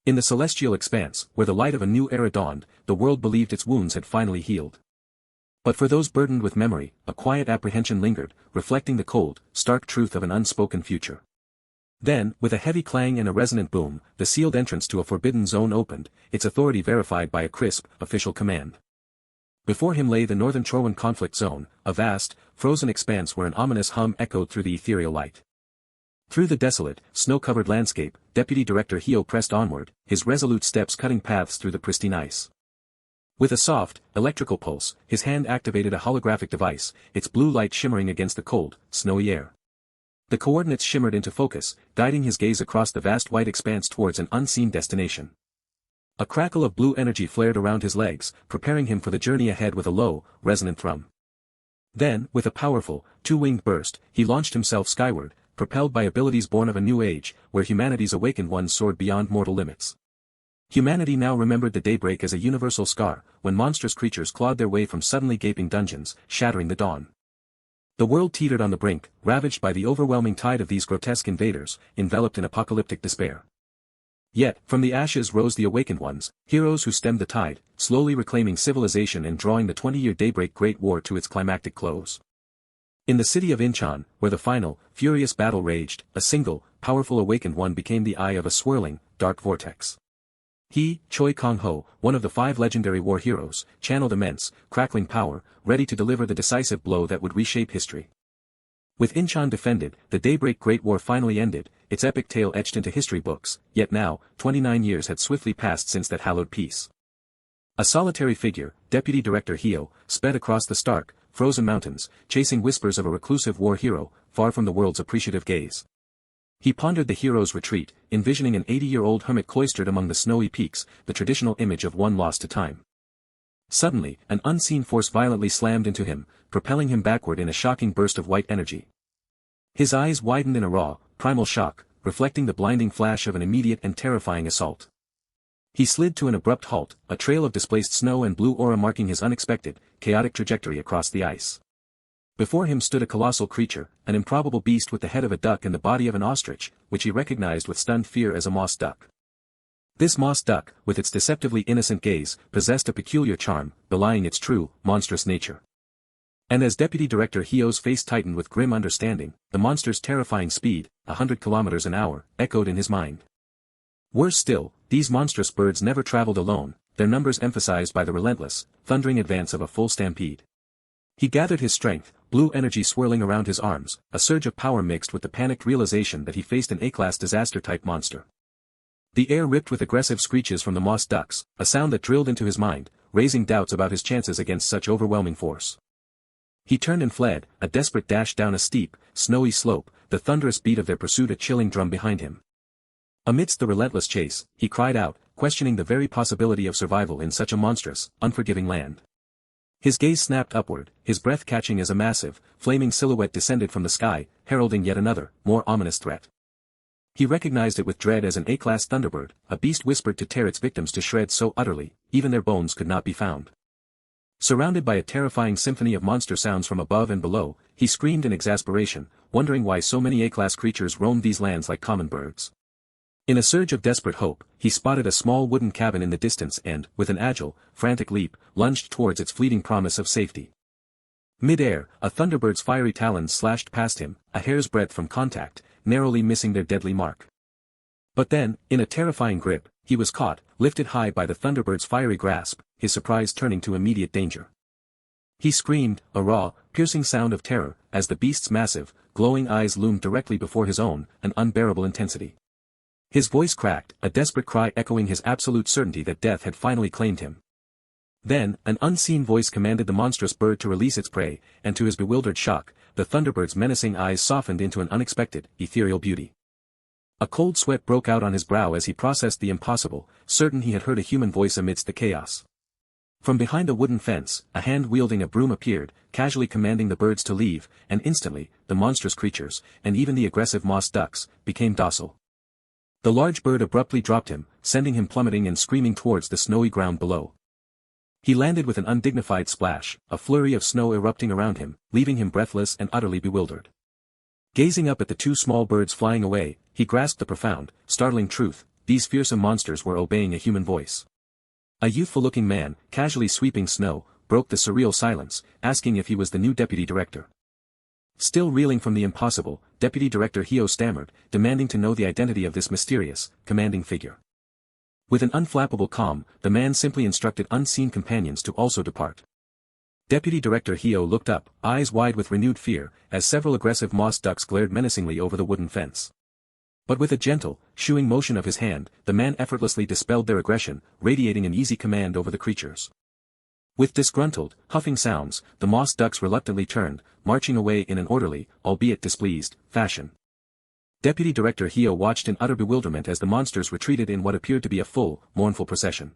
In the celestial expanse, where the light of a new era dawned, the world believed its wounds had finally healed. But for those burdened with memory, a quiet apprehension lingered, reflecting the cold, stark truth of an unspoken future. Then, with a heavy clang and a resonant boom, the sealed entrance to a forbidden zone opened, its authority verified by a crisp, official command. Before him lay the northern Cheorwon conflict zone, a vast, frozen expanse where an ominous hum echoed through the ethereal light. Through the desolate, snow-covered landscape, Deputy Director Hyo pressed onward, his resolute steps cutting paths through the pristine ice. With a soft, electrical pulse, his hand activated a holographic device, its blue light shimmering against the cold, snowy air. The coordinates shimmered into focus, guiding his gaze across the vast white expanse towards an unseen destination. A crackle of blue energy flared around his legs, preparing him for the journey ahead with a low, resonant thrum. Then, with a powerful, two-winged burst, he launched himself skyward, propelled by abilities born of a new age, where humanity's awakened ones soared beyond mortal limits. Humanity now remembered the daybreak as a universal scar, when monstrous creatures clawed their way from suddenly gaping dungeons, shattering the dawn. The world teetered on the brink, ravaged by the overwhelming tide of these grotesque invaders, enveloped in apocalyptic despair. Yet, from the ashes rose the awakened ones, heroes who stemmed the tide, slowly reclaiming civilization and drawing the 20-year daybreak Great War to its climactic close. In the city of Incheon, where the final, furious battle raged, a single, powerful awakened one became the eye of a swirling, dark vortex. He, Choi Kang-ho, one of the 5 legendary war heroes, channeled immense, crackling power, ready to deliver the decisive blow that would reshape history. With Incheon defended, the daybreak Great War finally ended, its epic tale etched into history books, yet now, 29 years had swiftly passed since that hallowed peace. A solitary figure, Deputy Director Hyo, sped across the stark, frozen mountains, chasing whispers of a reclusive war hero, far from the world's appreciative gaze. He pondered the hero's retreat, envisioning an 80-year-old hermit cloistered among the snowy peaks, the traditional image of one lost to time. Suddenly, an unseen force violently slammed into him, propelling him backward in a shocking burst of white energy. His eyes widened in a raw, primal shock, reflecting the blinding flash of an immediate and terrifying assault. He slid to an abrupt halt, a trail of displaced snow and blue aura marking his unexpected, chaotic trajectory across the ice. Before him stood a colossal creature, an improbable beast with the head of a duck and the body of an ostrich, which he recognized with stunned fear as a moss duck. This moss duck, with its deceptively innocent gaze, possessed a peculiar charm, belying its true, monstrous nature. And as Deputy Director Hyo's face tightened with grim understanding, the monster's terrifying speed, 100 kilometers an hour, echoed in his mind. Worse still, these monstrous birds never traveled alone, their numbers emphasized by the relentless, thundering advance of a full stampede. He gathered his strength, blue energy swirling around his arms, a surge of power mixed with the panicked realization that he faced an A-class disaster-type monster. The air ripped with aggressive screeches from the moss ducks, a sound that drilled into his mind, raising doubts about his chances against such overwhelming force. He turned and fled, a desperate dash down a steep, snowy slope, the thunderous beat of their pursuit a chilling drum behind him. Amidst the relentless chase, he cried out, questioning the very possibility of survival in such a monstrous, unforgiving land. His gaze snapped upward, his breath catching as a massive, flaming silhouette descended from the sky, heralding yet another, more ominous threat. He recognized it with dread as an A-class thunderbird, a beast whispered to tear its victims to shreds so utterly, even their bones could not be found. Surrounded by a terrifying symphony of monster sounds from above and below, he screamed in exasperation, wondering why so many A-class creatures roamed these lands like common birds. In a surge of desperate hope, he spotted a small wooden cabin in the distance and, with an agile, frantic leap, lunged towards its fleeting promise of safety. Mid-air, a thunderbird's fiery talons slashed past him, a hair's breadth from contact, narrowly missing their deadly mark. But then, in a terrifying grip, he was caught, lifted high by the thunderbird's fiery grasp, his surprise turning to immediate danger. He screamed, a raw, piercing sound of terror, as the beast's massive, glowing eyes loomed directly before his own, an unbearable intensity. His voice cracked, a desperate cry echoing his absolute certainty that death had finally claimed him. Then, an unseen voice commanded the monstrous bird to release its prey, and to his bewildered shock, the thunderbird's menacing eyes softened into an unexpected, ethereal beauty. A cold sweat broke out on his brow as he processed the impossible, certain he had heard a human voice amidst the chaos. From behind a wooden fence, a hand wielding a broom appeared, casually commanding the birds to leave, and instantly, the monstrous creatures, and even the aggressive moss ducks, became docile. The large bird abruptly dropped him, sending him plummeting and screaming towards the snowy ground below. He landed with an undignified splash, a flurry of snow erupting around him, leaving him breathless and utterly bewildered. Gazing up at the two small birds flying away, he grasped the profound, startling truth, these fearsome monsters were obeying a human voice. A youthful-looking man, casually sweeping snow, broke the surreal silence, asking if he was the new deputy director. Still reeling from the impossible, Deputy Director Hyo stammered, demanding to know the identity of this mysterious, commanding figure. With an unflappable calm, the man simply instructed unseen companions to also depart. Deputy Director Hyo looked up, eyes wide with renewed fear, as several aggressive moss ducks glared menacingly over the wooden fence. But with a gentle, shooing motion of his hand, the man effortlessly dispelled their aggression, radiating an easy command over the creatures. With disgruntled, huffing sounds, the moss ducks reluctantly turned, marching away in an orderly, albeit displeased, fashion. Deputy Director Hyo watched in utter bewilderment as the monsters retreated in what appeared to be a full, mournful procession.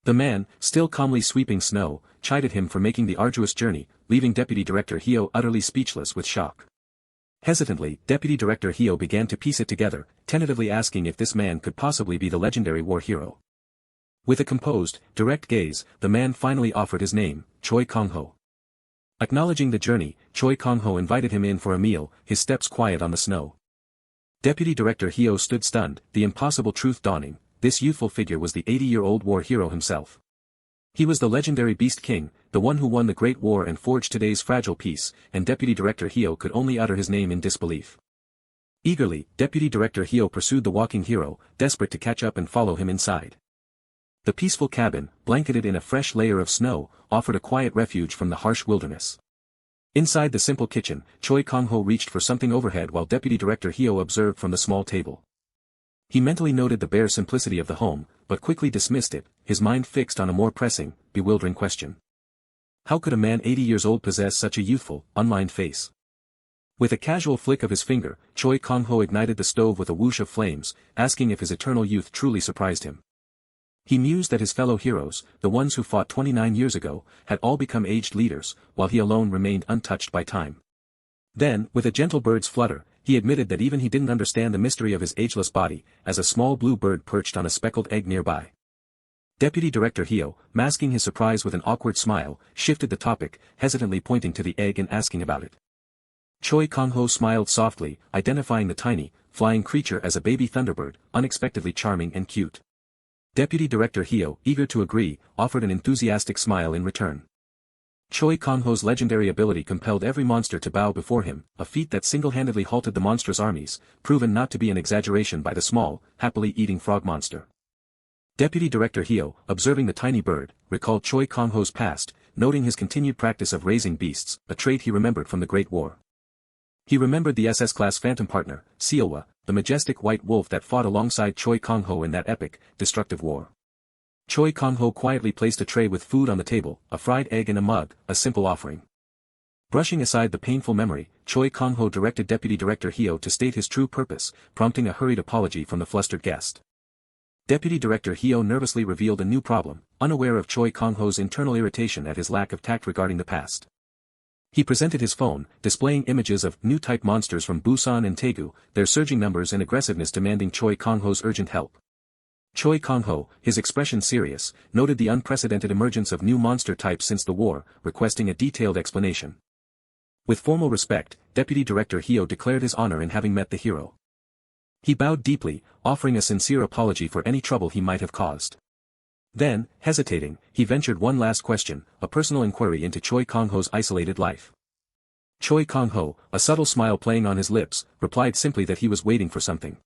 The man, still calmly sweeping snow, chided him for making the arduous journey, leaving Deputy Director Hyo utterly speechless with shock. Hesitantly, Deputy Director Hyo began to piece it together, tentatively asking if this man could possibly be the legendary war hero. With a composed, direct gaze, the man finally offered his name, Choi Kang-ho. Acknowledging the journey, Choi Kang-ho invited him in for a meal, his steps quiet on the snow. Deputy Director Hyo stood stunned, the impossible truth dawning. This youthful figure was the 80-year-old war hero himself. He was the legendary Beast King, the one who won the Great War and forged today's fragile peace, and Deputy Director Hyo could only utter his name in disbelief. Eagerly, Deputy Director Hyo pursued the walking hero, desperate to catch up and follow him inside. The peaceful cabin, blanketed in a fresh layer of snow, offered a quiet refuge from the harsh wilderness. Inside the simple kitchen, Choi Kang-ho reached for something overhead while Deputy Director Hyo observed from the small table. He mentally noted the bare simplicity of the home, but quickly dismissed it, his mind fixed on a more pressing, bewildering question. How could a man 80 years old possess such a youthful, unlined face? With a casual flick of his finger, Choi Kang-ho ignited the stove with a whoosh of flames, asking if his eternal youth truly surprised him. He mused that his fellow heroes, the ones who fought 29 years ago, had all become aged leaders, while he alone remained untouched by time. Then, with a gentle bird's flutter, he admitted that even he didn't understand the mystery of his ageless body, as a small blue bird perched on a speckled egg nearby. Deputy Director Hyo, masking his surprise with an awkward smile, shifted the topic, hesitantly pointing to the egg and asking about it. Choi Kang-ho smiled softly, identifying the tiny, flying creature as a baby thunderbird, unexpectedly charming and cute. Deputy Director Hyo, eager to agree, offered an enthusiastic smile in return. Choi Kang-ho's legendary ability compelled every monster to bow before him, a feat that single-handedly halted the monstrous armies, proven not to be an exaggeration by the small, happily eating frog monster. Deputy Director Hyo, observing the tiny bird, recalled Choi Kang-ho's past, noting his continued practice of raising beasts, a trait he remembered from the Great War. He remembered the SS-class Phantom partner, Seol-a, the majestic white wolf that fought alongside Choi Kang-ho in that epic, destructive war. Choi Kang-ho quietly placed a tray with food on the table, a fried egg in a mug, a simple offering. Brushing aside the painful memory, Choi Kang-ho directed Deputy Director Hyo to state his true purpose, prompting a hurried apology from the flustered guest. Deputy Director Hyo nervously revealed a new problem, unaware of Choi Kang-ho's internal irritation at his lack of tact regarding the past. He presented his phone, displaying images of new-type monsters from Busan and Daegu, their surging numbers and aggressiveness demanding Choi Kang-ho's urgent help. Choi Kang-ho, his expression serious, noted the unprecedented emergence of new monster types since the war, requesting a detailed explanation. With formal respect, Deputy Director Hyo declared his honor in having met the hero. He bowed deeply, offering a sincere apology for any trouble he might have caused. Then, hesitating, he ventured one last question, a personal inquiry into Choi Kang-ho's isolated life. Choi Kang-ho, a subtle smile playing on his lips, replied simply that he was waiting for something.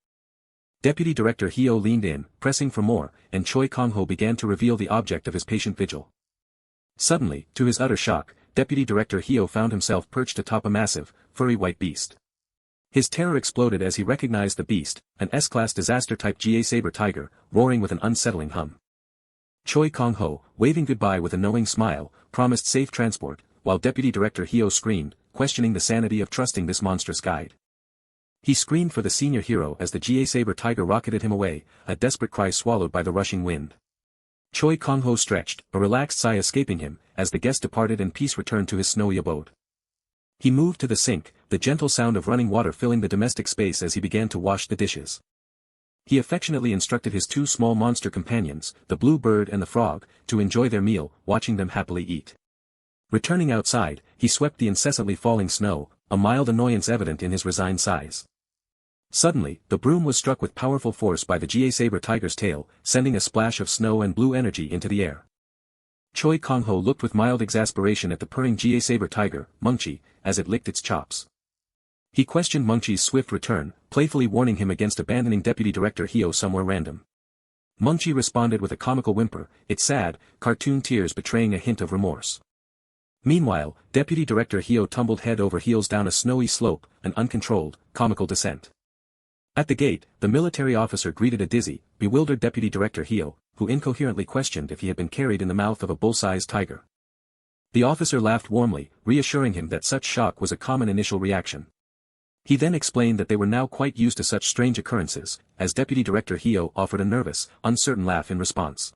Deputy Director Hyo leaned in, pressing for more, and Choi Kang-ho began to reveal the object of his patient vigil. Suddenly, to his utter shock, Deputy Director Hyo found himself perched atop a massive, furry white beast. His terror exploded as he recognized the beast, an S-class disaster-type GA saber tiger, roaring with an unsettling hum. Choi Kang-ho, waving goodbye with a knowing smile, promised safe transport, while Deputy Director Hyo screamed, questioning the sanity of trusting this monstrous guide. He screamed for the senior hero as the GA saber tiger rocketed him away, a desperate cry swallowed by the rushing wind. Choi Kang-ho stretched, a relaxed sigh escaping him, as the guest departed and peace returned to his snowy abode. He moved to the sink, the gentle sound of running water filling the domestic space as he began to wash the dishes. He affectionately instructed his two small monster companions, the blue bird and the frog, to enjoy their meal, watching them happily eat. Returning outside, he swept the incessantly falling snow, a mild annoyance evident in his resigned sighs. Suddenly, the broom was struck with powerful force by the Jie saber tiger's tail, sending a splash of snow and blue energy into the air. Choi Kang-ho looked with mild exasperation at the purring Jie saber tiger, Mengchi, as it licked its chops. He questioned Mengchi's swift return, playfully warning him against abandoning Deputy Director Hyo somewhere random. Mengchi responded with a comical whimper, its sad, cartoon tears betraying a hint of remorse. Meanwhile, Deputy Director Hyo tumbled head over heels down a snowy slope, an uncontrolled, comical descent. At the gate, the military officer greeted a dizzy, bewildered Deputy Director Hyo, who incoherently questioned if he had been carried in the mouth of a bull-sized tiger. The officer laughed warmly, reassuring him that such shock was a common initial reaction. He then explained that they were now quite used to such strange occurrences, as Deputy Director Hyo offered a nervous, uncertain laugh in response.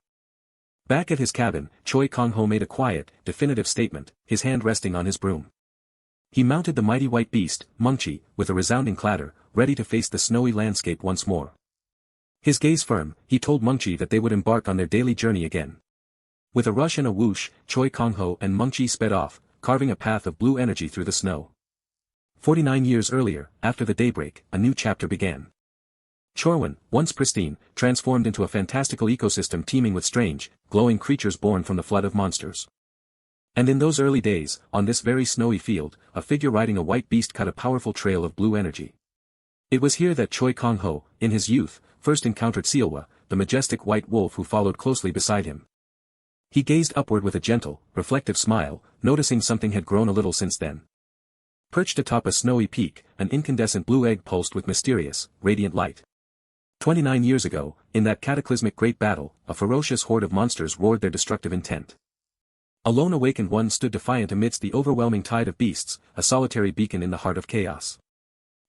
Back at his cabin, Choi Kang-ho made a quiet, definitive statement, his hand resting on his broom. He mounted the mighty white beast, Mengchi, with a resounding clatter, ready to face the snowy landscape once more. His gaze firm, he told Mengchi that they would embark on their daily journey again. With a rush and a whoosh, Choi Kang-ho and Mengchi sped off, carving a path of blue energy through the snow. 49 years earlier, after the daybreak, a new chapter began. Cheorwon, once pristine, transformed into a fantastical ecosystem teeming with strange, glowing creatures born from the flood of monsters. And in those early days, on this very snowy field, a figure riding a white beast cut a powerful trail of blue energy. It was here that Choi Kang-ho, in his youth, first encountered Seol-a, the majestic white wolf who followed closely beside him. He gazed upward with a gentle, reflective smile, noticing something had grown a little since then. Perched atop a snowy peak, an incandescent blue egg pulsed with mysterious, radiant light. 29 years ago, in that cataclysmic great battle, a ferocious horde of monsters roared their destructive intent. A lone awakened one stood defiant amidst the overwhelming tide of beasts, a solitary beacon in the heart of chaos.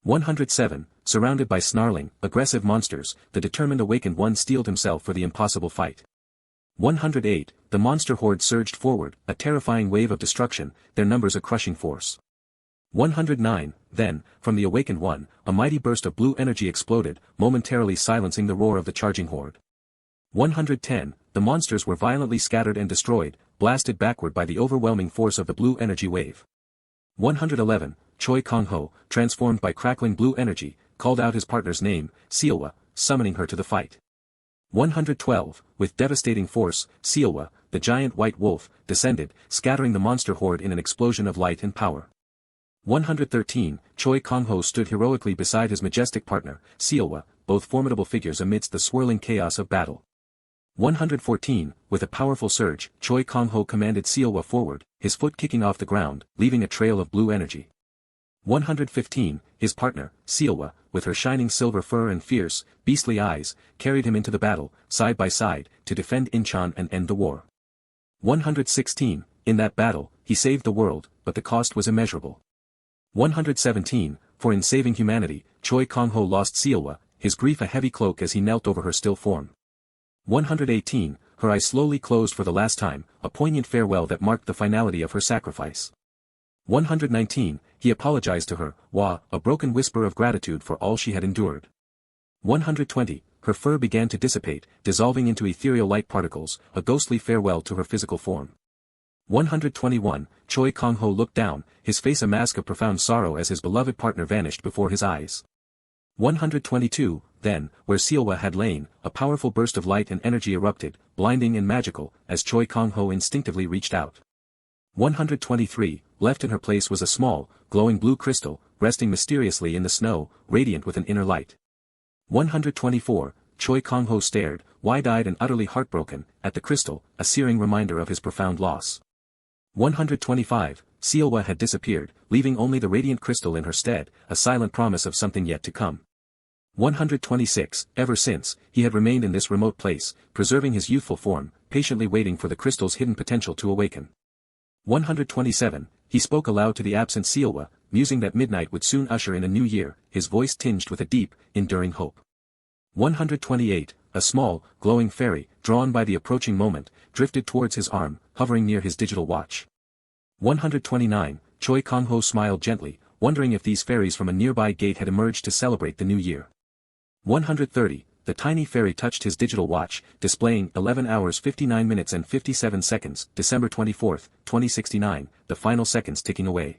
107, surrounded by snarling, aggressive monsters, the determined awakened one steeled himself for the impossible fight. 108, the monster horde surged forward, a terrifying wave of destruction, their numbers a crushing force. 109, then, from the awakened one, a mighty burst of blue energy exploded, momentarily silencing the roar of the charging horde. 110, the monsters were violently scattered and destroyed, blasted backward by the overwhelming force of the blue energy wave. 111, Choi Kang-ho, transformed by crackling blue energy, called out his partner's name, Seol-a, summoning her to the fight. 112, with devastating force, Seol-a, the giant white wolf, descended, scattering the monster horde in an explosion of light and power. 113, Choi Kang-ho stood heroically beside his majestic partner, Seol-a, both formidable figures amidst the swirling chaos of battle. 114, with a powerful surge, Choi Kang-ho commanded Seol-a forward, his foot kicking off the ground, leaving a trail of blue energy. 115, his partner, Seol-a, with her shining silver fur and fierce, beastly eyes, carried him into the battle, side by side, to defend Incheon and end the war. 116, in that battle, he saved the world, but the cost was immeasurable. 117, for in saving humanity, Choi Kang-ho lost Seol-a, his grief a heavy cloak as he knelt over her still form. 118, her eyes slowly closed for the last time, a poignant farewell that marked the finality of her sacrifice. 119, he apologized to her, a broken whisper of gratitude for all she had endured. 120, her fur began to dissipate, dissolving into ethereal light particles, a ghostly farewell to her physical form. 121, Choi Kang-ho looked down, his face a mask of profound sorrow as his beloved partner vanished before his eyes. 122, then, where Seol-a had lain, a powerful burst of light and energy erupted, blinding and magical, as Choi Kang-ho instinctively reached out. 123, left in her place was a small, glowing blue crystal, resting mysteriously in the snow, radiant with an inner light. 124, Choi Kang-ho stared, wide-eyed and utterly heartbroken, at the crystal, a searing reminder of his profound loss. 125, Seol-a had disappeared, leaving only the radiant crystal in her stead, a silent promise of something yet to come. 126, ever since, he had remained in this remote place, preserving his youthful form, patiently waiting for the crystal's hidden potential to awaken. 127, he spoke aloud to the absent Seol-a, musing that midnight would soon usher in a new year, his voice tinged with a deep, enduring hope. 128, a small, glowing fairy, drawn by the approaching moment, drifted towards his arm, hovering near his digital watch. 129, Choi Kang-ho smiled gently, wondering if these fairies from a nearby gate had emerged to celebrate the new year. 130, the tiny fairy touched his digital watch, displaying 11 hours 59 minutes and 57 seconds, December 24, 2069, the final seconds ticking away.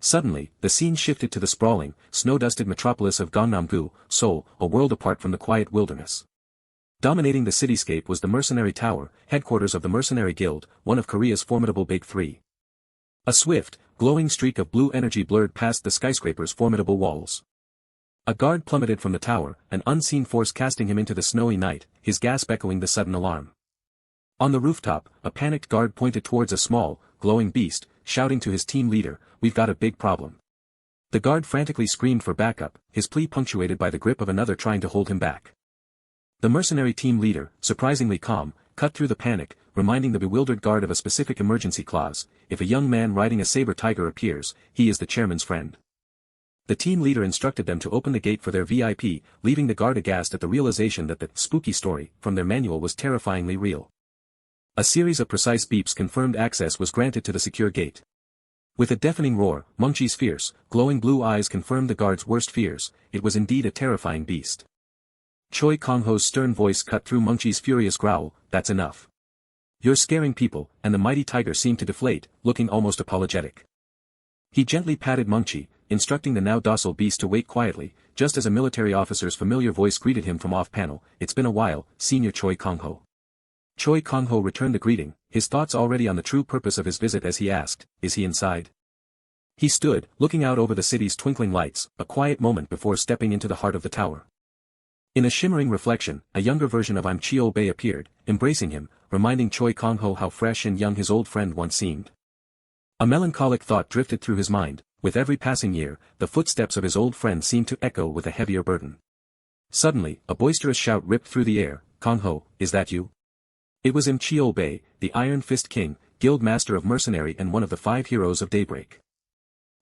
Suddenly, the scene shifted to the sprawling, snow-dusted metropolis of Gangnam-gu, Seoul, a world apart from the quiet wilderness. Dominating the cityscape was the Mercenary Tower, headquarters of the Mercenary Guild, one of Korea's formidable Big Three. A swift, glowing streak of blue energy blurred past the skyscraper's formidable walls. A guard plummeted from the tower, an unseen force casting him into the snowy night, his gasp echoing the sudden alarm. On the rooftop, a panicked guard pointed towards a small, glowing beast, shouting to his team leader, "We've got a big problem." The guard frantically screamed for backup, his plea punctuated by the grip of another trying to hold him back. The mercenary team leader, surprisingly calm, cut through the panic, reminding the bewildered guard of a specific emergency clause: if a young man riding a saber tiger appears, he is the chairman's friend. The team leader instructed them to open the gate for their VIP, leaving the guard aghast at the realization that the spooky story from their manual was terrifyingly real. A series of precise beeps confirmed access was granted to the secure gate. With a deafening roar, Mungchi's fierce, glowing blue eyes confirmed the guard's worst fears: it was indeed a terrifying beast. Choi Kang-ho's stern voice cut through Mungchi's furious growl, "That's enough. You're scaring people," and the mighty tiger seemed to deflate, looking almost apologetic. He gently patted Mungchi, instructing the now docile beast to wait quietly, just as a military officer's familiar voice greeted him from off-panel, "It's been a while, Senior Choi Kang-ho." Choi Kang-ho returned the greeting, his thoughts already on the true purpose of his visit as he asked, "Is he inside?" He stood, looking out over the city's twinkling lights, a quiet moment before stepping into the heart of the tower. In a shimmering reflection, a younger version of Seol-a appeared, embracing him, reminding Choi Kang-ho how fresh and young his old friend once seemed. A melancholic thought drifted through his mind: with every passing year, the footsteps of his old friend seemed to echo with a heavier burden. Suddenly, a boisterous shout ripped through the air, "Kang-ho, is that you?" It was Seol-a, the Iron Fist King, Guild Master of Mercenary and one of the 5 heroes of Daybreak.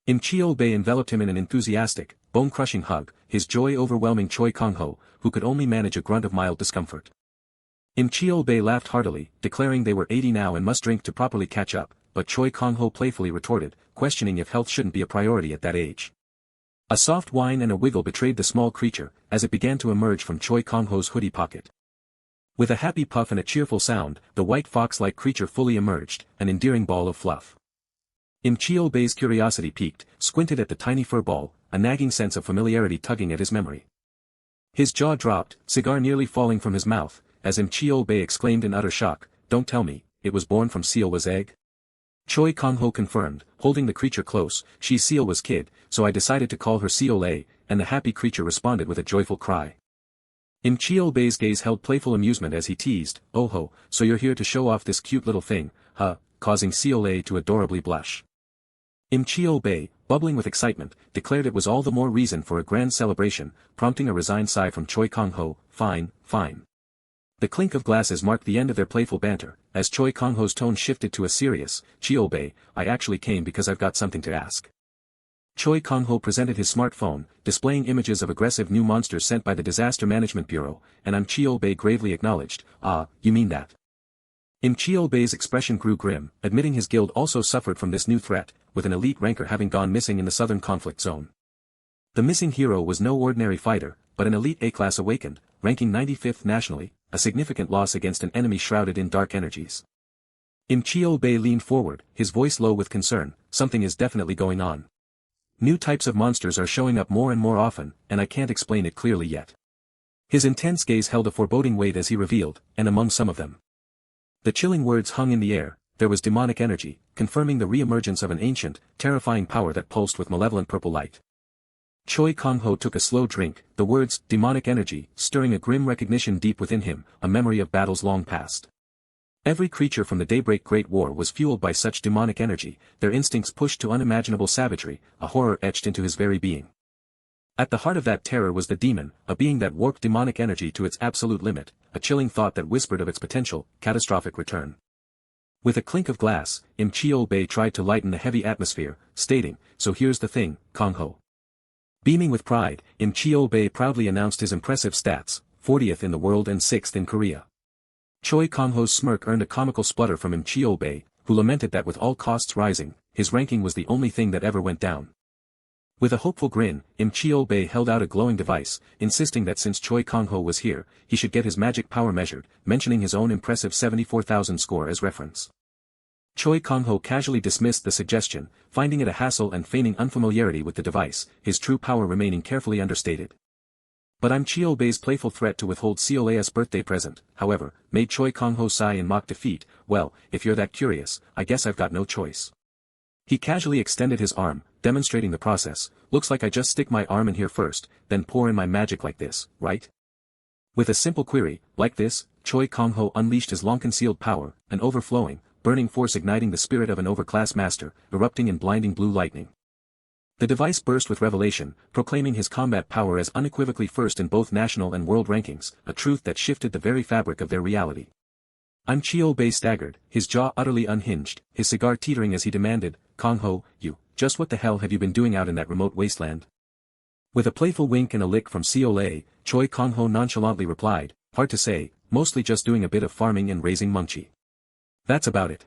Seol-a enveloped him in an enthusiastic, bone-crushing hug, his joy overwhelming Choi Kang-ho, who could only manage a grunt of mild discomfort. Seol-a laughed heartily, declaring they were 80 now and must drink to properly catch up, but Choi Kang-ho playfully retorted, questioning if health shouldn't be a priority at that age. A soft whine and a wiggle betrayed the small creature, as it began to emerge from Choi Kang-ho's hoodie pocket. With a happy puff and a cheerful sound, the white fox-like creature fully emerged, an endearing ball of fluff. Seol-a's curiosity piqued, squinted at the tiny fur ball, a nagging sense of familiarity tugging at his memory. His jaw dropped, cigar nearly falling from his mouth, as Seol-a exclaimed in utter shock, "Don't tell me, it was born from Seol-a's egg?" Choi Kang-ho confirmed, holding the creature close, "She's Seol-a's kid, so I decided to call her Seol-a," and the happy creature responded with a joyful cry. Seol-a's gaze held playful amusement as he teased, "Oh ho, so you're here to show off this cute little thing, huh," causing Seol-a to adorably blush. Seol-a, bubbling with excitement, declared it was all the more reason for a grand celebration, prompting a resigned sigh from Choi Kang-ho, "Fine, fine." The clink of glasses marked the end of their playful banter, as Choi Kang-ho's tone shifted to a serious, "Seol-a, I actually came because I've got something to ask." Choi Kang-ho presented his smartphone, displaying images of aggressive new monsters sent by the Disaster Management Bureau, and Seol-a gravely acknowledged, "Ah, you mean that." Seol-a's expression grew grim, admitting his guild also suffered from this new threat, with an elite ranker having gone missing in the southern conflict zone. The missing hero was no ordinary fighter, but an elite A-class awakened, ranking 95th nationally, a significant loss against an enemy shrouded in dark energies. Seol-a leaned forward, his voice low with concern, "Something is definitely going on. New types of monsters are showing up more and more often, and I can't explain it clearly yet." His intense gaze held a foreboding weight as he revealed, "And among some of them." The chilling words hung in the air, there was demonic energy, confirming the re-emergence of an ancient, terrifying power that pulsed with malevolent purple light. Choi Kang-ho took a slow drink, the words, demonic energy, stirring a grim recognition deep within him, a memory of battles long past. Every creature from the Daybreak Great War was fueled by such demonic energy, their instincts pushed to unimaginable savagery, a horror etched into his very being. At the heart of that terror was the demon, a being that warped demonic energy to its absolute limit, a chilling thought that whispered of its potential, catastrophic return. With a clink of glass, Seol-a tried to lighten the heavy atmosphere, stating, "So here's the thing, Kang-ho." Beaming with pride, Seol-a proudly announced his impressive stats, 40th in the world and 6th in Korea. Choi Kang-ho's smirk earned a comical splutter from Seol-a, who lamented that with all costs rising, his ranking was the only thing that ever went down. With a hopeful grin, Seol-a held out a glowing device, insisting that since Choi Kang-ho was here, he should get his magic power measured, mentioning his own impressive 74,000 score as reference. Choi Kang-ho casually dismissed the suggestion, finding it a hassle and feigning unfamiliarity with the device, his true power remaining carefully understated. But I'm Cheol-bae's playful threat to withhold Seol-a's birthday present, however, made Choi Kang-ho sigh in mock defeat. Well, if you're that curious, I guess I've got no choice. He casually extended his arm, demonstrating the process. Looks like I just stick my arm in here first, then pour in my magic like this, right? With a simple query, like this, Choi Kang-ho unleashed his long-concealed power, an overflowing, burning force igniting the spirit of an overclass master, erupting in blinding blue lightning. The device burst with revelation, proclaiming his combat power as unequivocally first in both national and world rankings, a truth that shifted the very fabric of their reality. I'm Cheol-bae staggered, his jaw utterly unhinged, his cigar teetering as he demanded, Kang-ho, just what the hell have you been doing out in that remote wasteland? With a playful wink and a lick from Seol-a, Choi Kang-ho nonchalantly replied, hard to say, mostly just doing a bit of farming and raising Mungchi. That's about it.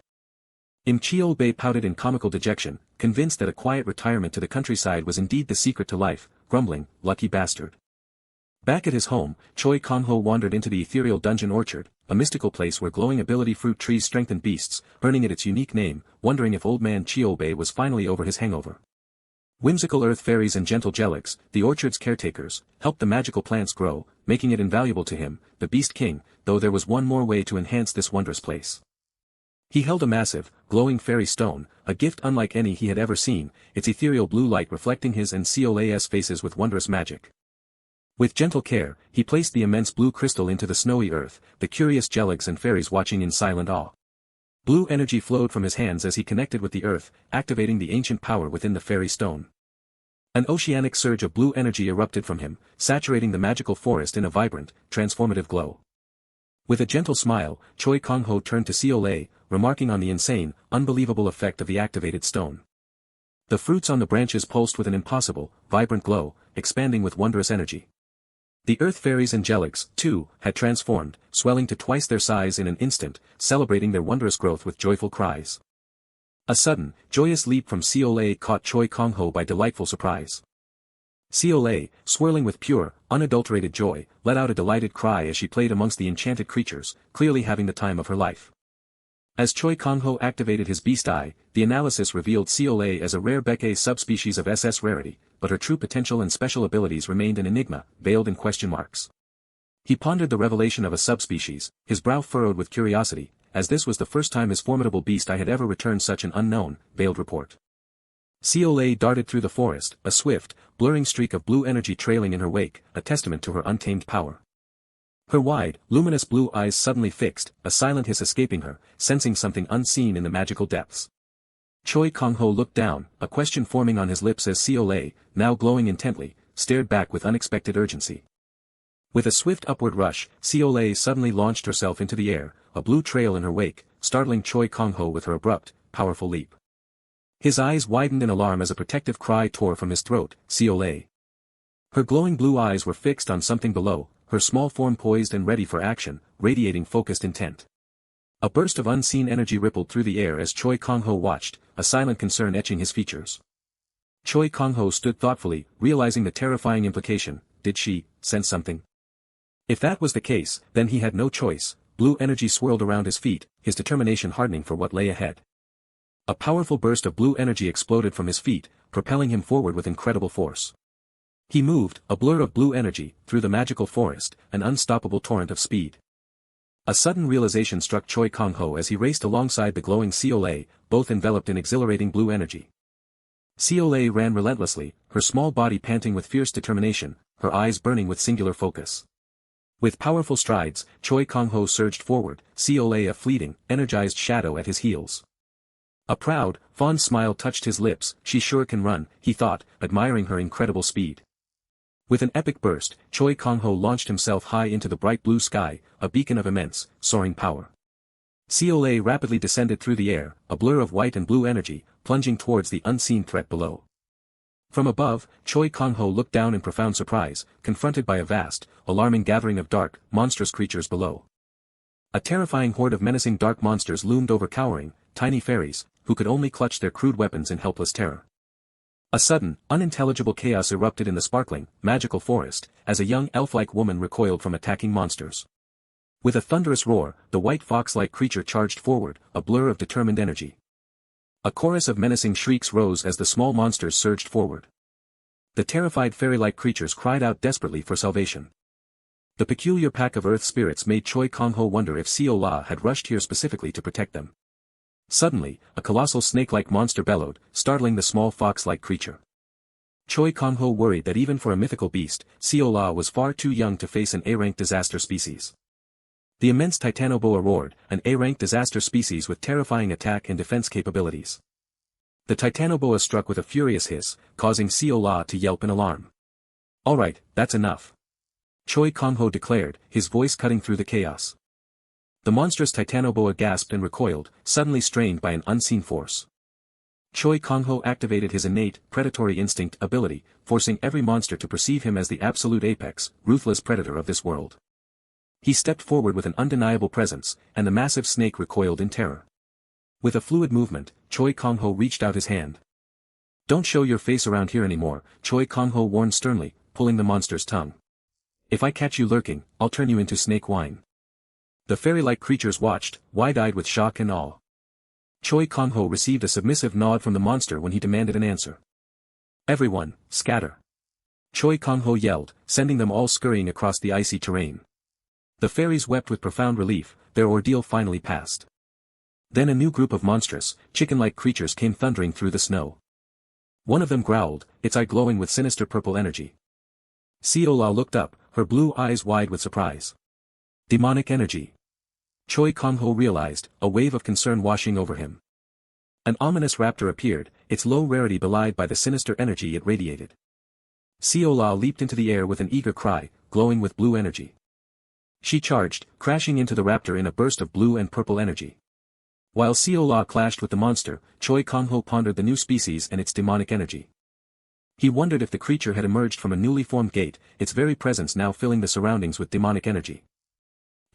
Cheol-bae pouted in comical dejection, convinced that a quiet retirement to the countryside was indeed the secret to life, grumbling, lucky bastard. Back at his home, Choi Kang-ho wandered into the ethereal dungeon orchard, a mystical place where glowing ability fruit trees strengthened beasts, earning it its unique name, wondering if old man Cheol-bae was finally over his hangover. Whimsical earth fairies and gentle jellics, the orchard's caretakers, helped the magical plants grow, making it invaluable to him, the Beast King, though there was one more way to enhance this wondrous place. He held a massive, glowing fairy stone, a gift unlike any he had ever seen, its ethereal blue light reflecting his and Seol-a's faces with wondrous magic. With gentle care, he placed the immense blue crystal into the snowy earth, the curious jellics and fairies watching in silent awe. Blue energy flowed from his hands as he connected with the earth, activating the ancient power within the fairy stone. An oceanic surge of blue energy erupted from him, saturating the magical forest in a vibrant, transformative glow. With a gentle smile, Choi Kang-ho turned to Seol-a, remarking on the insane, unbelievable effect of the activated stone. The fruits on the branches pulsed with an impossible, vibrant glow, expanding with wondrous energy. The earth fairies and jellics, too, had transformed, swelling to twice their size in an instant, celebrating their wondrous growth with joyful cries. A sudden, joyous leap from Seol-a caught Choi Kang-ho by delightful surprise. Seol-a, swirling with pure, unadulterated joy, let out a delighted cry as she played amongst the enchanted creatures, clearly having the time of her life. As Choi Kang-ho activated his beast eye, the analysis revealed Seol-a as a rare Bekke subspecies of SS rarity, but her true potential and special abilities remained an enigma, veiled in question marks. He pondered the revelation of a subspecies, his brow furrowed with curiosity, as this was the first time his formidable beast eye had ever returned such an unknown, veiled report. Seol-a darted through the forest, a swift, blurring streak of blue energy trailing in her wake, a testament to her untamed power. Her wide, luminous blue eyes suddenly fixed, a silent hiss escaping her, sensing something unseen in the magical depths. Choi Kang-ho looked down, a question forming on his lips as Seol-a, now glowing intently, stared back with unexpected urgency. With a swift upward rush, Seol-a suddenly launched herself into the air, a blue trail in her wake, startling Choi Kang-ho with her abrupt, powerful leap. His eyes widened in alarm as a protective cry tore from his throat, Seol-a. Her glowing blue eyes were fixed on something below, her small form poised and ready for action, radiating focused intent. A burst of unseen energy rippled through the air as Choi Kang-ho watched, a silent concern etching his features. Choi Kang-ho stood thoughtfully, realizing the terrifying implication. Did she sense something? If that was the case, then he had no choice. Blue energy swirled around his feet, his determination hardening for what lay ahead. A powerful burst of blue energy exploded from his feet, propelling him forward with incredible force. He moved, a blur of blue energy, through the magical forest, an unstoppable torrent of speed. A sudden realization struck Choi Kang-ho as he raced alongside the glowing Seol-a, both enveloped in exhilarating blue energy. Seol-a ran relentlessly, her small body panting with fierce determination, her eyes burning with singular focus. With powerful strides, Choi Kang-ho surged forward, Seol-a a fleeting, energized shadow at his heels. A proud, fond smile touched his lips. She sure can run, he thought, admiring her incredible speed. With an epic burst, Choi Kang-ho launched himself high into the bright blue sky, a beacon of immense, soaring power. Seol-a rapidly descended through the air, a blur of white and blue energy, plunging towards the unseen threat below. From above, Choi Kang-ho looked down in profound surprise, confronted by a vast, alarming gathering of dark, monstrous creatures below. A terrifying horde of menacing dark monsters loomed over cowering, tiny fairies, who could only clutch their crude weapons in helpless terror. A sudden, unintelligible chaos erupted in the sparkling, magical forest, as a young elf-like woman recoiled from attacking monsters. With a thunderous roar, the white fox-like creature charged forward, a blur of determined energy. A chorus of menacing shrieks rose as the small monsters surged forward. The terrified fairy-like creatures cried out desperately for salvation. The peculiar pack of earth spirits made Choi Kang-ho wonder if Seol-a had rushed here specifically to protect them. Suddenly, a colossal snake-like monster bellowed, startling the small fox-like creature. Choi Kang-ho worried that even for a mythical beast, Seol-a was far too young to face an A-rank disaster species. The immense Titanoboa roared, an A-rank disaster species with terrifying attack and defense capabilities. The Titanoboa struck with a furious hiss, causing Seol-a to yelp in alarm. "Alright, that's enough," Choi Kang-ho declared, his voice cutting through the chaos. The monstrous Titanoboa gasped and recoiled, suddenly strained by an unseen force. Choi Kang-ho activated his innate, predatory instinct ability, forcing every monster to perceive him as the absolute apex, ruthless predator of this world. He stepped forward with an undeniable presence, and the massive snake recoiled in terror. With a fluid movement, Choi Kang-ho reached out his hand. "Don't show your face around here anymore," Choi Kang-ho warned sternly, pulling the monster's tongue. "If I catch you lurking, I'll turn you into snake wine." The fairy-like creatures watched, wide-eyed with shock and awe. Choi Kang-ho received a submissive nod from the monster when he demanded an answer. "Everyone, scatter!" Choi Kang-ho yelled, sending them all scurrying across the icy terrain. The fairies wept with profound relief, their ordeal finally passed. Then a new group of monstrous, chicken-like creatures came thundering through the snow. One of them growled, its eye glowing with sinister purple energy. Seol-a looked up, her blue eyes wide with surprise. Demonic energy. Choi Kang-ho realized, a wave of concern washing over him. An ominous raptor appeared, its low rarity belied by the sinister energy it radiated. Seol-a leaped into the air with an eager cry, glowing with blue energy. She charged, crashing into the raptor in a burst of blue and purple energy. While Seol-a clashed with the monster, Choi Kang-ho pondered the new species and its demonic energy. He wondered if the creature had emerged from a newly formed gate, its very presence now filling the surroundings with demonic energy.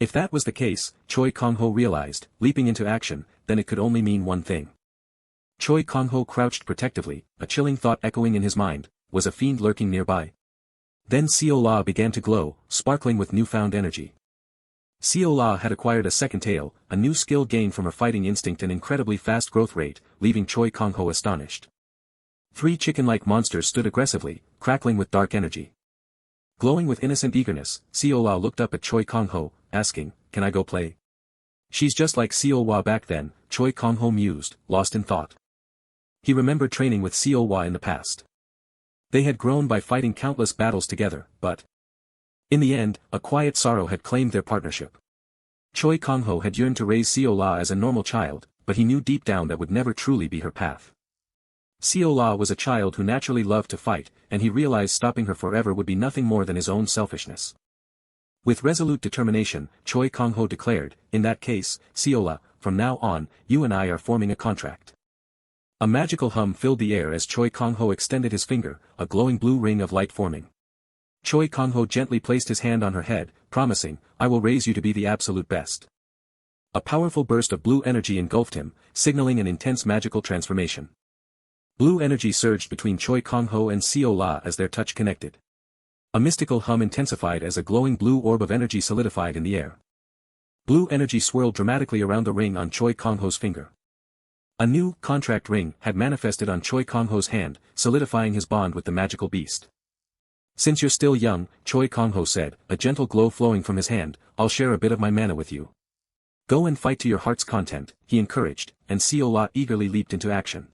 If that was the case, Choi Kang-ho realized, leaping into action, then it could only mean one thing. Choi Kang-ho crouched protectively, a chilling thought echoing in his mind, was a fiend lurking nearby? Then Seol-a began to glow, sparkling with newfound energy. Seol-a had acquired a second tail, a new skill gained from her fighting instinct and incredibly fast growth rate, leaving Choi Kang-ho astonished. 3 chicken-like monsters stood aggressively, crackling with dark energy. Glowing with innocent eagerness, Seol-a looked up at Choi Kang-ho, asking, "Can I go play?" "She's just like Seol-a back then," Choi Kang-ho mused, lost in thought. He remembered training with Seol-a in the past. They had grown by fighting countless battles together, but in the end, a quiet sorrow had claimed their partnership. Choi Kang-ho had yearned to raise Seol-a as a normal child, but he knew deep down that would never truly be her path. Seol-a was a child who naturally loved to fight, and he realized stopping her forever would be nothing more than his own selfishness. With resolute determination, Choi Kang-ho declared, "In that case, Seol-a, from now on, you and I are forming a contract." A magical hum filled the air as Choi Kang-ho extended his finger, a glowing blue ring of light forming. Choi Kang-ho gently placed his hand on her head, promising, "I will raise you to be the absolute best." A powerful burst of blue energy engulfed him, signaling an intense magical transformation. Blue energy surged between Choi Kang-ho and Seol-a as their touch connected. A mystical hum intensified as a glowing blue orb of energy solidified in the air. Blue energy swirled dramatically around the ring on Choi Kang-ho's finger. A new, contract ring had manifested on Choi Kang-ho's hand, solidifying his bond with the magical beast. "Since you're still young," Choi Kang-ho said, a gentle glow flowing from his hand, "I'll share a bit of my mana with you. Go and fight to your heart's content," he encouraged, and Seol-a eagerly leaped into action.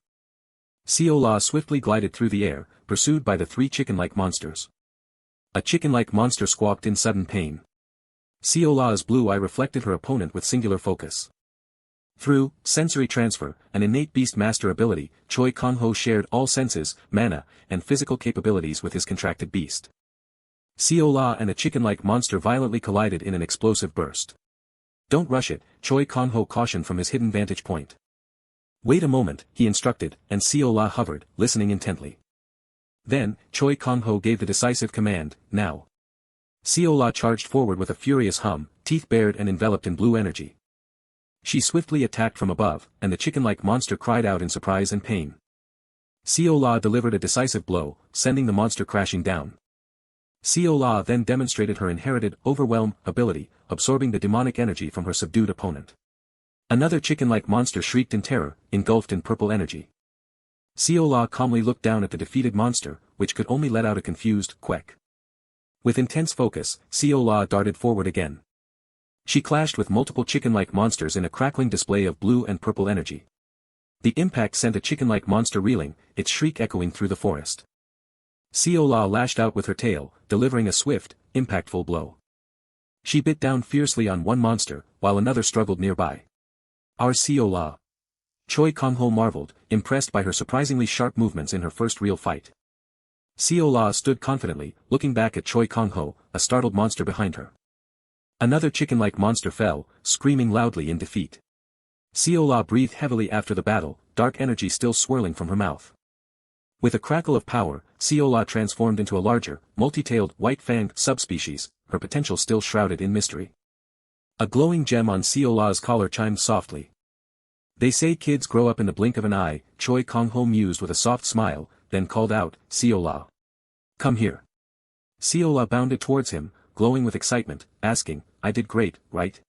Seol-a swiftly glided through the air, pursued by the 3 chicken-like monsters. A chicken-like monster squawked in sudden pain. Seol-a's blue eye reflected her opponent with singular focus. Through sensory transfer, an innate beast master ability, Choi Kang-ho shared all senses, mana, and physical capabilities with his contracted beast. Seol-a and a chicken-like monster violently collided in an explosive burst. "Don't rush it," Choi Kang-ho cautioned from his hidden vantage point. "Wait a moment," he instructed, and Seol-a hovered, listening intently. Then, Choi Kang-ho gave the decisive command, "Now." Seol-a charged forward with a furious hum, teeth bared and enveloped in blue energy. She swiftly attacked from above, and the chicken-like monster cried out in surprise and pain. Seol-a delivered a decisive blow, sending the monster crashing down. Seol-a then demonstrated her inherited overwhelm ability, absorbing the demonic energy from her subdued opponent. Another chicken-like monster shrieked in terror, engulfed in purple energy. Seol-a calmly looked down at the defeated monster, which could only let out a confused quack. With intense focus, Seol-a darted forward again. She clashed with multiple chicken-like monsters in a crackling display of blue and purple energy. The impact sent a chicken-like monster reeling, its shriek echoing through the forest. Seol-a lashed out with her tail, delivering a swift, impactful blow. She bit down fiercely on one monster, while another struggled nearby. Our Seol-a. Choi Kang-ho marveled, impressed by her surprisingly sharp movements in her first real fight. Seol-a stood confidently, looking back at Choi Kang-ho, a startled monster behind her. Another chicken-like monster fell, screaming loudly in defeat. Seol-a breathed heavily after the battle, dark energy still swirling from her mouth. With a crackle of power, Seol-a transformed into a larger, multi-tailed, white-fanged subspecies, her potential still shrouded in mystery. A glowing gem on Seol-a's collar chimed softly. They say kids grow up in the blink of an eye, Choi Kang-ho mused with a soft smile, then called out, Seol-a. Come here. Seol-a bounded towards him, glowing with excitement, asking, I did great, right?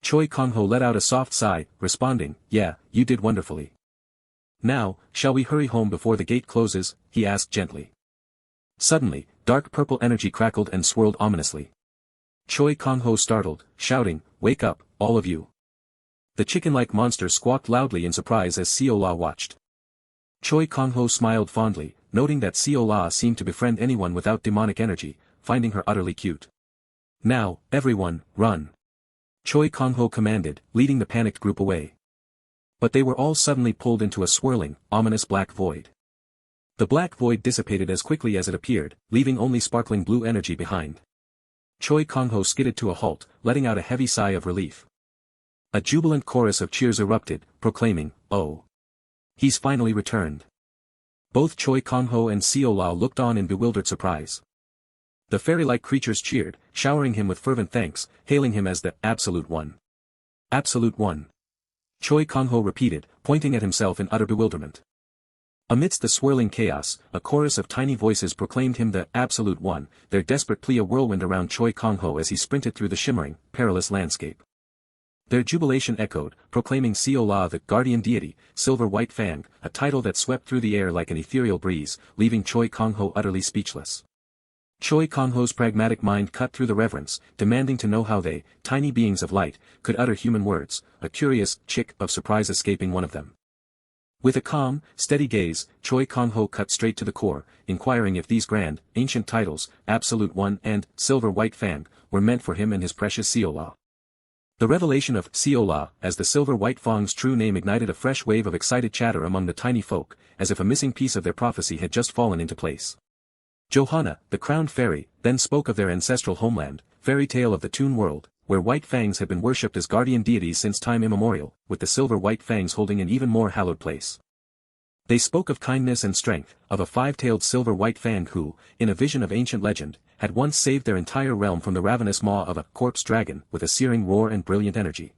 Choi Kang-ho let out a soft sigh, responding, yeah, you did wonderfully. Now, shall we hurry home before the gate closes? He asked gently. Suddenly, dark purple energy crackled and swirled ominously. Choi Kang-ho startled, shouting, wake up, all of you. The chicken-like monster squawked loudly in surprise as Seol-a watched. Choi Kang-ho smiled fondly, noting that Seol-a seemed to befriend anyone without demonic energy, finding her utterly cute. Now, everyone, run. Choi Kang-ho commanded, leading the panicked group away. But they were all suddenly pulled into a swirling, ominous black void. The black void dissipated as quickly as it appeared, leaving only sparkling blue energy behind. Choi Kang-ho skidded to a halt, letting out a heavy sigh of relief. A jubilant chorus of cheers erupted, proclaiming, oh. He's finally returned. Both Choi Kang-ho and Seol-a looked on in bewildered surprise. The fairy-like creatures cheered, showering him with fervent thanks, hailing him as the Absolute One. Absolute One. Choi Kang-ho repeated, pointing at himself in utter bewilderment. Amidst the swirling chaos, a chorus of tiny voices proclaimed him the Absolute One, their desperate plea a whirlwind around Choi Kang-ho as he sprinted through the shimmering, perilous landscape. Their jubilation echoed, proclaiming Seol-a the guardian deity, Silver White Fang, a title that swept through the air like an ethereal breeze, leaving Choi Kang-ho utterly speechless. Choi Kang-ho's pragmatic mind cut through the reverence, demanding to know how they, tiny beings of light, could utter human words, a curious chick of surprise escaping one of them. With a calm, steady gaze, Choi Kang-ho cut straight to the core, inquiring if these grand, ancient titles, Absolute One and Silver White Fang, were meant for him and his precious Seol-a. The revelation of Seol-a as the Silver White Fang's true name ignited a fresh wave of excited chatter among the tiny folk, as if a missing piece of their prophecy had just fallen into place. Johanna, the crowned fairy, then spoke of their ancestral homeland, fairy tale of the Toon World, where White Fangs had been worshipped as guardian deities since time immemorial, with the Silver White Fangs holding an even more hallowed place. They spoke of kindness and strength, of a five-tailed Silver White Fang who, in a vision of ancient legend, had once saved their entire realm from the ravenous maw of a corpse dragon with a searing roar and brilliant energy.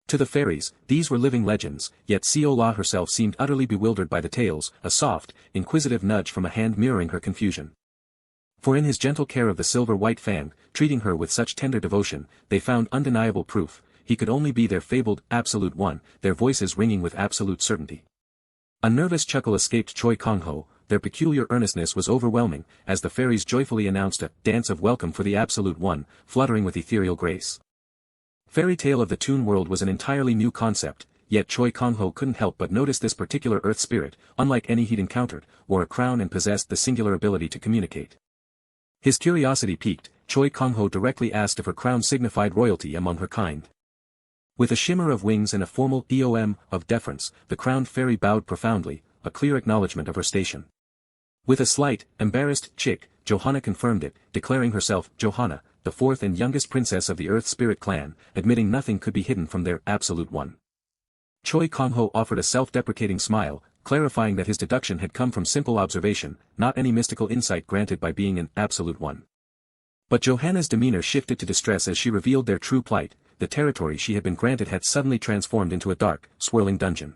To the fairies, these were living legends, yet Seol-a herself seemed utterly bewildered by the tales, a soft, inquisitive nudge from a hand mirroring her confusion. For in his gentle care of the Silver White Fang, treating her with such tender devotion, they found undeniable proof, he could only be their fabled Absolute One, their voices ringing with absolute certainty. A nervous chuckle escaped Choi Kang-ho, their peculiar earnestness was overwhelming, as the fairies joyfully announced a dance of welcome for the Absolute One, fluttering with ethereal grace. Fairy tale of the Toon World was an entirely new concept, yet Choi Kang-ho couldn't help but notice this particular earth spirit, unlike any he'd encountered, wore a crown and possessed the singular ability to communicate. His curiosity piqued, Choi Kang-ho directly asked if her crown signified royalty among her kind. With a shimmer of wings and a formal eom of deference, the crowned fairy bowed profoundly, a clear acknowledgement of her station. With a slight, embarrassed chick, Johanna confirmed it, declaring herself Johanna, the fourth and youngest princess of the Earth Spirit clan, admitting nothing could be hidden from their Absolute One. Choi Kang-ho offered a self-deprecating smile, clarifying that his deduction had come from simple observation, not any mystical insight granted by being an Absolute One. But Johanna's demeanor shifted to distress as she revealed their true plight, the territory she had been granted had suddenly transformed into a dark, swirling dungeon.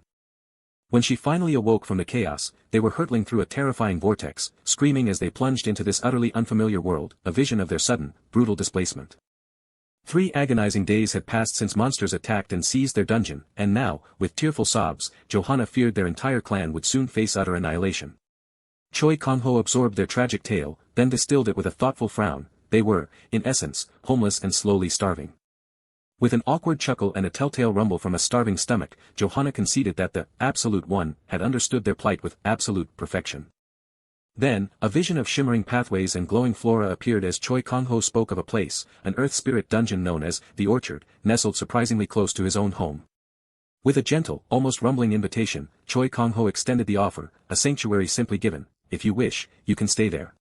When she finally awoke from the chaos, they were hurtling through a terrifying vortex, screaming as they plunged into this utterly unfamiliar world, a vision of their sudden, brutal displacement. 3 agonizing days had passed since monsters attacked and seized their dungeon, and now, with tearful sobs, Johanna feared their entire clan would soon face utter annihilation. Choi Kang-ho absorbed their tragic tale, then distilled it with a thoughtful frown. They were, in essence, homeless and slowly starving. With an awkward chuckle and a telltale rumble from a starving stomach, Johanna conceded that the Absolute One had understood their plight with absolute perfection. Then, a vision of shimmering pathways and glowing flora appeared as Choi Kang-ho spoke of a place, an earth spirit dungeon known as the Orchard, nestled surprisingly close to his own home. With a gentle, almost rumbling invitation, Choi Kang-ho extended the offer, a sanctuary simply given. If you wish, you can stay there.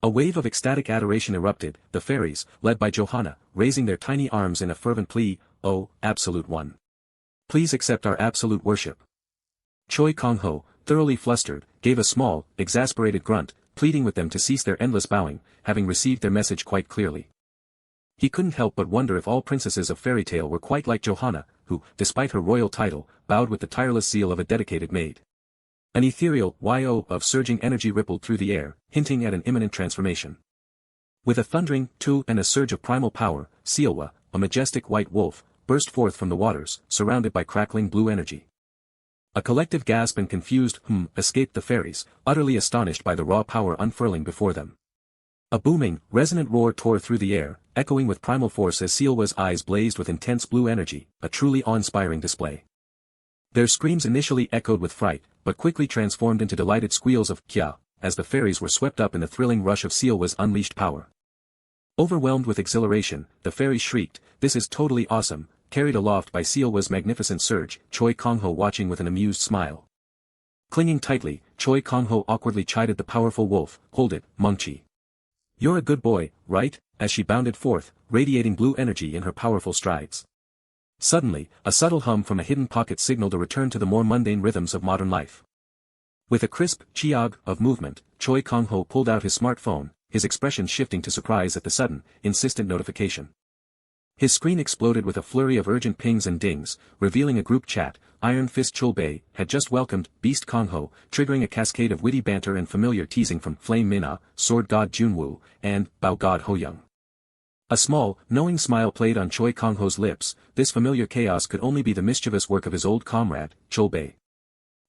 A wave of ecstatic adoration erupted, the fairies, led by Johanna, raising their tiny arms in a fervent plea, "Oh, Absolute One. Please accept our absolute worship." Choi Kang-ho, thoroughly flustered, gave a small, exasperated grunt, pleading with them to cease their endless bowing, having received their message quite clearly. He couldn't help but wonder if all princesses of fairy tale were quite like Johanna, who, despite her royal title, bowed with the tireless zeal of a dedicated maid. An ethereal yo of surging energy rippled through the air, hinting at an imminent transformation. With a thundering tu and a surge of primal power, Seol-a, a majestic white wolf, burst forth from the waters, surrounded by crackling blue energy. A collective gasp and confused escaped the fairies, utterly astonished by the raw power unfurling before them. A booming, resonant roar tore through the air, echoing with primal force as Seol-a's eyes blazed with intense blue energy, a truly awe-inspiring display. Their screams initially echoed with fright, but quickly transformed into delighted squeals of kya, as the fairies were swept up in the thrilling rush of Seol-a's unleashed power. Overwhelmed with exhilaration, the fairies shrieked, "This is totally awesome," carried aloft by Seol-a's magnificent surge, Choi Kang-ho watching with an amused smile. Clinging tightly, Choi Kang-ho awkwardly chided the powerful wolf, "Hold it, Mungchi. You're a good boy, right?" as she bounded forth, radiating blue energy in her powerful strides. Suddenly, a subtle hum from a hidden pocket signaled a return to the more mundane rhythms of modern life. With a crisp chiog of movement, Choi Kang-ho pulled out his smartphone, his expression shifting to surprise at the sudden, insistent notification. His screen exploded with a flurry of urgent pings and dings, revealing a group chat. Iron Fist Chulbei had just welcomed Beast Kang-ho, triggering a cascade of witty banter and familiar teasing from Flame Mina, Sword God Junwoo, and Bao God Ho-young. A small, knowing smile played on Choi Kang-ho's lips. This familiar chaos could only be the mischievous work of his old comrade, Chulbei.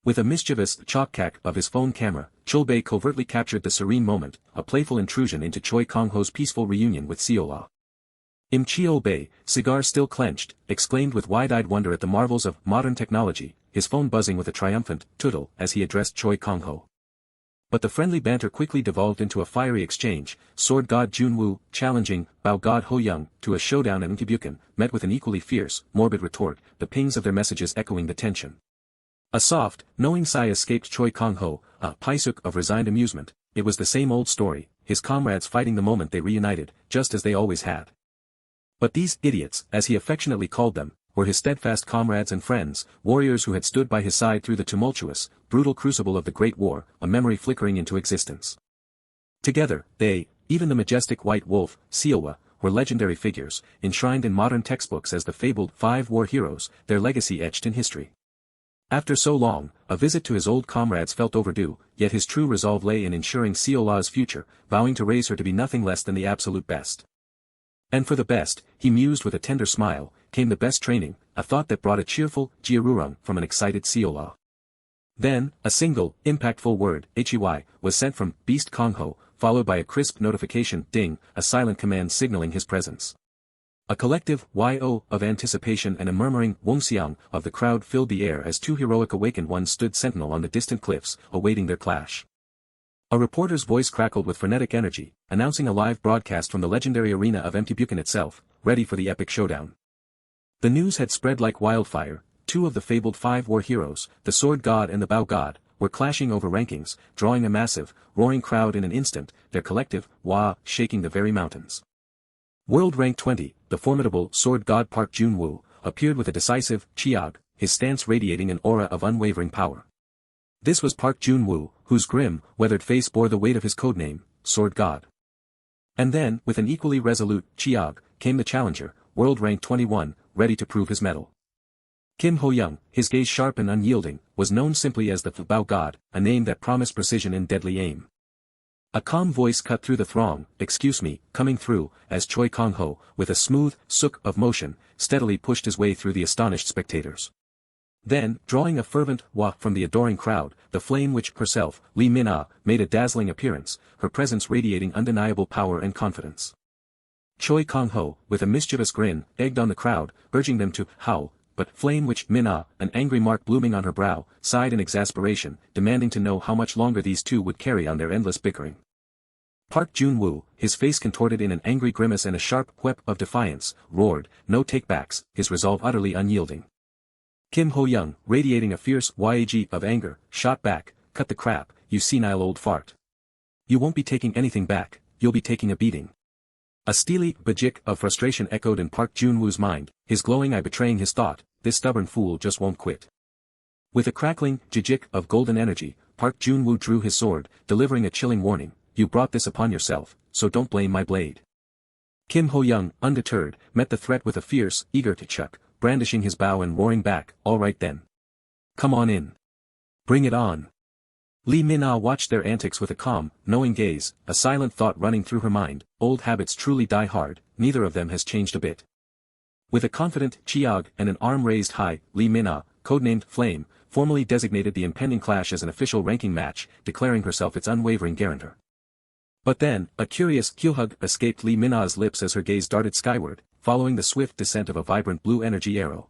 With a mischievous chok-kak of his phone camera, Chulbei covertly captured the serene moment, a playful intrusion into Choi Kang-ho's peaceful reunion with Seol-a. Chulbei, cigar still clenched, exclaimed with wide-eyed wonder at the marvels of modern technology, his phone buzzing with a triumphant tootle as he addressed Choi Kang-ho. But the friendly banter quickly devolved into a fiery exchange, Sword God Junwoo, challenging Bao God Ho-young to a showdown at Unkibuken, met with an equally fierce, morbid retort, the pings of their messages echoing the tension. A soft, knowing sigh escaped Choi Kang-ho, a paisuk of resigned amusement. It was the same old story, his comrades fighting the moment they reunited, just as they always had. But these idiots, as he affectionately called them, were his steadfast comrades and friends, warriors who had stood by his side through the tumultuous, brutal crucible of the Great War, a memory flickering into existence. Together, they, even the majestic white wolf, Seol-a, were legendary figures, enshrined in modern textbooks as the fabled 5 war heroes, their legacy etched in history. After so long, a visit to his old comrades felt overdue, yet his true resolve lay in ensuring Seol-a's future, vowing to raise her to be nothing less than the absolute best. And for the best, he mused with a tender smile, came the best training, a thought that brought a cheerful jiarurung from an excited Seol-a. Then, a single, impactful word, HEY, was sent from Beast Kang-ho, followed by a crisp notification, ding, a silent command signaling his presence. A collective YO of anticipation and a murmuring wongxiang of the crowd filled the air as 2 heroic awakened ones stood sentinel on the distant cliffs, awaiting their clash. A reporter's voice crackled with frenetic energy, announcing a live broadcast from the legendary arena of Unkibuken itself, ready for the epic showdown. The news had spread like wildfire. 2 of the fabled 5 war heroes, the Sword God and the Bao God, were clashing over rankings, drawing a massive, roaring crowd in an instant, their collective wah shaking the very mountains. World Rank 20, the formidable Sword God Park Junwoo, appeared with a decisive chiog, his stance radiating an aura of unwavering power. This was Park Junwoo, whose grim, weathered face bore the weight of his codename, Sword God. And then, with an equally resolute chiog, came the challenger, World Rank 21, ready to prove his mettle. Kim Ho-young, his gaze sharp and unyielding, was known simply as the Bao God, a name that promised precision and deadly aim. A calm voice cut through the throng, "Excuse me," coming through, as Choi Kang-ho, with a smooth sook of motion, steadily pushed his way through the astonished spectators. Then, drawing a fervent wah from the adoring crowd, the flame witch herself, Lee Min-ah, made a dazzling appearance, her presence radiating undeniable power and confidence. Choi Kang-ho, with a mischievous grin, egged on the crowd, urging them to howl, but flame witch Min-ah, an angry mark blooming on her brow, sighed in exasperation, demanding to know how much longer these two would carry on their endless bickering. Park Jun-woo, his face contorted in an angry grimace and a sharp whep of defiance, roared, "No takebacks," his resolve utterly unyielding. Kim Ho-young, radiating a fierce yag of anger, shot back, "Cut the crap, you senile old fart. You won't be taking anything back, you'll be taking a beating." A steely bajik of frustration echoed in Park Jun-woo's mind, his glowing eye betraying his thought, "This stubborn fool just won't quit." With a crackling jijik of golden energy, Park Jun-woo drew his sword, delivering a chilling warning, "You brought this upon yourself, so don't blame my blade." Kim Ho-young, undeterred, met the threat with a fierce, eager chuck, brandishing his bow and roaring back, "All right then. Come on in. Bring it on." Lee Min-ah watched their antics with a calm, knowing gaze, a silent thought running through her mind, "Old habits truly die hard, neither of them has changed a bit." With a confident chiog and an arm raised high, Lee Min-ah, codenamed Flame, formally designated the impending clash as an official ranking match, declaring herself its unwavering guarantor. But then, a curious hug escaped Lee Min-ah's lips as her gaze darted skyward, following the swift descent of a vibrant blue energy arrow.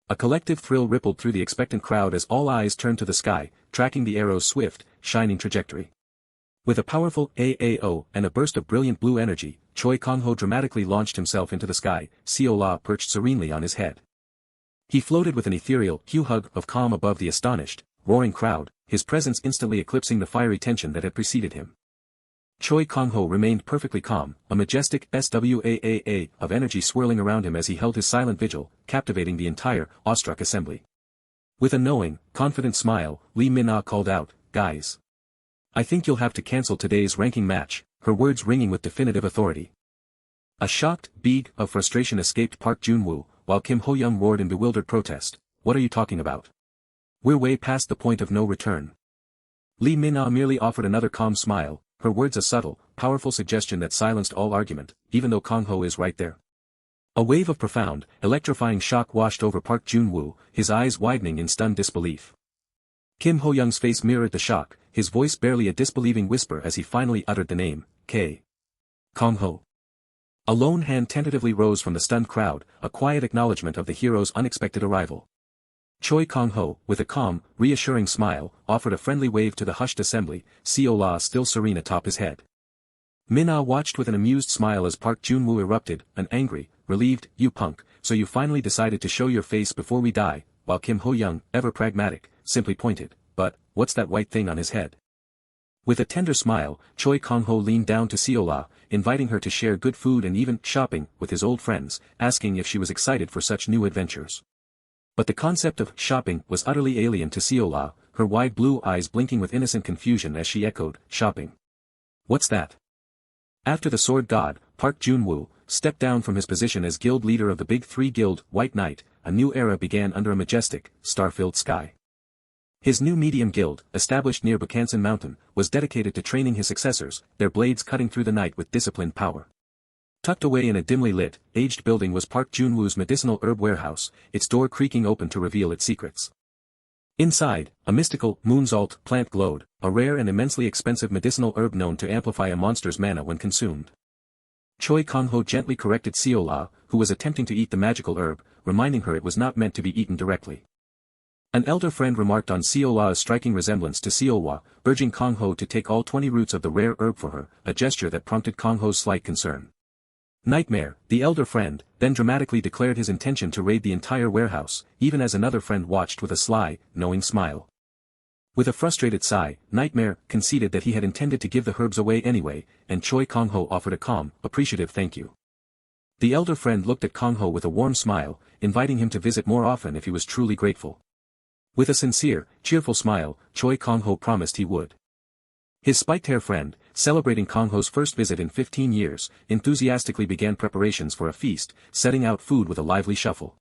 A collective thrill rippled through the expectant crowd as all eyes turned to the sky, tracking the arrow's swift, shining trajectory. With a powerful AAO and a burst of brilliant blue energy, Choi Kang-ho dramatically launched himself into the sky, Seol-a perched serenely on his head. He floated with an ethereal hug of calm above the astonished, roaring crowd, his presence instantly eclipsing the fiery tension that had preceded him. Choi Kang-ho remained perfectly calm, a majestic SWAAA of energy swirling around him as he held his silent vigil, captivating the entire, awestruck assembly. With a knowing, confident smile, Lee Min-ah called out, "Guys. I think you'll have to cancel today's ranking match," her words ringing with definitive authority. A shocked bead of frustration escaped Park Jun-woo, while Kim Ho-young roared in bewildered protest, "What are you talking about? We're way past the point of no return." Lee Min-ah merely offered another calm smile, her words a subtle, powerful suggestion that silenced all argument, even though Kang-ho is right there. A wave of profound, electrifying shock washed over Park Jun-woo, his eyes widening in stunned disbelief. Kim Ho-young's face mirrored the shock, his voice barely a disbelieving whisper as he finally uttered the name, Kang-ho. A lone hand tentatively rose from the stunned crowd, a quiet acknowledgement of the hero's unexpected arrival. Choi Kang-ho, with a calm, reassuring smile, offered a friendly wave to the hushed assembly, Seol-a still serene atop his head. Min-ah watched with an amused smile as Park Jun-woo erupted, an angry, relieved, "You punk, so you finally decided to show your face before we die," while Kim Ho-young, ever pragmatic, simply pointed, "But, what's that white thing on his head?" With a tender smile, Choi Kang-ho leaned down to Seol-a, inviting her to share good food and even shopping with his old friends, asking if she was excited for such new adventures. But the concept of shopping was utterly alien to Seol-a, her wide blue eyes blinking with innocent confusion as she echoed, "Shopping? What's that?" After the sword god, Park Jun-woo, stepped down from his position as guild leader of the Big Three Guild, White Knight, a new era began under a majestic, star-filled sky. His new medium guild, established near Bukhansan Mountain, was dedicated to training his successors, their blades cutting through the night with disciplined power. Tucked away in a dimly lit, aged building was Park Jun-woo's medicinal herb warehouse, its door creaking open to reveal its secrets. Inside, a mystical, moonsault plant glowed, a rare and immensely expensive medicinal herb known to amplify a monster's mana when consumed. Choi Kang-ho gently corrected Seol-a, who was attempting to eat the magical herb, reminding her it was not meant to be eaten directly. An elder friend remarked on Seol-a's striking resemblance to Seol-wa, urging Kang-ho to take all 20 roots of the rare herb for her, a gesture that prompted Kang-ho's slight concern. Nightmare, the elder friend, then dramatically declared his intention to raid the entire warehouse, even as another friend watched with a sly, knowing smile. With a frustrated sigh, Nightmare conceded that he had intended to give the herbs away anyway, and Choi Kang-ho offered a calm, appreciative thank you. The elder friend looked at Kang-ho with a warm smile, inviting him to visit more often if he was truly grateful. With a sincere, cheerful smile, Choi Kang-ho promised he would. His spiked-hair friend, celebrating Kang-ho's first visit in 15 years, enthusiastically began preparations for a feast, setting out food with a lively shuffle.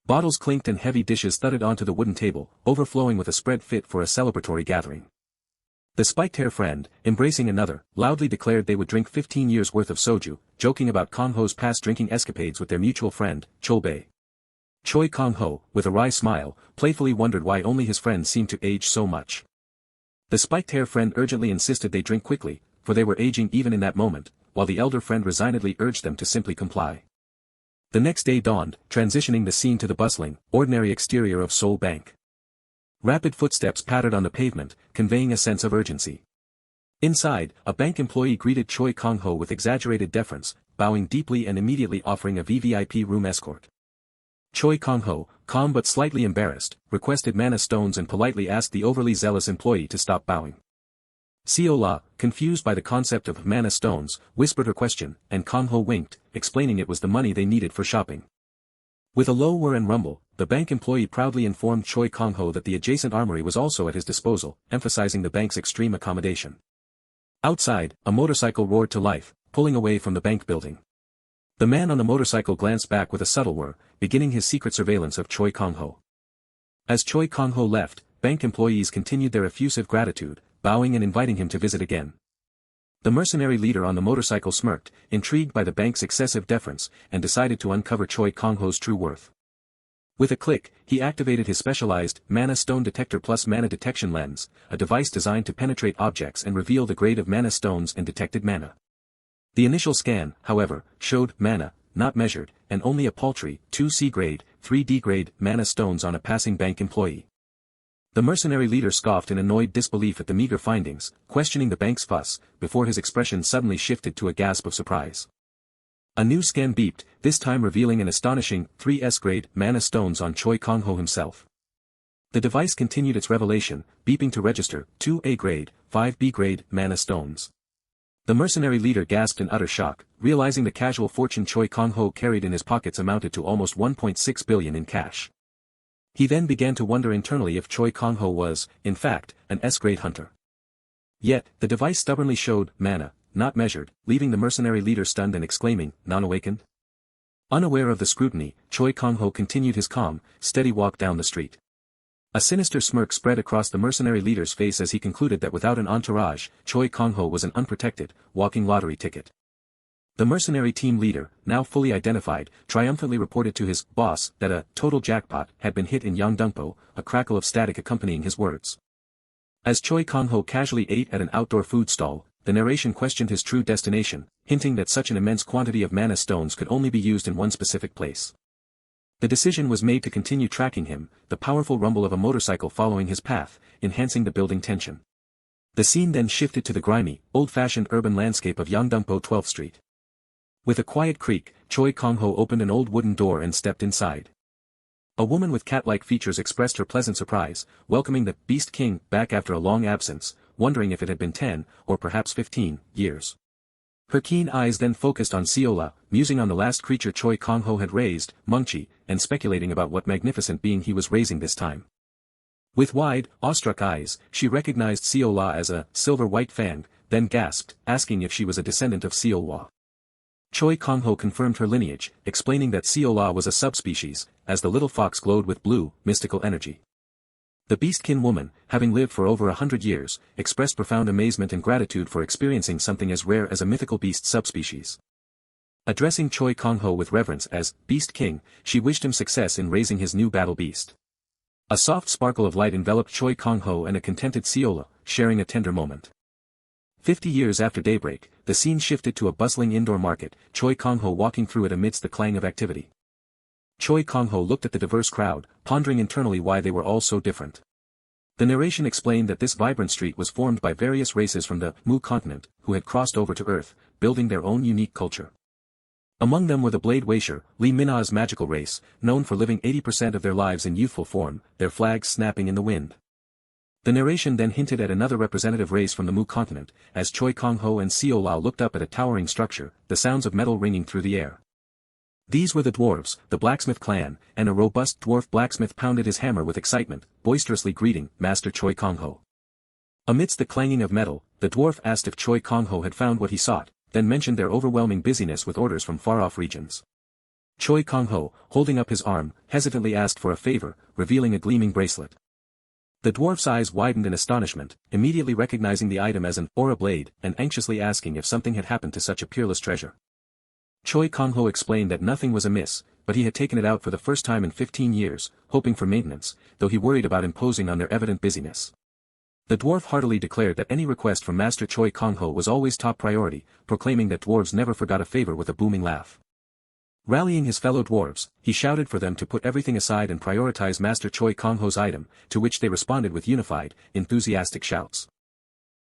Bottles clinked and heavy dishes thudded onto the wooden table, overflowing with a spread fit for a celebratory gathering. The spiked-hair friend, embracing another, loudly declared they would drink 15 years' worth of soju, joking about Kang-ho's past drinking escapades with their mutual friend, Choi. Choi Kang-ho, with a wry smile, playfully wondered why only his friends seemed to age so much. The spiked-hair friend urgently insisted they drink quickly, for they were aging even in that moment, while the elder friend resignedly urged them to simply comply. The next day dawned, transitioning the scene to the bustling, ordinary exterior of Seoul Bank. Rapid footsteps pattered on the pavement, conveying a sense of urgency. Inside, a bank employee greeted Choi Kang-ho with exaggerated deference, bowing deeply and immediately offering a VVIP room escort. Choi Kang-ho, calm but slightly embarrassed, requested mana stones and politely asked the overly zealous employee to stop bowing. Seol-a, confused by the concept of mana stones, whispered her question, and Kang-ho winked, explaining it was the money they needed for shopping. With a low whir and rumble, the bank employee proudly informed Choi Kang-ho that the adjacent armory was also at his disposal, emphasizing the bank's extreme accommodation. Outside, a motorcycle roared to life, pulling away from the bank building. The man on the motorcycle glanced back with a subtle whir, beginning his secret surveillance of Choi Kang-ho. As Choi Kang-ho left, bank employees continued their effusive gratitude, bowing and inviting him to visit again. The mercenary leader on the motorcycle smirked, intrigued by the bank's excessive deference, and decided to uncover Choi Kang-ho's true worth. With a click, he activated his specialized Mana Stone Detector Plus Mana Detection Lens, a device designed to penetrate objects and reveal the grade of mana stones and detected mana. The initial scan, however, showed mana, not measured, and only a paltry 2C grade, 3D grade mana stones on a passing bank employee. The mercenary leader scoffed in annoyed disbelief at the meager findings, questioning the bank's fuss, before his expression suddenly shifted to a gasp of surprise. A new scan beeped, this time revealing an astonishing 3S grade mana stones on Choi Kang-ho himself. The device continued its revelation, beeping to register 2A grade, 5B grade mana stones. The mercenary leader gasped in utter shock, realizing the casual fortune Choi Kang-ho carried in his pockets amounted to almost 1.6 billion in cash. He then began to wonder internally if Choi Kang-ho was, in fact, an S-grade hunter. Yet, the device stubbornly showed mana, not measured, leaving the mercenary leader stunned and exclaiming, non-awakened? Unaware of the scrutiny, Choi Kang-ho continued his calm, steady walk down the street. A sinister smirk spread across the mercenary leader's face as he concluded that without an entourage, Choi Kang-ho was an unprotected, walking lottery ticket. The mercenary team leader, now fully identified, triumphantly reported to his boss that a total jackpot had been hit in Yongdongpo, a crackle of static accompanying his words. As Choi Kang-ho casually ate at an outdoor food stall, the narration questioned his true destination, hinting that such an immense quantity of mana stones could only be used in one specific place. The decision was made to continue tracking him, the powerful rumble of a motorcycle following his path, enhancing the building tension. The scene then shifted to the grimy, old-fashioned urban landscape of Yongdongpo 12th Street. With a quiet creak, Choi Kang-ho opened an old wooden door and stepped inside. A woman with cat-like features expressed her pleasant surprise, welcoming the Beast King back after a long absence, wondering if it had been 10, or perhaps 15, years. Her keen eyes then focused on Seol-a, musing on the last creature Choi Kang-ho had raised, Mungchi, and speculating about what magnificent being he was raising this time. With wide, awestruck eyes, she recognized Seol-a as a silver-white fang, then gasped, asking if she was a descendant of Seol-wa. Choi Kang-ho confirmed her lineage, explaining that Seol-a was a subspecies, as the little fox glowed with blue, mystical energy. The Beastkin woman, having lived for over 100 years, expressed profound amazement and gratitude for experiencing something as rare as a mythical beast subspecies. Addressing Choi Kang-ho with reverence as Beast King, she wished him success in raising his new battle beast. A soft sparkle of light enveloped Choi Kang-ho and a contented Seol-a, sharing a tender moment. 50 years after daybreak, the scene shifted to a bustling indoor market, Choi Kang-ho walking through it amidst the clang of activity. Choi Kang-ho looked at the diverse crowd, pondering internally why they were all so different. The narration explained that this vibrant street was formed by various races from the Mu continent, who had crossed over to Earth, building their own unique culture. Among them were the Blade Waisher, Lee Minha's magical race, known for living 80% of their lives in youthful form, their flags snapping in the wind. The narration then hinted at another representative race from the Mu continent, as Choi Kang-ho and Seol-a looked up at a towering structure, the sounds of metal ringing through the air. These were the dwarves, the blacksmith clan, and a robust dwarf blacksmith pounded his hammer with excitement, boisterously greeting Master Choi Kang-ho. Amidst the clanging of metal, the dwarf asked if Choi Kang-ho had found what he sought, then mentioned their overwhelming busyness with orders from far-off regions. Choi Kang-ho, holding up his arm, hesitantly asked for a favor, revealing a gleaming bracelet. The dwarf's eyes widened in astonishment, immediately recognizing the item as an aura blade and anxiously asking if something had happened to such a peerless treasure. Choi Kang-ho explained that nothing was amiss, but he had taken it out for the first time in 15 years, hoping for maintenance, though he worried about imposing on their evident busyness. The dwarf heartily declared that any request from Master Choi Kang-ho was always top priority, proclaiming that dwarves never forgot a favor with a booming laugh. Rallying his fellow dwarves, he shouted for them to put everything aside and prioritize Master Choi Kang-ho's item, to which they responded with unified, enthusiastic shouts.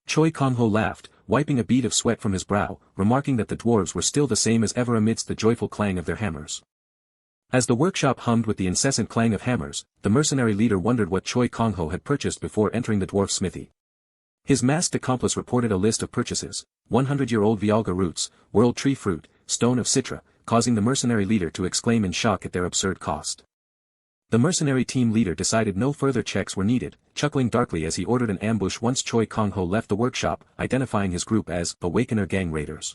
Choi Kang-ho laughed, wiping a bead of sweat from his brow, remarking that the dwarves were still the same as ever amidst the joyful clang of their hammers. As the workshop hummed with the incessant clang of hammers, the mercenary leader wondered what Choi Kang-ho had purchased before entering the dwarf smithy. His masked accomplice reported a list of purchases: 100-year-old Vialga roots, world tree fruit, stone of Citra, causing the mercenary leader to exclaim in shock at their absurd cost. The mercenary team leader decided no further checks were needed, chuckling darkly as he ordered an ambush once Choi Kang-ho left the workshop, identifying his group as Awakener Gang Raiders.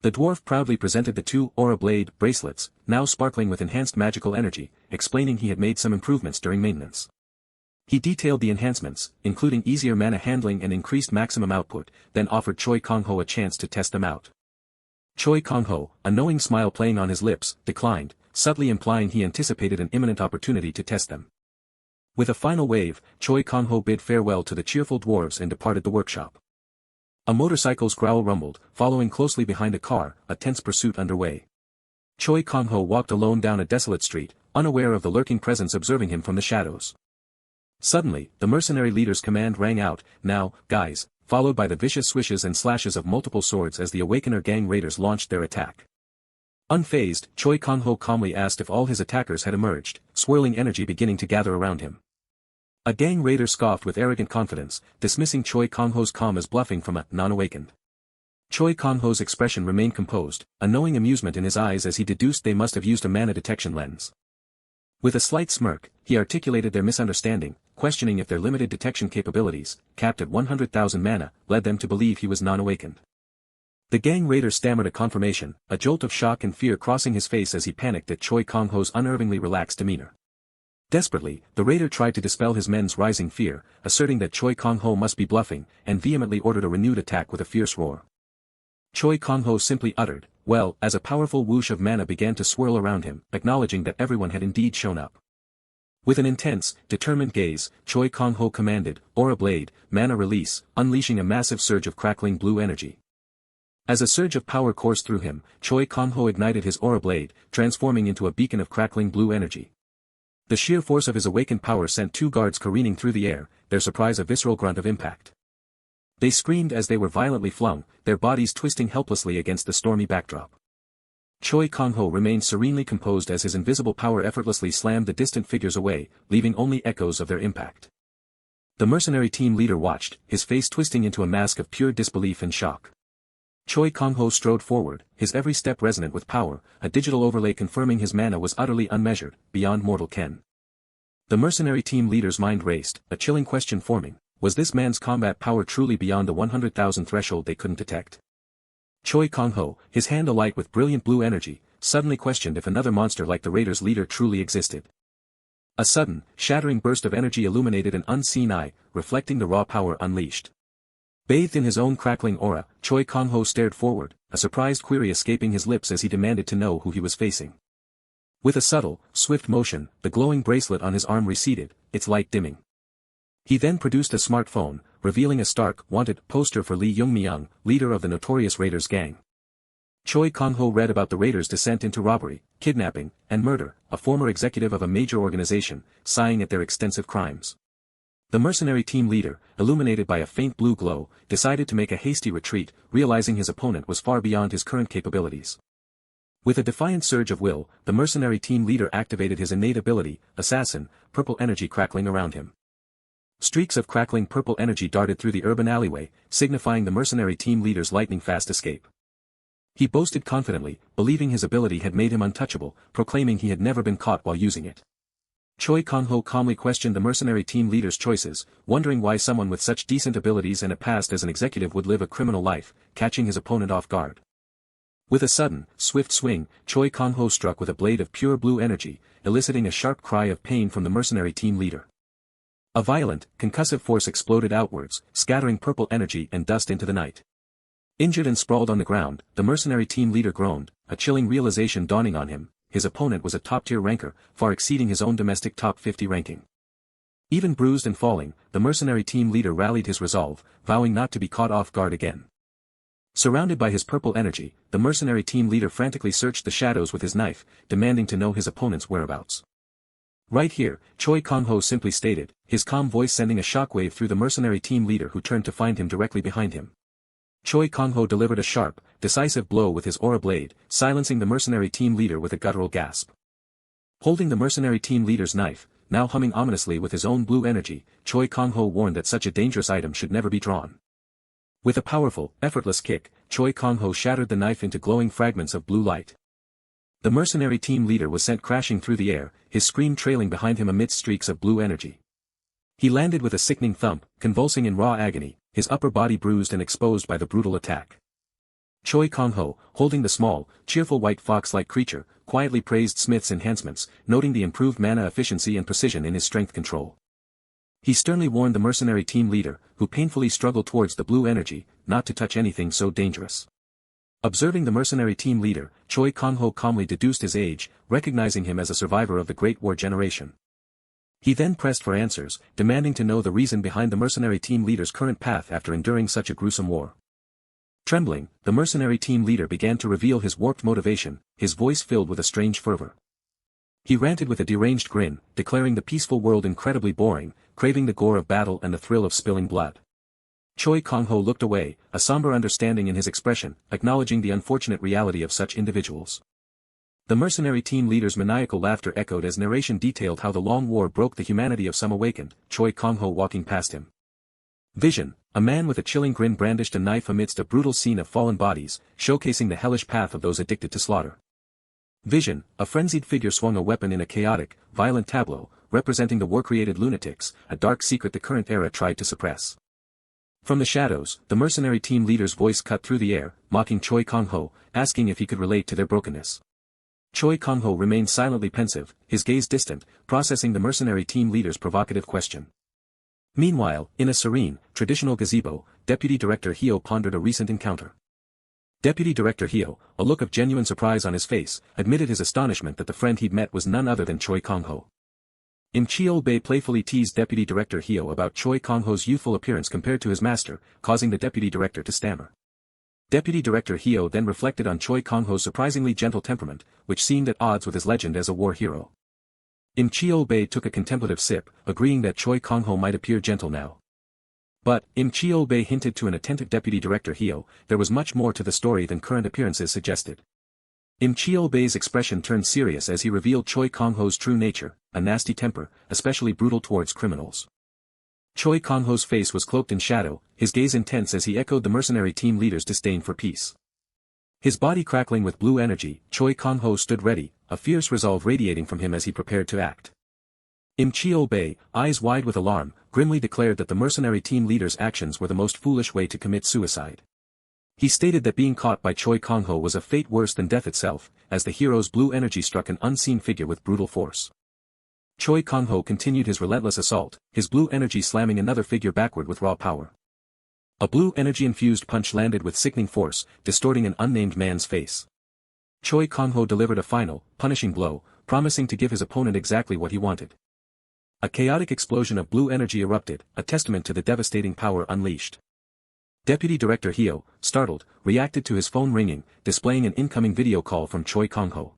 The dwarf proudly presented the 2 aura blade bracelets, now sparkling with enhanced magical energy, explaining he had made some improvements during maintenance. He detailed the enhancements, including easier mana handling and increased maximum output, then offered Choi Kang-ho a chance to test them out. Choi Kang-ho, a knowing smile playing on his lips, declined, subtly implying he anticipated an imminent opportunity to test them. With a final wave, Choi Kang-ho bid farewell to the cheerful dwarves and departed the workshop. A motorcycle's growl rumbled, following closely behind a car, a tense pursuit underway. Choi Kang-ho walked alone down a desolate street, unaware of the lurking presence observing him from the shadows. Suddenly, the mercenary leader's command rang out, "Now, guys," followed by the vicious swishes and slashes of multiple swords as the Awakener Gang Raiders launched their attack. Unfazed, Choi Kang-ho calmly asked if all his attackers had emerged, swirling energy beginning to gather around him. A gang raider scoffed with arrogant confidence, dismissing Choi Kang-ho's calm as bluffing from a non-awakened. Choi Kang-ho's expression remained composed, a knowing amusement in his eyes as he deduced they must have used a mana detection lens. With a slight smirk, he articulated their misunderstanding, questioning if their limited detection capabilities, capped at 100,000 mana, led them to believe he was non-awakened. The gang raider stammered a confirmation, a jolt of shock and fear crossing his face as he panicked at Choi Kang-ho's unervingly relaxed demeanor. Desperately, the raider tried to dispel his men's rising fear, asserting that Choi Kang-ho must be bluffing, and vehemently ordered a renewed attack with a fierce roar. Choi Kang-ho simply uttered, "Well," as a powerful whoosh of mana began to swirl around him, acknowledging that everyone had indeed shown up. With an intense, determined gaze, Choi Kang-ho commanded, "Aura Blade, mana release," unleashing a massive surge of crackling blue energy. As a surge of power coursed through him, Choi Kang-ho ignited his aura blade, transforming into a beacon of crackling blue energy. The sheer force of his awakened power sent 2 guards careening through the air, their surprise a visceral grunt of impact. They screamed as they were violently flung, their bodies twisting helplessly against the stormy backdrop. Choi Kang-ho remained serenely composed as his invisible power effortlessly slammed the distant figures away, leaving only echoes of their impact. The mercenary team leader watched, his face twisting into a mask of pure disbelief and shock. Choi Kang-ho strode forward, his every step resonant with power, a digital overlay confirming his mana was utterly unmeasured, beyond mortal ken. The mercenary team leader's mind raced, a chilling question forming: was this man's combat power truly beyond the 100,000 threshold they couldn't detect? Choi Kang-ho, his hand alight with brilliant blue energy, suddenly questioned if another monster like the raiders' leader truly existed. A sudden, shattering burst of energy illuminated an unseen eye, reflecting the raw power unleashed. Bathed in his own crackling aura, Choi Kang-ho stared forward, a surprised query escaping his lips as he demanded to know who he was facing. With a subtle, swift motion, the glowing bracelet on his arm receded, its light dimming. He then produced a smartphone, revealing a stark, wanted poster for Lee Young-myung, leader of the notorious Raiders gang. Choi Kang-ho read about the Raiders' descent into robbery, kidnapping, and murder, a former executive of a major organization, sighing at their extensive crimes. The mercenary team leader, illuminated by a faint blue glow, decided to make a hasty retreat, realizing his opponent was far beyond his current capabilities. With a defiant surge of will, the mercenary team leader activated his innate ability, Assassin, purple energy crackling around him. Streaks of crackling purple energy darted through the urban alleyway, signifying the mercenary team leader's lightning-fast escape. He boasted confidently, believing his ability had made him untouchable, proclaiming he had never been caught while using it. Choi Kang-ho calmly questioned the mercenary team leader's choices, wondering why someone with such decent abilities and a past as an executive would live a criminal life, catching his opponent off guard. With a sudden, swift swing, Choi Kang-ho struck with a blade of pure blue energy, eliciting a sharp cry of pain from the mercenary team leader. A violent, concussive force exploded outwards, scattering purple energy and dust into the night. Injured and sprawled on the ground, the mercenary team leader groaned, a chilling realization dawning on him: his opponent was a top-tier ranker, far exceeding his own domestic top 50 ranking. Even bruised and falling, the mercenary team leader rallied his resolve, vowing not to be caught off guard again. Surrounded by his purple energy, the mercenary team leader frantically searched the shadows with his knife, demanding to know his opponent's whereabouts. "Right here," Choi Kang-ho simply stated, his calm voice sending a shockwave through the mercenary team leader, who turned to find him directly behind him. Choi Kang-ho delivered a sharp, decisive blow with his aura blade, silencing the mercenary team leader with a guttural gasp. Holding the mercenary team leader's knife, now humming ominously with his own blue energy, Choi Kang-ho warned that such a dangerous item should never be drawn. With a powerful, effortless kick, Choi Kang-ho shattered the knife into glowing fragments of blue light. The mercenary team leader was sent crashing through the air, his scream trailing behind him amidst streaks of blue energy. He landed with a sickening thump, convulsing in raw agony, his upper body bruised and exposed by the brutal attack. Choi Kang-ho, holding the small, cheerful white fox-like creature, quietly praised Smith's enhancements, noting the improved mana efficiency and precision in his strength control. He sternly warned the mercenary team leader, who painfully struggled towards the blue energy, not to touch anything so dangerous. Observing the mercenary team leader, Choi Kang-ho calmly deduced his age, recognizing him as a survivor of the Great War generation. He then pressed for answers, demanding to know the reason behind the mercenary team leader's current path after enduring such a gruesome war. Trembling, the mercenary team leader began to reveal his warped motivation, his voice filled with a strange fervor. He ranted with a deranged grin, declaring the peaceful world incredibly boring, craving the gore of battle and the thrill of spilling blood. Choi Kang-ho looked away, a somber understanding in his expression, acknowledging the unfortunate reality of such individuals. The mercenary team leader's maniacal laughter echoed as narration detailed how the long war broke the humanity of some awakened, Choi Kang-ho walking past him. Vision, a man with a chilling grin brandished a knife amidst a brutal scene of fallen bodies, showcasing the hellish path of those addicted to slaughter. Vision, a frenzied figure swung a weapon in a chaotic, violent tableau, representing the war-created lunatics, a dark secret the current era tried to suppress. From the shadows, the mercenary team leader's voice cut through the air, mocking Choi Kang-ho, asking if he could relate to their brokenness. Choi Kang-ho remained silently pensive, his gaze distant, processing the mercenary team leader's provocative question. Meanwhile, in a serene, traditional gazebo, Deputy Director Hyo pondered a recent encounter. Deputy Director Hyo, a look of genuine surprise on his face, admitted his astonishment that the friend he'd met was none other than Choi Kang-ho. Seol-a playfully teased Deputy Director Hyo about Choi Kang-ho's youthful appearance compared to his master, causing the Deputy Director to stammer. Deputy Director Hyo then reflected on Choi Kang-ho's surprisingly gentle temperament, which seemed at odds with his legend as a war hero. Seol-a took a contemplative sip, agreeing that Choi Kang-ho might appear gentle now. But, Seol-a hinted to an attentive Deputy Director Hyo, there was much more to the story than current appearances suggested. Seol-a's expression turned serious as he revealed Choi Kang-ho's true nature, a nasty temper, especially brutal towards criminals. Choi Kang-ho's face was cloaked in shadow, his gaze intense as he echoed the mercenary team leader's disdain for peace. His body crackling with blue energy, Choi Kang-ho stood ready, a fierce resolve radiating from him as he prepared to act. Seol-a, eyes wide with alarm, grimly declared that the mercenary team leader's actions were the most foolish way to commit suicide. He stated that being caught by Choi Kang-ho was a fate worse than death itself, as the hero's blue energy struck an unseen figure with brutal force. Choi Kang-ho continued his relentless assault, his blue energy slamming another figure backward with raw power. A blue energy-infused punch landed with sickening force, distorting an unnamed man's face. Choi Kang-ho delivered a final, punishing blow, promising to give his opponent exactly what he wanted. A chaotic explosion of blue energy erupted, a testament to the devastating power unleashed. Deputy Director Hyo, startled, reacted to his phone ringing, displaying an incoming video call from Choi Kang-ho.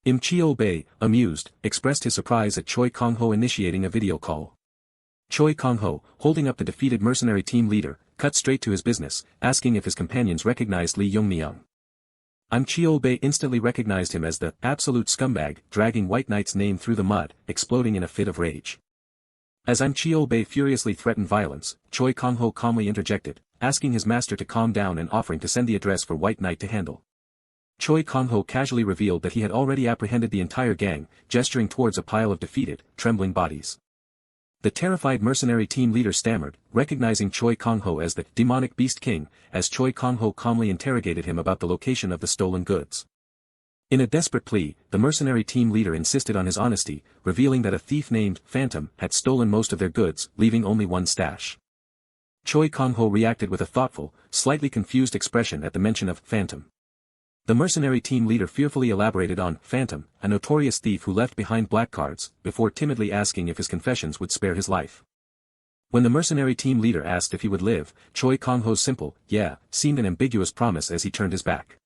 Seol-a, amused, expressed his surprise at Choi Kang-ho initiating a video call. Choi Kang-ho, holding up the defeated mercenary team leader, cut straight to his business, asking if his companions recognized Lee Yong-myung. Seol-a instantly recognized him as the absolute scumbag, dragging White Knight's name through the mud, exploding in a fit of rage. As Seol-a furiously threatened violence, Choi Kang-ho calmly interjected, asking his master to calm down and offering to send the address for White Knight to handle. Choi Kang-ho casually revealed that he had already apprehended the entire gang, gesturing towards a pile of defeated, trembling bodies. The terrified mercenary team leader stammered, recognizing Choi Kang-ho as the demonic beast king, as Choi Kang-ho calmly interrogated him about the location of the stolen goods. In a desperate plea, the mercenary team leader insisted on his honesty, revealing that a thief named Phantom had stolen most of their goods, leaving only one stash. Choi Kang-ho reacted with a thoughtful, slightly confused expression at the mention of Phantom. The mercenary team leader fearfully elaborated on Phantom, a notorious thief who left behind black cards, before timidly asking if his confessions would spare his life. When the mercenary team leader asked if he would live, Choi Kang-ho's simple, "yeah," seemed an ambiguous promise as he turned his back.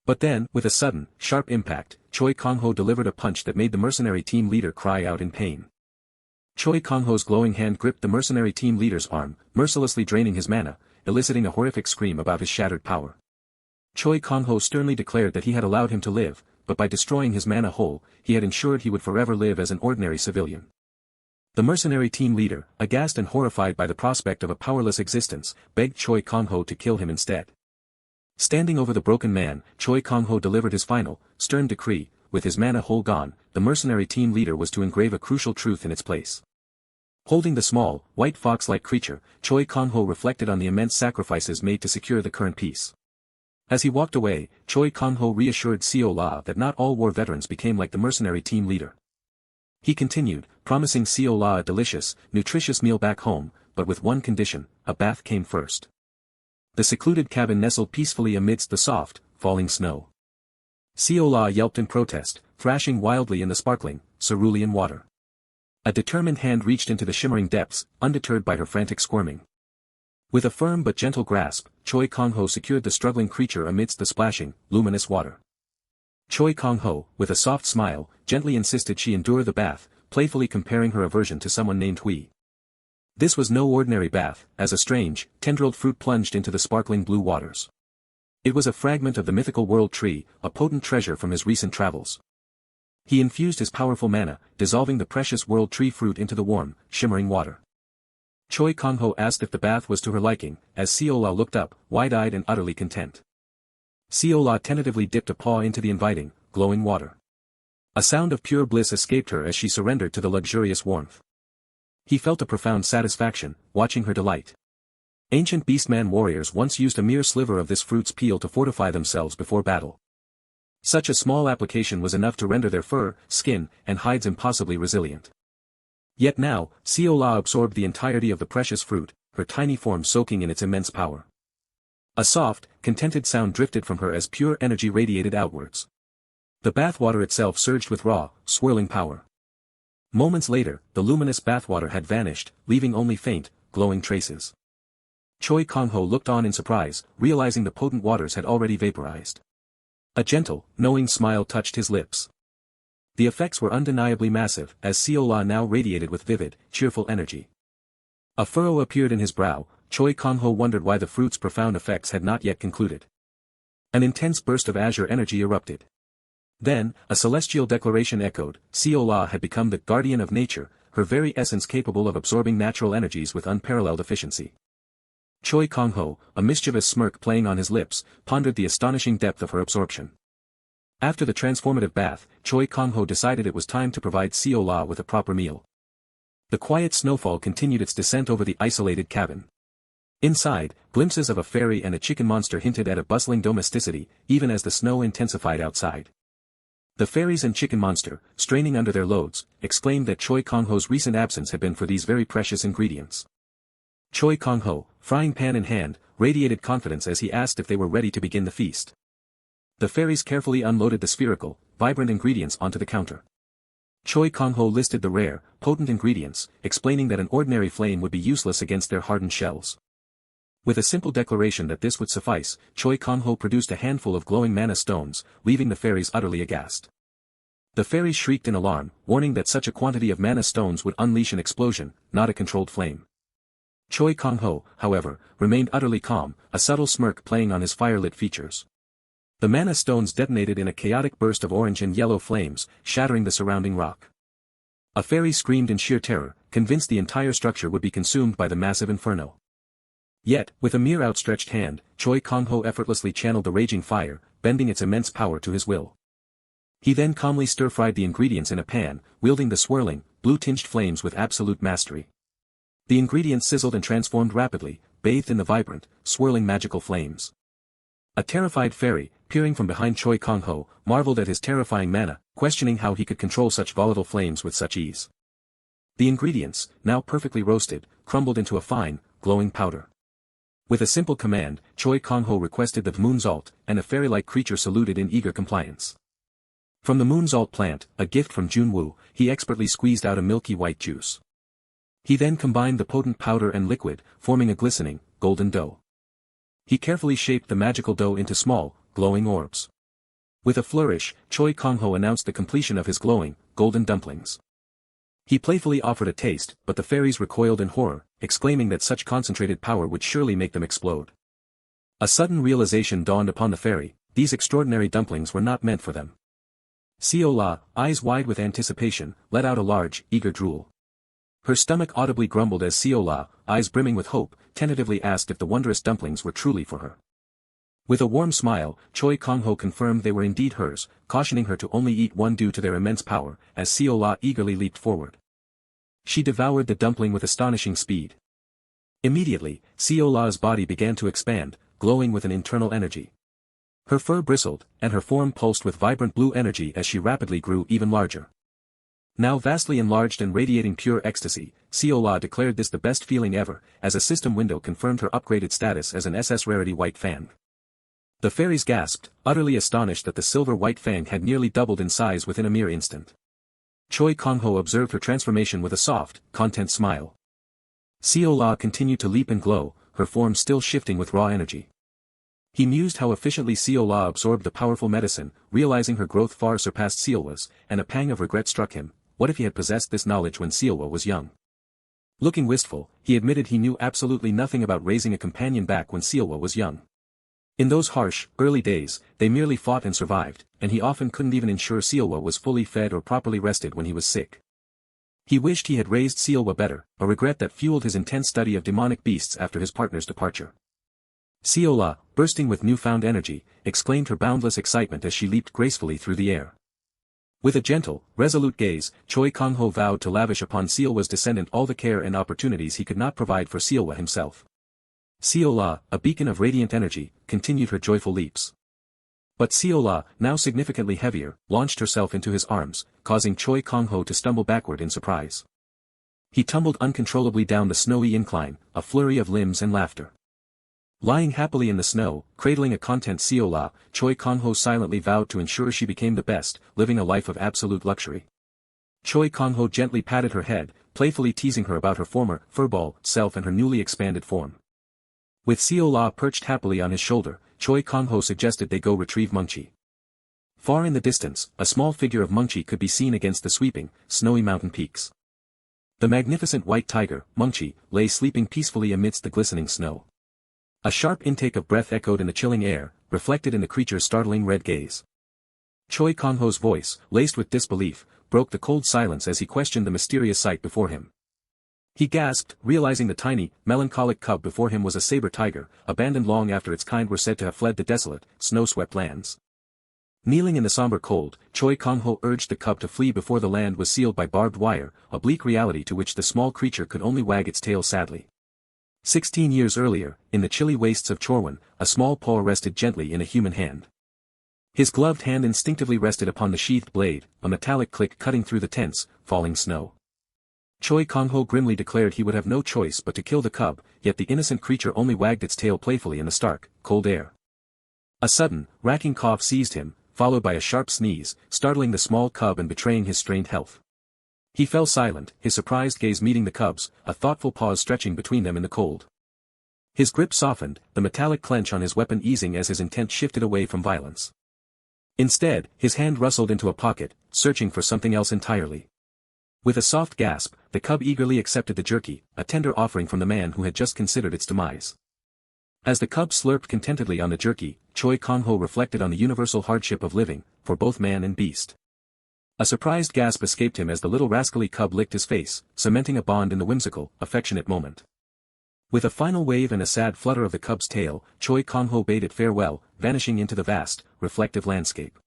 But then, with a sudden, sharp impact, Choi Kang-ho delivered a punch that made the mercenary team leader cry out in pain. Choi Kang-ho's glowing hand gripped the mercenary team leader's arm, mercilessly draining his mana, eliciting a horrific scream about his shattered power. Choi Kang-ho sternly declared that he had allowed him to live, but by destroying his mana whole, he had ensured he would forever live as an ordinary civilian. The mercenary team leader, aghast and horrified by the prospect of a powerless existence, begged Choi Kang-ho to kill him instead. Standing over the broken man, Choi Kang-ho delivered his final, stern decree. With his mana whole gone, the mercenary team leader was to engrave a crucial truth in its place. Holding the small, white fox-like creature, Choi Kang-ho reflected on the immense sacrifices made to secure the current peace. As he walked away, Choi Kang-ho reassured Seol-a that not all war veterans became like the mercenary team leader. He continued, promising Seol-a a delicious, nutritious meal back home, but with one condition: a bath came first. The secluded cabin nestled peacefully amidst the soft, falling snow. Seol-a yelped in protest, thrashing wildly in the sparkling, cerulean water. A determined hand reached into the shimmering depths, undeterred by her frantic squirming. With a firm but gentle grasp, Choi Kang-ho secured the struggling creature amidst the splashing, luminous water. Choi Kang-ho, with a soft smile, gently insisted she endure the bath, playfully comparing her aversion to someone named Hui. This was no ordinary bath, as a strange, tendrilled fruit plunged into the sparkling blue waters. It was a fragment of the mythical world tree, a potent treasure from his recent travels. He infused his powerful mana, dissolving the precious world tree fruit into the warm, shimmering water. Choi Kang-ho asked if the bath was to her liking, as Seol-a looked up, wide-eyed and utterly content. Seol-a tentatively dipped a paw into the inviting, glowing water. A sound of pure bliss escaped her as she surrendered to the luxurious warmth. He felt a profound satisfaction, watching her delight. Ancient beastman warriors once used a mere sliver of this fruit's peel to fortify themselves before battle. Such a small application was enough to render their fur, skin, and hides impossibly resilient. Yet now, Seol-a absorbed the entirety of the precious fruit, her tiny form soaking in its immense power. A soft, contented sound drifted from her as pure energy radiated outwards. The bathwater itself surged with raw, swirling power. Moments later, the luminous bathwater had vanished, leaving only faint, glowing traces. Choi Kang-ho looked on in surprise, realizing the potent waters had already vaporized. A gentle, knowing smile touched his lips. The effects were undeniably massive, as Seol-a now radiated with vivid, cheerful energy. A furrow appeared in his brow. Choi Kang-ho wondered why the fruit's profound effects had not yet concluded. An intense burst of azure energy erupted. Then, a celestial declaration echoed: Seol-a had become the guardian of nature, her very essence capable of absorbing natural energies with unparalleled efficiency. Choi Kang-ho, a mischievous smirk playing on his lips, pondered the astonishing depth of her absorption. After the transformative bath, Choi Kang-ho decided it was time to provide Seol-a with a proper meal. The quiet snowfall continued its descent over the isolated cabin. Inside, glimpses of a fairy and a chicken monster hinted at a bustling domesticity, even as the snow intensified outside. The fairies and chicken monster, straining under their loads, exclaimed that Choi Kang-ho's recent absence had been for these very precious ingredients. Choi Kang-ho, frying pan in hand, radiated confidence as he asked if they were ready to begin the feast. The fairies carefully unloaded the spherical, vibrant ingredients onto the counter. Choi Kang-ho listed the rare, potent ingredients, explaining that an ordinary flame would be useless against their hardened shells. With a simple declaration that this would suffice, Choi Kang-ho produced a handful of glowing mana stones, leaving the fairies utterly aghast. The fairies shrieked in alarm, warning that such a quantity of mana stones would unleash an explosion, not a controlled flame. Choi Kang-ho, however, remained utterly calm, a subtle smirk playing on his firelit features. The mana stones detonated in a chaotic burst of orange and yellow flames, shattering the surrounding rock. A fairy screamed in sheer terror, convinced the entire structure would be consumed by the massive inferno. Yet, with a mere outstretched hand, Choi Kang-ho effortlessly channeled the raging fire, bending its immense power to his will. He then calmly stir-fried the ingredients in a pan, wielding the swirling, blue-tinged flames with absolute mastery. The ingredients sizzled and transformed rapidly, bathed in the vibrant, swirling magical flames. A terrified fairy, peering from behind Choi Kang-ho, marveled at his terrifying mana, questioning how he could control such volatile flames with such ease. The ingredients, now perfectly roasted, crumbled into a fine, glowing powder. With a simple command, Choi Kang-ho requested the moon's alt, and a fairy-like creature saluted in eager compliance. From the moon's alt plant, a gift from Junwoo, he expertly squeezed out a milky white juice. He then combined the potent powder and liquid, forming a glistening, golden dough. He carefully shaped the magical dough into small, glowing orbs. With a flourish, Choi Kang-ho announced the completion of his glowing, golden dumplings. He playfully offered a taste, but the fairies recoiled in horror, exclaiming that such concentrated power would surely make them explode. A sudden realization dawned upon the fairy: these extraordinary dumplings were not meant for them. Seol-a, eyes wide with anticipation, let out a large, eager drool. Her stomach audibly grumbled as Seol-a, eyes brimming with hope, tentatively asked if the wondrous dumplings were truly for her. With a warm smile, Choi Kang-ho confirmed they were indeed hers, cautioning her to only eat one due to their immense power, as Seol-a eagerly leaped forward. She devoured the dumpling with astonishing speed. Immediately, Seol-a's body began to expand, glowing with an internal energy. Her fur bristled, and her form pulsed with vibrant blue energy as she rapidly grew even larger. Now vastly enlarged and radiating pure ecstasy, Seol-a declared this the best feeling ever, as a system window confirmed her upgraded status as an SS Rarity White Fang. The fairies gasped, utterly astonished that the silver white fang had nearly doubled in size within a mere instant. Choi Kang-ho observed her transformation with a soft, content smile. Seol-a continued to leap and glow, her form still shifting with raw energy. He mused how efficiently Seol-a absorbed the powerful medicine, realizing her growth far surpassed Seol-a's, and a pang of regret struck him. What if he had possessed this knowledge when Seol-a was young? Looking wistful, he admitted he knew absolutely nothing about raising a companion back when Seol-a was young. In those harsh, early days, they merely fought and survived, and he often couldn't even ensure Seol-a was fully fed or properly rested when he was sick. He wished he had raised Seol-a better, a regret that fueled his intense study of demonic beasts after his partner's departure. Seol-a, bursting with newfound energy, exclaimed her boundless excitement as she leaped gracefully through the air. With a gentle, resolute gaze, Choi Kang-ho vowed to lavish upon Seol-a's descendant all the care and opportunities he could not provide for Seol-a himself. Seol-a, a beacon of radiant energy, continued her joyful leaps. But Seol-a, now significantly heavier, launched herself into his arms, causing Choi Kang-ho to stumble backward in surprise. He tumbled uncontrollably down the snowy incline, a flurry of limbs and laughter. Lying happily in the snow, cradling a content Seol-a, Choi Kang-ho silently vowed to ensure she became the best, living a life of absolute luxury. Choi Kang-ho gently patted her head, playfully teasing her about her former, furball, self and her newly expanded form. With Seol-a perched happily on his shoulder, Choi Kang-ho suggested they go retrieve Mungchi. Far in the distance, a small figure of Mungchi could be seen against the sweeping, snowy mountain peaks. The magnificent white tiger, Mungchi, lay sleeping peacefully amidst the glistening snow. A sharp intake of breath echoed in the chilling air, reflected in the creature's startling red gaze. Choi Kang-ho's voice, laced with disbelief, broke the cold silence as he questioned the mysterious sight before him. He gasped, realizing the tiny, melancholic cub before him was a saber tiger, abandoned long after its kind were said to have fled the desolate, snow-swept lands. Kneeling in the somber cold, Choi Kang-ho urged the cub to flee before the land was sealed by barbed wire, a bleak reality to which the small creature could only wag its tail sadly. 16 years earlier, in the chilly wastes of Cheorwon, a small paw rested gently in a human hand. His gloved hand instinctively rested upon the sheathed blade, a metallic click cutting through the tense, falling snow. Choi Kang-ho grimly declared he would have no choice but to kill the cub, yet the innocent creature only wagged its tail playfully in the stark, cold air. A sudden, racking cough seized him, followed by a sharp sneeze, startling the small cub and betraying his strained health. He fell silent, his surprised gaze meeting the cub's, a thoughtful pause stretching between them in the cold. His grip softened, the metallic clench on his weapon easing as his intent shifted away from violence. Instead, his hand rustled into a pocket, searching for something else entirely. With a soft gasp, the cub eagerly accepted the jerky, a tender offering from the man who had just considered its demise. As the cub slurped contentedly on the jerky, Choi Kang-ho reflected on the universal hardship of living, for both man and beast. A surprised gasp escaped him as the little rascally cub licked his face, cementing a bond in the whimsical, affectionate moment. With a final wave and a sad flutter of the cub's tail, Choi Kang-ho bade it farewell, vanishing into the vast, reflective landscape.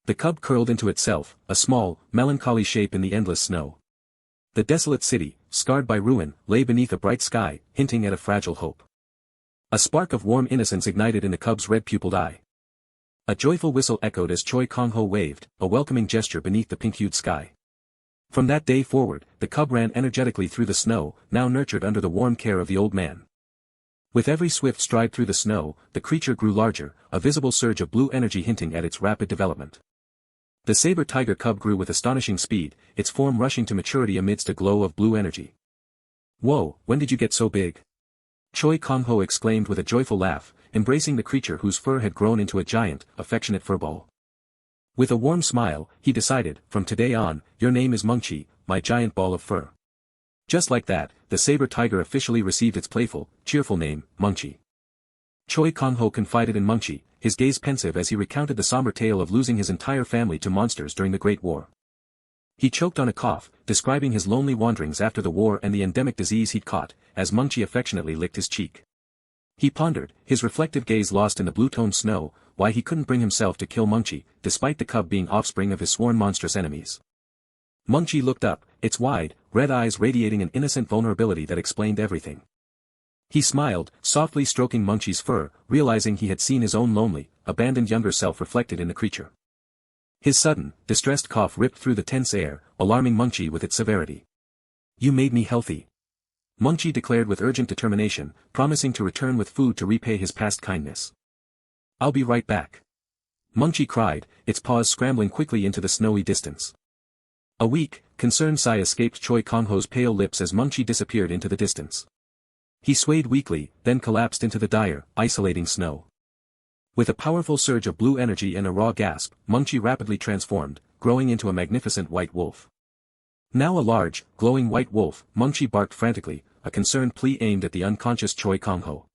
The cub curled into itself, a small, melancholy shape in the endless snow. The desolate city, scarred by ruin, lay beneath a bright sky, hinting at a fragile hope. A spark of warm innocence ignited in the cub's red-pupiled eye. A joyful whistle echoed as Choi Kang-ho waved, a welcoming gesture beneath the pink-hued sky. From that day forward, the cub ran energetically through the snow, now nurtured under the warm care of the old man. With every swift stride through the snow, the creature grew larger, a visible surge of blue energy hinting at its rapid development. The saber tiger cub grew with astonishing speed, its form rushing to maturity amidst a glow of blue energy. "Whoa, when did you get so big?" Choi Kang-ho exclaimed with a joyful laugh, embracing the creature whose fur had grown into a giant, affectionate furball. With a warm smile, he decided, "From today on, your name is Mungchi, my giant ball of fur." Just like that, the saber tiger officially received its playful, cheerful name, Mungchi. Choi Kang-ho confided in Mungchi, his gaze pensive as he recounted the somber tale of losing his entire family to monsters during the Great War. He choked on a cough, describing his lonely wanderings after the war and the endemic disease he'd caught, as Mungchi affectionately licked his cheek. He pondered, his reflective gaze lost in the blue-toned snow, why he couldn't bring himself to kill Mungchi, despite the cub being offspring of his sworn monstrous enemies. Mungchi looked up, its wide, red eyes radiating an innocent vulnerability that explained everything. He smiled, softly stroking Mungchi's fur, realizing he had seen his own lonely, abandoned younger self reflected in the creature. His sudden, distressed cough ripped through the tense air, alarming Mungchi with its severity. "You made me healthy," Mungchi declared with urgent determination, promising to return with food to repay his past kindness. "I'll be right back," Mungchi cried, its paws scrambling quickly into the snowy distance. A weak, concerned sigh escaped Choi Kang-ho's pale lips as Mungchi disappeared into the distance. He swayed weakly, then collapsed into the dire, isolating snow. With a powerful surge of blue energy and a raw gasp, Mungchi rapidly transformed, growing into a magnificent white wolf. Now a large, glowing white wolf, Mungchi barked frantically, a concerned plea aimed at the unconscious Choi Kang-ho.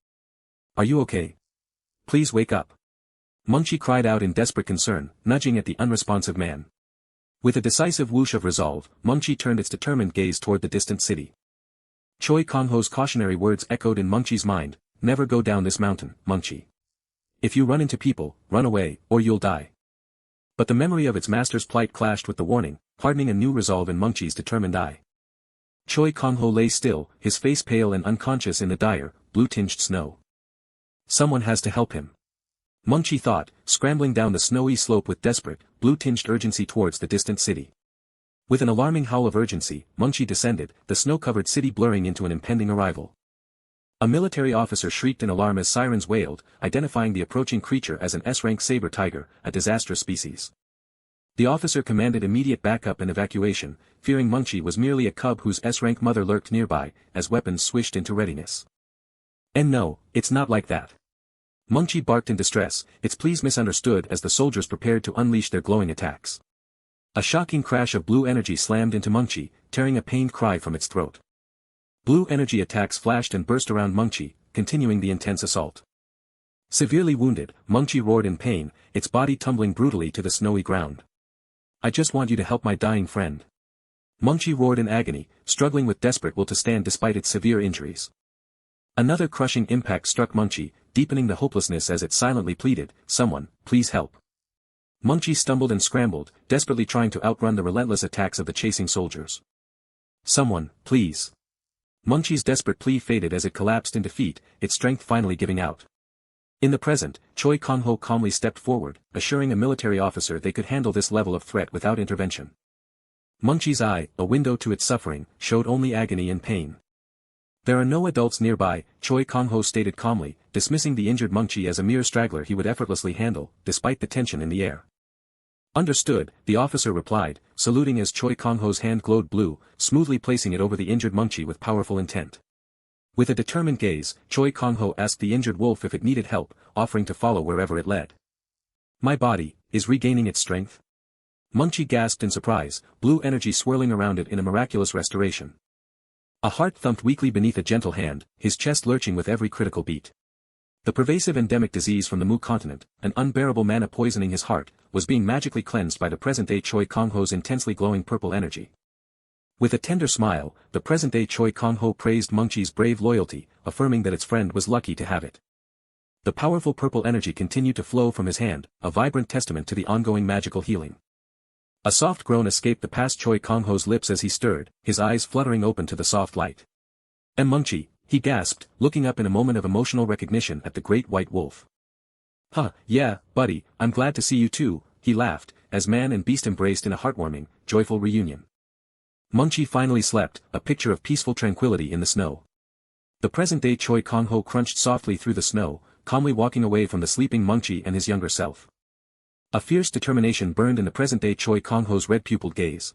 "Are you okay? Please wake up," Mungchi cried out in desperate concern, nudging at the unresponsive man. With a decisive whoosh of resolve, Mungchi turned its determined gaze toward the distant city. Choi Kang-ho's cautionary words echoed in Mungchi's mind, "Never go down this mountain, Mungchi. If you run into people, run away, or you'll die." But the memory of its master's plight clashed with the warning, hardening a new resolve in Mungchi's determined eye. Choi Kang-ho lay still, his face pale and unconscious in the dire, blue-tinged snow. Someone has to help him, Mungchi thought, scrambling down the snowy slope with desperate, blue-tinged urgency towards the distant city. With an alarming howl of urgency, Mungchi descended, the snow-covered city blurring into an impending arrival. A military officer shrieked in alarm as sirens wailed, identifying the approaching creature as an S-rank saber tiger, a disastrous species. The officer commanded immediate backup and evacuation, fearing Mungchi was merely a cub whose S-rank mother lurked nearby, as weapons swished into readiness. "And no, it's not like that," Mungchi barked in distress, its pleas misunderstood as the soldiers prepared to unleash their glowing attacks. A shocking crash of blue energy slammed into Mungchi, tearing a pained cry from its throat. Blue energy attacks flashed and burst around Mungchi, continuing the intense assault. Severely wounded, Mungchi roared in pain, its body tumbling brutally to the snowy ground. "I just want you to help my dying friend," Mungchi roared in agony, struggling with desperate will to stand despite its severe injuries. Another crushing impact struck Mungchi, deepening the hopelessness as it silently pleaded, "Someone, please help." Mungchi stumbled and scrambled, desperately trying to outrun the relentless attacks of the chasing soldiers. "Someone, please." Mungchi's desperate plea faded as it collapsed in defeat, its strength finally giving out. In the present, Choi Kang-ho calmly stepped forward, assuring a military officer they could handle this level of threat without intervention. Mungchi's eye, a window to its suffering, showed only agony and pain. "There are no adults nearby," Choi Kang-ho stated calmly, dismissing the injured Mungchi as a mere straggler he would effortlessly handle, despite the tension in the air. "Understood," the officer replied, saluting as Choi Kang-ho's hand glowed blue, smoothly placing it over the injured Mungchi with powerful intent. With a determined gaze, Choi Kang-ho asked the injured wolf if it needed help, offering to follow wherever it led. "My body is regaining its strength?" Mungchi gasped in surprise, blue energy swirling around it in a miraculous restoration. A heart thumped weakly beneath a gentle hand, his chest lurching with every critical beat. The pervasive endemic disease from the Mu continent, an unbearable mana poisoning his heart, was being magically cleansed by the present-day Choi Kang-ho's intensely glowing purple energy. With a tender smile, the present-day Choi Kang-ho praised Mungchi's brave loyalty, affirming that its friend was lucky to have it. The powerful purple energy continued to flow from his hand, a vibrant testament to the ongoing magical healing. A soft groan escaped the past Choi Kang-ho's lips as he stirred, his eyes fluttering open to the soft light. "And Mungchi," he gasped, looking up in a moment of emotional recognition at the great white wolf. Huh, yeah, buddy, I'm glad to see you too, he laughed, as man and beast embraced in a heartwarming, joyful reunion. Munchie finally slept, a picture of peaceful tranquility in the snow. The present-day Choi Kang-ho crunched softly through the snow, calmly walking away from the sleeping Munchie and his younger self. A fierce determination burned in the present-day Choi Kang-ho's red-pupiled gaze.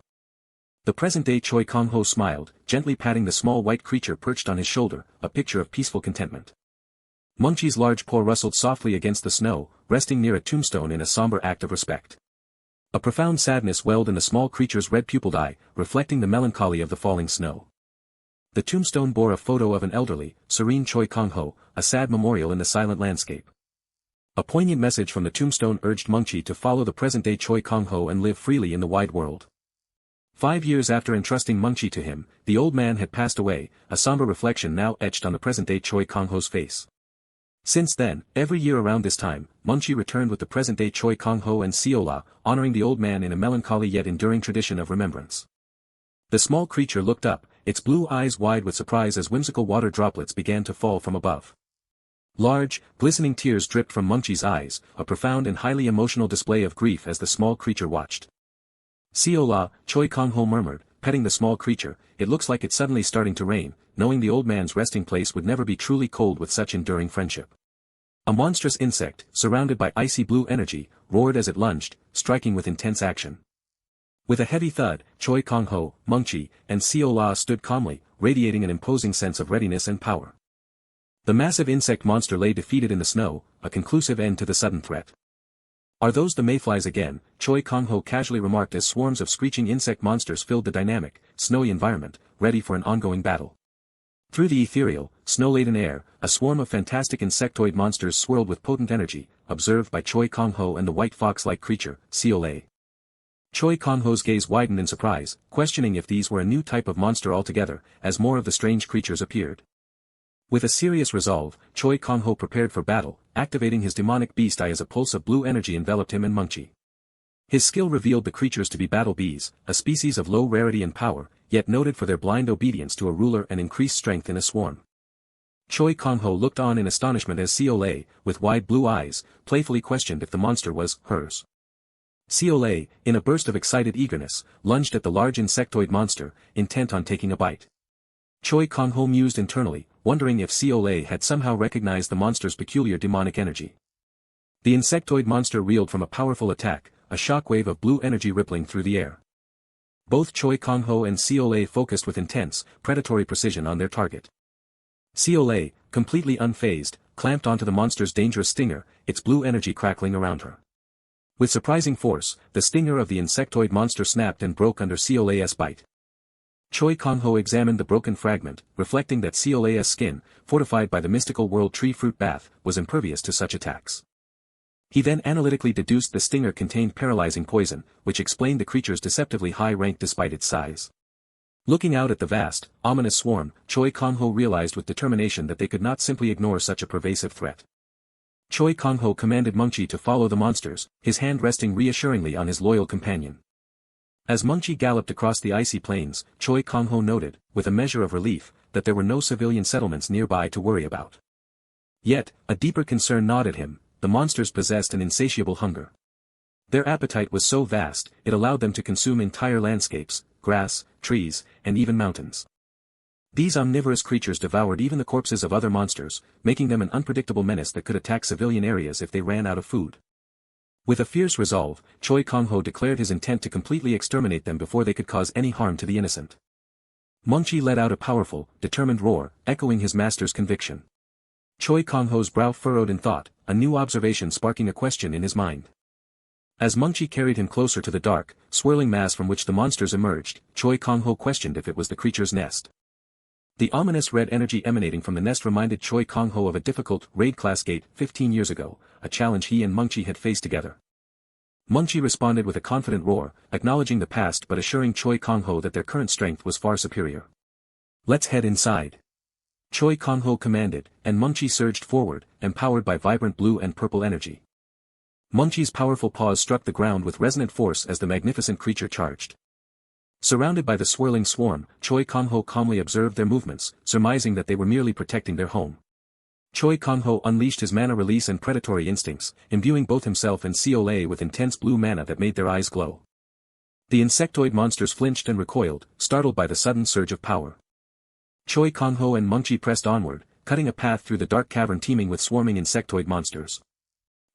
The present-day Choi Kang-ho smiled, gently patting the small white creature perched on his shoulder, a picture of peaceful contentment. Munchie's large paw rustled softly against the snow, resting near a tombstone in a somber act of respect. A profound sadness welled in the small creature's red-pupiled eye, reflecting the melancholy of the falling snow. The tombstone bore a photo of an elderly, serene Choi Kang-ho, a sad memorial in the silent landscape. A poignant message from the tombstone urged Munchie to follow the present-day Choi Kang-ho and live freely in the wide world. 5 years after entrusting Munchie to him, the old man had passed away, a somber reflection now etched on the present-day Choi Kang-ho's face. Since then, every year around this time, Munchie returned with the present-day Choi Kang-ho and Seol-a, honoring the old man in a melancholy yet enduring tradition of remembrance. The small creature looked up, its blue eyes wide with surprise as whimsical water droplets began to fall from above. Large, glistening tears dripped from Munchie's eyes, a profound and highly emotional display of grief as the small creature watched. Seol-a, Choi Kang-ho murmured, petting the small creature, it looks like it's suddenly starting to rain, knowing the old man's resting place would never be truly cold with such enduring friendship. A monstrous insect, surrounded by icy blue energy, roared as it lunged, striking with intense action. With a heavy thud, Choi Kang-ho, Munchie, and Seol-a stood calmly, radiating an imposing sense of readiness and power. The massive insect monster lay defeated in the snow, a conclusive end to the sudden threat. Are those the mayflies again? Choi Kang-ho casually remarked as swarms of screeching insect monsters filled the dynamic, snowy environment, ready for an ongoing battle. Through the ethereal, snow-laden air, a swarm of fantastic insectoid monsters swirled with potent energy, observed by Choi Kang-ho and the white fox-like creature, Seol-a. Choi Kang-ho's gaze widened in surprise, questioning if these were a new type of monster altogether, as more of the strange creatures appeared. With a serious resolve, Choi Kang-ho prepared for battle, activating his demonic beast eye as a pulse of blue energy enveloped him and Munchie. His skill revealed the creatures to be battle bees, a species of low rarity and power, yet noted for their blind obedience to a ruler and increased strength in a swarm. Choi Kang-ho looked on in astonishment as Seol-a, with wide blue eyes, playfully questioned if the monster was hers. Seol-a, in a burst of excited eagerness, lunged at the large insectoid monster, intent on taking a bite. Choi Kang-ho mused internally, wondering if Seol-a had somehow recognized the monster's peculiar demonic energy. The insectoid monster reeled from a powerful attack, a shockwave of blue energy rippling through the air. Both Choi Kang-ho and Seol-a focused with intense, predatory precision on their target. Seol-a, completely unfazed, clamped onto the monster's dangerous stinger, its blue energy crackling around her. With surprising force, the stinger of the insectoid monster snapped and broke under Seol-a's bite. Choi Kang-ho examined the broken fragment, reflecting that Seol-a's skin, fortified by the mystical world tree fruit bath, was impervious to such attacks. He then analytically deduced the stinger contained paralyzing poison, which explained the creature's deceptively high rank despite its size. Looking out at the vast, ominous swarm, Choi Kang-ho realized with determination that they could not simply ignore such a pervasive threat. Choi Kang-ho commanded Munchie to follow the monsters, his hand resting reassuringly on his loyal companion. As Munchie galloped across the icy plains, Choi Kang-ho noted, with a measure of relief, that there were no civilian settlements nearby to worry about. Yet, a deeper concern gnawed at him, the monsters possessed an insatiable hunger. Their appetite was so vast, it allowed them to consume entire landscapes, grass, trees, and even mountains. These omnivorous creatures devoured even the corpses of other monsters, making them an unpredictable menace that could attack civilian areas if they ran out of food. With a fierce resolve, Choi Kang-ho declared his intent to completely exterminate them before they could cause any harm to the innocent. Munchie let out a powerful, determined roar, echoing his master's conviction. Choi Kang-ho's brow furrowed in thought, a new observation sparking a question in his mind. As Munchie carried him closer to the dark, swirling mass from which the monsters emerged, Choi Kang-ho questioned if it was the creature's nest. The ominous red energy emanating from the nest reminded Choi Kang-ho of a difficult, raid-class gate 15 years ago, a challenge he and Munchie had faced together. Munchie responded with a confident roar, acknowledging the past but assuring Choi Kang-ho that their current strength was far superior. Let's head inside. Choi Kang-ho commanded, and Munchie surged forward, empowered by vibrant blue and purple energy. Munchie's powerful paws struck the ground with resonant force as the magnificent creature charged. Surrounded by the swirling swarm, Choi Kang-ho calmly observed their movements, surmising that they were merely protecting their home. Choi Kang-ho unleashed his mana release and predatory instincts, imbuing both himself and Seol-a with intense blue mana that made their eyes glow. The insectoid monsters flinched and recoiled, startled by the sudden surge of power. Choi Kang-ho and Mungchi pressed onward, cutting a path through the dark cavern teeming with swarming insectoid monsters.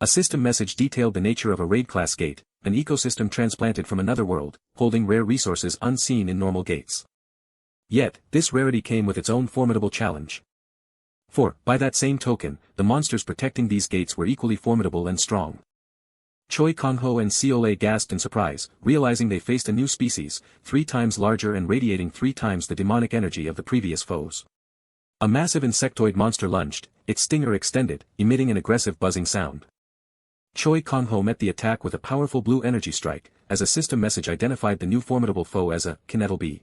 A system message detailed the nature of a raid-class gate, an ecosystem transplanted from another world, holding rare resources unseen in normal gates. Yet, this rarity came with its own formidable challenge. For, by that same token, the monsters protecting these gates were equally formidable and strong. Choi Kang-ho and Seol-a gasped in surprise, realizing they faced a new species, 3 times larger and radiating 3 times the demonic energy of the previous foes. A massive insectoid monster lunged, its stinger extended, emitting an aggressive buzzing sound. Choi Kang-ho met the attack with a powerful blue energy strike, as a system message identified the new formidable foe as a Kinettle bee.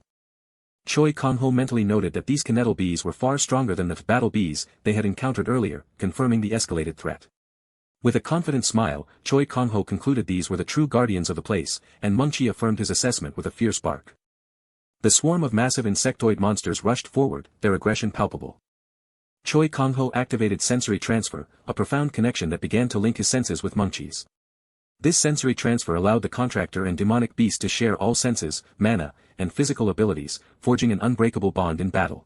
Choi Kang-ho mentally noted that these Kinettle bees were far stronger than the battle bees they had encountered earlier, confirming the escalated threat. With a confident smile, Choi Kang-ho concluded these were the true guardians of the place, and Mungchi affirmed his assessment with a fierce bark. The swarm of massive insectoid monsters rushed forward, their aggression palpable. Choi Kang-ho activated sensory transfer, a profound connection that began to link his senses with Mungchi's. This sensory transfer allowed the contractor and demonic beast to share all senses, mana, and physical abilities, forging an unbreakable bond in battle.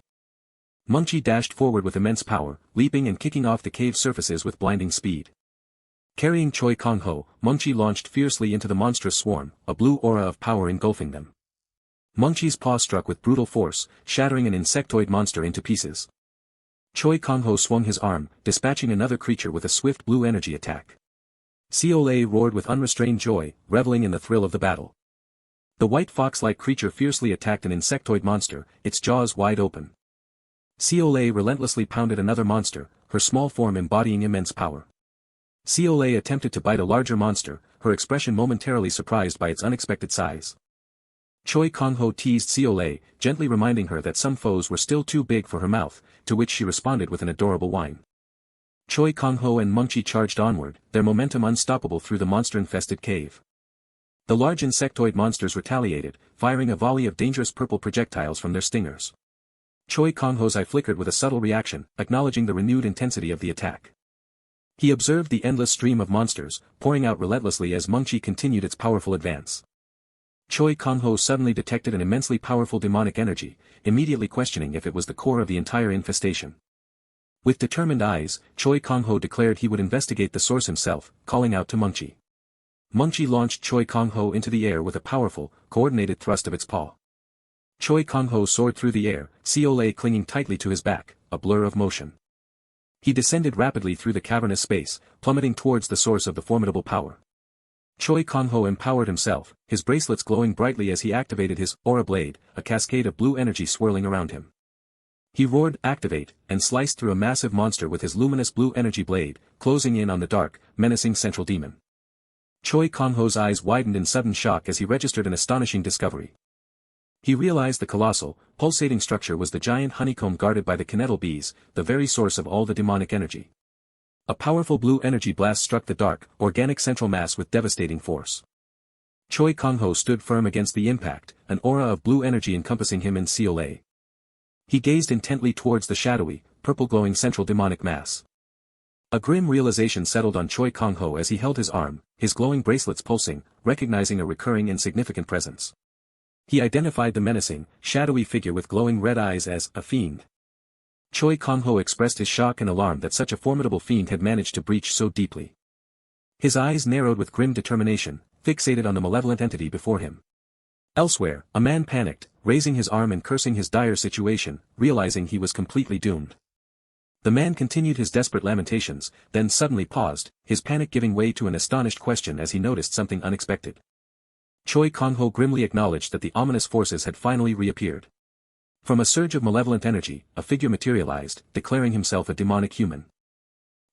Mungchi dashed forward with immense power, leaping and kicking off the cave surfaces with blinding speed. Carrying Choi Kang-ho, Mungchi launched fiercely into the monstrous swarm, a blue aura of power engulfing them. Mungchi's paw struck with brutal force, shattering an insectoid monster into pieces. Choi Kang-ho swung his arm, dispatching another creature with a swift blue energy attack. Seol-a roared with unrestrained joy, reveling in the thrill of the battle. The white fox-like creature fiercely attacked an insectoid monster, its jaws wide open. Seol-a relentlessly pounded another monster, her small form embodying immense power. Seol-a attempted to bite a larger monster, her expression momentarily surprised by its unexpected size. Choi Kang-ho teased Seol-a, gently reminding her that some foes were still too big for her mouth, to which she responded with an adorable whine. Choi Kang-ho and Mungchi charged onward, their momentum unstoppable through the monster-infested cave. The large insectoid monsters retaliated, firing a volley of dangerous purple projectiles from their stingers. Choi Kang-ho's eye flickered with a subtle reaction, acknowledging the renewed intensity of the attack. He observed the endless stream of monsters, pouring out relentlessly as Mungchi continued its powerful advance. Choi Kang-ho suddenly detected an immensely powerful demonic energy, immediately questioning if it was the core of the entire infestation. With determined eyes, Choi Kang-ho declared he would investigate the source himself, calling out to Mungchi. Mungchi launched Choi Kang-ho into the air with a powerful, coordinated thrust of its paw. Choi Kang-ho soared through the air, Seol-a clinging tightly to his back, a blur of motion. He descended rapidly through the cavernous space, plummeting towards the source of the formidable power. Choi Kang-ho empowered himself, his bracelets glowing brightly as he activated his aura blade, a cascade of blue energy swirling around him. He roared, "Activate," and sliced through a massive monster with his luminous blue energy blade, closing in on the dark, menacing central demon. Choi Kang-ho's eyes widened in sudden shock as he registered an astonishing discovery. He realized the colossal, pulsating structure was the giant honeycomb guarded by the Kinettle bees, the very source of all the demonic energy. A powerful blue energy blast struck the dark, organic central mass with devastating force. Choi Kang-ho stood firm against the impact, an aura of blue energy encompassing him and Seol-a. He gazed intently towards the shadowy, purple-glowing central demonic mass. A grim realization settled on Choi Kang-ho as he held his arm, his glowing bracelets pulsing, recognizing a recurring and significant presence. He identified the menacing, shadowy figure with glowing red eyes as a fiend. Choi Kang-ho expressed his shock and alarm that such a formidable fiend had managed to breach so deeply. His eyes narrowed with grim determination, fixated on the malevolent entity before him. Elsewhere, a man panicked, raising his arm and cursing his dire situation, realizing he was completely doomed. The man continued his desperate lamentations, then suddenly paused, his panic giving way to an astonished question as he noticed something unexpected. Choi Kang-ho grimly acknowledged that the ominous forces had finally reappeared. From a surge of malevolent energy, a figure materialized, declaring himself a demonic human.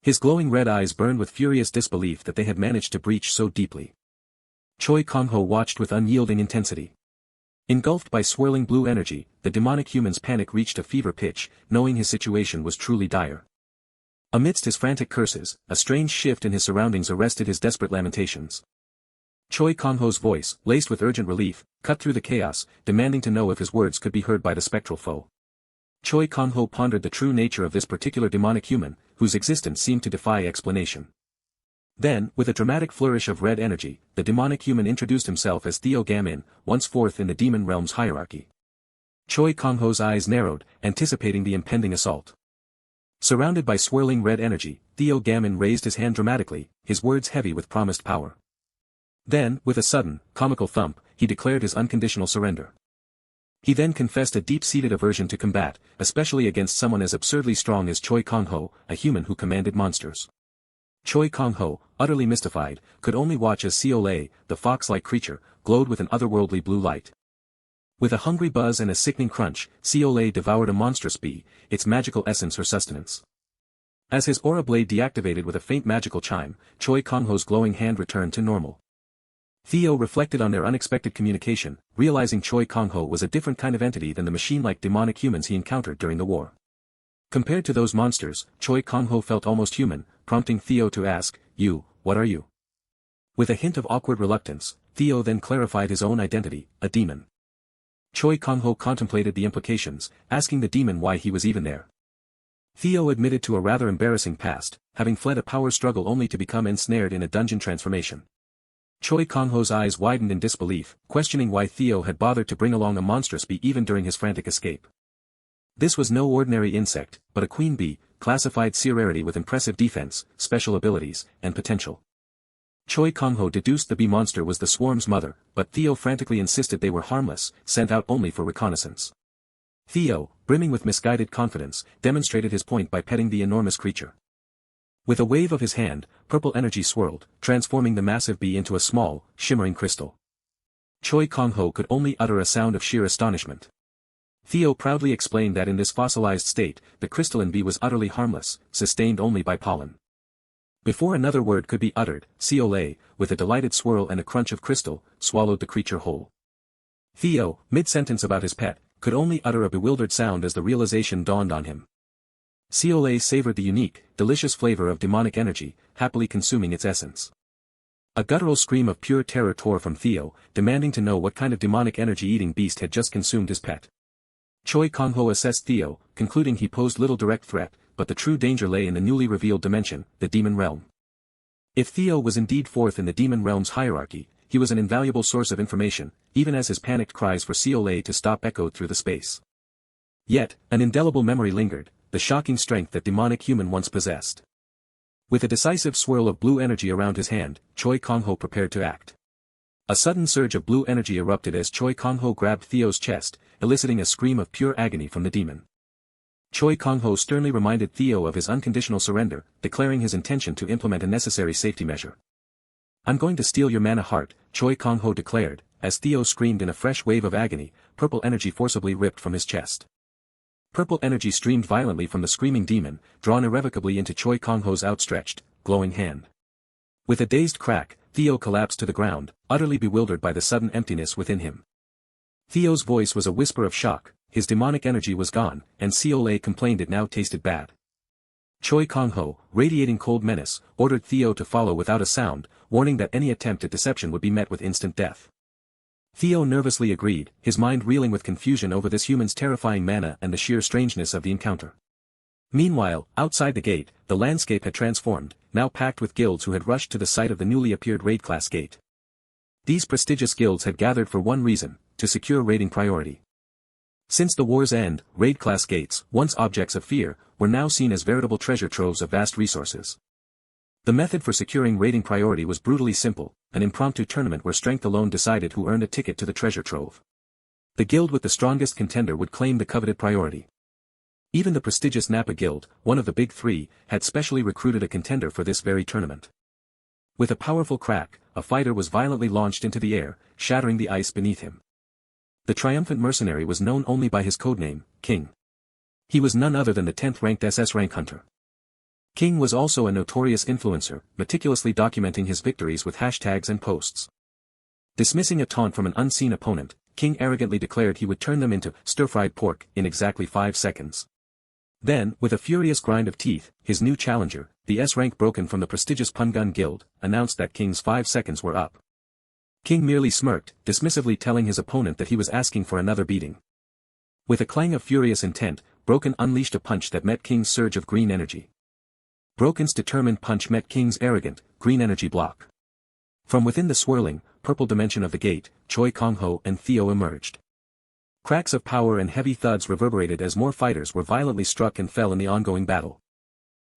His glowing red eyes burned with furious disbelief that they had managed to breach so deeply. Choi Kang-ho watched with unyielding intensity. Engulfed by swirling blue energy, the demonic human's panic reached a fever pitch, knowing his situation was truly dire. Amidst his frantic curses, a strange shift in his surroundings arrested his desperate lamentations. Choi Kang-ho's voice, laced with urgent relief, cut through the chaos, demanding to know if his words could be heard by the spectral foe. Choi Kang-ho pondered the true nature of this particular demonic human, whose existence seemed to defy explanation. Then, with a dramatic flourish of red energy, the demonic human introduced himself as Theo Gamin, once fourth in the demon realm's hierarchy. Choi Kang-ho's eyes narrowed, anticipating the impending assault. Surrounded by swirling red energy, Theo Gamin raised his hand dramatically, his words heavy with promised power. Then, with a sudden, comical thump, he declared his unconditional surrender. He then confessed a deep-seated aversion to combat, especially against someone as absurdly strong as Choi Kang-ho, a human who commanded monsters. Choi Kang-ho, utterly mystified, could only watch as Seol-a, the fox-like creature, glowed with an otherworldly blue light. With a hungry buzz and a sickening crunch, Seol-a devoured a monstrous bee, its magical essence her sustenance. As his aura blade deactivated with a faint magical chime, Choi Kang-ho's glowing hand returned to normal. Theo reflected on their unexpected communication, realizing Choi Kang-ho was a different kind of entity than the machine-like demonic humans he encountered during the war. Compared to those monsters, Choi Kang-ho felt almost human, prompting Theo to ask, "You, what are you?" With a hint of awkward reluctance, Theo then clarified his own identity, a demon. Choi Kang-ho contemplated the implications, asking the demon why he was even there. Theo admitted to a rather embarrassing past, having fled a power struggle only to become ensnared in a dungeon transformation. Choi Kang-ho's eyes widened in disbelief, questioning why Theo had bothered to bring along a monstrous bee even during his frantic escape. This was no ordinary insect, but a queen bee, classified C rarity with impressive defense, special abilities, and potential. Choi Kang-ho deduced the bee monster was the swarm's mother, but Theo frantically insisted they were harmless, sent out only for reconnaissance. Theo, brimming with misguided confidence, demonstrated his point by petting the enormous creature. With a wave of his hand, purple energy swirled, transforming the massive bee into a small, shimmering crystal. Choi Kang-ho could only utter a sound of sheer astonishment. Theo proudly explained that in this fossilized state, the crystalline bee was utterly harmless, sustained only by pollen. Before another word could be uttered, Seol-a, with a delighted swirl and a crunch of crystal, swallowed the creature whole. Theo, mid-sentence about his pet, could only utter a bewildered sound as the realization dawned on him. Seol-a savored the unique, delicious flavor of demonic energy, happily consuming its essence. A guttural scream of pure terror tore from Theo, demanding to know what kind of demonic energy-eating beast had just consumed his pet. Choi Kang-ho assessed Theo, concluding he posed little direct threat, but the true danger lay in the newly revealed dimension, the demon realm. If Theo was indeed fourth in the demon realm's hierarchy, he was an invaluable source of information, even as his panicked cries for Seol-a to stop echoed through the space. Yet, an indelible memory lingered, the shocking strength that demonic human once possessed. With a decisive swirl of blue energy around his hand, Choi Kang-ho prepared to act. A sudden surge of blue energy erupted as Choi Kang-ho grabbed Theo's chest, eliciting a scream of pure agony from the demon. Choi Kang-ho sternly reminded Theo of his unconditional surrender, declaring his intention to implement a necessary safety measure. "I'm going to steal your mana heart," Choi Kang-ho declared, as Theo screamed in a fresh wave of agony, purple energy forcibly ripped from his chest. Purple energy streamed violently from the screaming demon, drawn irrevocably into Choi Kang-ho's outstretched, glowing hand. With a dazed crack, Theo collapsed to the ground, utterly bewildered by the sudden emptiness within him. Theo's voice was a whisper of shock, his demonic energy was gone, and Seol-a complained it now tasted bad. Choi Kang-ho, radiating cold menace, ordered Theo to follow without a sound, warning that any attempt at deception would be met with instant death. Theo nervously agreed, his mind reeling with confusion over this human's terrifying mana and the sheer strangeness of the encounter. Meanwhile, outside the gate, the landscape had transformed, now packed with guilds who had rushed to the site of the newly appeared raid-class gate. These prestigious guilds had gathered for one reason, to secure raiding priority. Since the war's end, raid-class gates, once objects of fear, were now seen as veritable treasure troves of vast resources. The method for securing raiding priority was brutally simple, an impromptu tournament where strength alone decided who earned a ticket to the treasure trove. The guild with the strongest contender would claim the coveted priority. Even the prestigious Napa Guild, one of the big three, had specially recruited a contender for this very tournament. With a powerful crack, a fighter was violently launched into the air, shattering the ice beneath him. The triumphant mercenary was known only by his codename, King. He was none other than the 10th-ranked SS rank hunter. King was also a notorious influencer, meticulously documenting his victories with hashtags and posts. Dismissing a taunt from an unseen opponent, King arrogantly declared he would turn them into stir-fried pork in exactly 5 seconds. Then, with a furious grind of teeth, his new challenger, the S-rank broken from the prestigious Pungun Guild, announced that King's 5 seconds were up. King merely smirked, dismissively telling his opponent that he was asking for another beating. With a clang of furious intent, Broken unleashed a punch that met King's surge of green energy. Broken's determined punch met King's arrogant, green energy block. From within the swirling, purple dimension of the gate, Choi Kang-ho and Theo emerged. Cracks of power and heavy thuds reverberated as more fighters were violently struck and fell in the ongoing battle.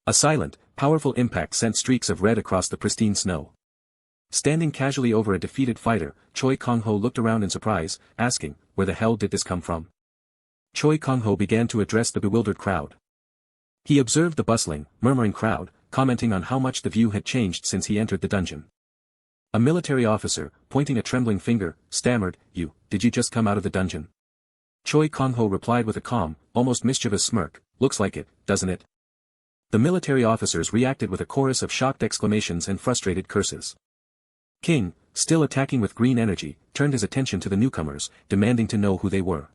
A silent, powerful impact sent streaks of red across the pristine snow. Standing casually over a defeated fighter, Choi Kang-ho looked around in surprise, asking, "Where the hell did this come from?" Choi Kang-ho began to address the bewildered crowd. He observed the bustling, murmuring crowd, commenting on how much the view had changed since he entered the dungeon. A military officer, pointing a trembling finger, stammered, Did you just come out of the dungeon?" Choi Kang-ho replied with a calm, almost mischievous smirk, "Looks like it, doesn't it?" The military officers reacted with a chorus of shocked exclamations and frustrated curses. King, still attacking with green energy, turned his attention to the newcomers, demanding to know who they were.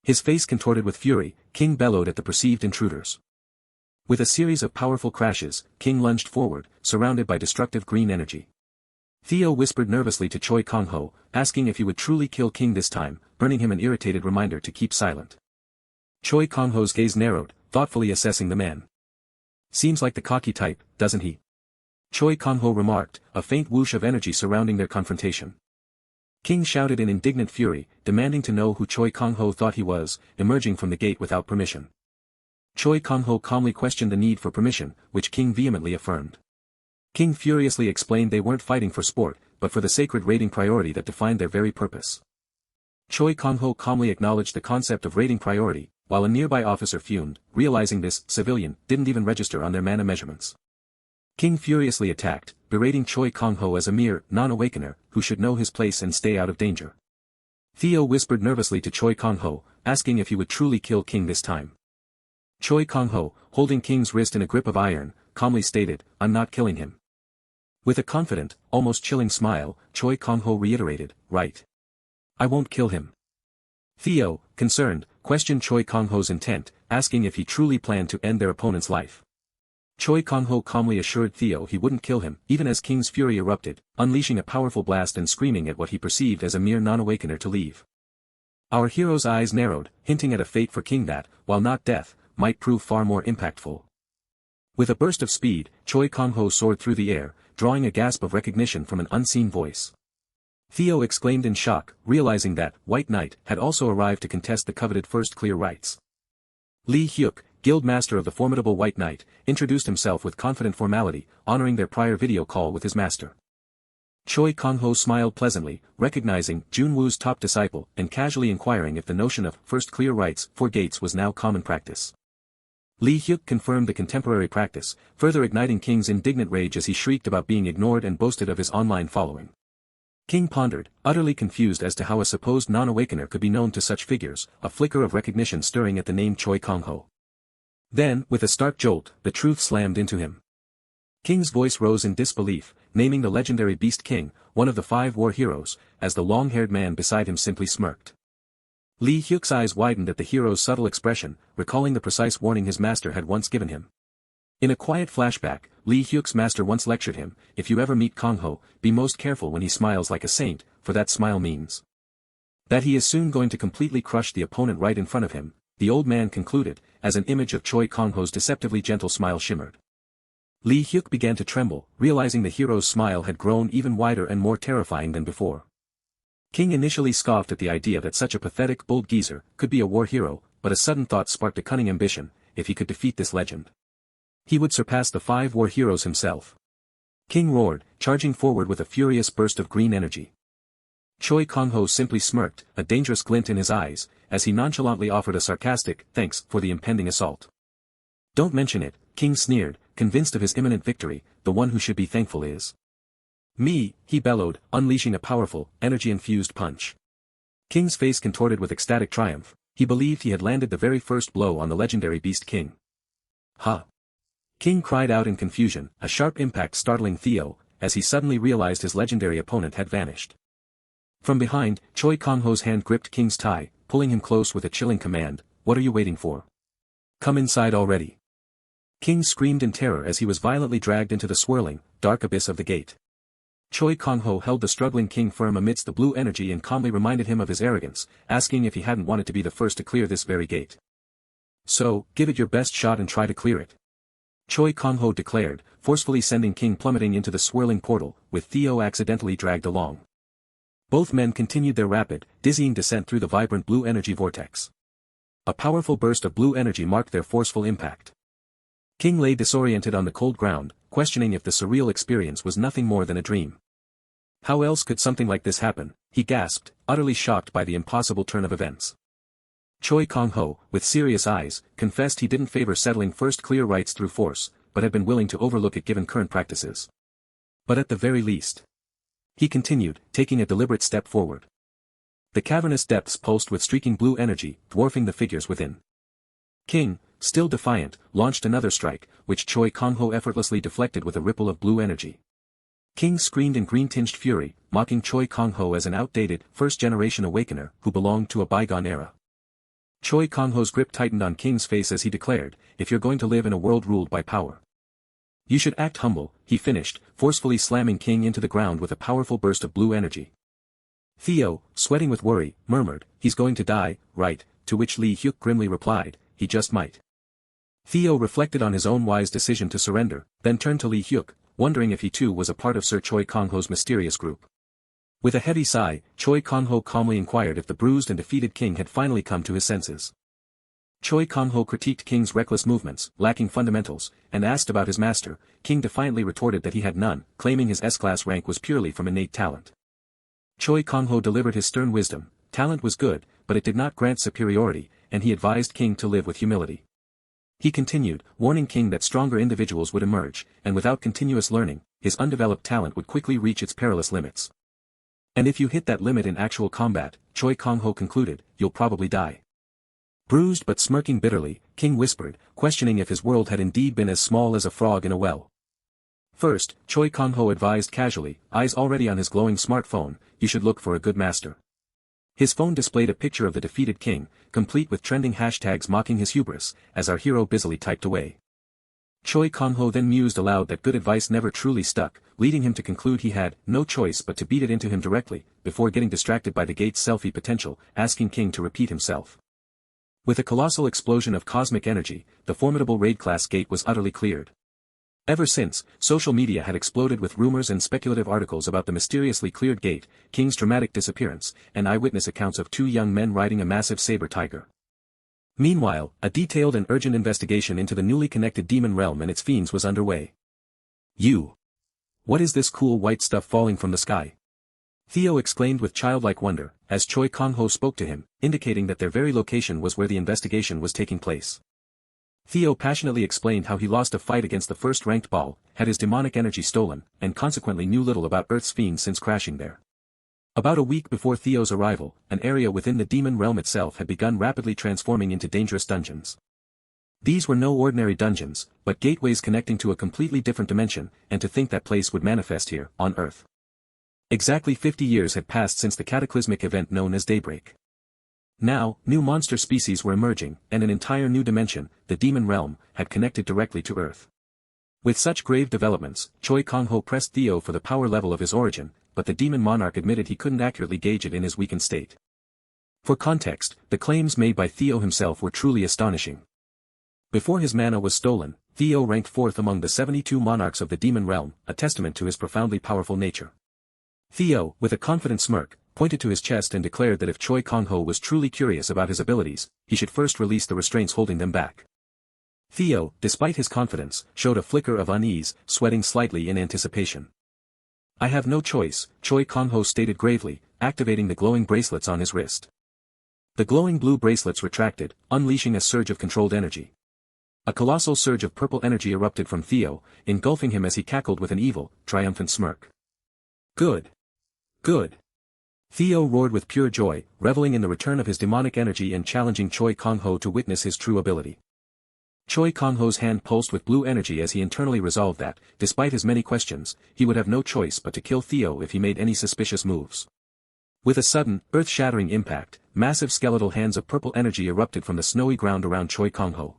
His face contorted with fury, King bellowed at the perceived intruders. With a series of powerful crashes, King lunged forward, surrounded by destructive green energy. Theo whispered nervously to Choi Kang-ho, asking if he would truly kill King this time, burning him an irritated reminder to keep silent. Choi Kang-ho's gaze narrowed, thoughtfully assessing the man. "Seems like the cocky type, doesn't he?" Choi Kang-ho remarked, a faint whoosh of energy surrounding their confrontation. King shouted in indignant fury, demanding to know who Choi Kang-ho thought he was, emerging from the gate without permission. Choi Kang-ho calmly questioned the need for permission, which King vehemently affirmed. King furiously explained they weren't fighting for sport, but for the sacred raiding priority that defined their very purpose. Choi Kang-ho calmly acknowledged the concept of raiding priority, while a nearby officer fumed, realizing this civilian didn't even register on their mana measurements. King furiously attacked, berating Choi Kang-ho as a mere non-awakener who should know his place and stay out of danger. Theo whispered nervously to Choi Kang-ho, asking if he would truly kill King this time. Choi Kang-ho, holding King's wrist in a grip of iron, calmly stated, "I'm not killing him." With a confident, almost chilling smile, Choi Kang-ho reiterated, "Right. I won't kill him." Theo, concerned, questioned Choi Kang-ho's intent, asking if he truly planned to end their opponent's life. Choi Kang-ho calmly assured Theo he wouldn't kill him, even as King's fury erupted, unleashing a powerful blast and screaming at what he perceived as a mere non-awakener to leave. Our hero's eyes narrowed, hinting at a fate for King that, while not death, might prove far more impactful. With a burst of speed, Choi Kang-ho soared through the air, drawing a gasp of recognition from an unseen voice. Theo exclaimed in shock, realizing that White Knight had also arrived to contest the coveted first clear rights. Lee Hyuk, guild master of the formidable White Knight, introduced himself with confident formality, honoring their prior video call with his master. Choi Kang-ho smiled pleasantly, recognizing Junwoo's top disciple and casually inquiring if the notion of first clear rights for gates was now common practice. Lee Hyuk confirmed the contemporary practice, further igniting King's indignant rage as he shrieked about being ignored and boasted of his online following. King pondered, utterly confused as to how a supposed non-awakener could be known to such figures, a flicker of recognition stirring at the name Choi Kang-ho. Then, with a stark jolt, the truth slammed into him. King's voice rose in disbelief, naming the legendary Beast King, one of the 5 war heroes, as the long-haired man beside him simply smirked. Lee Hyuk's eyes widened at the hero's subtle expression, recalling the precise warning his master had once given him. In a quiet flashback, Lee Hyuk's master once lectured him, "If you ever meet Kang-ho, be most careful when he smiles like a saint, for that smile means that he is soon going to completely crush the opponent right in front of him," the old man concluded, as an image of Choi Kang-ho's deceptively gentle smile shimmered. Lee Hyuk began to tremble, realizing the hero's smile had grown even wider and more terrifying than before. King initially scoffed at the idea that such a pathetic bold geezer could be a war hero, but a sudden thought sparked a cunning ambition: if he could defeat this legend, he would surpass the 5 war heroes himself. King roared, charging forward with a furious burst of green energy. Choi Kang-ho simply smirked, a dangerous glint in his eyes, as he nonchalantly offered a sarcastic thanks for the impending assault. "Don't mention it," King sneered, convinced of his imminent victory. "The one who should be thankful is me," he bellowed, unleashing a powerful, energy-infused punch. King's face contorted with ecstatic triumph. He believed he had landed the very first blow on the legendary Beast King. "Ha!" King cried out in confusion, a sharp impact startling Theo, as he suddenly realized his legendary opponent had vanished. From behind, Choi Kang-ho's hand gripped King's tie, pulling him close with a chilling command, "What are you waiting for? Come inside already." King screamed in terror as he was violently dragged into the swirling, dark abyss of the gate. Choi Kang-ho held the struggling King firm amidst the blue energy and calmly reminded him of his arrogance, asking if he hadn't wanted to be the first to clear this very gate. So, give it your best shot and try to clear it. Choi Kang-ho declared, forcefully sending King plummeting into the swirling portal, with Theo accidentally dragged along. Both men continued their rapid, dizzying descent through the vibrant blue energy vortex. A powerful burst of blue energy marked their forceful impact. King lay disoriented on the cold ground, questioning if the surreal experience was nothing more than a dream. How else could something like this happen, he gasped, utterly shocked by the impossible turn of events. Choi Kang-ho, with serious eyes, confessed he didn't favor settling first clear rights through force, but had been willing to overlook it given current practices. But at the very least. He continued, taking a deliberate step forward. The cavernous depths pulsed with streaking blue energy, dwarfing the figures within. King, still defiant, launched another strike, which Choi Kang-ho effortlessly deflected with a ripple of blue energy. King screamed in green-tinged fury, mocking Choi Kang-ho as an outdated, first-generation awakener who belonged to a bygone era. Choi Kang-ho's grip tightened on King's face as he declared, if you're going to live in a world ruled by power, you should act humble, he finished, forcefully slamming King into the ground with a powerful burst of blue energy. Theo, sweating with worry, murmured, he's going to die, right, to which Lee Hyuk grimly replied, he just might. Theo reflected on his own wise decision to surrender, then turned to Lee Hyuk, wondering if he too was a part of Sir Choi Kang-ho's mysterious group. With a heavy sigh, Choi Kang-ho calmly inquired if the bruised and defeated King had finally come to his senses. Choi Kang-ho critiqued King's reckless movements, lacking fundamentals, and asked about his master. King defiantly retorted that he had none, claiming his S-class rank was purely from innate talent. Choi Kang-ho delivered his stern wisdom, talent was good, but it did not grant superiority, and he advised King to live with humility. He continued, warning King that stronger individuals would emerge, and without continuous learning, his undeveloped talent would quickly reach its perilous limits. And if you hit that limit in actual combat, Choi Kang-ho concluded, you'll probably die. Bruised but smirking bitterly, King whispered, questioning if his world had indeed been as small as a frog in a well. First, Choi Kang-ho advised casually, eyes already on his glowing smartphone, you should look for a good master. His phone displayed a picture of the defeated King, complete with trending hashtags mocking his hubris, as our hero busily typed away. Choi Kang-ho then mused aloud that good advice never truly stuck, leading him to conclude he had no choice but to beat it into him directly, before getting distracted by the gate's selfie potential, asking King to repeat himself. With a colossal explosion of cosmic energy, the formidable raid-class gate was utterly cleared. Ever since, social media had exploded with rumors and speculative articles about the mysteriously cleared gate, King's dramatic disappearance, and eyewitness accounts of two young men riding a massive saber tiger. Meanwhile, a detailed and urgent investigation into the newly connected demon realm and its fiends was underway. What is this cool white stuff falling from the sky? Theo exclaimed with childlike wonder, as Choi Kang-ho spoke to him, indicating that their very location was where the investigation was taking place. Theo passionately explained how he lost a fight against the first-ranked Baal, had his demonic energy stolen, and consequently knew little about Earth's fiends since crashing there. About a week before Theo's arrival, an area within the demon realm itself had begun rapidly transforming into dangerous dungeons. These were no ordinary dungeons, but gateways connecting to a completely different dimension, and to think that place would manifest here, on Earth. Exactly 50 years had passed since the cataclysmic event known as Daybreak. Now, new monster species were emerging, and an entire new dimension, the demon realm, had connected directly to Earth. With such grave developments, Choi Kang-ho pressed Theo for the power level of his origin, but the demon monarch admitted he couldn't accurately gauge it in his weakened state. For context, the claims made by Theo himself were truly astonishing. Before his mana was stolen, Theo ranked fourth among the 72 monarchs of the demon realm, a testament to his profoundly powerful nature. Theo, with a confident smirk, pointed to his chest and declared that if Choi Kang-ho was truly curious about his abilities, he should first release the restraints holding them back. Theo, despite his confidence, showed a flicker of unease, sweating slightly in anticipation. I have no choice, Choi Kang-ho stated gravely, activating the glowing bracelets on his wrist. The glowing blue bracelets retracted, unleashing a surge of controlled energy. A colossal surge of purple energy erupted from Theo, engulfing him as he cackled with an evil, triumphant smirk. Good. Good. Theo roared with pure joy, reveling in the return of his demonic energy and challenging Choi Kang-ho to witness his true ability. Choi Kang-ho's hand pulsed with blue energy as he internally resolved that, despite his many questions, he would have no choice but to kill Theo if he made any suspicious moves. With a sudden, earth-shattering impact, massive skeletal hands of purple energy erupted from the snowy ground around Choi Kang-ho.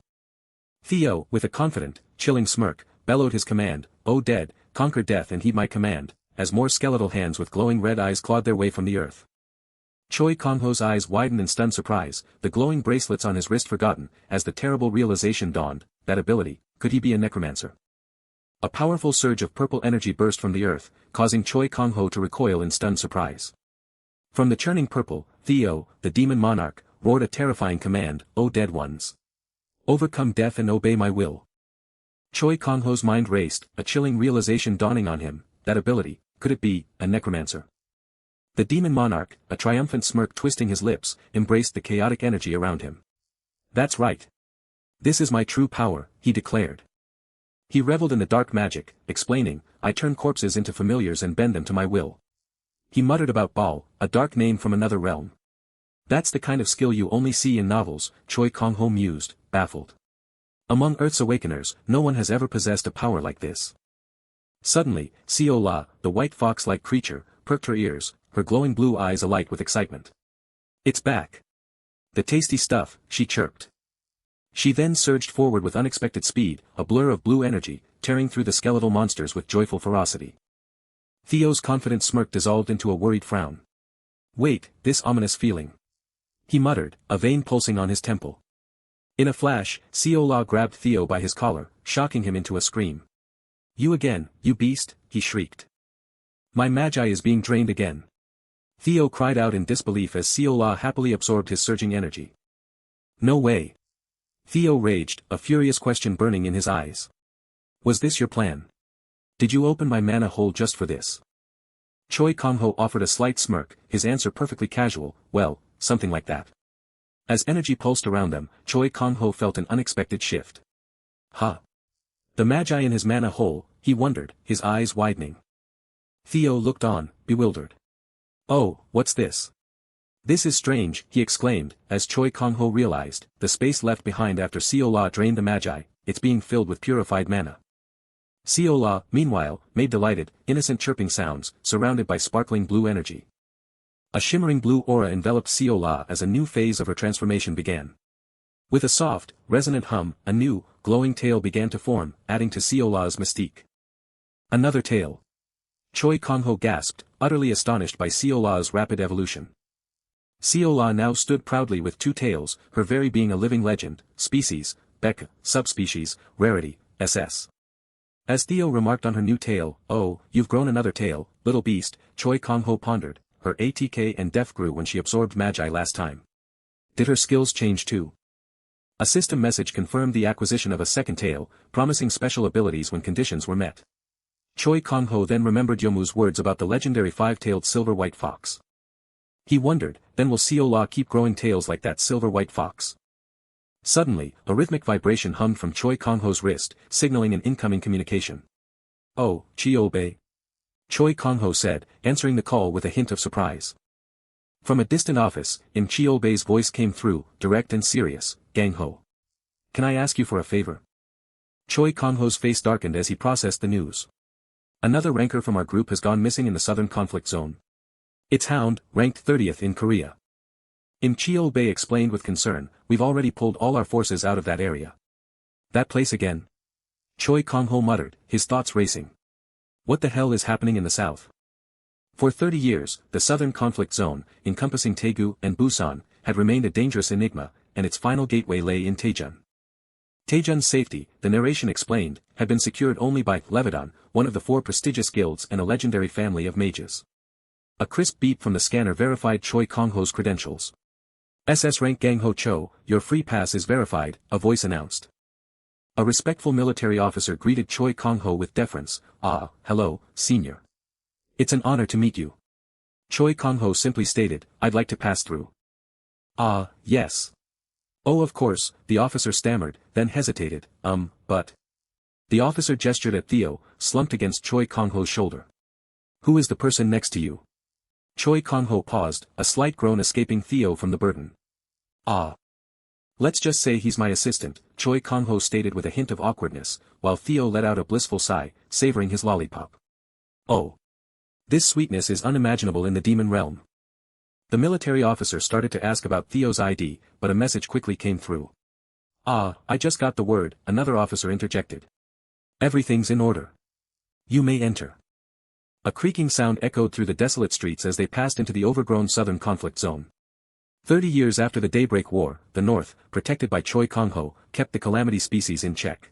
Theo, with a confident, chilling smirk, bellowed his command, "O dead, conquer death and heed my command," as more skeletal hands with glowing red eyes clawed their way from the earth. Choi Kang-ho's eyes widened in stunned surprise, the glowing bracelets on his wrist forgotten, as the terrible realization dawned, that ability, could he be a necromancer? A powerful surge of purple energy burst from the earth, causing Choi Kang-ho to recoil in stunned surprise. From the churning purple, Theo, the demon monarch, roared a terrifying command, "O dead ones! Overcome death and obey my will." Choi Kang-ho's mind raced, a chilling realization dawning on him, that ability, could it be, a necromancer? The demon monarch, a triumphant smirk twisting his lips, embraced the chaotic energy around him. "That's right. This is my true power," he declared. He reveled in the dark magic, explaining, "I turn corpses into familiars and bend them to my will." He muttered about Baal, a dark name from another realm. "That's the kind of skill you only see in novels," Choi Kang-ho mused, baffled. "Among Earth's awakeners, no one has ever possessed a power like this." Suddenly, Seol-a, the white fox-like creature, perked her ears, her glowing blue eyes alight with excitement. "It's back. The tasty stuff," she chirped. She then surged forward with unexpected speed, a blur of blue energy, tearing through the skeletal monsters with joyful ferocity. Theo's confident smirk dissolved into a worried frown. "Wait, this ominous feeling," he muttered, a vein pulsing on his temple. In a flash, Seol-a grabbed Theo by his collar, shocking him into a scream. "You again, you beast," he shrieked. "My magi is being drained again." Theo cried out in disbelief as Seol-a happily absorbed his surging energy. "No way." Theo raged, a furious question burning in his eyes. "Was this your plan? Did you open my mana hole just for this?" Choi Kang-ho offered a slight smirk, his answer perfectly casual, "Well, something like that." As energy pulsed around them, Choi Kang-ho felt an unexpected shift. "Huh? The magi in his mana hole," he wondered, his eyes widening. Theo looked on, bewildered. "Oh, what's this? This is strange," he exclaimed, as Choi Kang-ho realized, the space left behind after Seol-a drained the magi, it's being filled with purified mana. Seol-a, meanwhile, made delighted, innocent chirping sounds, surrounded by sparkling blue energy. A shimmering blue aura enveloped Seol-a as a new phase of her transformation began. With a soft, resonant hum, a new, glowing tail began to form, adding to Seol-a's mystique. Another tail. Choi Kang-ho gasped, utterly astonished by Seol-a's rapid evolution. Seol-a now stood proudly with two tails, her very being a living legend, species, Becca, subspecies, rarity, SS. As Theo remarked on her new tail, "Oh, you've grown another tail, little beast," Choi Kang-ho pondered, her ATK and def grew when she absorbed magi last time. Did her skills change too? A system message confirmed the acquisition of a second tail, promising special abilities when conditions were met. Choi Kang-ho then remembered Yomu's words about the legendary five-tailed silver-white fox. He wondered, then will Seol-a keep growing tails like that silver-white fox? Suddenly, a rhythmic vibration hummed from Choi Kang-ho's wrist, signaling an incoming communication. "Oh, Cheol-bae," Choi Kang-ho said, answering the call with a hint of surprise. From a distant office, Cheol-bae's voice came through, direct and serious, "Gang-ho. Can I ask you for a favor?" Choi Kang-ho's face darkened as he processed the news. "Another ranker from our group has gone missing in the southern conflict zone. It's Hound, ranked 30th in Korea." Cheol-bae explained with concern, "We've already pulled all our forces out of that area." "That place again?" Choi Kang-ho muttered, his thoughts racing. What the hell is happening in the south? For 30 years, the southern conflict zone, encompassing Daegu and Busan, had remained a dangerous enigma, and its final gateway lay in Daejeon. Daejun's safety, the narration explained, had been secured only by Leviton, one of the 4 prestigious guilds and a legendary family of mages. A crisp beep from the scanner verified Choi Kang-ho's credentials. "SS rank Gang-ho Cho, your free pass is verified," a voice announced. A respectful military officer greeted Choi Kang-ho with deference, "Ah, hello, senior. It's an honor to meet you." Choi Kang-ho simply stated, "I'd like to pass through." "Ah, yes. Oh, of course," the officer stammered, then hesitated, but..." The officer gestured at Theo, slumped against Choi Kang-ho's shoulder. "Who is the person next to you?" Choi Kang-ho paused, a slight groan escaping Theo from the burden. "Ah. Let's just say he's my assistant," Choi Kang-ho stated with a hint of awkwardness, while Theo let out a blissful sigh, savoring his lollipop. "Oh. This sweetness is unimaginable in the demon realm." The military officer started to ask about Theo's ID, but a message quickly came through. "Ah, I just got the word," another officer interjected. "Everything's in order. You may enter." A creaking sound echoed through the desolate streets as they passed into the overgrown southern conflict zone. 30 years after the Daybreak War, the North, protected by Choi Kang-ho, kept the calamity species in check.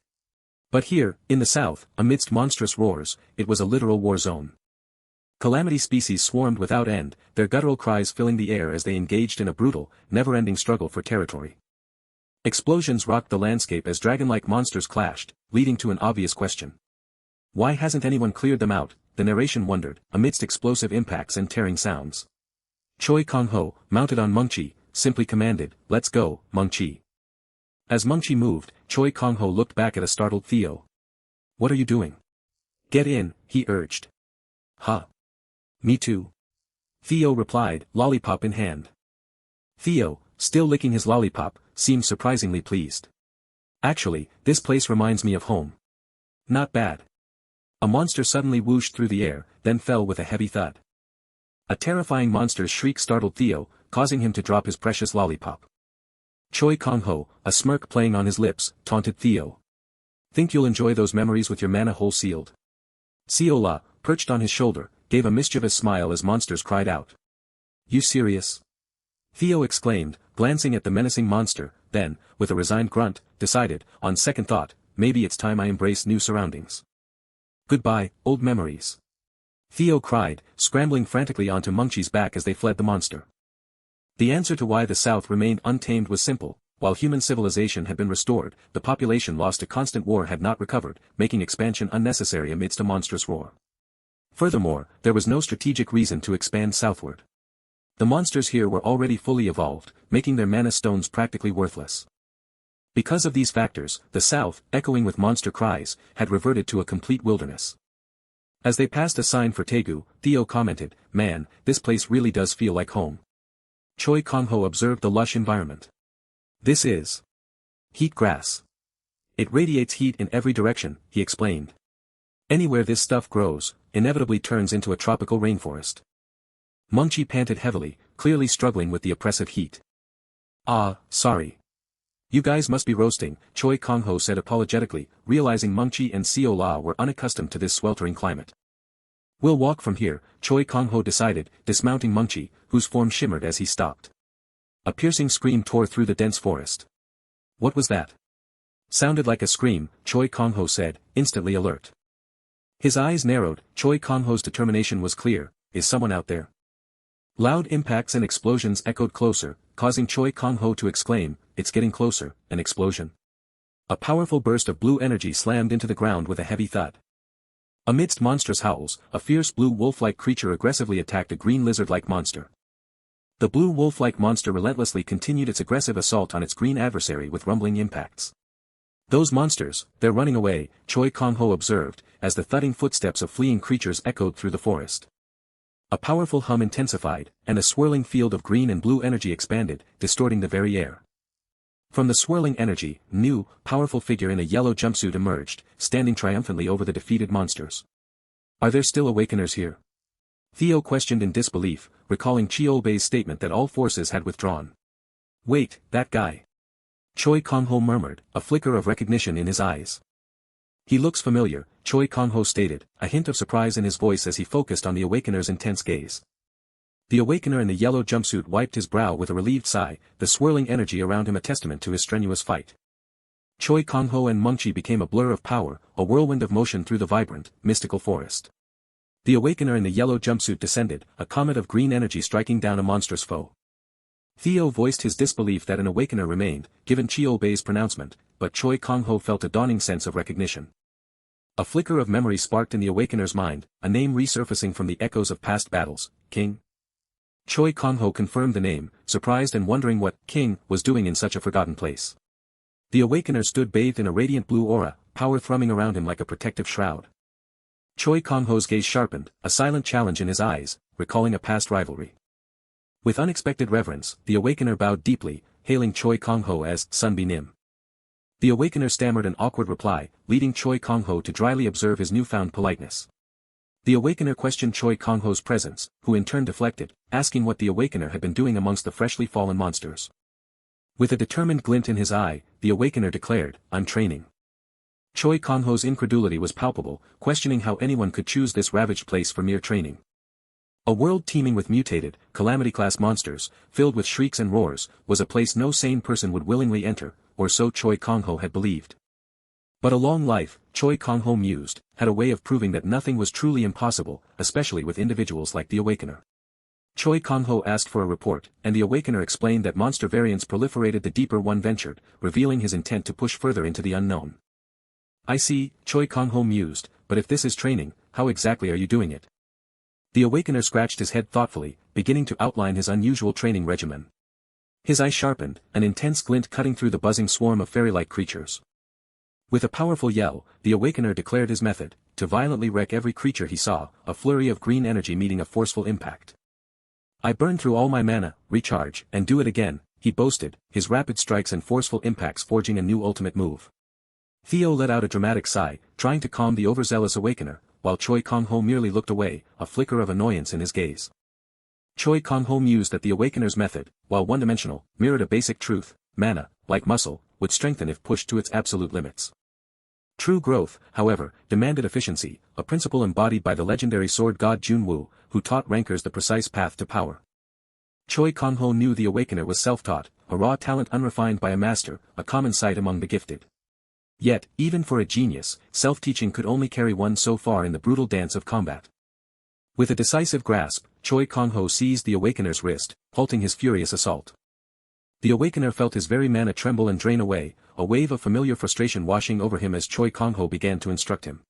But here, in the South, amidst monstrous roars, it was a literal war zone. Calamity species swarmed without end, their guttural cries filling the air as they engaged in a brutal, never-ending struggle for territory. Explosions rocked the landscape as dragon-like monsters clashed, leading to an obvious question. Why hasn't anyone cleared them out? The narration wondered, amidst explosive impacts and tearing sounds. Choi Kang-ho, mounted on Mungchi, simply commanded, "Let's go, Mungchi." As Mungchi moved, Choi Kang-ho looked back at a startled Theo. "What are you doing?" "Get in," he urged. "Huh. Me too." Theo replied, lollipop in hand. Theo, still licking his lollipop, seemed surprisingly pleased. "Actually, this place reminds me of home." "Not bad." A monster suddenly whooshed through the air, then fell with a heavy thud. A terrifying monster's shriek startled Theo, causing him to drop his precious lollipop. Choi Kang-ho, a smirk playing on his lips, taunted Theo. "Think you'll enjoy those memories with your mana hole sealed?" Seol-a, perched on his shoulder, gave a mischievous smile as monsters cried out. "You serious?" Theo exclaimed, glancing at the menacing monster, then, with a resigned grunt, decided, on second thought, maybe it's time I embrace new surroundings. "Goodbye, old memories." Theo cried, scrambling frantically onto Mungchi's back as they fled the monster. The answer to why the South remained untamed was simple: while human civilization had been restored, the population lost to constant war had not recovered, making expansion unnecessary amidst a monstrous roar. Furthermore, there was no strategic reason to expand southward. The monsters here were already fully evolved, making their mana stones practically worthless. Because of these factors, the South, echoing with monster cries, had reverted to a complete wilderness. As they passed a sign for Taegu, Theo commented, "Man, this place really does feel like home." Choi Kang-ho observed the lush environment. "This is heat grass. It radiates heat in every direction," he explained. "Anywhere this stuff grows, inevitably turns into a tropical rainforest." Mungchi panted heavily, clearly struggling with the oppressive heat. "Ah, sorry. You guys must be roasting," Choi Kang-ho said apologetically, realizing Mungchi and Seol-a were unaccustomed to this sweltering climate. "We'll walk from here," Choi Kang-ho decided, dismounting Mungchi, whose form shimmered as he stopped. A piercing scream tore through the dense forest. "What was that?" "Sounded like a scream," Choi Kang-ho said, instantly alert. His eyes narrowed, Choi Kang-ho's determination was clear. "Is someone out there?" Loud impacts and explosions echoed closer, causing Choi Kang-ho to exclaim, "It's getting closer," an explosion. A powerful burst of blue energy slammed into the ground with a heavy thud. Amidst monstrous howls, a fierce blue wolf-like creature aggressively attacked a green lizard-like monster. The blue wolf-like monster relentlessly continued its aggressive assault on its green adversary with rumbling impacts. "Those monsters, they're running away," Choi Kang-ho observed, as the thudding footsteps of fleeing creatures echoed through the forest. A powerful hum intensified, and a swirling field of green and blue energy expanded, distorting the very air. From the swirling energy, a new, powerful figure in a yellow jumpsuit emerged, standing triumphantly over the defeated monsters. "Are there still awakeners here?" Theo questioned in disbelief, recalling Cheol-bae's statement that all forces had withdrawn. "Wait, that guy." Choi Kang-ho murmured, a flicker of recognition in his eyes. "He looks familiar," Choi Kang-ho stated, a hint of surprise in his voice as he focused on the awakener's intense gaze. The awakener in the yellow jumpsuit wiped his brow with a relieved sigh, the swirling energy around him a testament to his strenuous fight. Choi Kang-ho and Mungchi became a blur of power, a whirlwind of motion through the vibrant, mystical forest. The awakener in the yellow jumpsuit descended, a comet of green energy striking down a monstrous foe. Theo voiced his disbelief that an awakener remained, given Cheol-bae's pronouncement, but Choi Kang-ho felt a dawning sense of recognition. A flicker of memory sparked in the awakener's mind, a name resurfacing from the echoes of past battles, King. Choi Kang-ho confirmed the name, surprised and wondering what King was doing in such a forgotten place. The awakener stood bathed in a radiant blue aura, power thrumming around him like a protective shroud. Choi Kang-ho's gaze sharpened, a silent challenge in his eyes, recalling a past rivalry. With unexpected reverence, the awakener bowed deeply, hailing Choi Kang-ho as Sunbi Nim. The awakener stammered an awkward reply, leading Choi Kang-ho to dryly observe his newfound politeness. The awakener questioned Choi Kang-ho's presence, who in turn deflected, asking what the awakener had been doing amongst the freshly fallen monsters. With a determined glint in his eye, the awakener declared, "I'm training." Choi Kang-ho's incredulity was palpable, questioning how anyone could choose this ravaged place for mere training. A world teeming with mutated, calamity-class monsters, filled with shrieks and roars, was a place no sane person would willingly enter, or so Choi Kang-ho had believed. But a long life, Choi Kang-ho mused, had a way of proving that nothing was truly impossible, especially with individuals like the Awakener. Choi Kang-ho asked for a report, and the Awakener explained that monster variants proliferated the deeper one ventured, revealing his intent to push further into the unknown. I see, Choi Kang-ho mused, but if this is training, how exactly are you doing it? The Awakener scratched his head thoughtfully, beginning to outline his unusual training regimen. His eyes sharpened, an intense glint cutting through the buzzing swarm of fairy-like creatures. With a powerful yell, the Awakener declared his method, to violently wreck every creature he saw, a flurry of green energy meeting a forceful impact. I burn through all my mana, recharge, and do it again, he boasted, his rapid strikes and forceful impacts forging a new ultimate move. Theo let out a dramatic sigh, trying to calm the overzealous Awakener, while Choi Kang-ho merely looked away, a flicker of annoyance in his gaze. Choi Kang-ho mused that the Awakener's method, while one-dimensional, mirrored a basic truth: mana, like muscle, would strengthen if pushed to its absolute limits. True growth, however, demanded efficiency, a principle embodied by the legendary sword god Junwoo, who taught rankers the precise path to power. Choi Kang-ho knew the Awakener was self-taught, a raw talent unrefined by a master, a common sight among the gifted. Yet, even for a genius, self-teaching could only carry one so far in the brutal dance of combat. With a decisive grasp, Choi Kang-ho seized the Awakener's wrist, halting his furious assault. The Awakener felt his very mana tremble and drain away, a wave of familiar frustration washing over him as Choi Kang-ho began to instruct him.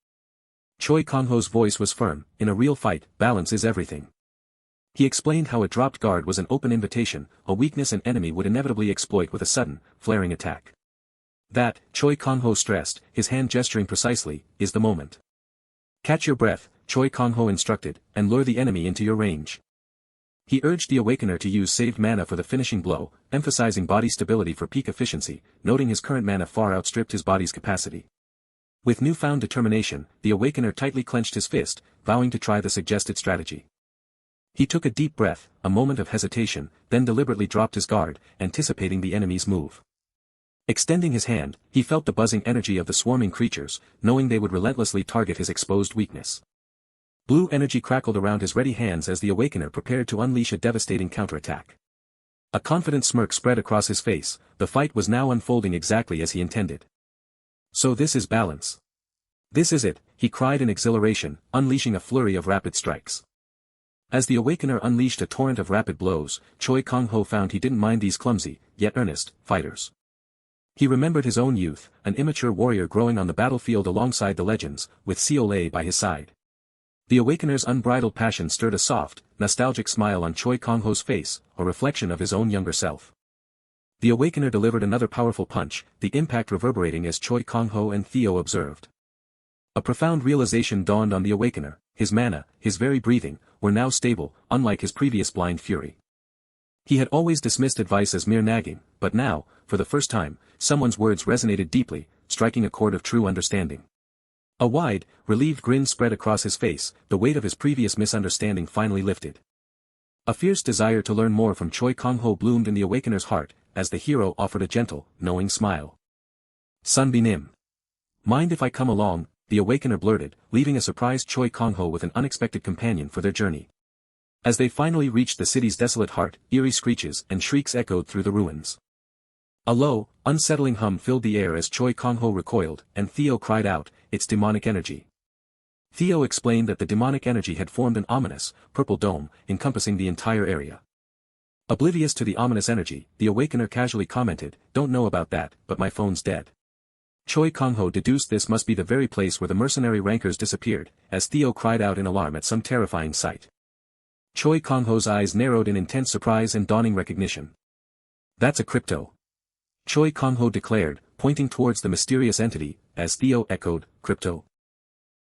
Choi Kang-ho's voice was firm: in a real fight, balance is everything. He explained how a dropped guard was an open invitation, a weakness an enemy would inevitably exploit with a sudden, flaring attack. That, Choi Kang-ho stressed, his hand gesturing precisely, is the moment. Catch your breath, Choi Kang-ho instructed, and lure the enemy into your range. He urged the Awakener to use saved mana for the finishing blow, emphasizing body stability for peak efficiency, noting his current mana far outstripped his body's capacity. With newfound determination, the Awakener tightly clenched his fist, vowing to try the suggested strategy. He took a deep breath, a moment of hesitation, then deliberately dropped his guard, anticipating the enemy's move. Extending his hand, he felt the buzzing energy of the swarming creatures, knowing they would relentlessly target his exposed weakness. Blue energy crackled around his ready hands as the Awakener prepared to unleash a devastating counterattack. A confident smirk spread across his face, the fight was now unfolding exactly as he intended. So this is balance. This is it, he cried in exhilaration, unleashing a flurry of rapid strikes. As the Awakener unleashed a torrent of rapid blows, Choi Kang-ho found he didn't mind these clumsy, yet earnest, fighters. He remembered his own youth, an immature warrior growing on the battlefield alongside the legends, with Seol-a by his side. The Awakener's unbridled passion stirred a soft, nostalgic smile on Choi Kang-ho's face, a reflection of his own younger self. The Awakener delivered another powerful punch, the impact reverberating as Choi Kang-ho and Theo observed. A profound realization dawned on the Awakener: his mana, his very breathing, were now stable, unlike his previous blind fury. He had always dismissed advice as mere nagging, but now, for the first time, someone's words resonated deeply, striking a chord of true understanding. A wide, relieved grin spread across his face, the weight of his previous misunderstanding finally lifted. A fierce desire to learn more from Choi Kang-ho bloomed in the Awakener's heart, as the hero offered a gentle, knowing smile. Sunbeam. Mind if I come along? The Awakener blurted, leaving a surprised Choi Kang-ho with an unexpected companion for their journey. As they finally reached the city's desolate heart, eerie screeches and shrieks echoed through the ruins. A low, unsettling hum filled the air as Choi Kang-ho recoiled, and Theo cried out, "It's demonic energy." Theo explained that the demonic energy had formed an ominous, purple dome, encompassing the entire area. Oblivious to the ominous energy, the Awakener casually commented, "Don't know about that, but my phone's dead." Choi Kang-ho deduced this must be the very place where the mercenary rankers disappeared, as Theo cried out in alarm at some terrifying sight. Choi Kang-ho's eyes narrowed in intense surprise and dawning recognition. "That's a crypto," Choi Kang-ho declared, pointing towards the mysterious entity, as Theo echoed, "Crypto?"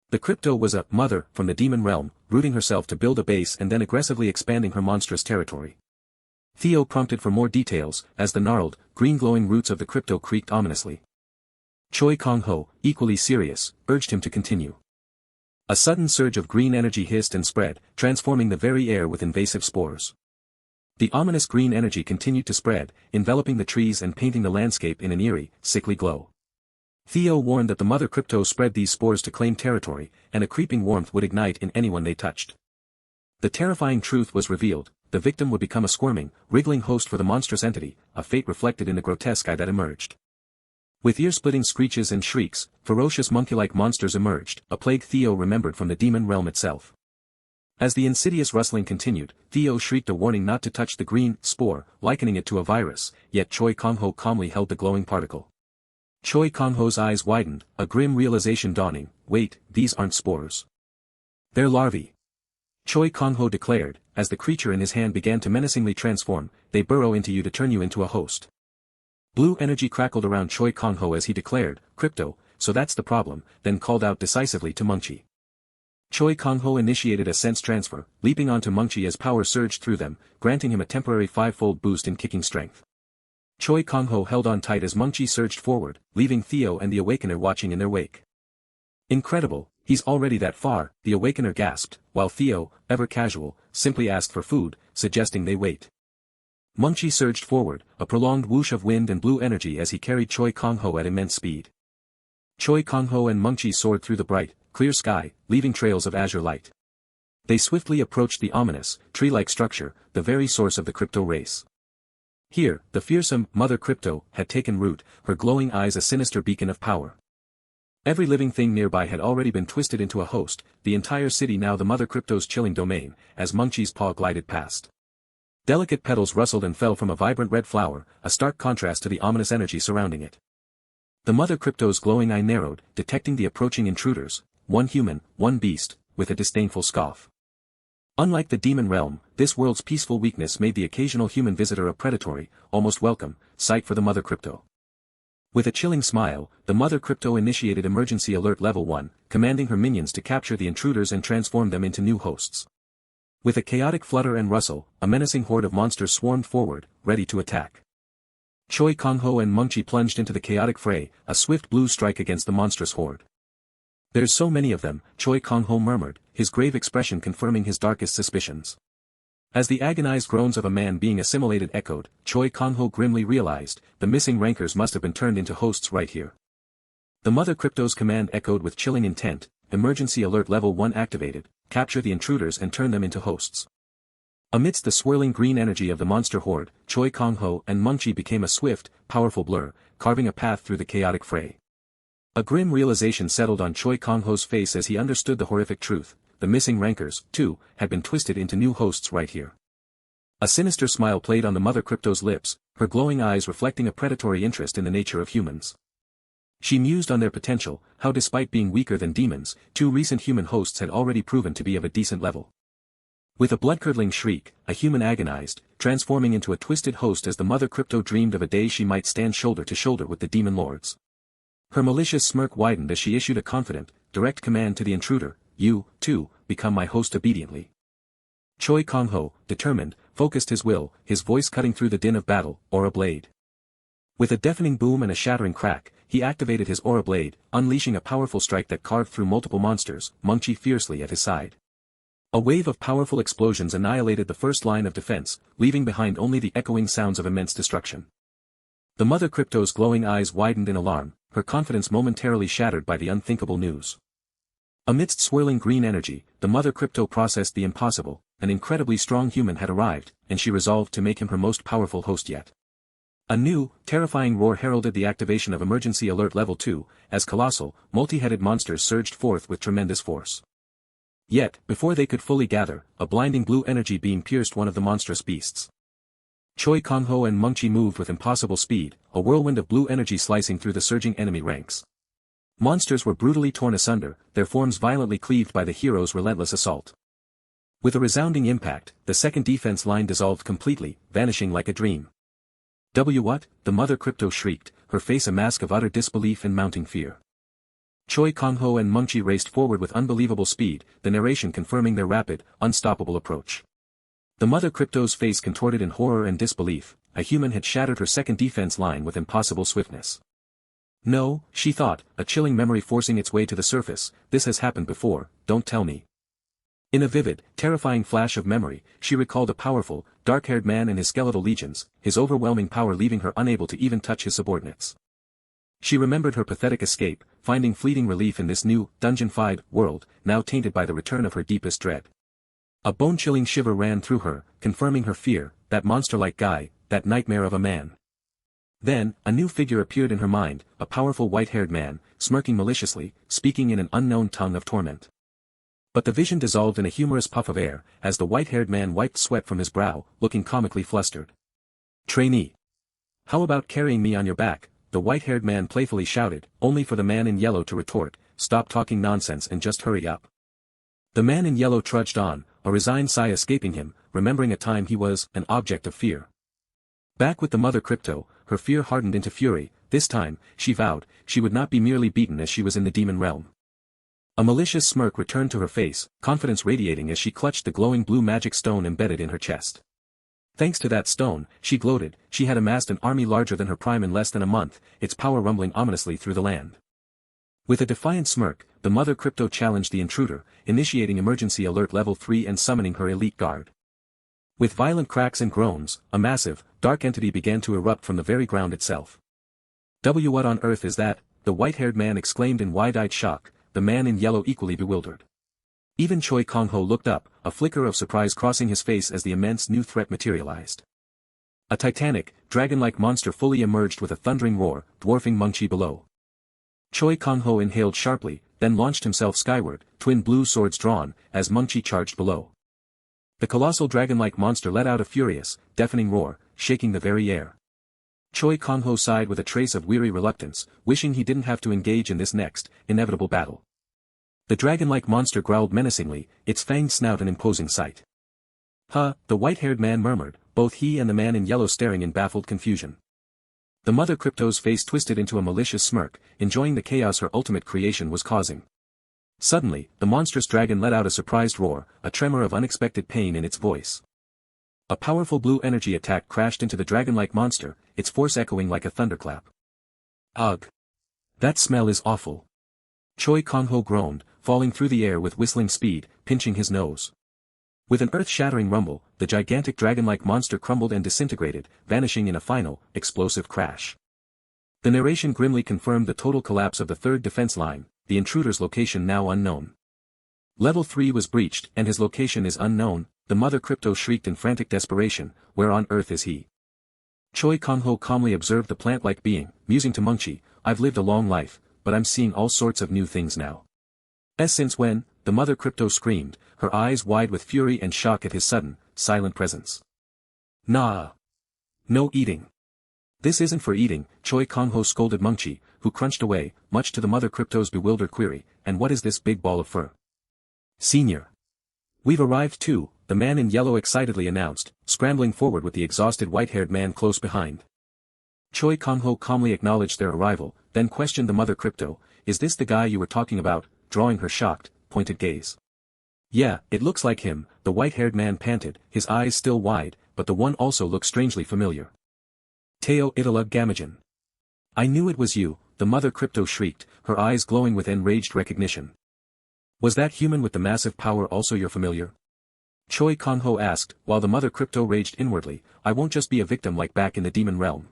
The crypto was a mother from the demon realm, rooting herself to build a base and then aggressively expanding her monstrous territory. Theo prompted for more details, as the gnarled, green-glowing roots of the crypto creaked ominously. Choi Kang-ho, equally serious, urged him to continue. A sudden surge of green energy hissed and spread, transforming the very air with invasive spores. The ominous green energy continued to spread, enveloping the trees and painting the landscape in an eerie, sickly glow. Theo warned that the mother crypto spread these spores to claim territory, and a creeping warmth would ignite in anyone they touched. The terrifying truth was revealed: the victim would become a squirming, wriggling host for the monstrous entity, a fate reflected in the grotesque eye that emerged. With ear-splitting screeches and shrieks, ferocious monkey-like monsters emerged, a plague Theo remembered from the demon realm itself. As the insidious rustling continued, Theo shrieked a warning not to touch the green spore, likening it to a virus, yet Choi Kang-ho calmly held the glowing particle. Choi Kang-ho's eyes widened, a grim realization dawning: wait, these aren't spores. They're larvae. Choi Kang-ho declared, as the creature in his hand began to menacingly transform. They burrow into you to turn you into a host. Blue energy crackled around Choi Kang-ho as he declared, crypto, so that's the problem, then called out decisively to Mungchi. Choi Kang-ho initiated a sense transfer, leaping onto Mungchi as power surged through them, granting him a temporary 5-fold boost in kicking strength. Choi Kang-ho held on tight as Mungchi surged forward, leaving Theo and the Awakener watching in their wake. Incredible, he's already that far, the Awakener gasped, while Theo, ever casual, simply asked for food, suggesting they wait. Mungchi surged forward, a prolonged whoosh of wind and blue energy as he carried Choi Kang-ho at immense speed. Choi Kang-ho and Mungchi soared through the bright, clear sky, leaving trails of azure light. They swiftly approached the ominous, tree-like structure, the very source of the crypto race. Here, the fearsome Mother Crypto had taken root, her glowing eyes a sinister beacon of power. Every living thing nearby had already been twisted into a host, the entire city now the Mother Crypto's chilling domain, as Mungchi's paw glided past. Delicate petals rustled and fell from a vibrant red flower, a stark contrast to the ominous energy surrounding it. The Mother Crypto's glowing eye narrowed, detecting the approaching intruders, one human, one beast, with a disdainful scoff. Unlike the demon realm, this world's peaceful weakness made the occasional human visitor a predatory, almost welcome, sight for the Mother Crypto. With a chilling smile, the Mother Crypto initiated Emergency Alert Level 1, commanding her minions to capture the intruders and transform them into new hosts. With a chaotic flutter and rustle, a menacing horde of monsters swarmed forward, ready to attack. Choi Kang-ho and Mungchi plunged into the chaotic fray, a swift blue strike against the monstrous horde. There's so many of them, Choi Kang-ho murmured, his grave expression confirming his darkest suspicions. As the agonized groans of a man being assimilated echoed, Choi Kang-ho grimly realized, the missing rankers must have been turned into hosts right here. The Mother Crypto's command echoed with chilling intent: Emergency Alert Level 1 activated, capture the intruders and turn them into hosts. Amidst the swirling green energy of the monster horde, Choi Kang-ho and Mungchi became a swift, powerful blur, carving a path through the chaotic fray. A grim realization settled on Choi Kang-ho's face as he understood the horrific truth: the missing rankers, too, had been twisted into new hosts right here. A sinister smile played on the Mother Crypto's lips, her glowing eyes reflecting a predatory interest in the nature of humans. She mused on their potential, how despite being weaker than demons, 2 recent human hosts had already proven to be of a decent level. With a blood-curdling shriek, a human agonized, transforming into a twisted host as the Mother Crypto dreamed of a day she might stand shoulder to shoulder with the demon lords. Her malicious smirk widened as she issued a confident, direct command to the intruder: you, too, become my host obediently. Choi Kang-ho, determined, focused his will, his voice cutting through the din of battle: Aura Blade. With a deafening boom and a shattering crack, he activated his Aura Blade, unleashing a powerful strike that carved through multiple monsters, Mungchi fiercely at his side. A wave of powerful explosions annihilated the first line of defense, leaving behind only the echoing sounds of immense destruction. The Mother Crypto's glowing eyes widened in alarm, her confidence momentarily shattered by the unthinkable news. Amidst swirling green energy, the Mother Crypto processed the impossible: an incredibly strong human had arrived, and she resolved to make him her most powerful host yet. A new, terrifying roar heralded the activation of Emergency Alert Level 2, as colossal, multi-headed monsters surged forth with tremendous force. Yet, before they could fully gather, a blinding blue energy beam pierced one of the monstrous beasts. Choi Kang-ho and Mungchi moved with impossible speed, a whirlwind of blue energy slicing through the surging enemy ranks. Monsters were brutally torn asunder, their forms violently cleaved by the hero's relentless assault. With a resounding impact, the second defense line dissolved completely, vanishing like a dream. What? The Mother Crypto shrieked, her face a mask of utter disbelief and mounting fear. Choi Kang-ho and Mungchi raced forward with unbelievable speed, the narration confirming their rapid, unstoppable approach. The Mother Crypto's face contorted in horror and disbelief: a human had shattered her second defense line with impossible swiftness. No, she thought, a chilling memory forcing its way to the surface, this has happened before, don't tell me. In a vivid, terrifying flash of memory, she recalled a powerful, dark-haired man and his skeletal legions, his overwhelming power leaving her unable to even touch his subordinates. She remembered her pathetic escape, finding fleeting relief in this new, dungeon-fied world, now tainted by the return of her deepest dread. A bone-chilling shiver ran through her, confirming her fear, that monster-like guy, that nightmare of a man. Then, a new figure appeared in her mind, a powerful white-haired man, smirking maliciously, speaking in an unknown tongue of torment. But the vision dissolved in a humorous puff of air, as the white-haired man wiped sweat from his brow, looking comically flustered. "Trainee. How about carrying me on your back?" the white-haired man playfully shouted, only for the man in yellow to retort, "Stop talking nonsense and just hurry up." The man in yellow trudged on, a resigned sigh escaping him, remembering a time he was an object of fear. Back with the Mother Crypto, her fear hardened into fury. This time, she vowed, she would not be merely beaten as she was in the demon realm. A malicious smirk returned to her face, confidence radiating as she clutched the glowing blue magic stone embedded in her chest. Thanks to that stone, she gloated, she had amassed an army larger than her prime in less than a month, its power rumbling ominously through the land. With a defiant smirk, the Mother Crypto challenged the intruder, initiating emergency alert level 3 and summoning her elite guard. With violent cracks and groans, a massive, dark entity began to erupt from the very ground itself. What on earth is that?" the white-haired man exclaimed in wide-eyed shock, the man in yellow equally bewildered. Even Choi Kang-ho looked up, a flicker of surprise crossing his face as the immense new threat materialized. A titanic, dragon-like monster fully emerged with a thundering roar, dwarfing Mengqi below. Choi Kang-ho inhaled sharply, then launched himself skyward, twin blue swords drawn, as Mengqi charged below. The colossal dragon-like monster let out a furious, deafening roar, shaking the very air. Choi Kang-ho sighed with a trace of weary reluctance, wishing he didn't have to engage in this next, inevitable battle. The dragon-like monster growled menacingly, its fanged snout an imposing sight. "Huh," the white-haired man murmured, both he and the man in yellow staring in baffled confusion. The Mother Crypto's face twisted into a malicious smirk, enjoying the chaos her ultimate creation was causing. Suddenly, the monstrous dragon let out a surprised roar, a tremor of unexpected pain in its voice. A powerful blue energy attack crashed into the dragon-like monster, its force echoing like a thunderclap. "Ugh! That smell is awful." Choi Kang-ho groaned, falling through the air with whistling speed, pinching his nose. With an earth-shattering rumble, the gigantic dragon-like monster crumbled and disintegrated, vanishing in a final, explosive crash. The narration grimly confirmed the total collapse of the third defense line, the intruder's location now unknown. Level 3 was breached and his location is unknown, the Mother Crypto shrieked in frantic desperation, where on earth is he? Choi Kang-ho calmly observed the plant-like being, musing to Mengqi, "I've lived a long life, but I'm seeing all sorts of new things now." "Since when?" the Mother Crypto screamed, her eyes wide with fury and shock at his sudden, silent presence. "Nah. No eating. This isn't for eating," Choi Kang-ho scolded Mengqi, who crunched away, much to the Mother Crypto's bewildered query, "And what is this big ball of fur?" "Senior. We've arrived too," the man in yellow excitedly announced, scrambling forward with the exhausted white-haired man close behind. Choi Kang-ho calmly acknowledged their arrival, then questioned the Mother Crypto, "Is this the guy you were talking about?" drawing her shocked, pointed gaze. "Yeah, it looks like him," the white-haired man panted, his eyes still wide, but the one also looked strangely familiar. "Teo Italug Gamajan. I knew it was you," the Mother Crypto shrieked, her eyes glowing with enraged recognition. "Was that human with the massive power also your familiar?" Choi Kang-ho asked, while the Mother Crypto raged inwardly, "I won't just be a victim like back in the demon realm."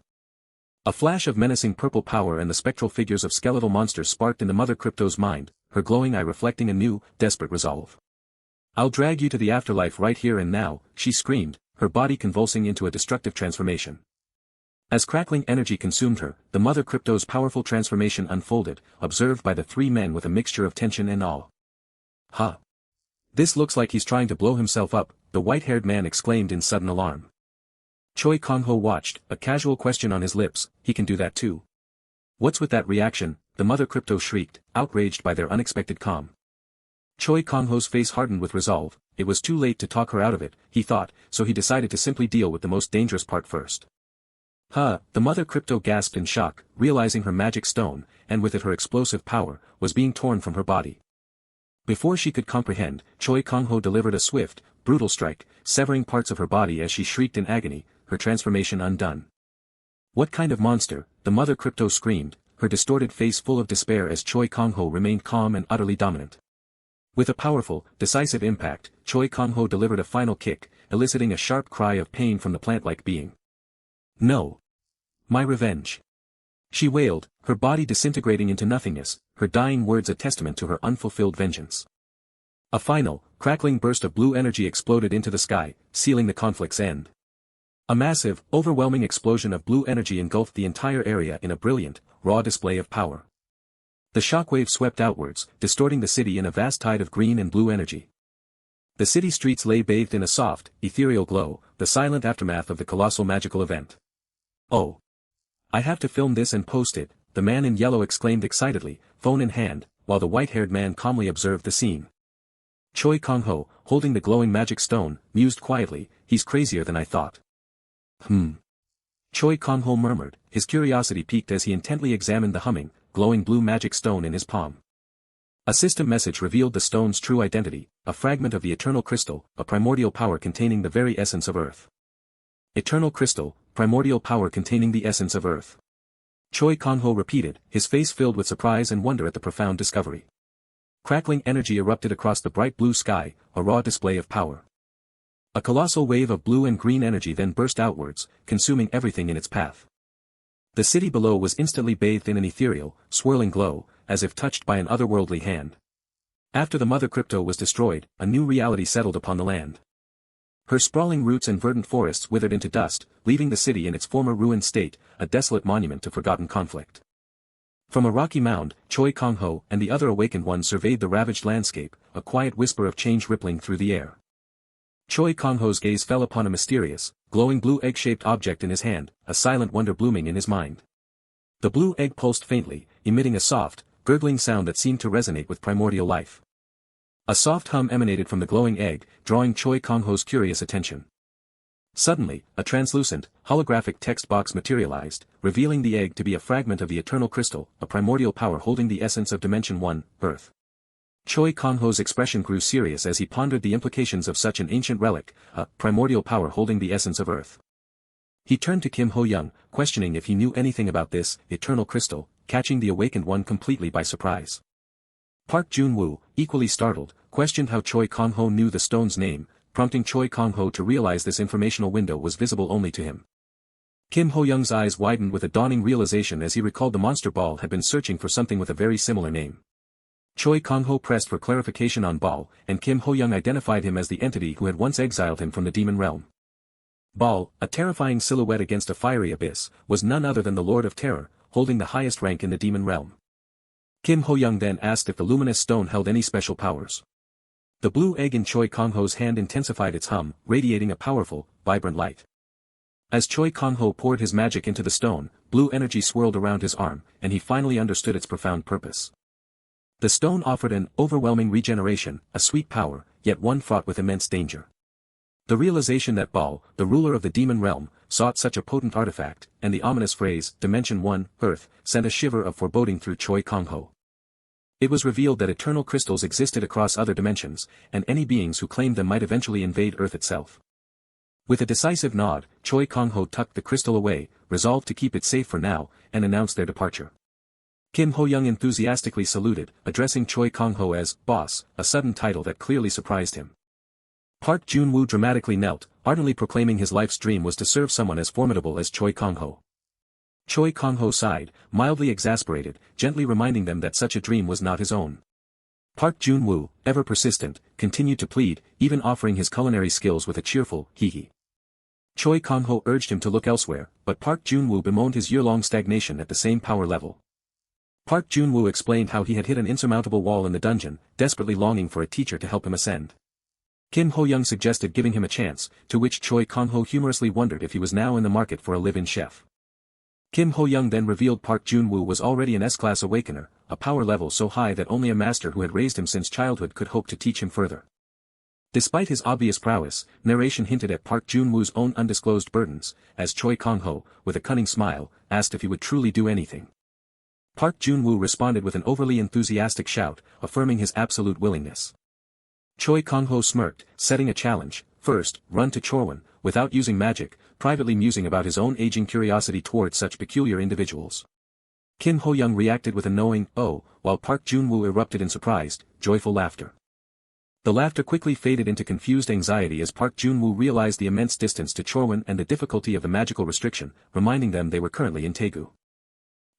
A flash of menacing purple power and the spectral figures of skeletal monsters sparked in the Mother Crypto's mind, her glowing eye reflecting a new, desperate resolve. "I'll drag you to the afterlife right here and now," she screamed, her body convulsing into a destructive transformation. As crackling energy consumed her, the Mother Crypto's powerful transformation unfolded, observed by the three men with a mixture of tension and awe. "Huh! This looks like he's trying to blow himself up," the white-haired man exclaimed in sudden alarm. Choi Kang-ho watched, a casual question on his lips, "He can do that too?" "What's with that reaction?" the Mother Crypto shrieked, outraged by their unexpected calm. Choi Kang-ho's face hardened with resolve. It was too late to talk her out of it, he thought, so he decided to simply deal with the most dangerous part first. "Huh," the Mother Crypto gasped in shock, realizing her magic stone, and with it her explosive power, was being torn from her body. Before she could comprehend, Choi Kang-ho delivered a swift, brutal strike, severing parts of her body as she shrieked in agony, her transformation undone. "What kind of monster?" the Mother Crypto screamed, her distorted face full of despair as Choi Kang-ho remained calm and utterly dominant. With a powerful, decisive impact, Choi Kang-ho delivered a final kick, eliciting a sharp cry of pain from the plant-like being. "No! My revenge!" she wailed, her body disintegrating into nothingness, her dying words a testament to her unfulfilled vengeance. A final, crackling burst of blue energy exploded into the sky, sealing the conflict's end. A massive, overwhelming explosion of blue energy engulfed the entire area in a brilliant, raw display of power. The shockwave swept outwards, distorting the city in a vast tide of green and blue energy. The city streets lay bathed in a soft, ethereal glow, the silent aftermath of the colossal magical event. "Oh! I have to film this and post it," the man in yellow exclaimed excitedly, phone in hand, while the white-haired man calmly observed the scene. Choi Kang-ho, holding the glowing magic stone, mused quietly, "He's crazier than I thought." Choi Kang-ho murmured, his curiosity piqued as he intently examined the humming, glowing blue magic stone in his palm. A system message revealed the stone's true identity, a fragment of the eternal crystal, a primordial power containing the very essence of Earth. Eternal crystal, primordial power containing the essence of Earth. Choi Kang-ho repeated, his face filled with surprise and wonder at the profound discovery. Crackling energy erupted across the bright blue sky, a raw display of power. A colossal wave of blue and green energy then burst outwards, consuming everything in its path. The city below was instantly bathed in an ethereal, swirling glow, as if touched by an otherworldly hand. After the mother crypto was destroyed, a new reality settled upon the land. Her sprawling roots and verdant forests withered into dust, leaving the city in its former ruined state, a desolate monument to forgotten conflict. From a rocky mound, Choi Kang-ho and the other awakened ones surveyed the ravaged landscape, a quiet whisper of change rippling through the air. Choi Kang-ho's gaze fell upon a mysterious, glowing blue egg-shaped object in his hand, a silent wonder blooming in his mind. The blue egg pulsed faintly, emitting a soft, gurgling sound that seemed to resonate with primordial life. A soft hum emanated from the glowing egg, drawing Choi Kang-ho's curious attention. Suddenly, a translucent, holographic text box materialized, revealing the egg to be a fragment of the eternal crystal, a primordial power holding the essence of Dimension 1, Earth. Choi Kang-ho's expression grew serious as he pondered the implications of such an ancient relic, a primordial power holding the essence of Earth. He turned to Kim Ho-young, questioning if he knew anything about this eternal crystal, catching the awakened one completely by surprise. Park Jun-woo, equally startled, questioned how Choi Kang-ho knew the stone's name, prompting Choi Kang-ho to realize this informational window was visible only to him. Kim Ho-young's eyes widened with a dawning realization as he recalled the monster ball had been searching for something with a very similar name. Choi Kang-ho pressed for clarification on Ball, and Kim Ho-young identified him as the entity who had once exiled him from the demon realm. Ball, a terrifying silhouette against a fiery abyss, was none other than the Lord of Terror, holding the highest rank in the demon realm. Kim Ho-young then asked if the luminous stone held any special powers. The blue egg in Choi Kang-ho's hand intensified its hum, radiating a powerful, vibrant light. As Choi Kang-ho poured his magic into the stone, blue energy swirled around his arm, and he finally understood its profound purpose. The stone offered an overwhelming regeneration, a sweet power, yet one fraught with immense danger. The realization that Baal, the ruler of the demon realm, sought such a potent artifact, and the ominous phrase, Dimension 1, Earth, sent a shiver of foreboding through Choi Kang-ho. It was revealed that eternal crystals existed across other dimensions, and any beings who claimed them might eventually invade Earth itself. With a decisive nod, Choi Kang-ho tucked the crystal away, resolved to keep it safe for now, and announced their departure. Kim Ho-young enthusiastically saluted, addressing Choi Kang-ho as boss, a sudden title that clearly surprised him. Park Jun-woo dramatically knelt, ardently proclaiming his life's dream was to serve someone as formidable as Choi Kang-ho. Choi Kang-ho sighed, mildly exasperated, gently reminding them that such a dream was not his own. Park Jun-woo, ever persistent, continued to plead, even offering his culinary skills with a cheerful, hee-hee. Choi Kang-ho urged him to look elsewhere, but Park Jun-woo bemoaned his year-long stagnation at the same power level. Park Jun-woo explained how he had hit an insurmountable wall in the dungeon, desperately longing for a teacher to help him ascend. Kim Ho-young suggested giving him a chance, to which Choi Kang-ho humorously wondered if he was now in the market for a live-in chef. Kim Ho-young then revealed Park Jun-woo was already an S-class awakener, a power level so high that only a master who had raised him since childhood could hope to teach him further. Despite his obvious prowess, narration hinted at Park Jun-woo's own undisclosed burdens, as Choi Kang-ho, with a cunning smile, asked if he would truly do anything. Park Jun-woo responded with an overly enthusiastic shout, affirming his absolute willingness. Choi Kang-ho smirked, setting a challenge: first, run to Cheorwon, without using magic, privately musing about his own aging curiosity towards such peculiar individuals. Kim Ho-young reacted with a knowing "oh," while Park Jun-woo erupted in surprised, joyful laughter. The laughter quickly faded into confused anxiety as Park Jun-woo realized the immense distance to Cheorwon and the difficulty of the magical restriction, reminding them they were currently in Daegu.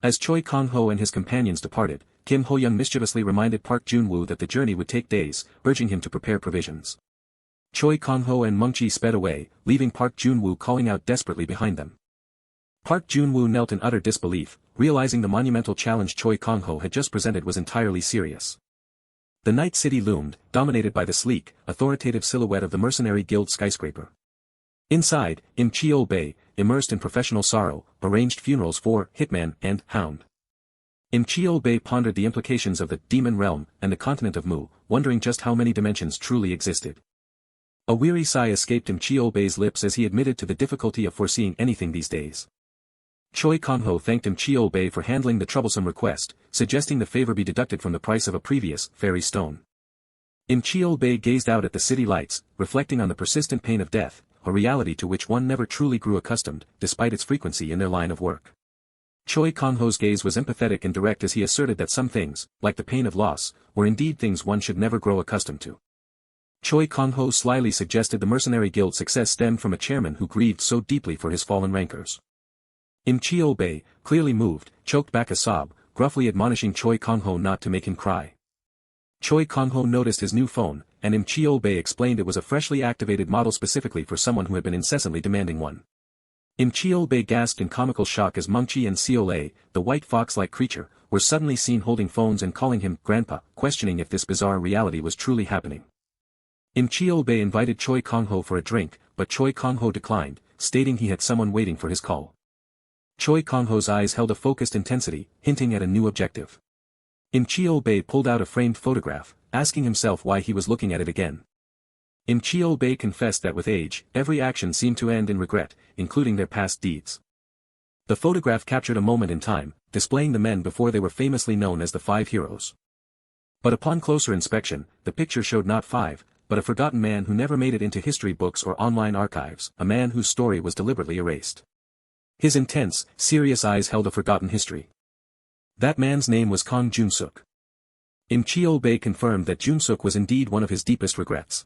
As Choi Kang-ho and his companions departed, Kim Ho-young mischievously reminded Park Jun-woo that the journey would take days, urging him to prepare provisions. Choi Kang-ho and Mung-chi sped away, leaving Park Jun-woo calling out desperately behind them. Park Jun-woo knelt in utter disbelief, realizing the monumental challenge Choi Kang-ho had just presented was entirely serious. The night city loomed, dominated by the sleek, authoritative silhouette of the Mercenary Guild skyscraper. Inside, Im Cheol-bae, immersed in professional sorrow, arranged funerals for Hitman and Hound. Im Cheol-bae pondered the implications of the demon realm and the continent of Mu, wondering just how many dimensions truly existed. A weary sigh escaped Im Cheol-bae's lips as he admitted to the difficulty of foreseeing anything these days. Choi Kang-ho thanked Im Cheol-bae for handling the troublesome request, suggesting the favor be deducted from the price of a previous fairy stone. Im Cheol-bae gazed out at the city lights, reflecting on the persistent pain of death, a reality to which one never truly grew accustomed, despite its frequency in their line of work. Choi Kang-ho's gaze was empathetic and direct as he asserted that some things, like the pain of loss, were indeed things one should never grow accustomed to. Choi Kang-ho slyly suggested the Mercenary Guild's success stemmed from a chairman who grieved so deeply for his fallen rankers. Im Cheol-bae, clearly moved, choked back a sob, gruffly admonishing Choi Kang-ho not to make him cry. Choi Kang-ho noticed his new phone, and Im Cheol-bae explained it was a freshly activated model specifically for someone who had been incessantly demanding one. Im Cheol-bae gasped in comical shock as Mung-chi and Seol-a, the white fox-like creature, were suddenly seen holding phones and calling him Grandpa, questioning if this bizarre reality was truly happening. Im Cheol-bae invited Choi Kang-ho for a drink, but Choi Kang-ho declined, stating he had someone waiting for his call. Choi Kang-ho's eyes held a focused intensity, hinting at a new objective. Im Cheol-bae pulled out a framed photograph, asking himself why he was looking at it again. Im Cheol-bae confessed that with age, every action seemed to end in regret, including their past deeds. The photograph captured a moment in time, displaying the men before they were famously known as the Five Heroes. But upon closer inspection, the picture showed not five, but a forgotten man who never made it into history books or online archives, a man whose story was deliberately erased. His intense, serious eyes held a forgotten history. That man's name was Kang Jun-suk. Im Cheol-bae confirmed that Jun-suk was indeed one of his deepest regrets.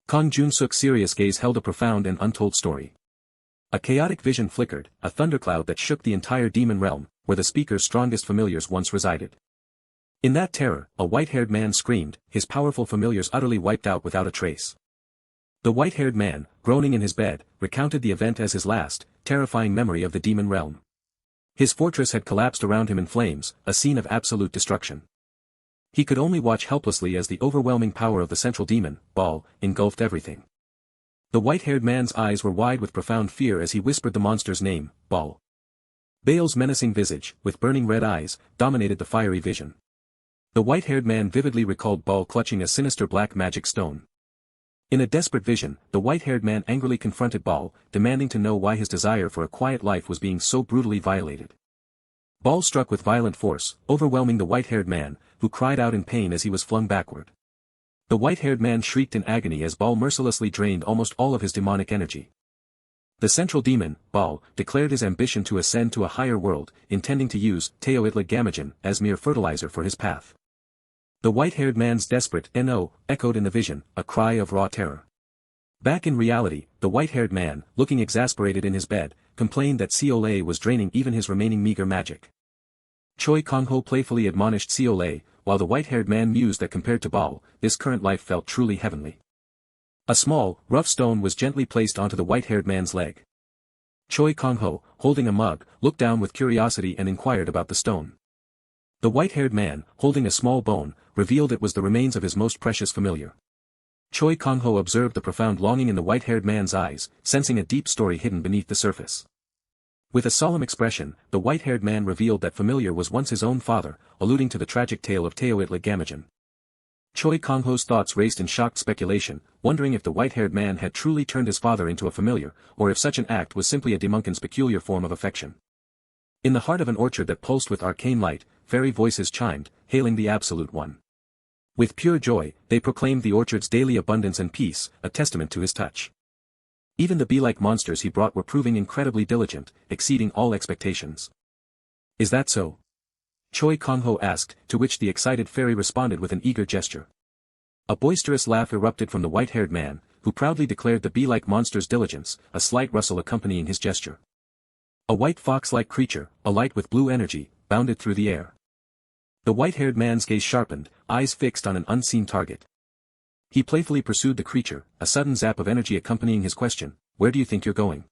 Kang Jun-suk's serious gaze held a profound and untold story. A chaotic vision flickered, a thundercloud that shook the entire demon realm, where the speaker's strongest familiars once resided. In that terror, a white-haired man screamed, his powerful familiars utterly wiped out without a trace. The white-haired man, groaning in his bed, recounted the event as his last, terrifying memory of the demon realm. His fortress had collapsed around him in flames, a scene of absolute destruction. He could only watch helplessly as the overwhelming power of the central demon, Baal, engulfed everything. The white-haired man's eyes were wide with profound fear as he whispered the monster's name, Baal. Baal's menacing visage, with burning red eyes, dominated the fiery vision. The white-haired man vividly recalled Baal clutching a sinister black magic stone. In a desperate vision, the white-haired man angrily confronted Baal, demanding to know why his desire for a quiet life was being so brutally violated. Baal struck with violent force, overwhelming the white-haired man, who cried out in pain as he was flung backward. The white-haired man shrieked in agony as Baal mercilessly drained almost all of his demonic energy. The central demon, Baal, declared his ambition to ascend to a higher world, intending to use Teoitla Gamagen as mere fertilizer for his path. The white-haired man's desperate "No" echoed in the vision, a cry of raw terror. Back in reality, the white-haired man, looking exasperated in his bed, complained that Seol-a was draining even his remaining meager magic. Choi Kang-ho playfully admonished Seol-a, while the white-haired man mused that compared to Baal, this current life felt truly heavenly. A small, rough stone was gently placed onto the white-haired man's leg. Choi Kang-ho, holding a mug, looked down with curiosity and inquired about the stone. The white-haired man, holding a small bone, revealed it was the remains of his most precious familiar. Choi Kang-ho observed the profound longing in the white-haired man's eyes, sensing a deep story hidden beneath the surface. With a solemn expression, the white-haired man revealed that familiar was once his own father, alluding to the tragic tale of Teoitla Gamagen. Choi Kang-ho's thoughts raced in shocked speculation, wondering if the white-haired man had truly turned his father into a familiar, or if such an act was simply a demonkin's peculiar form of affection. In the heart of an orchard that pulsed with arcane light, fairy voices chimed, hailing the Absolute One. With pure joy, they proclaimed the orchard's daily abundance and peace, a testament to his touch. Even the bee-like monsters he brought were proving incredibly diligent, exceeding all expectations. Is that so? Choi Kang-ho asked, to which the excited fairy responded with an eager gesture. A boisterous laugh erupted from the white-haired man, who proudly declared the bee-like monster's diligence, a slight rustle accompanying his gesture. A white fox-like creature, alight with blue energy, bounded through the air. The white-haired man's gaze sharpened, eyes fixed on an unseen target. He playfully pursued the creature, a sudden zap of energy accompanying his question, "Where do you think you're going?"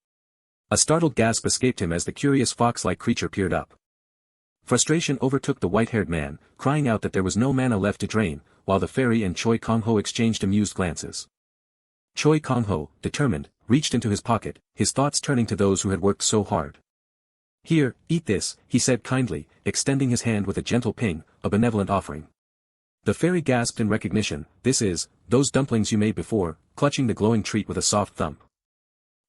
A startled gasp escaped him as the curious fox-like creature peered up. Frustration overtook the white-haired man, crying out that there was no mana left to drain, while the fairy and Choi Kang-ho exchanged amused glances. Choi Kang-ho, determined, reached into his pocket, his thoughts turning to those who had worked so hard. "Here, eat this," he said kindly, extending his hand with a gentle ping, a benevolent offering. The fairy gasped in recognition, "This is, those dumplings you made before," clutching the glowing treat with a soft thump.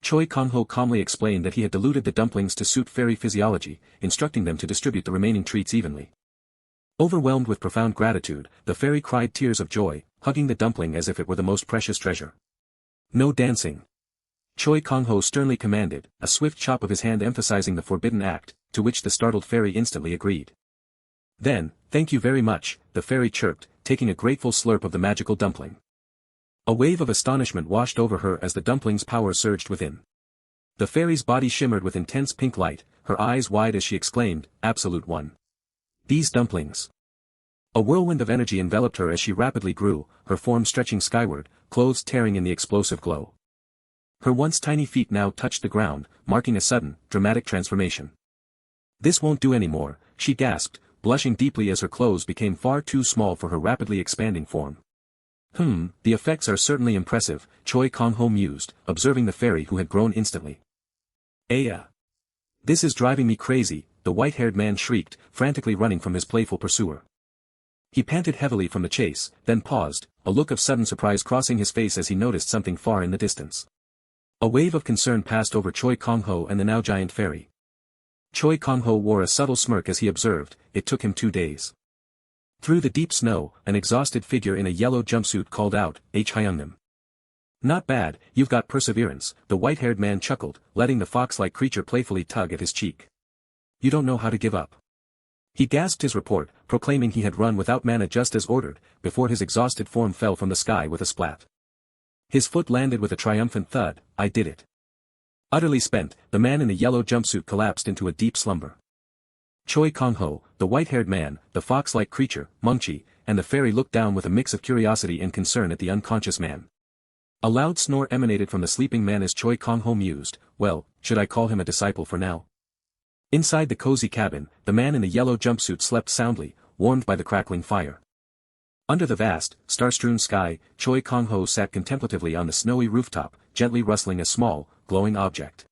Choi Kang-ho calmly explained that he had diluted the dumplings to suit fairy physiology, instructing them to distribute the remaining treats evenly. Overwhelmed with profound gratitude, the fairy cried tears of joy, hugging the dumpling as if it were the most precious treasure. "No dancing," Choi Kang-ho sternly commanded, a swift chop of his hand emphasizing the forbidden act, to which the startled fairy instantly agreed. "Then, thank you very much," the fairy chirped, taking a grateful slurp of the magical dumpling. A wave of astonishment washed over her as the dumpling's power surged within. The fairy's body shimmered with intense pink light, her eyes wide as she exclaimed, "Absolute One. These dumplings." A whirlwind of energy enveloped her as she rapidly grew, her form stretching skyward, clothes tearing in the explosive glow. Her once tiny feet now touched the ground, marking a sudden, dramatic transformation. "This won't do anymore," she gasped, blushing deeply as her clothes became far too small for her rapidly expanding form. The effects are certainly impressive," Choi Kang-ho mused, observing the fairy who had grown instantly. This is driving me crazy," the white-haired man shrieked, frantically running from his playful pursuer. He panted heavily from the chase, then paused, a look of sudden surprise crossing his face as he noticed something far in the distance. A wave of concern passed over Choi Kang-ho and the now giant fairy. Choi Kang-ho wore a subtle smirk as he observed, "It took him 2 days." Through the deep snow, an exhausted figure in a yellow jumpsuit called out, "H. Hyungnim." "Not bad, you've got perseverance," the white-haired man chuckled, letting the fox-like creature playfully tug at his cheek. "You don't know how to give up." He gasped his report, proclaiming he had run without mana just as ordered, before his exhausted form fell from the sky with a splat. His foot landed with a triumphant thud, "I did it." Utterly spent, the man in the yellow jumpsuit collapsed into a deep slumber. Choi Kang-ho, the white-haired man, the fox-like creature, Mungchi, and the fairy looked down with a mix of curiosity and concern at the unconscious man. A loud snore emanated from the sleeping man as Choi Kang-ho mused, "Well, should I call him a disciple for now?" Inside the cozy cabin, the man in the yellow jumpsuit slept soundly, warmed by the crackling fire. Under the vast, star-strewn sky, Choi Kang-ho sat contemplatively on the snowy rooftop, gently rustling a small, glowing object.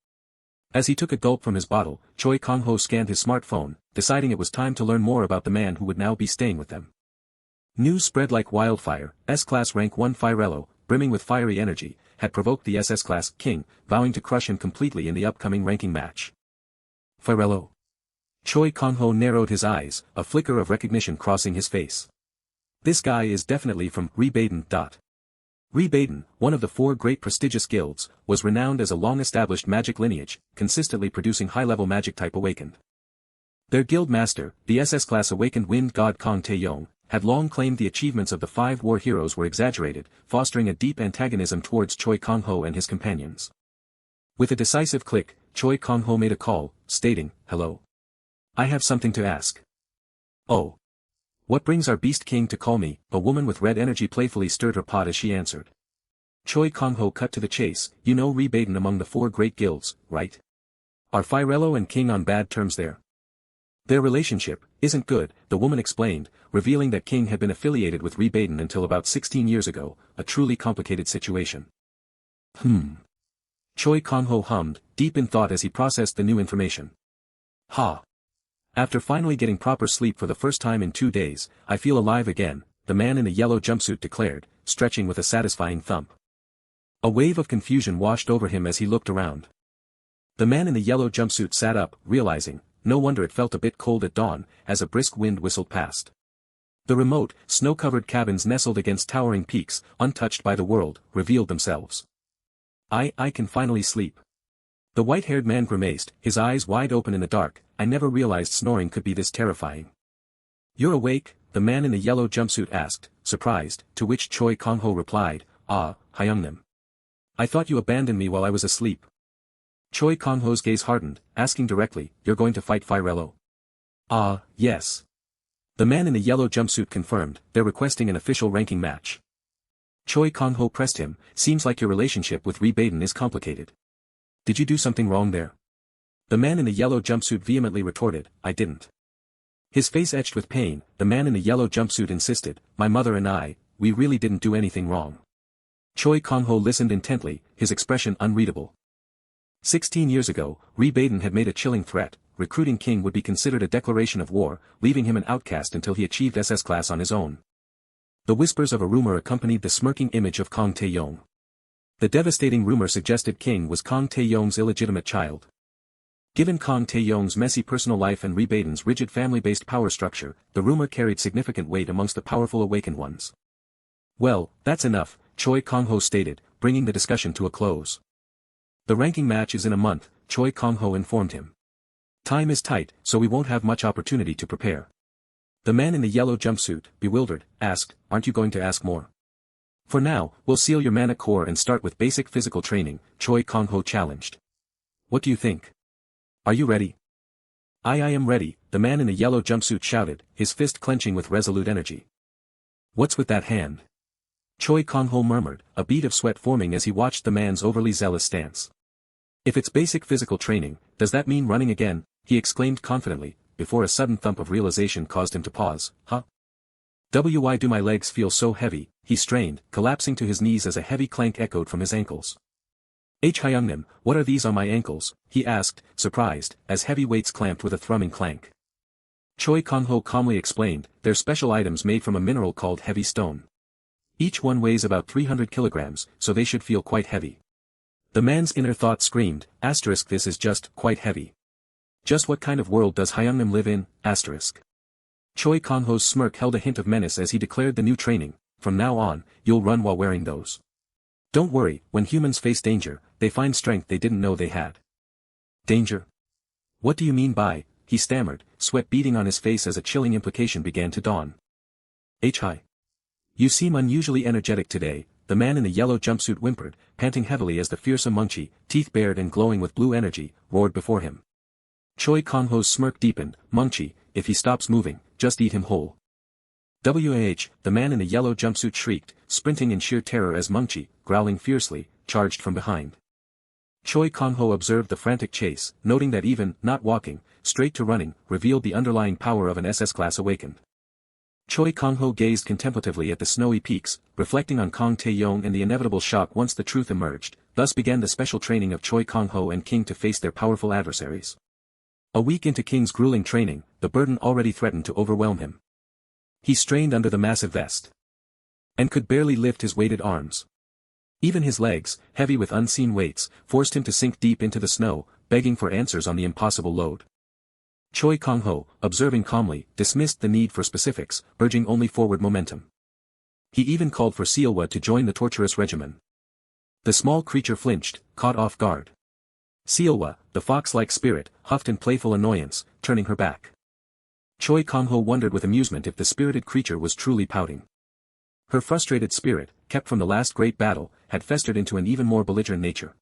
As he took a gulp from his bottle, Choi Kang-ho scanned his smartphone, deciding it was time to learn more about the man who would now be staying with them. News spread like wildfire. S-Class Rank 1 Firello, brimming with fiery energy, had provoked the SS-Class King, vowing to crush him completely in the upcoming ranking match. Firello. Choi Kang-ho narrowed his eyes, a flicker of recognition crossing his face. This guy is definitely from Rebaden. Rebaden, one of the 4 great prestigious guilds, was renowned as a long-established magic lineage, consistently producing high-level magic type awakened. Their guild master, the SS-Class Awakened Wind God Kang Tae-yong, had long claimed the achievements of the 5 war heroes were exaggerated, fostering a deep antagonism towards Choi Kang-ho and his companions. With a decisive click, Choi Kang-ho made a call, stating, "Hello. I have something to ask." "Oh. What brings our Beast King to call me?" A woman with red energy playfully stirred her pot as she answered. Choi Kang-ho cut to the chase, "You know Rebaden among the 4 great guilds, right? Are Firello and King on bad terms there?" "Their relationship isn't good," the woman explained, revealing that King had been affiliated with Rebaden until about 16 years ago, a truly complicated situation. Choi Kang-ho hummed, deep in thought as he processed the new information. After finally getting proper sleep for the first time in 2 days, I feel alive again, the man in the yellow jumpsuit declared, stretching with a satisfying thump. A wave of confusion washed over him as he looked around. The man in the yellow jumpsuit sat up, realizing, no wonder it felt a bit cold at dawn, as a brisk wind whistled past. The remote, snow-covered cabins nestled against towering peaks, untouched by the world, revealed themselves. I can finally sleep." The white-haired man grimaced, his eyes wide open in the dark. "I never realized snoring could be this terrifying." "You're awake?" the man in the yellow jumpsuit asked, surprised, to which Choi Kang-ho replied, "Ah, Hyungnim. I thought you abandoned me while I was asleep." Choi Kang-ho's gaze hardened, asking directly, "You're going to fight Firello?" "Ah, yes." The man in the yellow jumpsuit confirmed, "They're requesting an official ranking match." Choi Kang-ho pressed him, "Seems like your relationship with Ri Baden is complicated. Did you do something wrong there?" The man in the yellow jumpsuit vehemently retorted, "I didn't." His face etched with pain, the man in the yellow jumpsuit insisted, "My mother and I, we really didn't do anything wrong." Choi Kang-ho listened intently, his expression unreadable. 16 years ago, Ri Baden had made a chilling threat: recruiting King would be considered a declaration of war, leaving him an outcast until he achieved SS class on his own. The whispers of a rumor accompanied the smirking image of Kang Tae-yong. The devastating rumor suggested King was Kang Tae-yong's illegitimate child. Given Kang Tae-yong's messy personal life and Ri Baden's rigid family-based power structure, the rumor carried significant weight amongst the powerful awakened ones. "Well, that's enough," Choi Kang-ho stated, bringing the discussion to a close. "The ranking match is in a month," Choi Kang-ho informed him. "Time is tight, so we won't have much opportunity to prepare." The man in the yellow jumpsuit, bewildered, asked, "Aren't you going to ask more?" "For now, we'll seal your mana core and start with basic physical training," Choi Kang-ho challenged. "What do you think? Are you ready?" I am ready," the man in the yellow jumpsuit shouted, his fist clenching with resolute energy. "What's with that hand?" Choi Kang-ho murmured, a bead of sweat forming as he watched the man's overly zealous stance. "If it's basic physical training, does that mean running again?" he exclaimed confidently, before a sudden thump of realization caused him to pause. "Huh? Why do my legs feel so heavy?" he strained, collapsing to his knees as a heavy clank echoed from his ankles. "Hyungnim, what are these on my ankles?" he asked, surprised, as heavy weights clamped with a thrumming clank. Choi Kang-ho calmly explained, "They're special items made from a mineral called heavy stone. Each one weighs about 300 kilograms, so they should feel quite heavy." The man's inner thought screamed, "This is just, quite heavy. Just what kind of world does Hyungnim live in, asterisk?" Choi Kang-ho's smirk held a hint of menace as he declared the new training, "From now on, you'll run while wearing those. Don't worry, when humans face danger, they find strength they didn't know they had." "Danger? What do you mean by," he stammered, sweat beading on his face as a chilling implication began to dawn. "Hi. You seem unusually energetic today," the man in the yellow jumpsuit whimpered, panting heavily as the fearsome Mungchi, teeth bared and glowing with blue energy, roared before him. Choi Kang-ho's smirk deepened, "Mungchi, if he stops moving, just eat him whole." The man in the yellow jumpsuit shrieked, sprinting in sheer terror as Mungchi, growling fiercely, charged from behind. Choi Kang-ho observed the frantic chase, noting that even, not walking, straight to running, revealed the underlying power of an SS class awakened. Choi Kang-ho gazed contemplatively at the snowy peaks, reflecting on Kang Tae-yong and the inevitable shock once the truth emerged. Thus began the special training of Choi Kang-ho and King to face their powerful adversaries. A week into King's grueling training, the burden already threatened to overwhelm him. He strained under the massive vest and could barely lift his weighted arms. Even his legs, heavy with unseen weights, forced him to sink deep into the snow, begging for answers on the impossible load. Choi Kang-ho, observing calmly, dismissed the need for specifics, urging only forward momentum. He even called for Seol-a to join the torturous regimen. The small creature flinched, caught off guard. Seol-a, the fox-like spirit, huffed in playful annoyance, turning her back. Choi Kang-ho wondered with amusement if the spirited creature was truly pouting. Her frustrated spirit, kept from the last great battle, had festered into an even more belligerent nature.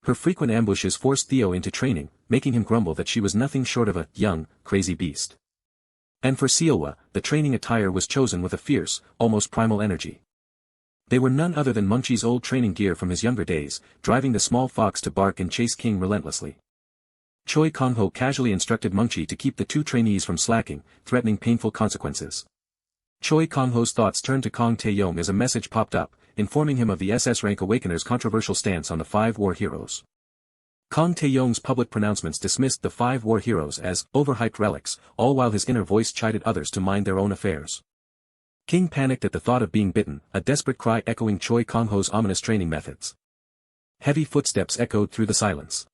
Her frequent ambushes forced Theo into training, making him grumble that she was nothing short of a young, crazy beast. And for Seol-a, the training attire was chosen with a fierce, almost primal energy. They were none other than Mungchi's old training gear from his younger days, driving the small fox to bark and chase King relentlessly. Choi Kang-ho casually instructed Mungchi to keep the two trainees from slacking, threatening painful consequences. Choi Kang-ho's thoughts turned to Kang Tae-yong as a message popped up, informing him of the SS rank Awakener's controversial stance on the 5 war heroes. Kang Tae-yong's public pronouncements dismissed the 5 war heroes as overhyped relics, all while his inner voice chided others to mind their own affairs. King panicked at the thought of being bitten, a desperate cry echoing Choi Kang-ho's ominous training methods. Heavy footsteps echoed through the silence.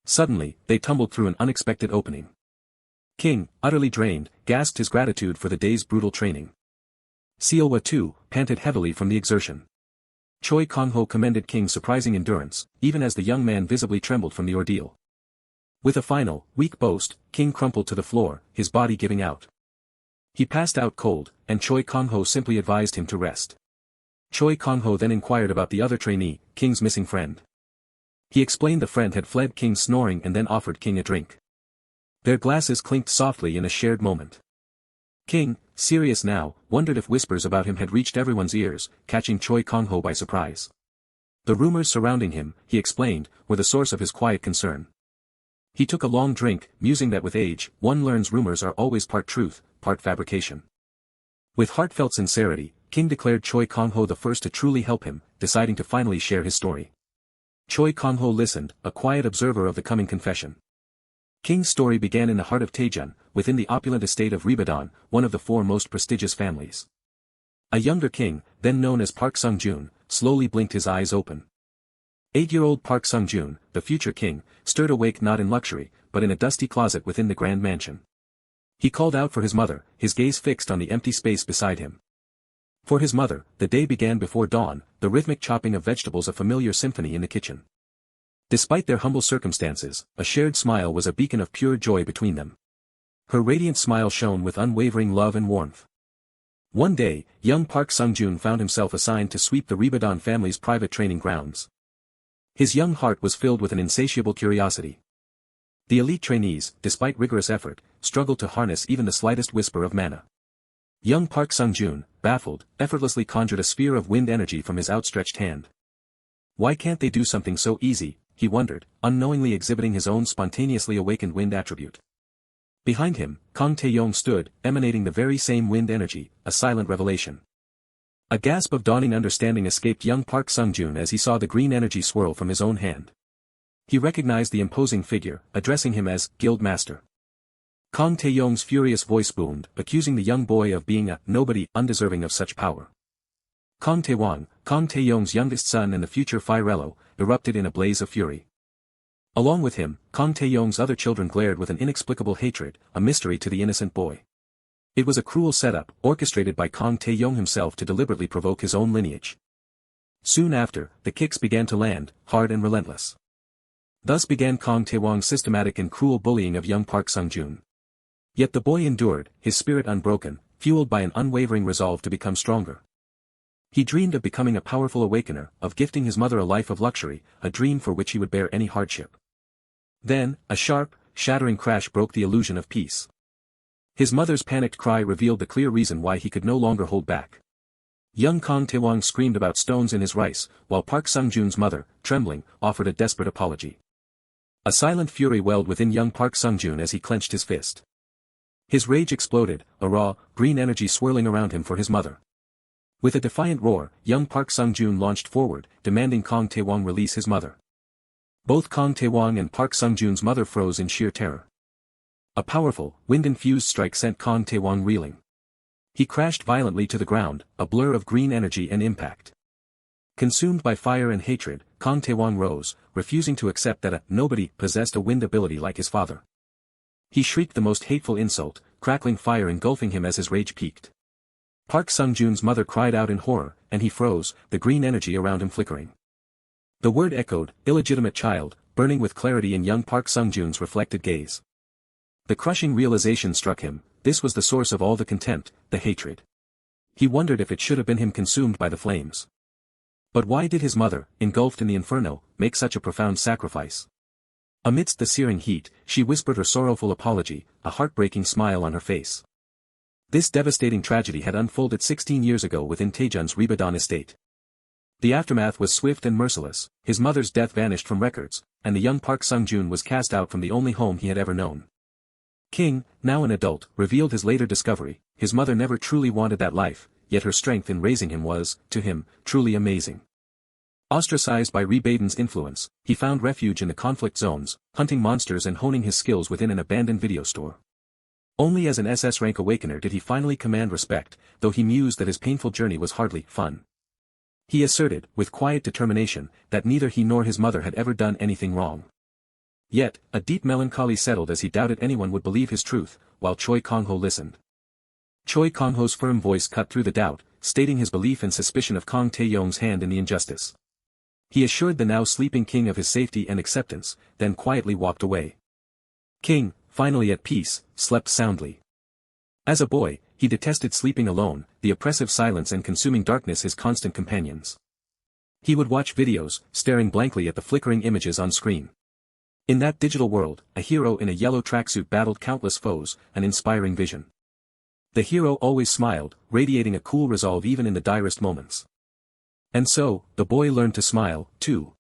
Suddenly, they tumbled through an unexpected opening. King, utterly drained, gasped his gratitude for the day's brutal training. Seol-a too, panted heavily from the exertion. Choi Kang-ho commended King's surprising endurance, even as the young man visibly trembled from the ordeal. With a final, weak boast, King crumpled to the floor, his body giving out. He passed out cold, and Choi Kang-ho simply advised him to rest. Choi Kang-ho then inquired about the other trainee, King's missing friend. He explained the friend had fled King snoring and then offered King a drink. Their glasses clinked softly in a shared moment. King, serious now, wondered if whispers about him had reached everyone's ears, catching Choi Kang-ho by surprise. The rumors surrounding him, he explained, were the source of his quiet concern. He took a long drink, musing that with age, one learns rumors are always part truth, part fabrication. With heartfelt sincerity, King declared Choi Kang-ho the first to truly help him, deciding to finally share his story. Choi Kang-ho listened, a quiet observer of the coming confession. King's story began in the heart of Taejeon, within the opulent estate of Ribadon, one of the 4 most prestigious families. A younger king, then known as Park Sung-joon, slowly blinked his eyes open. 8-year-old Park Sung-joon, the future king, stirred awake not in luxury, but in a dusty closet within the grand mansion. He called out for his mother, his gaze fixed on the empty space beside him. For his mother, the day began before dawn, the rhythmic chopping of vegetables a familiar symphony in the kitchen. Despite their humble circumstances, a shared smile was a beacon of pure joy between them. Her radiant smile shone with unwavering love and warmth. One day, young Park Sung-joon found himself assigned to sweep the Ribadon family's private training grounds. His young heart was filled with an insatiable curiosity. The elite trainees, despite rigorous effort, struggled to harness even the slightest whisper of mana. Young Park Sung-joon, baffled, effortlessly conjured a sphere of wind energy from his outstretched hand. Why can't they do something so easy, he wondered, unknowingly exhibiting his own spontaneously awakened wind attribute. Behind him, Kang Tae-yong stood, emanating the very same wind energy, a silent revelation. A gasp of dawning understanding escaped young Park Sung-joon as he saw the green energy swirl from his own hand. He recognized the imposing figure, addressing him as Guild Master. Kang Tae-yong's furious voice boomed, accusing the young boy of being a nobody undeserving of such power. Kang Tae-won, Kang Tae-yong's youngest son and the future Firello, erupted in a blaze of fury. Along with him, Kang Tae-yong's other children glared with an inexplicable hatred, a mystery to the innocent boy. It was a cruel setup, orchestrated by Kang Tae-yong himself to deliberately provoke his own lineage. Soon after, the kicks began to land, hard and relentless. Thus began Kang Tae-won's systematic and cruel bullying of young Park Sung-joon. Yet the boy endured, his spirit unbroken, fueled by an unwavering resolve to become stronger. He dreamed of becoming a powerful awakener, of gifting his mother a life of luxury, a dream for which he would bear any hardship. Then, a sharp, shattering crash broke the illusion of peace. His mother's panicked cry revealed the clear reason why he could no longer hold back. Young Kang Tae-won screamed about stones in his rice, while Park Sung-joon's mother, trembling, offered a desperate apology. A silent fury welled within young Park Sung-joon as he clenched his fist. His rage exploded, a raw, green energy swirling around him for his mother. With a defiant roar, young Park Sung-joon launched forward, demanding Kang Tae-won release his mother. Both Kang Tae-won and Park Sung-joon's mother froze in sheer terror. A powerful, wind-infused strike sent Kang Tae-won reeling. He crashed violently to the ground, a blur of green energy and impact. Consumed by fire and hatred, Kang Tae-won rose, refusing to accept that a nobody possessed a wind ability like his father. He shrieked the most hateful insult, crackling fire engulfing him as his rage peaked. Park Sung-joon's mother cried out in horror, and he froze, the green energy around him flickering. The word echoed, illegitimate child, burning with clarity in young Park Sung-joon's reflected gaze. The crushing realization struck him, this was the source of all the contempt, the hatred. He wondered if it should have been him consumed by the flames. But why did his mother, engulfed in the inferno, make such a profound sacrifice? Amidst the searing heat, she whispered her sorrowful apology, a heartbreaking smile on her face. This devastating tragedy had unfolded 16 years ago within Taejeon's Ribadon estate. The aftermath was swift and merciless, his mother's death vanished from records, and the young Park Sung-joon was cast out from the only home he had ever known. King, now an adult, revealed his later discovery, his mother never truly wanted that life, yet her strength in raising him was, to him, truly amazing. Ostracized by Ribadon's influence, he found refuge in the conflict zones, hunting monsters and honing his skills within an abandoned video store. Only as an SS rank awakener did he finally command respect, though he mused that his painful journey was hardly fun. He asserted, with quiet determination, that neither he nor his mother had ever done anything wrong. Yet, a deep melancholy settled as he doubted anyone would believe his truth, while Choi Kang-ho listened. Choi Kang-ho's firm voice cut through the doubt, stating his belief and suspicion of Kang Tae-yong's hand in the injustice. He assured the now sleeping king of his safety and acceptance, then quietly walked away. King, finally at peace, slept soundly. As a boy, he detested sleeping alone, the oppressive silence and consuming darkness his constant companions. He would watch videos, staring blankly at the flickering images on screen. In that digital world, a hero in a yellow tracksuit battled countless foes, an inspiring vision. The hero always smiled, radiating a cool resolve even in the direst moments. And so, the boy learned to smile, too.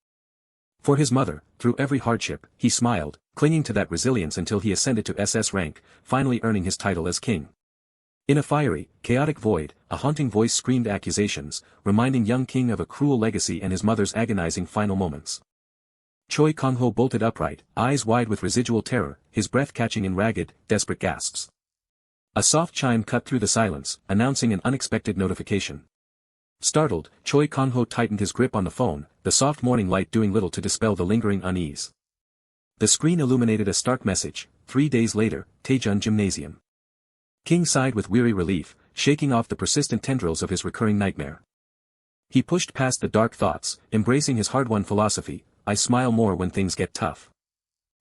For his mother, through every hardship, he smiled, clinging to that resilience until he ascended to SS rank, finally earning his title as king. In a fiery, chaotic void, a haunting voice screamed accusations, reminding young King of a cruel legacy and his mother's agonizing final moments. Choi Kang-ho bolted upright, eyes wide with residual terror, his breath catching in ragged, desperate gasps. A soft chime cut through the silence, announcing an unexpected notification. Startled, Choi Kang-ho tightened his grip on the phone, the soft morning light doing little to dispel the lingering unease. The screen illuminated a stark message: 3 days later, Taejun Gymnasium. King sighed with weary relief, shaking off the persistent tendrils of his recurring nightmare. He pushed past the dark thoughts, embracing his hard-won philosophy: I smile more when things get tough.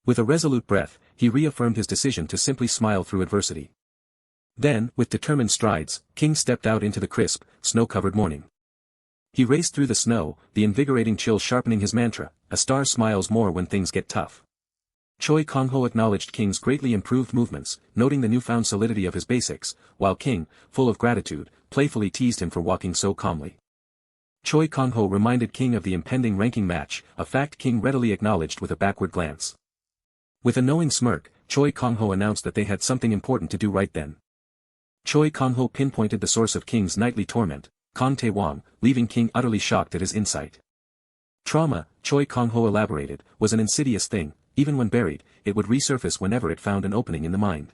With a resolute breath, he reaffirmed his decision to simply smile through adversity. Then, with determined strides, King stepped out into the crisp, snow-covered morning. He raced through the snow, the invigorating chill sharpening his mantra: a star smiles more when things get tough. Choi Kang-ho acknowledged King's greatly improved movements, noting the newfound solidity of his basics, while King, full of gratitude, playfully teased him for walking so calmly. Choi Kang-ho reminded King of the impending ranking match, a fact King readily acknowledged with a backward glance. With a knowing smirk, Choi Kang-ho announced that they had something important to do right then. Choi Kang-ho pinpointed the source of King's nightly torment, Kang Tae-won, leaving King utterly shocked at his insight. Trauma, Choi Kang-ho elaborated, was an insidious thing. Even when buried, it would resurface whenever it found an opening in the mind.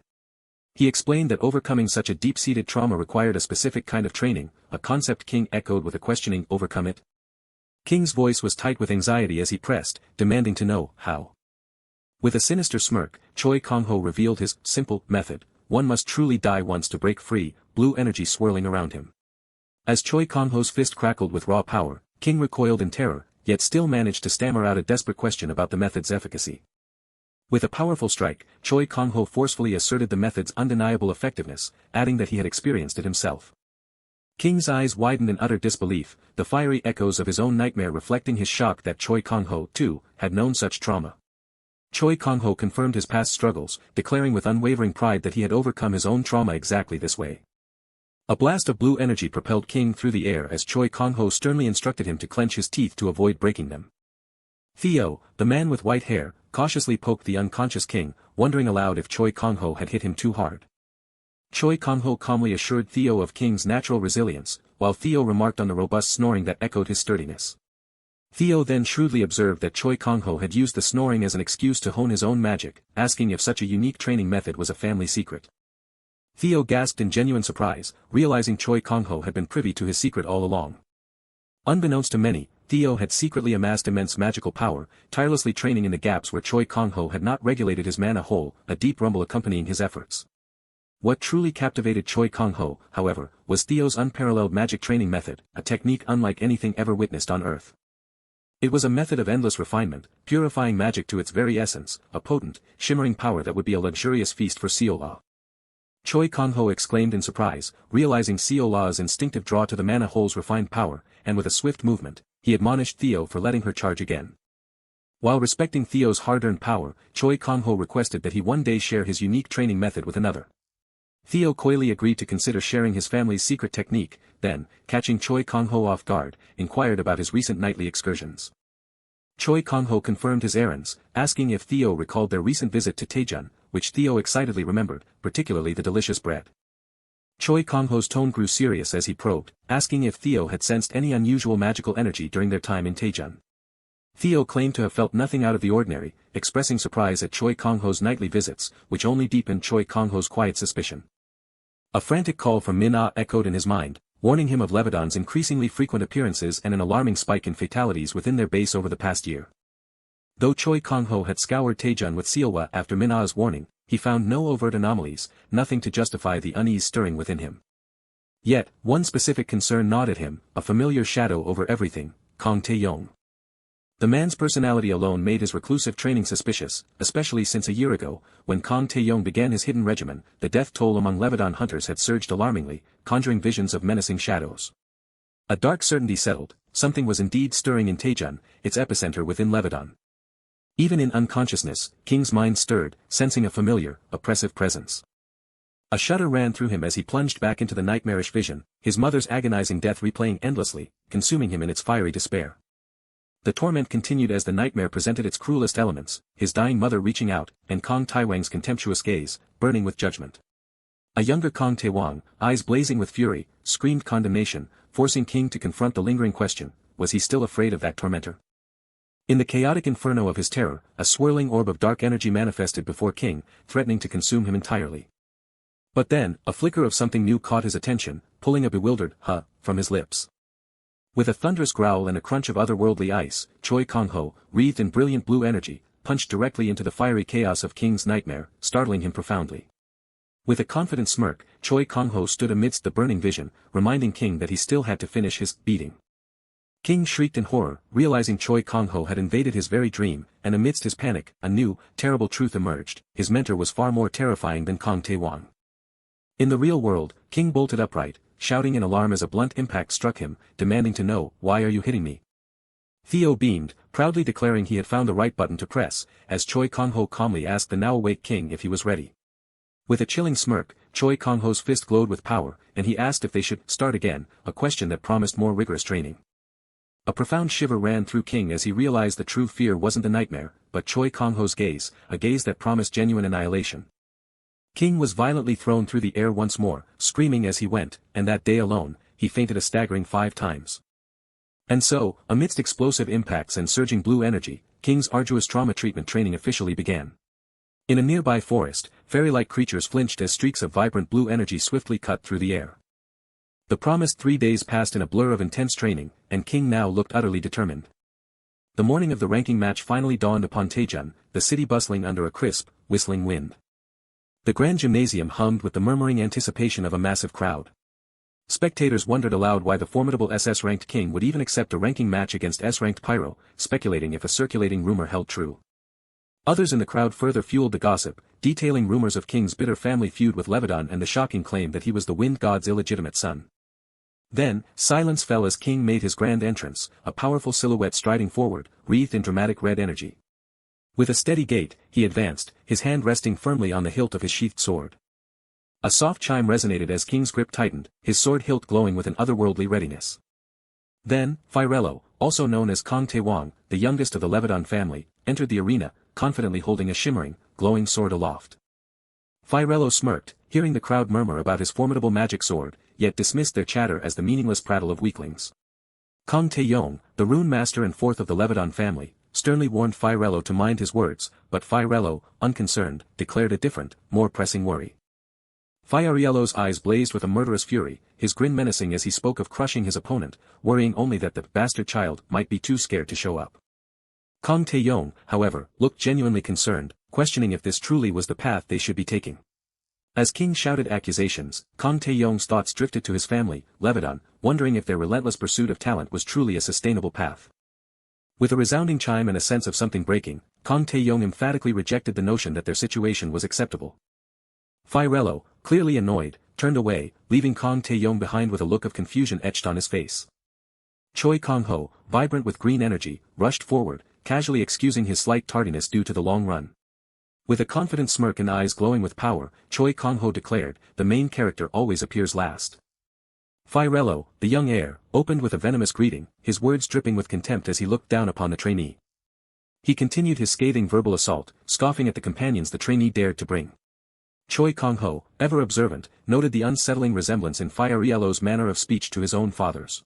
He explained that overcoming such a deep-seated trauma required a specific kind of training, a concept King echoed with a questioning: overcome it? King's voice was tight with anxiety as he pressed, demanding to know how. With a sinister smirk, Choi Kang-ho revealed his simple method: one must truly die once to break free, blue energy swirling around him. As Choi Kang-ho's fist crackled with raw power, King recoiled in terror, yet still managed to stammer out a desperate question about the method's efficacy. With a powerful strike, Choi Kang-ho forcefully asserted the method's undeniable effectiveness, adding that he had experienced it himself. King's eyes widened in utter disbelief, the fiery echoes of his own nightmare reflecting his shock that Choi Kang-ho, too, had known such trauma. Choi Kang-ho confirmed his past struggles, declaring with unwavering pride that he had overcome his own trauma exactly this way. A blast of blue energy propelled King through the air as Choi Kang-ho sternly instructed him to clench his teeth to avoid breaking them. Theo, the man with white hair, cautiously poked the unconscious King, wondering aloud if Choi Kang-ho had hit him too hard. Choi Kang-ho calmly assured Theo of King's natural resilience, while Theo remarked on the robust snoring that echoed his sturdiness. Theo then shrewdly observed that Choi Kang-ho had used the snoring as an excuse to hone his own magic, asking if such a unique training method was a family secret. Theo gasped in genuine surprise, realizing Choi Kang-ho had been privy to his secret all along. Unbeknownst to many, Theo had secretly amassed immense magical power, tirelessly training in the gaps where Choi Kang-ho had not regulated his mana hole, a deep rumble accompanying his efforts. What truly captivated Choi Kang-ho, however, was Theo's unparalleled magic training method, a technique unlike anything ever witnessed on Earth. It was a method of endless refinement, purifying magic to its very essence, a potent, shimmering power that would be a luxurious feast for Seol-a. Choi Kang-ho exclaimed in surprise, realizing Seol-a's instinctive draw to the mana hole's refined power, and with a swift movement, he admonished Theo for letting her charge again. While respecting Theo's hard-earned power, Choi Kang-ho requested that he one day share his unique training method with another. Theo coyly agreed to consider sharing his family's secret technique, then, catching Choi Kang-ho off guard, inquired about his recent nightly excursions. Choi Kang-ho confirmed his errands, asking if Theo recalled their recent visit to Taejun, which Theo excitedly remembered, particularly the delicious bread. Choi Kang-ho's tone grew serious as he probed, asking if Theo had sensed any unusual magical energy during their time in Taejun. Theo claimed to have felt nothing out of the ordinary, expressing surprise at Choi Kang-ho's nightly visits, which only deepened Choi Kang-ho's quiet suspicion. A frantic call from Min-ah echoed in his mind, warning him of Lebadan's increasingly frequent appearances and an alarming spike in fatalities within their base over the past year. Though Choi Kang-ho had scoured Taejun with Seol-a after Min-ah's warning, he found no overt anomalies, nothing to justify the unease stirring within him. Yet, one specific concern gnawed at him, a familiar shadow over everything: Kang Tae-yong. The man's personality alone made his reclusive training suspicious, especially since a year ago, when Kang Tae-yong began his hidden regimen, the death toll among Lebadan hunters had surged alarmingly, conjuring visions of menacing shadows. A dark certainty settled, something was indeed stirring in Taejun, its epicenter within Lebanon. Even in unconsciousness, King's mind stirred, sensing a familiar, oppressive presence. A shudder ran through him as he plunged back into the nightmarish vision, his mother's agonizing death replaying endlessly, consuming him in its fiery despair. The torment continued as the nightmare presented its cruelest elements, his dying mother reaching out, and Kang Taewang's contemptuous gaze, burning with judgment. A younger Kang Taewang, eyes blazing with fury, screamed condemnation, forcing King to confront the lingering question, was he still afraid of that tormentor? In the chaotic inferno of his terror, a swirling orb of dark energy manifested before King, threatening to consume him entirely. But then, a flicker of something new caught his attention, pulling a bewildered, "huh," from his lips. With a thunderous growl and a crunch of otherworldly ice, Choi Kang-ho, wreathed in brilliant blue energy, punched directly into the fiery chaos of King's nightmare, startling him profoundly. With a confident smirk, Choi Kang-ho stood amidst the burning vision, reminding King that he still had to finish his beating. King shrieked in horror, realizing Choi Kang-ho had invaded his very dream, and amidst his panic, a new, terrible truth emerged: his mentor was far more terrifying than Kang Taewang. In the real world, King bolted upright, shouting in alarm as a blunt impact struck him, demanding to know, "Why are you hitting me?" Theo beamed, proudly declaring he had found the right button to press, as Choi Kang-ho calmly asked the now-awake King if he was ready. With a chilling smirk, Choi Kang-ho's fist glowed with power, and he asked if they should start again, a question that promised more rigorous training. A profound shiver ran through King as he realized the true fear wasn't the nightmare, but Choi Kang-ho's gaze, a gaze that promised genuine annihilation. King was violently thrown through the air once more, screaming as he went, and that day alone, he fainted a staggering 5 times. And so, amidst explosive impacts and surging blue energy, King's arduous trauma treatment training officially began. In a nearby forest, fairy-like creatures flinched as streaks of vibrant blue energy swiftly cut through the air. The promised 3 days passed in a blur of intense training, and King now looked utterly determined. The morning of the ranking match finally dawned upon Taejun, the city bustling under a crisp, whistling wind. The grand gymnasium hummed with the murmuring anticipation of a massive crowd. Spectators wondered aloud why the formidable SS-ranked King would even accept a ranking match against S-ranked Pyro, speculating if a circulating rumor held true. Others in the crowd further fueled the gossip, detailing rumors of King's bitter family feud with Lebanon and the shocking claim that he was the wind god's illegitimate son. Then, silence fell as King made his grand entrance, a powerful silhouette striding forward, wreathed in dramatic red energy. With a steady gait, he advanced, his hand resting firmly on the hilt of his sheathed sword. A soft chime resonated as King's grip tightened, his sword hilt glowing with an otherworldly readiness. Then, Firello, also known as Kang Taewang, the youngest of the Lebanon family, entered the arena, confidently holding a shimmering, glowing sword aloft. Firello smirked, hearing the crowd murmur about his formidable magic sword, yet dismissed their chatter as the meaningless prattle of weaklings. Kang Taeyong, the rune master and fourth of the Lebanon family, sternly warned Firello to mind his words, but Firello, unconcerned, declared a different, more pressing worry. Firello's eyes blazed with a murderous fury, his grin menacing as he spoke of crushing his opponent, worrying only that the bastard child might be too scared to show up. Kang Taeyong, however, looked genuinely concerned, questioning if this truly was the path they should be taking. As King shouted accusations, Kang Taeyong's thoughts drifted to his family, Lebanon, wondering if their relentless pursuit of talent was truly a sustainable path. With a resounding chime and a sense of something breaking, Kang Taeyong emphatically rejected the notion that their situation was acceptable. Firello, clearly annoyed, turned away, leaving Kang Taeyong behind with a look of confusion etched on his face. Choi Kang-ho, vibrant with green energy, rushed forward, casually excusing his slight tardiness due to the long run. With a confident smirk and eyes glowing with power, Choi Kang-ho declared, "The main character always appears last." Firello, the young heir, opened with a venomous greeting, his words dripping with contempt as he looked down upon the trainee. He continued his scathing verbal assault, scoffing at the companions the trainee dared to bring. Choi Kang-ho, ever observant, noted the unsettling resemblance in Firello's manner of speech to his own father's.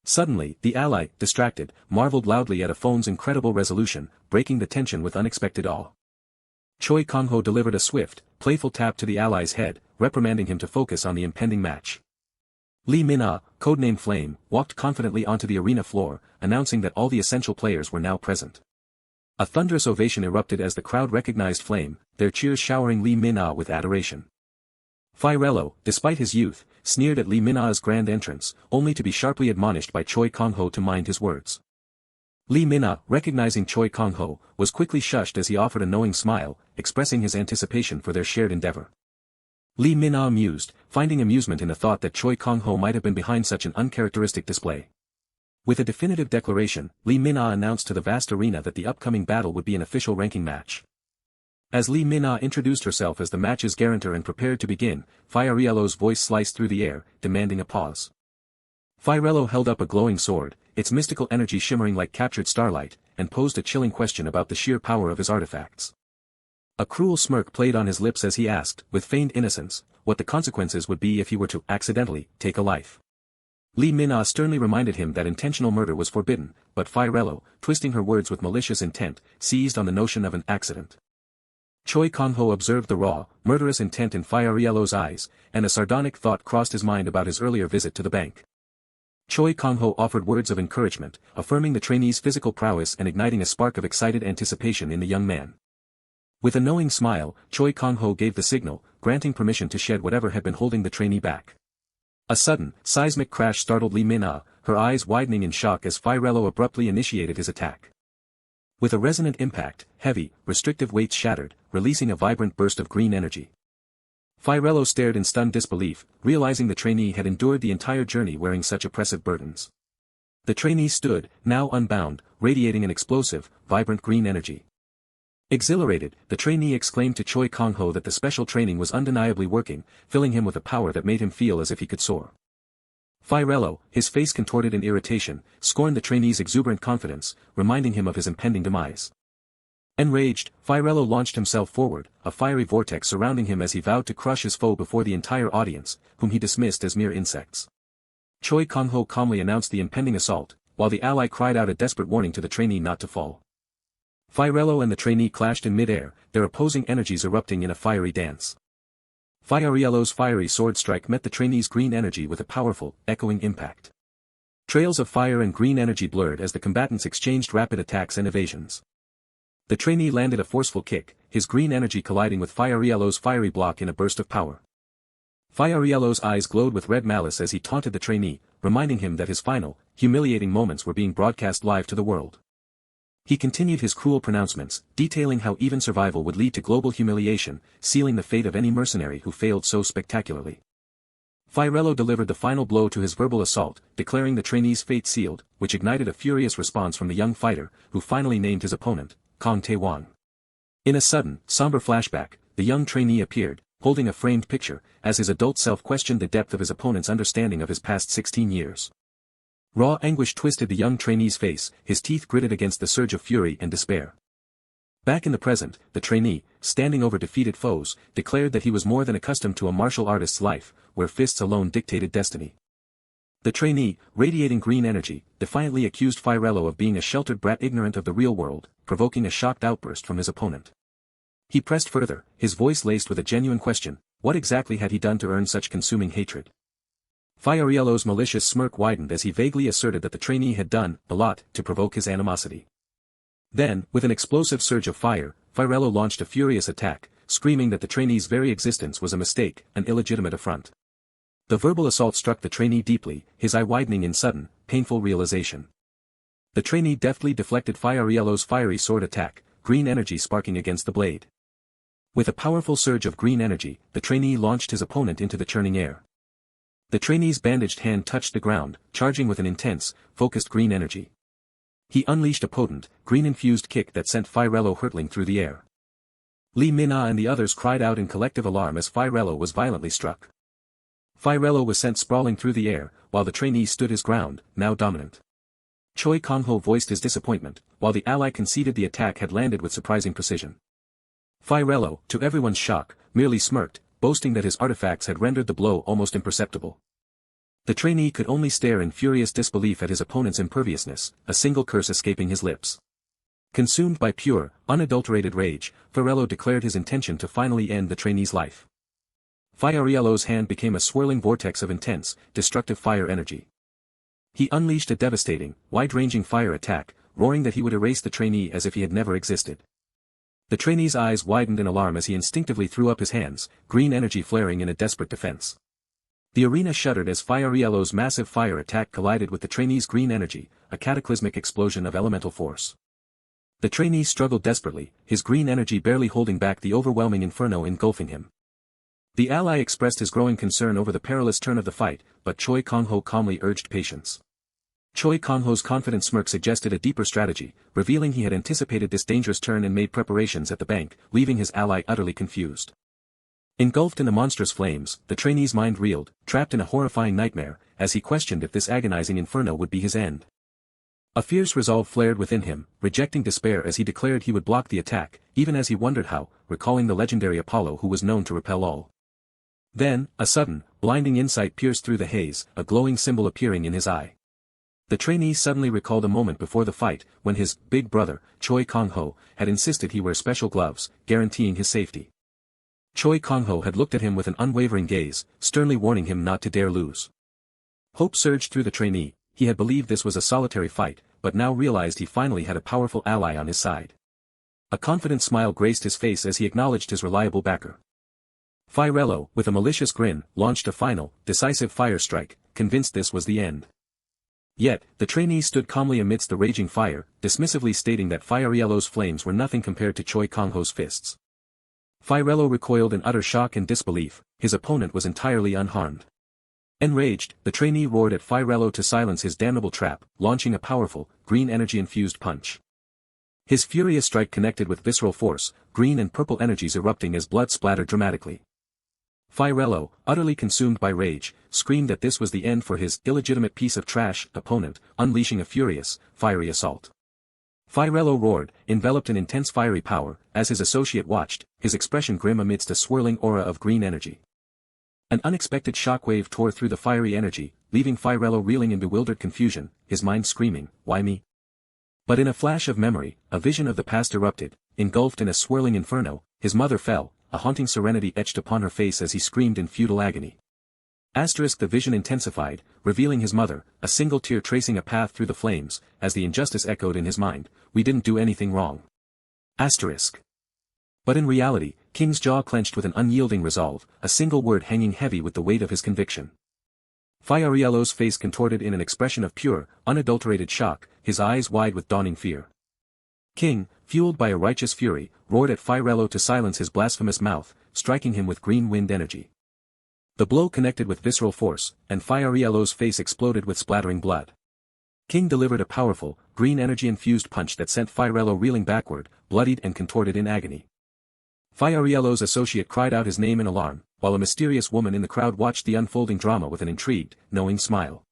Suddenly, the ally, distracted, marveled loudly at a phone's incredible resolution, breaking the tension with unexpected awe. Choi Kang-ho delivered a swift, playful tap to the ally's head, reprimanding him to focus on the impending match. Lee Min-ah, codename Flame, walked confidently onto the arena floor, announcing that all the essential players were now present. A thunderous ovation erupted as the crowd recognized Flame, their cheers showering Lee Min-ah with adoration. Firello, despite his youth, sneered at Lee Min-ah's grand entrance, only to be sharply admonished by Choi Kang-ho to mind his words. Lee Min-ah, recognizing Choi Kang-ho, was quickly shushed as he offered a knowing smile, expressing his anticipation for their shared endeavor. Lee Min-ah mused, finding amusement in the thought that Choi Kang-ho might have been behind such an uncharacteristic display. With a definitive declaration, Lee Min-ah announced to the vast arena that the upcoming battle would be an official ranking match. As Lee Min-ah introduced herself as the match's guarantor and prepared to begin, Fiorello's voice sliced through the air, demanding a pause. Fiorello held up a glowing sword, its mystical energy shimmering like captured starlight, and posed a chilling question about the sheer power of his artifacts. A cruel smirk played on his lips as he asked, with feigned innocence, what the consequences would be if he were to accidentally take a life. Lee Min-ah sternly reminded him that intentional murder was forbidden, but Fiorello, twisting her words with malicious intent, seized on the notion of an accident. Choi Kang-ho observed the raw, murderous intent in Fiorello's eyes, and a sardonic thought crossed his mind about his earlier visit to the bank. Choi Kang-ho offered words of encouragement, affirming the trainee's physical prowess and igniting a spark of excited anticipation in the young man. With a knowing smile, Choi Kang-ho gave the signal, granting permission to shed whatever had been holding the trainee back. A sudden, seismic crash startled Lee Min-ah, her eyes widening in shock as Fiorello abruptly initiated his attack. With a resonant impact, heavy, restrictive weights shattered, releasing a vibrant burst of green energy. Fiorello stared in stunned disbelief, realizing the trainee had endured the entire journey wearing such oppressive burdens. The trainee stood, now unbound, radiating an explosive, vibrant green energy. Exhilarated, the trainee exclaimed to Choi Kang-ho that the special training was undeniably working, filling him with a power that made him feel as if he could soar. Fiorello, his face contorted in irritation, scorned the trainee's exuberant confidence, reminding him of his impending demise. Enraged, Fiorello launched himself forward, a fiery vortex surrounding him as he vowed to crush his foe before the entire audience, whom he dismissed as mere insects. Choi Kang-ho calmly announced the impending assault, while the ally cried out a desperate warning to the trainee not to fall. Fiorello and the trainee clashed in mid-air, their opposing energies erupting in a fiery dance. Fiorello's fiery sword strike met the trainee's green energy with a powerful, echoing impact. Trails of fire and green energy blurred as the combatants exchanged rapid attacks and evasions. The trainee landed a forceful kick, his green energy colliding with Fiorello's fiery block in a burst of power. Fiorello's eyes glowed with red malice as he taunted the trainee, reminding him that his final, humiliating moments were being broadcast live to the world. He continued his cruel pronouncements, detailing how even survival would lead to global humiliation, sealing the fate of any mercenary who failed so spectacularly. Fiorello delivered the final blow to his verbal assault, declaring the trainee's fate sealed, which ignited a furious response from the young fighter, who finally named his opponent, Kang Tae-won. In a sudden, somber flashback, the young trainee appeared, holding a framed picture, as his adult self questioned the depth of his opponent's understanding of his past 16 years. Raw anguish twisted the young trainee's face, his teeth gritted against the surge of fury and despair. Back in the present, the trainee, standing over defeated foes, declared that he was more than accustomed to a martial artist's life, where fists alone dictated destiny. The trainee, radiating green energy, defiantly accused Fiorello of being a sheltered brat ignorant of the real world, provoking a shocked outburst from his opponent. He pressed further, his voice laced with a genuine question, what exactly had he done to earn such consuming hatred? Fiorello's malicious smirk widened as he vaguely asserted that the trainee had done a lot to provoke his animosity. Then, with an explosive surge of fire, Fiorello launched a furious attack, screaming that the trainee's very existence was a mistake, an illegitimate affront. The verbal assault struck the trainee deeply, his eye widening in sudden, painful realization. The trainee deftly deflected Fiorello's fiery sword attack, green energy sparking against the blade. With a powerful surge of green energy, the trainee launched his opponent into the churning air. The trainee's bandaged hand touched the ground, charging with an intense, focused green energy. He unleashed a potent, green-infused kick that sent Fiorello hurtling through the air. Lee Min-ah and the others cried out in collective alarm as Fiorello was violently struck. Fiorello was sent sprawling through the air, while the trainee stood his ground, now dominant. Choi Kang-ho voiced his disappointment, while the ally conceded the attack had landed with surprising precision. Fiorello, to everyone's shock, merely smirked, boasting that his artifacts had rendered the blow almost imperceptible. The trainee could only stare in furious disbelief at his opponent's imperviousness, a single curse escaping his lips. Consumed by pure, unadulterated rage, Fiorello declared his intention to finally end the trainee's life. Fiorello's hand became a swirling vortex of intense, destructive fire energy. He unleashed a devastating, wide-ranging fire attack, roaring that he would erase the trainee as if he had never existed. The trainee's eyes widened in alarm as he instinctively threw up his hands, green energy flaring in a desperate defense. The arena shuddered as Fiorello's massive fire attack collided with the trainee's green energy, a cataclysmic explosion of elemental force. The trainee struggled desperately, his green energy barely holding back the overwhelming inferno engulfing him. The ally expressed his growing concern over the perilous turn of the fight, but Choi Kang-ho calmly urged patience. Choi Kang-ho's confident smirk suggested a deeper strategy, revealing he had anticipated this dangerous turn and made preparations at the bank, leaving his ally utterly confused. Engulfed in the monstrous flames, the trainee's mind reeled, trapped in a horrifying nightmare, as he questioned if this agonizing inferno would be his end. A fierce resolve flared within him, rejecting despair as he declared he would block the attack, even as he wondered how, recalling the legendary Apollo who was known to repel all. Then, a sudden, blinding insight pierced through the haze, a glowing symbol appearing in his eye. The trainee suddenly recalled a moment before the fight, when his big brother, Choi Kang-ho, had insisted he wear special gloves, guaranteeing his safety. Choi Kang-ho had looked at him with an unwavering gaze, sternly warning him not to dare lose. Hope surged through the trainee. He had believed this was a solitary fight, but now realized he finally had a powerful ally on his side. A confident smile graced his face as he acknowledged his reliable backer. Firello, with a malicious grin, launched a final, decisive fire strike, convinced this was the end. Yet, the trainee stood calmly amidst the raging fire, dismissively stating that Firello's flames were nothing compared to Choi Kang-ho's fists. Firello recoiled in utter shock and disbelief, his opponent was entirely unharmed. Enraged, the trainee roared at Firello to silence his damnable trap, launching a powerful, green energy-infused punch. His furious strike connected with visceral force, green and purple energies erupting as blood splattered dramatically. Firello, utterly consumed by rage, screamed that this was the end for his illegitimate piece of trash opponent, unleashing a furious, fiery assault. Firello roared, enveloped in intense fiery power, as his associate watched, his expression grim amidst a swirling aura of green energy. An unexpected shockwave tore through the fiery energy, leaving Firello reeling in bewildered confusion, his mind screaming, "Why me?" But in a flash of memory, a vision of the past erupted, engulfed in a swirling inferno, his mother fell, a haunting serenity etched upon her face as he screamed in futile agony. The vision intensified, revealing his mother, a single tear tracing a path through the flames, as the injustice echoed in his mind, "We didn't do anything wrong." But in reality, King's jaw clenched with an unyielding resolve, a single word hanging heavy with the weight of his conviction. Firello's face contorted in an expression of pure, unadulterated shock, his eyes wide with dawning fear. King, fueled by a righteous fury, roared at Firello to silence his blasphemous mouth, striking him with green wind energy. The blow connected with visceral force, and Firello's face exploded with splattering blood. King delivered a powerful, green energy-infused punch that sent Firello reeling backward, bloodied and contorted in agony. Firello's associate cried out his name in alarm, while a mysterious woman in the crowd watched the unfolding drama with an intrigued, knowing smile.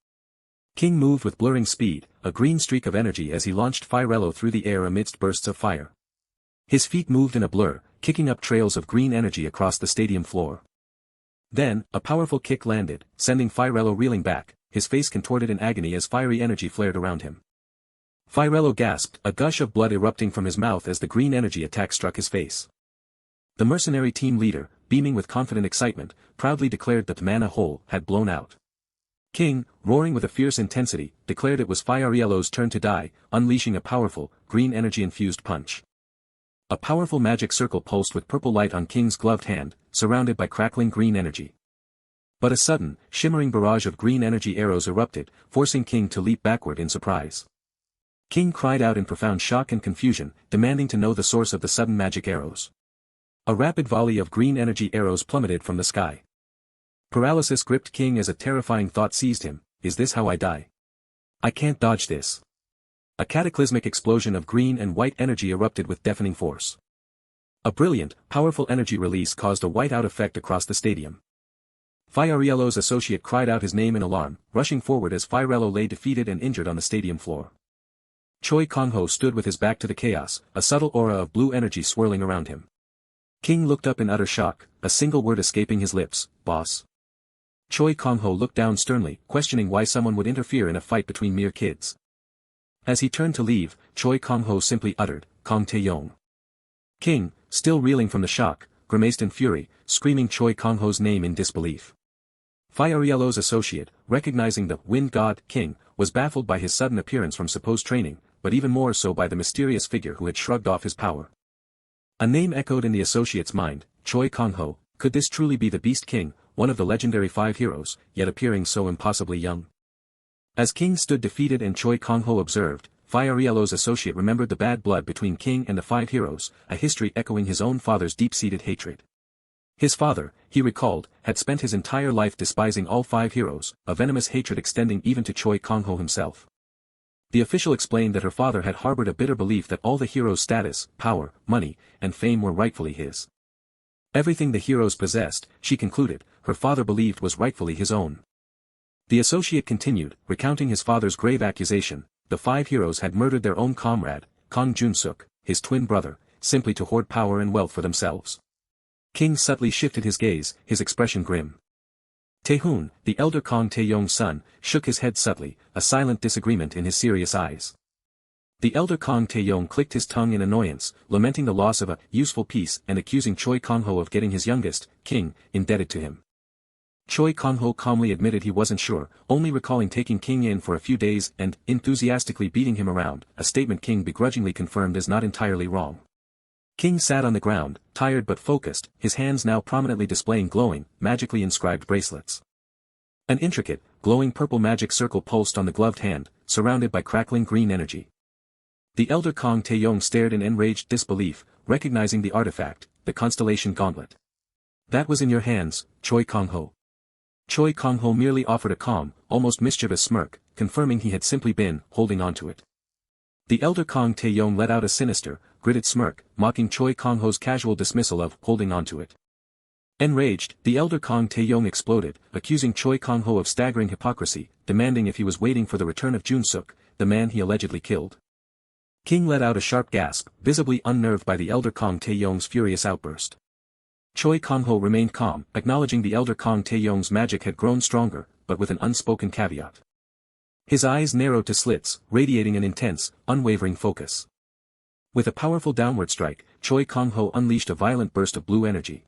King moved with blurring speed, a green streak of energy as he launched Firello through the air amidst bursts of fire. His feet moved in a blur, kicking up trails of green energy across the stadium floor. Then, a powerful kick landed, sending Firello reeling back, his face contorted in agony as fiery energy flared around him. Firello gasped, a gush of blood erupting from his mouth as the green energy attack struck his face. The mercenary team leader, beaming with confident excitement, proudly declared that the mana hole had blown out. King, roaring with a fierce intensity, declared it was Firello's turn to die, unleashing a powerful, green energy-infused punch. A powerful magic circle pulsed with purple light on King's gloved hand, surrounded by crackling green energy. But a sudden, shimmering barrage of green energy arrows erupted, forcing King to leap backward in surprise. King cried out in profound shock and confusion, demanding to know the source of the sudden magic arrows. A rapid volley of green energy arrows plummeted from the sky. Paralysis gripped King as a terrifying thought seized him, is this how I die? I can't dodge this. A cataclysmic explosion of green and white energy erupted with deafening force. A brilliant, powerful energy release caused a white-out effect across the stadium. Firello's associate cried out his name in alarm, rushing forward as Firello lay defeated and injured on the stadium floor. Choi Kang-ho stood with his back to the chaos, a subtle aura of blue energy swirling around him. King looked up in utter shock, a single word escaping his lips, "Boss." Choi Kang-ho looked down sternly, questioning why someone would interfere in a fight between mere kids. As he turned to leave, Choi Kang-ho simply uttered, "Kang Tae-yong." King, still reeling from the shock, grimaced in fury, screaming Choi Kang-ho's name in disbelief. Firello's associate, recognizing the wind god, King, was baffled by his sudden appearance from supposed training, but even more so by the mysterious figure who had shrugged off his power. A name echoed in the associate's mind, Choi Kang-ho. Could this truly be the Beast King, one of the legendary 5 heroes, yet appearing so impossibly young? As King stood defeated and Choi Kang-ho observed, Firello's associate remembered the bad blood between King and the 5 heroes, a history echoing his own father's deep-seated hatred. His father, he recalled, had spent his entire life despising all 5 heroes, a venomous hatred extending even to Choi Kang-ho himself. The official explained that her father had harbored a bitter belief that all the heroes' status, power, money, and fame were rightfully his. Everything the heroes possessed, she concluded, her father believed was rightfully his own. The associate continued, recounting his father's grave accusation: the 5 heroes had murdered their own comrade, Kang Jun-suk, his twin brother, simply to hoard power and wealth for themselves. King subtly shifted his gaze, his expression grim. Tae-hoon, the elder Kang Tae-yong's son, shook his head subtly, a silent disagreement in his serious eyes. The elder Kang Tae-yong clicked his tongue in annoyance, lamenting the loss of a useful piece and accusing Choi Kang-ho of getting his youngest, King, indebted to him. Choi Kang-ho calmly admitted he wasn't sure, only recalling taking King in for a few days and enthusiastically beating him around, a statement King begrudgingly confirmed as not entirely wrong. King sat on the ground, tired but focused, his hands now prominently displaying glowing, magically inscribed bracelets. An intricate, glowing purple magic circle pulsed on the gloved hand, surrounded by crackling green energy. The elder Kang Tae-yong stared in enraged disbelief, recognizing the artifact, the constellation gauntlet. "That was in your hands, Choi Kang-ho." Choi Kang-ho merely offered a calm, almost mischievous smirk, confirming he had simply been holding on to it. The elder Kang Tae-yong let out a sinister, gritted smirk, mocking Choi Kang-ho's casual dismissal of holding on to it. Enraged, the elder Kang Tae-yong exploded, accusing Choi Kang-ho of staggering hypocrisy, demanding if he was waiting for the return of Jun-suk, the man he allegedly killed. King let out a sharp gasp, visibly unnerved by the elder Kang Tae-yong's furious outburst. Choi Kang-ho remained calm, acknowledging the elder Kang Tae-yong's magic had grown stronger, but with an unspoken caveat. His eyes narrowed to slits, radiating an intense, unwavering focus. With a powerful downward strike, Choi Kang-ho unleashed a violent burst of blue energy.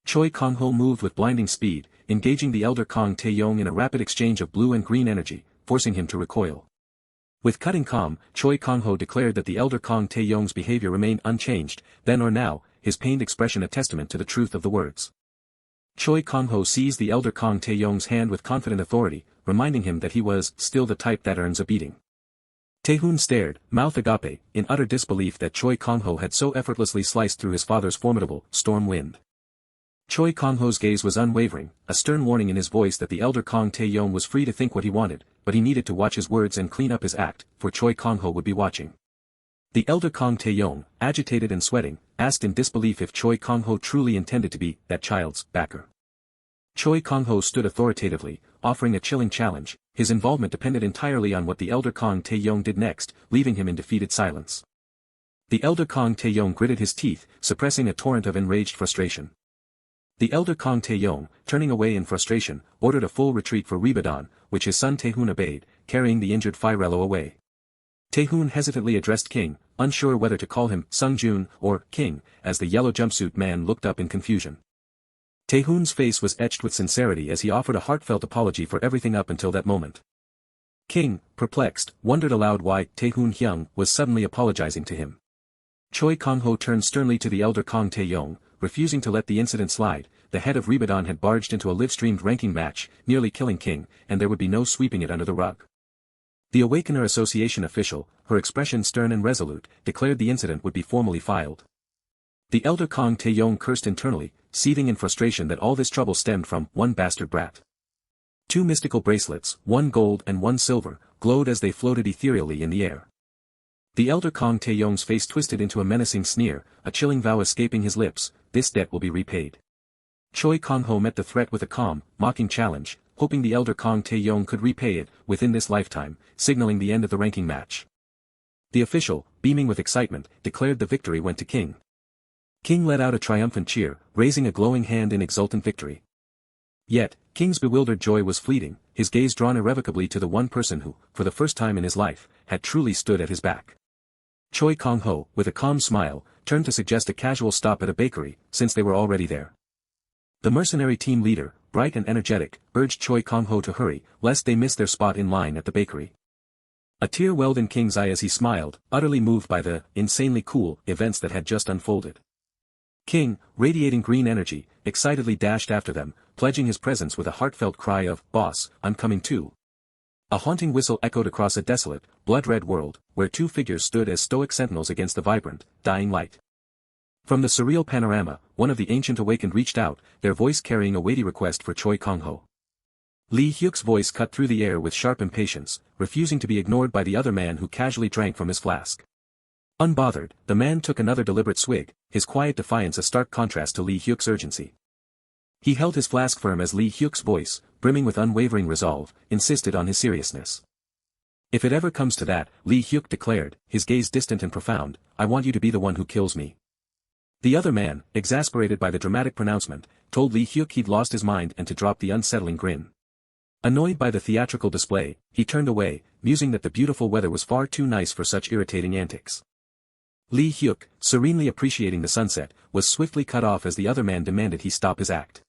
Choi Kang-ho moved with blinding speed, engaging the elder Kang Tae-yong in a rapid exchange of blue and green energy, forcing him to recoil. With cutting calm, Choi Kang-ho declared that the elder Kang Tae-yong's behavior remained unchanged, then or now, his pained expression a testament to the truth of the words. Choi Kang-ho seized the elder Kang Tae-yong's hand with confident authority, reminding him that he was still the type that earns a beating. Tae-hoon stared, mouth agape, in utter disbelief that Choi Kang-ho had so effortlessly sliced through his father's formidable storm wind. Choi Kang-ho's gaze was unwavering, a stern warning in his voice that the elder Kang Tae-yong was free to think what he wanted, but he needed to watch his words and clean up his act, for Choi Kang-ho would be watching. The elder Kang Tae-yong, agitated and sweating, asked in disbelief if Choi Kang-ho truly intended to be that child's backer. Choi Kang-ho stood authoritatively, offering a chilling challenge. His involvement depended entirely on what the elder Kang Tae-yong did next, leaving him in defeated silence. The elder Kang Tae-yong gritted his teeth, suppressing a torrent of enraged frustration. The elder Kang Tae-yong, turning away in frustration, ordered a full retreat for Ribadan, which his son Tae-hoon obeyed, carrying the injured Firello away. Tae-hoon hesitantly addressed King, unsure whether to call him Sung-jun or King, as the yellow jumpsuit man looked up in confusion. Tae-hoon's face was etched with sincerity as he offered a heartfelt apology for everything up until that moment. King, perplexed, wondered aloud why Tae-hoon Hyung was suddenly apologizing to him. Choi Kang-ho turned sternly to the elder Kang Tae-yong, refusing to let the incident slide. The head of Ribadan had barged into a live-streamed ranking match, nearly killing King, and there would be no sweeping it under the rug. The Awakener Association official, her expression stern and resolute, declared the incident would be formally filed. The elder Kang Tae-yong cursed internally, seething in frustration that all this trouble stemmed from one bastard brat. 2 mystical bracelets, 1 gold and 1 silver, glowed as they floated ethereally in the air. The elder Kang Tae-yong's face twisted into a menacing sneer, a chilling vow escaping his lips: this debt will be repaid. Choi Kang-ho met the threat with a calm, mocking challenge, hoping the elder Kang Tae-yong could repay it within this lifetime, signaling the end of the ranking match. The official, beaming with excitement, declared the victory went to King. King let out a triumphant cheer, raising a glowing hand in exultant victory. Yet, King's bewildered joy was fleeting, his gaze drawn irrevocably to the one person who, for the first time in his life, had truly stood at his back. Choi Kang-ho, with a calm smile, turned to suggest a casual stop at a bakery, since they were already there. The mercenary team leader, bright and energetic, urged Choi Kang-ho to hurry, lest they miss their spot in line at the bakery. A tear welled in King's eye as he smiled, utterly moved by the insanely cool events that had just unfolded. King, radiating green energy, excitedly dashed after them, pledging his presence with a heartfelt cry of, "Boss, I'm coming too." A haunting whistle echoed across a desolate, blood-red world, where 2 figures stood as stoic sentinels against the vibrant, dying light. From the surreal panorama, one of the ancient awakened reached out, their voice carrying a weighty request for Choi Kang-ho. Lee Hyuk's voice cut through the air with sharp impatience, refusing to be ignored by the other man who casually drank from his flask. Unbothered, the man took another deliberate swig, his quiet defiance a stark contrast to Lee Hyuk's urgency. He held his flask firm as Lee Hyuk's voice, brimming with unwavering resolve, insisted on his seriousness. "If it ever comes to that," Lee Hyuk declared, his gaze distant and profound, "I want you to be the one who kills me." The other man, exasperated by the dramatic pronouncement, told Lee Hyuk he'd lost his mind and to drop the unsettling grin. Annoyed by the theatrical display, he turned away, musing that the beautiful weather was far too nice for such irritating antics. Lee Hyuk, serenely appreciating the sunset, was swiftly cut off as the other man demanded he stop his act.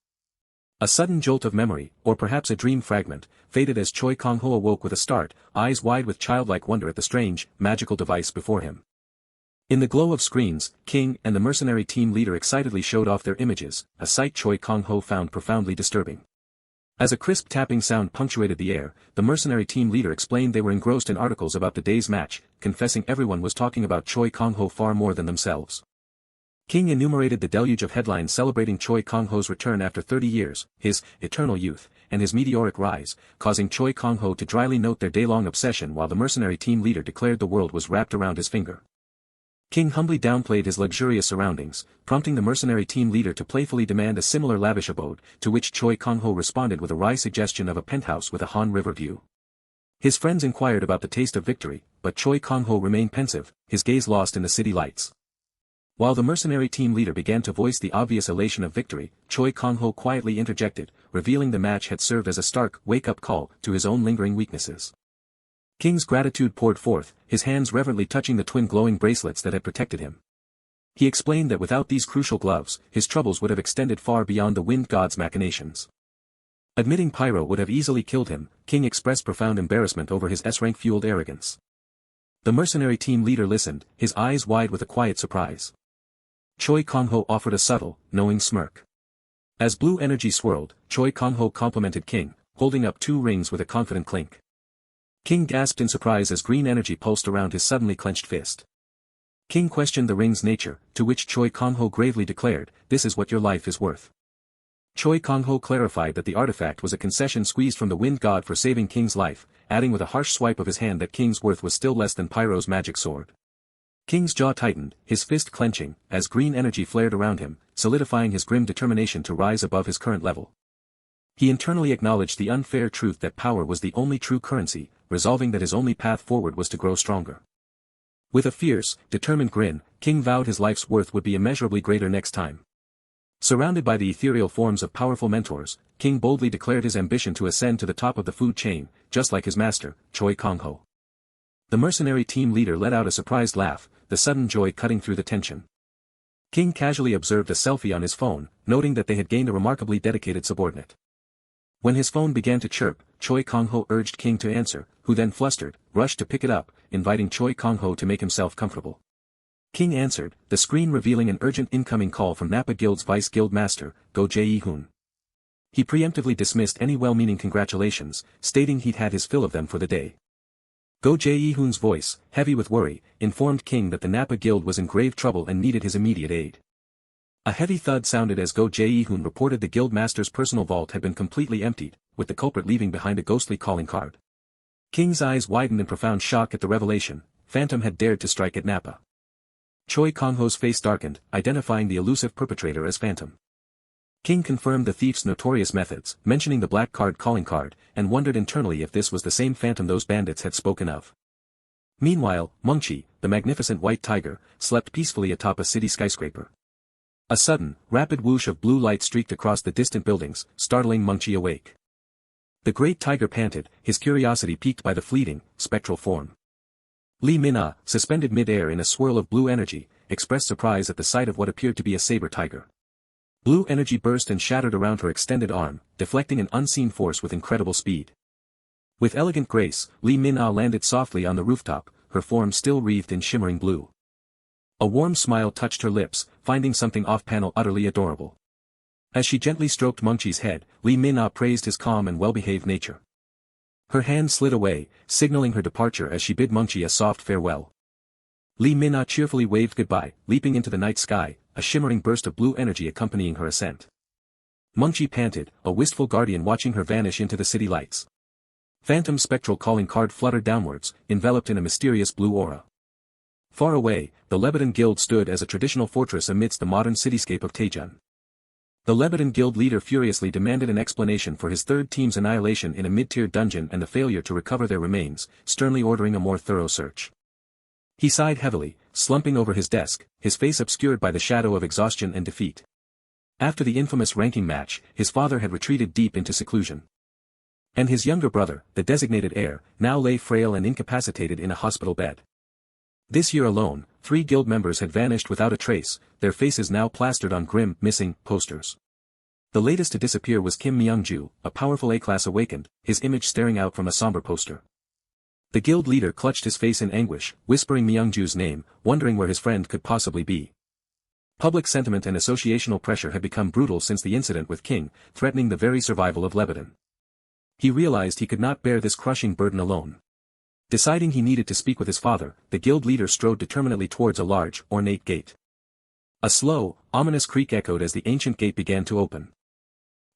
A sudden jolt of memory, or perhaps a dream fragment, faded as Choi Kang-ho awoke with a start, eyes wide with childlike wonder at the strange, magical device before him. In the glow of screens, King and the mercenary team leader excitedly showed off their images, a sight Choi Kang-ho found profoundly disturbing. As a crisp tapping sound punctuated the air, the mercenary team leader explained they were engrossed in articles about the day's match, confessing everyone was talking about Choi Kang-ho far more than themselves. King enumerated the deluge of headlines celebrating Choi Kang-ho's return after 30 years, his eternal youth, and his meteoric rise, causing Choi Kang-ho to dryly note their day-long obsession while the mercenary team leader declared the world was wrapped around his finger. King humbly downplayed his luxurious surroundings, prompting the mercenary team leader to playfully demand a similar lavish abode, to which Choi Kang-ho responded with a wry suggestion of a penthouse with a Han River view. His friends inquired about the taste of victory, but Choi Kang-ho remained pensive, his gaze lost in the city lights. While the mercenary team leader began to voice the obvious elation of victory, Choi Kang-ho quietly interjected, revealing the match had served as a stark wake-up call to his own lingering weaknesses. King's gratitude poured forth, his hands reverently touching the twin glowing bracelets that had protected him. He explained that without these crucial gloves, his troubles would have extended far beyond the wind god's machinations. Admitting Pyro would have easily killed him, King expressed profound embarrassment over his S-rank-fueled arrogance. The mercenary team leader listened, his eyes wide with a quiet surprise. Choi Kang-ho offered a subtle, knowing smirk. As blue energy swirled, Choi Kang-ho complimented King, holding up 2 rings with a confident clink. King gasped in surprise as green energy pulsed around his suddenly clenched fist. King questioned the ring's nature, to which Choi Kang-ho gravely declared, "This is what your life is worth." Choi Kang-ho clarified that the artifact was a concession squeezed from the wind god for saving King's life, adding with a harsh swipe of his hand that King's worth was still less than Pyro's magic sword. King's jaw tightened, his fist clenching, as green energy flared around him, solidifying his grim determination to rise above his current level. He internally acknowledged the unfair truth that power was the only true currency, resolving that his only path forward was to grow stronger. With a fierce, determined grin, King vowed his life's worth would be immeasurably greater next time. Surrounded by the ethereal forms of powerful mentors, King boldly declared his ambition to ascend to the top of the food chain, just like his master, Choi Kang-ho. The mercenary team leader let out a surprised laugh, the sudden joy cutting through the tension. King casually observed a selfie on his phone, noting that they had gained a remarkably dedicated subordinate. When his phone began to chirp, Choi Kang-ho urged King to answer, who then flustered, rushed to pick it up, inviting Choi Kang-ho to make himself comfortable. King answered, the screen revealing an urgent incoming call from Napa Guild's Vice Guild Master, Go Jae-hoon. He preemptively dismissed any well-meaning congratulations, stating he'd had his fill of them for the day. Go Jae-hoon's voice, heavy with worry, informed King that the Napa Guild was in grave trouble and needed his immediate aid. A heavy thud sounded as Go Jae-hoon reported the guild master's personal vault had been completely emptied, with the culprit leaving behind a ghostly calling card. King's eyes widened in profound shock at the revelation. Phantom had dared to strike at Napa. Choi Kang-ho's face darkened, identifying the elusive perpetrator as Phantom. King confirmed the thief's notorious methods, mentioning the black card calling card, and wondered internally if this was the same Phantom those bandits had spoken of. Meanwhile, Mungchi, the magnificent white tiger, slept peacefully atop a city skyscraper. A sudden, rapid whoosh of blue light streaked across the distant buildings, startling Mungchi awake. The great tiger panted, his curiosity piqued by the fleeting, spectral form. Lee Min-ah, suspended mid-air in a swirl of blue energy, expressed surprise at the sight of what appeared to be a saber tiger. Blue energy burst and shattered around her extended arm, deflecting an unseen force with incredible speed. With elegant grace, Lee Min-ah landed softly on the rooftop, her form still wreathed in shimmering blue. A warm smile touched her lips, finding something off-panel utterly adorable. As she gently stroked Mungchi's head, Lee Min-ah praised his calm and well-behaved nature. Her hand slid away, signaling her departure as she bid Mungchi a soft farewell. Lee Min-ah cheerfully waved goodbye, leaping into the night sky, a shimmering burst of blue energy accompanying her ascent. Mungchi panted, a wistful guardian watching her vanish into the city lights. Phantom's spectral calling card fluttered downwards, enveloped in a mysterious blue aura. Far away, the Lebanon Guild stood as a traditional fortress amidst the modern cityscape of Taejun. The Lebanon Guild leader furiously demanded an explanation for his third team's annihilation in a mid-tier dungeon and the failure to recover their remains, sternly ordering a more thorough search. He sighed heavily, slumping over his desk, his face obscured by the shadow of exhaustion and defeat. After the infamous ranking match, his father had retreated deep into seclusion. And his younger brother, the designated heir, now lay frail and incapacitated in a hospital bed. This year alone, 3 guild members had vanished without a trace, their faces now plastered on grim, missing posters. The latest to disappear was Kim Myung-ju, a powerful A-class awakened, his image staring out from a somber poster. The guild leader clutched his face in anguish, whispering Myung-ju's name, wondering where his friend could possibly be. Public sentiment and associational pressure had become brutal since the incident with King, threatening the very survival of Lebanon. He realized he could not bear this crushing burden alone. Deciding he needed to speak with his father, the guild leader strode determinedly towards a large, ornate gate. A slow, ominous creak echoed as the ancient gate began to open.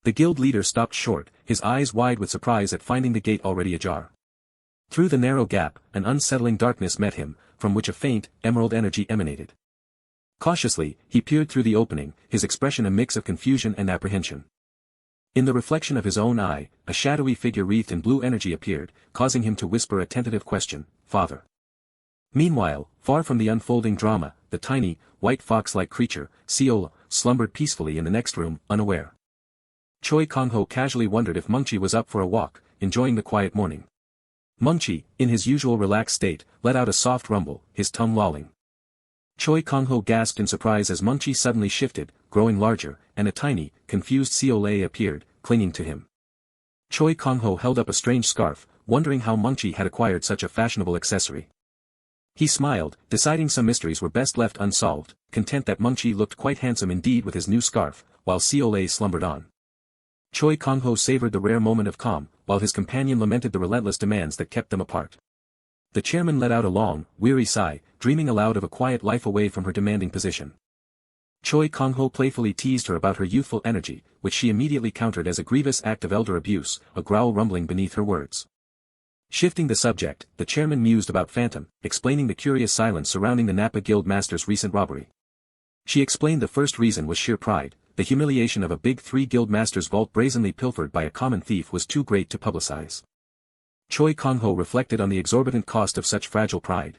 The guild leader stopped short, his eyes wide with surprise at finding the gate already ajar. Through the narrow gap, an unsettling darkness met him, from which a faint, emerald energy emanated. Cautiously, he peered through the opening, his expression a mix of confusion and apprehension. In the reflection of his own eye, a shadowy figure wreathed in blue energy appeared, causing him to whisper a tentative question, "Father." Meanwhile, far from the unfolding drama, the tiny, white fox-like creature, Seol-a, slumbered peacefully in the next room, unaware. Choi Kang-ho casually wondered if Mungchi was up for a walk, enjoying the quiet morning. Mungchi, in his usual relaxed state, let out a soft rumble, his tongue lolling. Choi Kang-ho gasped in surprise as Mungchi suddenly shifted, growing larger, and a tiny, confused Seol-a appeared, clinging to him. Choi Kang-ho held up a strange scarf, wondering how Mungchi had acquired such a fashionable accessory. He smiled, deciding some mysteries were best left unsolved, content that Mungchi looked quite handsome indeed with his new scarf, while Seol-a slumbered on. Choi Kang-ho savored the rare moment of calm, while his companion lamented the relentless demands that kept them apart. The chairman let out a long, weary sigh, dreaming aloud of a quiet life away from her demanding position. Choi Kang-ho playfully teased her about her youthful energy, which she immediately countered as a grievous act of elder abuse, a growl rumbling beneath her words. Shifting the subject, the chairman mused about Phantom, explaining the curious silence surrounding the Napa Guild Master's recent robbery. She explained the first reason was sheer pride. The humiliation of a big 3 guild master's vault brazenly pilfered by a common thief was too great to publicize. Choi Kang-ho reflected on the exorbitant cost of such fragile pride.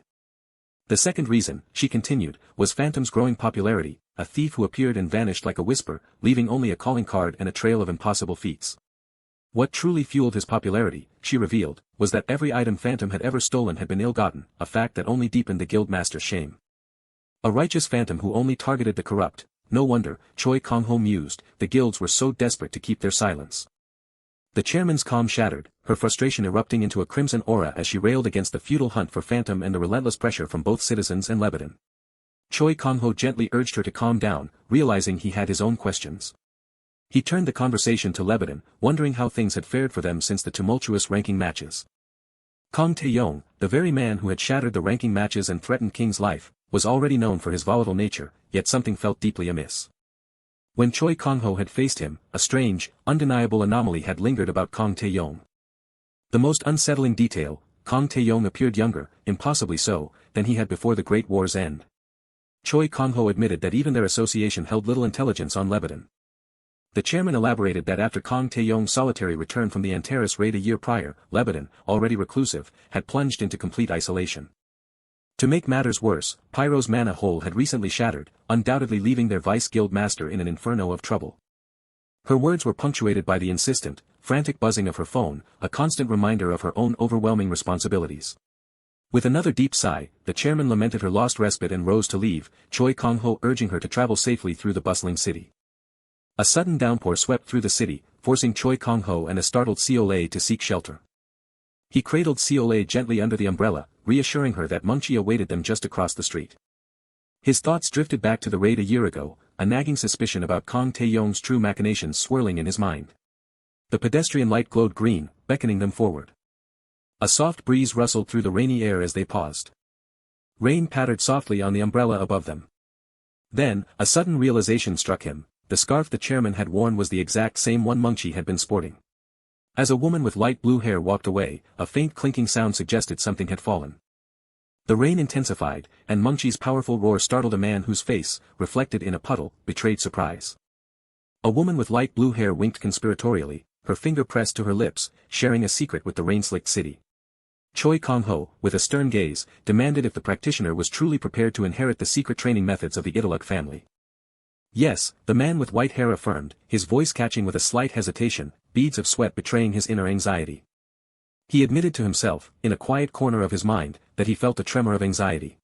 The second reason, she continued, was Phantom's growing popularity, a thief who appeared and vanished like a whisper, leaving only a calling card and a trail of impossible feats. What truly fueled his popularity, she revealed, was that every item Phantom had ever stolen had been ill-gotten, a fact that only deepened the guild master's shame. A righteous Phantom who only targeted the corrupt. No wonder, Choi Kang-ho mused, the guilds were so desperate to keep their silence. The chairman's calm shattered, her frustration erupting into a crimson aura as she railed against the futile hunt for Phantom and the relentless pressure from both citizens and Lebanon. Choi Kang-ho gently urged her to calm down, realizing he had his own questions. He turned the conversation to Lebanon, wondering how things had fared for them since the tumultuous ranking matches. Kang Tae-yong, the very man who had shattered the ranking matches and threatened King's life, was already known for his volatile nature, yet something felt deeply amiss. When Choi Kang-ho had faced him, a strange, undeniable anomaly had lingered about Kang Tae-yong. The most unsettling detail, Kang Tae-yong appeared younger, impossibly so, than he had before the Great War's end. Choi Kang-ho admitted that even their association held little intelligence on Lebanon. The chairman elaborated that after Kang Tae-yong's solitary return from the Antares raid a year prior, Lebanon, already reclusive, had plunged into complete isolation. To make matters worse, Pyro's mana hole had recently shattered, undoubtedly leaving their vice guild master in an inferno of trouble. Her words were punctuated by the insistent, frantic buzzing of her phone, a constant reminder of her own overwhelming responsibilities. With another deep sigh, the chairman lamented her lost respite and rose to leave, Choi Kang-ho urging her to travel safely through the bustling city. A sudden downpour swept through the city, forcing Choi Kang-ho and a startled Seol-a to seek shelter. He cradled Seol-a gently under the umbrella, reassuring her that Mungchi awaited them just across the street. His thoughts drifted back to the raid a year ago, a nagging suspicion about Kang Tae-yong's true machinations swirling in his mind. The pedestrian light glowed green, beckoning them forward. A soft breeze rustled through the rainy air as they paused. Rain pattered softly on the umbrella above them. Then, a sudden realization struck him, the scarf the chairman had worn was the exact same one Mengqi had been sporting. As a woman with light blue hair walked away, a faint clinking sound suggested something had fallen. The rain intensified, and Mengqi's powerful roar startled a man whose face, reflected in a puddle, betrayed surprise. A woman with light blue hair winked conspiratorially, her finger pressed to her lips, sharing a secret with the rain-slicked city. Choi Kang-ho, with a stern gaze, demanded if the practitioner was truly prepared to inherit the secret training methods of the Idoluk family. Yes, the man with white hair affirmed, his voice catching with a slight hesitation, beads of sweat betraying his inner anxiety. He admitted to himself, in a quiet corner of his mind, that he felt a tremor of anxiety.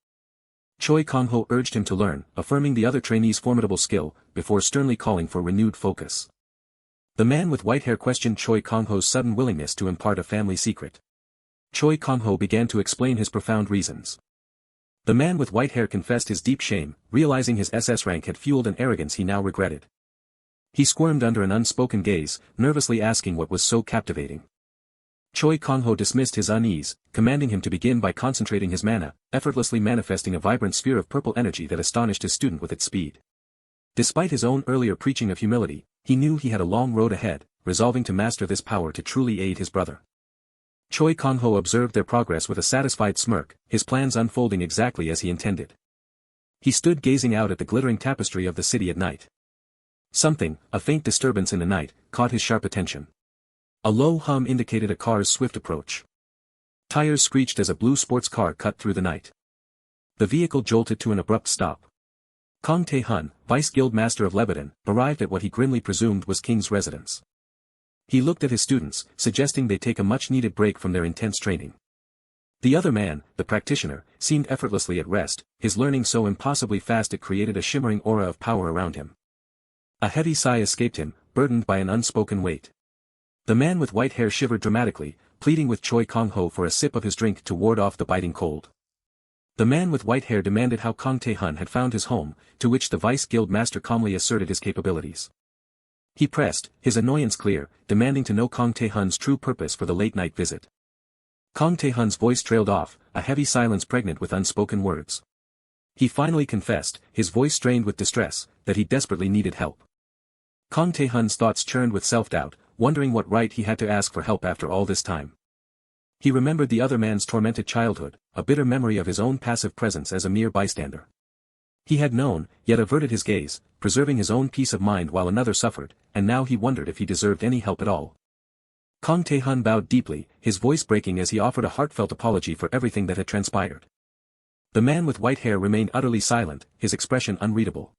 Choi Kang-ho urged him to learn, affirming the other trainee's formidable skill, before sternly calling for renewed focus. The man with white hair questioned Choi Kang-ho's sudden willingness to impart a family secret. Choi Kang-ho began to explain his profound reasons. The man with white hair confessed his deep shame, realizing his SS rank had fueled an arrogance he now regretted. He squirmed under an unspoken gaze, nervously asking what was so captivating. Choi Kang-ho dismissed his unease, commanding him to begin by concentrating his mana, effortlessly manifesting a vibrant sphere of purple energy that astonished his student with its speed. Despite his own earlier preaching of humility, he knew he had a long road ahead, resolving to master this power to truly aid his brother. Choi Kang-ho observed their progress with a satisfied smirk, his plans unfolding exactly as he intended. He stood gazing out at the glittering tapestry of the city at night. Something, a faint disturbance in the night, caught his sharp attention. A low hum indicated a car's swift approach. Tires screeched as a blue sports car cut through the night. The vehicle jolted to an abrupt stop. Kang Tae-hun, Vice Guild Master of Lebanon, arrived at what he grimly presumed was King's residence. He looked at his students, suggesting they take a much-needed break from their intense training. The other man, the practitioner, seemed effortlessly at rest, his learning so impossibly fast it created a shimmering aura of power around him. A heavy sigh escaped him, burdened by an unspoken weight. The man with white hair shivered dramatically, pleading with Choi Kang-ho for a sip of his drink to ward off the biting cold. The man with white hair demanded how Kang Tae-hun had found his home, to which the Vice Guild Master calmly asserted his capabilities. He pressed, his annoyance clear, demanding to know Kang Tae-hun's true purpose for the late-night visit. Kang Tae-hun's voice trailed off, a heavy silence pregnant with unspoken words. He finally confessed, his voice strained with distress, that he desperately needed help. Kang Tae-hun's thoughts churned with self-doubt, wondering what right he had to ask for help after all this time. He remembered the other man's tormented childhood, a bitter memory of his own passive presence as a mere bystander. He had known, yet averted his gaze, preserving his own peace of mind while another suffered, and now he wondered if he deserved any help at all. Kang Tae-hun bowed deeply, his voice breaking as he offered a heartfelt apology for everything that had transpired. The man with white hair remained utterly silent, his expression unreadable.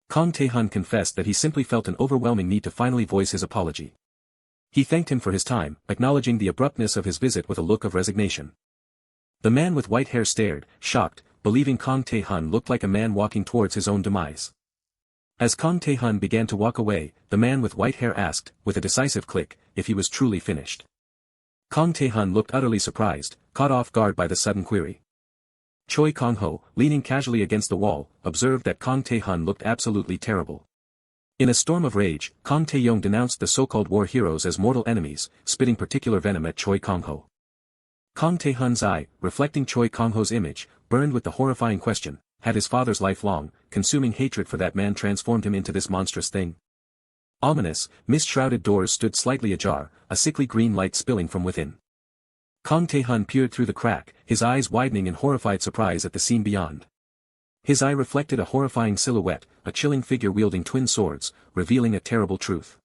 Kang Tae-hun confessed that he simply felt an overwhelming need to finally voice his apology. He thanked him for his time, acknowledging the abruptness of his visit with a look of resignation. The man with white hair stared, shocked, believing Kang Tae-hun looked like a man walking towards his own demise. As Kang Tae-hun began to walk away, the man with white hair asked, with a decisive click, if he was truly finished. Kang Tae-hun looked utterly surprised, caught off guard by the sudden query. Choi Kang-ho, leaning casually against the wall, observed that Kang Tae-hun looked absolutely terrible. In a storm of rage, Kang Tae-yong denounced the so-called war heroes as mortal enemies, spitting particular venom at Choi Kang-ho. Kang Tae-hun's eye, reflecting Choi Kang-ho's image, burned with the horrifying question, had his father's lifelong, consuming hatred for that man transformed him into this monstrous thing? Ominous, mist-shrouded doors stood slightly ajar, a sickly green light spilling from within. Kang Tae-hun peered through the crack, his eyes widening in horrified surprise at the scene beyond. His eye reflected a horrifying silhouette, a chilling figure wielding twin swords, revealing a terrible truth.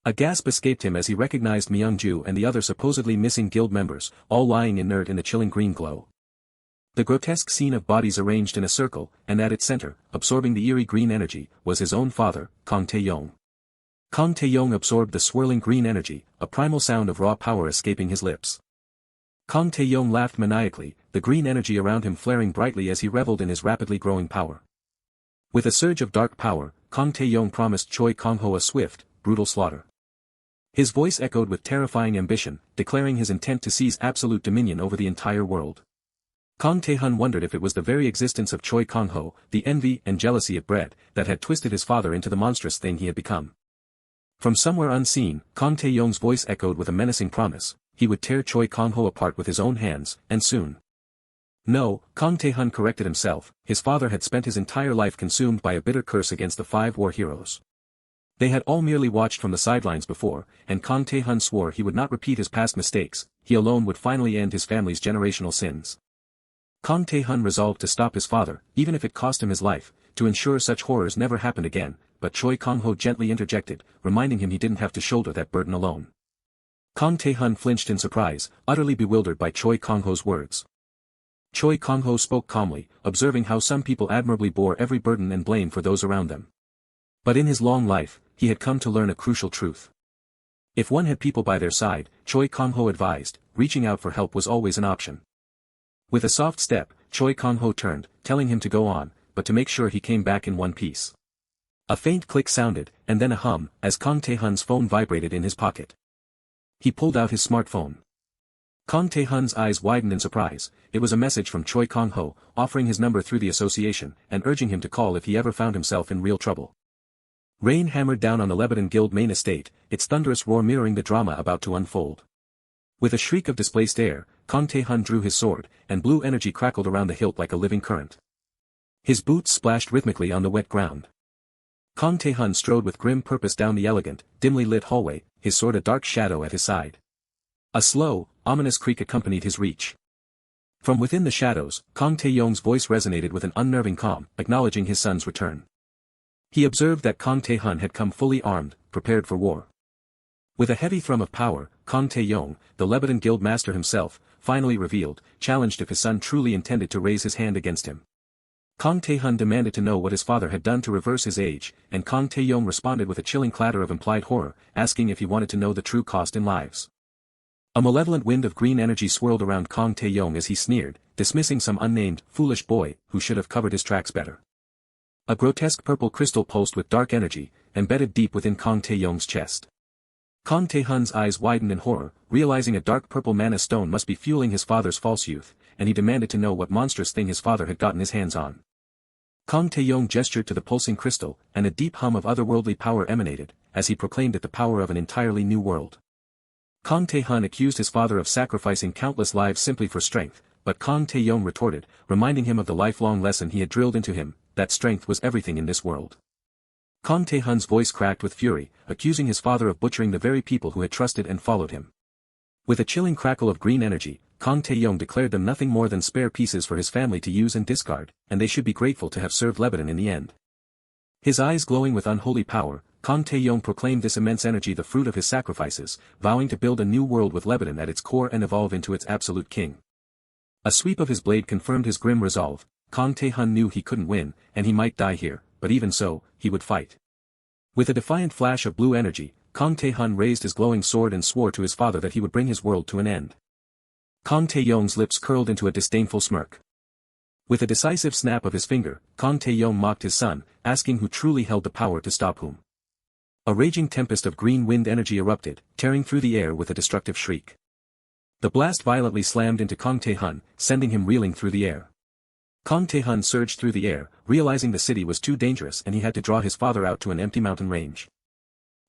A gasp escaped him as he recognized Myung-ju and the other supposedly missing guild members, all lying inert in the chilling green glow. The grotesque scene of bodies arranged in a circle, and at its center, absorbing the eerie green energy, was his own father, Kang Tae-yong. Kang Tae-yong absorbed the swirling green energy, a primal sound of raw power escaping his lips. Kang Tae-yong laughed maniacally, the green energy around him flaring brightly as he reveled in his rapidly growing power. With a surge of dark power, Kang Tae-yong promised Choi Kang-ho a swift, brutal slaughter. His voice echoed with terrifying ambition, declaring his intent to seize absolute dominion over the entire world. Kang Tae-hun wondered if it was the very existence of Choi Kang-ho, the envy and jealousy it bred, that had twisted his father into the monstrous thing he had become. From somewhere unseen, Kang Tae-yong's voice echoed with a menacing promise. He would tear Choi Kang-ho apart with his own hands, and soon. No, Kang Tae-hun corrected himself, his father had spent his entire life consumed by a bitter curse against the 5 war heroes. They had all merely watched from the sidelines before, and Kang Tae-hun swore he would not repeat his past mistakes, he alone would finally end his family's generational sins. Kang Tae-hun resolved to stop his father, even if it cost him his life, to ensure such horrors never happened again, but Choi Kang-ho gently interjected, reminding him he didn't have to shoulder that burden alone. Kang Tae-hun flinched in surprise, utterly bewildered by Choi Kang-ho's words. Choi Kang-ho spoke calmly, observing how some people admirably bore every burden and blame for those around them. But in his long life, he had come to learn a crucial truth. If one had people by their side, Choi Kang-ho advised, reaching out for help was always an option. With a soft step, Choi Kang-ho turned, telling him to go on, but to make sure he came back in one piece. A faint click sounded, and then a hum, as Kang Tae-hun's phone vibrated in his pocket. He pulled out his smartphone. Kang Tae-hun's eyes widened in surprise. It was a message from Choi Kang-ho, offering his number through the association, and urging him to call if he ever found himself in real trouble. Rain hammered down on the Lebanon Guild main estate, its thunderous roar mirroring the drama about to unfold. With a shriek of displaced air, Kang Tae-hun drew his sword, and blue energy crackled around the hilt like a living current. His boots splashed rhythmically on the wet ground. Kang Tae-hun strode with grim purpose down the elegant, dimly lit hallway, his sword a dark shadow at his side. A slow, ominous creak accompanied his reach. From within the shadows, Kang Tae-yong's voice resonated with an unnerving calm, acknowledging his son's return. He observed that Kang Tae-hun had come fully armed, prepared for war. With a heavy thrum of power, Kang Tae-yong, the Lebanon Guild master himself, finally revealed, challenged if his son truly intended to raise his hand against him. Kang Tae-hun demanded to know what his father had done to reverse his age, and Kang Tae-yong responded with a chilling clatter of implied horror, asking if he wanted to know the true cost in lives. A malevolent wind of green energy swirled around Kang Tae-yong as he sneered, dismissing some unnamed, foolish boy, who should have covered his tracks better. A grotesque purple crystal pulsed with dark energy, embedded deep within Kang Tae-yong's chest. Kang Tae-hun's eyes widened in horror, realizing a dark purple mana stone must be fueling his father's false youth, and he demanded to know what monstrous thing his father had gotten his hands on. Kang Tae-yong gestured to the pulsing crystal, and a deep hum of otherworldly power emanated, as he proclaimed it the power of an entirely new world. Kang Tae-hun accused his father of sacrificing countless lives simply for strength, but Kang Tae-yong retorted, reminding him of the lifelong lesson he had drilled into him, that strength was everything in this world. Kang Tae-hun's voice cracked with fury, accusing his father of butchering the very people who had trusted and followed him. With a chilling crackle of green energy, Kang Tae-yong declared them nothing more than spare pieces for his family to use and discard, and they should be grateful to have served Lebanon in the end. His eyes glowing with unholy power, Kang Tae-yong proclaimed this immense energy the fruit of his sacrifices, vowing to build a new world with Lebanon at its core and evolve into its absolute king. A sweep of his blade confirmed his grim resolve. Kang Tae-hun knew he couldn't win, and he might die here, but even so, he would fight. With a defiant flash of blue energy, Kang Tae-hun raised his glowing sword and swore to his father that he would bring his world to an end. Kang Tae-yong's lips curled into a disdainful smirk. With a decisive snap of his finger, Kang Tae-yong mocked his son, asking who truly held the power to stop whom. A raging tempest of green wind energy erupted, tearing through the air with a destructive shriek. The blast violently slammed into Kang Tae-hun, sending him reeling through the air. Kang Tae-hun surged through the air, realizing the city was too dangerous and he had to draw his father out to an empty mountain range.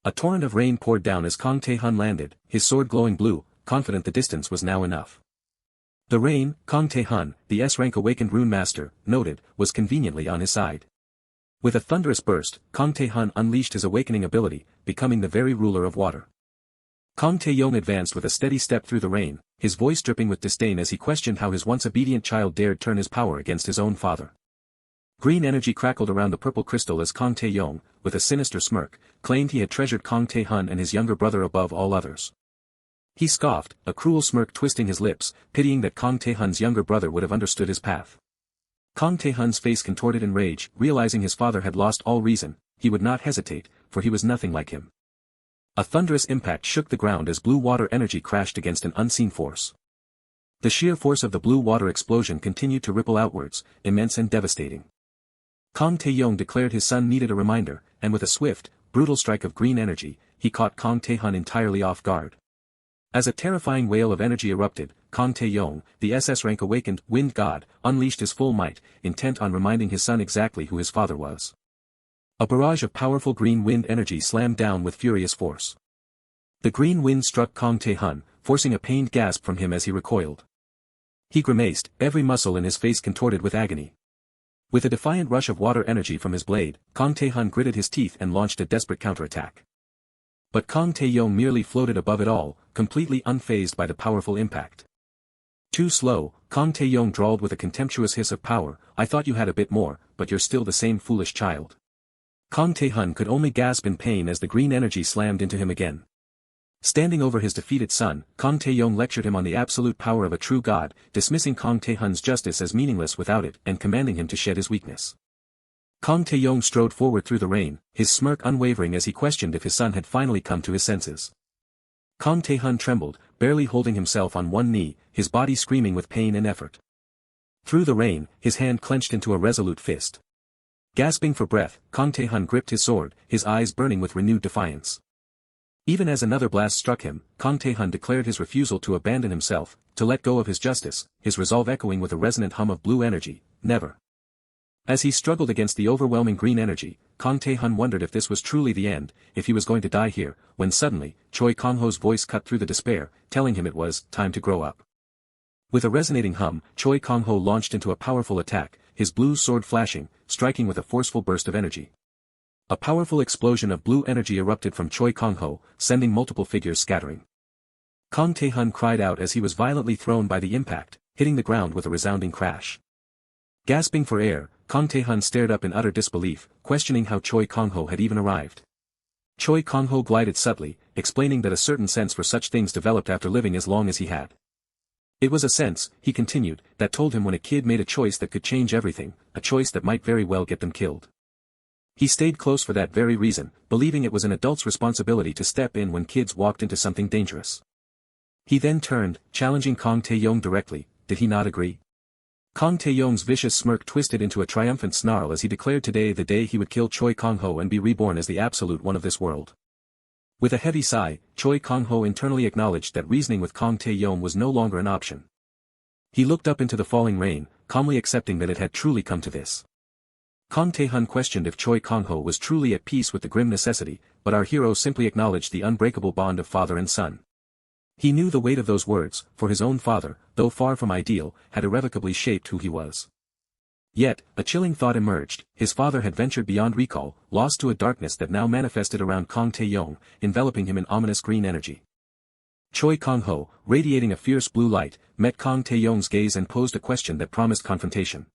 A torrent of rain poured down as Kang Tae-hun landed, his sword glowing blue, confident the distance was now enough. The rain, Kang Tae-hun, the S-rank awakened rune master, noted, was conveniently on his side. With a thunderous burst, Kang Tae-hun unleashed his awakening ability, becoming the very ruler of water. Kang Tae-yong advanced with a steady step through the rain, his voice dripping with disdain as he questioned how his once obedient child dared turn his power against his own father. Green energy crackled around the purple crystal as Kang Tae-yong, with a sinister smirk, claimed he had treasured Kang Tae-hun and his younger brother above all others. He scoffed, a cruel smirk twisting his lips, pitying that Kang Tae-hun's younger brother would have understood his path. Kang Tae-hun's face contorted in rage, realizing his father had lost all reason, he would not hesitate, for he was nothing like him. A thunderous impact shook the ground as blue water energy crashed against an unseen force. The sheer force of the blue water explosion continued to ripple outwards, immense and devastating. Kang Tae-yong declared his son needed a reminder, and with a swift, brutal strike of green energy, he caught Kang Tae-hun entirely off guard. As a terrifying wave of energy erupted, Kang Tae-yong, the SS-rank awakened wind god, unleashed his full might, intent on reminding his son exactly who his father was. A barrage of powerful green wind energy slammed down with furious force. The green wind struck Kang Tae-hun, forcing a pained gasp from him as he recoiled. He grimaced, every muscle in his face contorted with agony. With a defiant rush of water energy from his blade, Kang Tae-hun gritted his teeth and launched a desperate counterattack. But Kang Tae-yong merely floated above it all, completely unfazed by the powerful impact. Too slow, Kang Tae-yong drawled with a contemptuous hiss of power, "I thought you had a bit more, but you're still the same foolish child." Kang Tae-hun could only gasp in pain as the green energy slammed into him again. Standing over his defeated son, Kang Tae-yong lectured him on the absolute power of a true god, dismissing Kang Tae-hun's justice as meaningless without it and commanding him to shed his weakness. Kang Tae-yong strode forward through the rain, his smirk unwavering as he questioned if his son had finally come to his senses. Kang Tae-hun trembled, barely holding himself on one knee, his body screaming with pain and effort. Through the rain, his hand clenched into a resolute fist. Gasping for breath, Kang Tae-hun gripped his sword, his eyes burning with renewed defiance. Even as another blast struck him, Kang Tae-hun declared his refusal to abandon himself, to let go of his justice, his resolve echoing with a resonant hum of blue energy, "Never." As he struggled against the overwhelming green energy, Kang Tae-hun wondered if this was truly the end, if he was going to die here, when suddenly, Choi Kang-ho's voice cut through the despair, telling him it was time to grow up. With a resonating hum, Choi Kang-ho launched into a powerful attack, his blue sword flashing, striking with a forceful burst of energy. A powerful explosion of blue energy erupted from Choi Kang-ho, sending multiple figures scattering. Kang Tae-hun cried out as he was violently thrown by the impact, hitting the ground with a resounding crash. Gasping for air, Kang Tae-hun stared up in utter disbelief, questioning how Choi Kang-ho had even arrived. Choi Kang-ho glided subtly, explaining that a certain sense for such things developed after living as long as he had. It was a sense, he continued, that told him when a kid made a choice that could change everything, a choice that might very well get them killed. He stayed close for that very reason, believing it was an adult's responsibility to step in when kids walked into something dangerous. He then turned, challenging Kang Tae-yong directly, did he not agree? Kang Tae-yong's vicious smirk twisted into a triumphant snarl as he declared today the day he would kill Choi Kang-ho and be reborn as the absolute one of this world. With a heavy sigh, Choi Kang-ho internally acknowledged that reasoning with Kang Tae-yong was no longer an option. He looked up into the falling rain, calmly accepting that it had truly come to this. Kang Tae-hun questioned if Choi Kang-ho was truly at peace with the grim necessity, but our hero simply acknowledged the unbreakable bond of father and son. He knew the weight of those words, for his own father, though far from ideal, had irrevocably shaped who he was. Yet, a chilling thought emerged, his father had ventured beyond recall, lost to a darkness that now manifested around Kang Tae-yong, enveloping him in ominous green energy. Choi Kang-ho, radiating a fierce blue light, met Kang Tae-yong's gaze and posed a question that promised confrontation.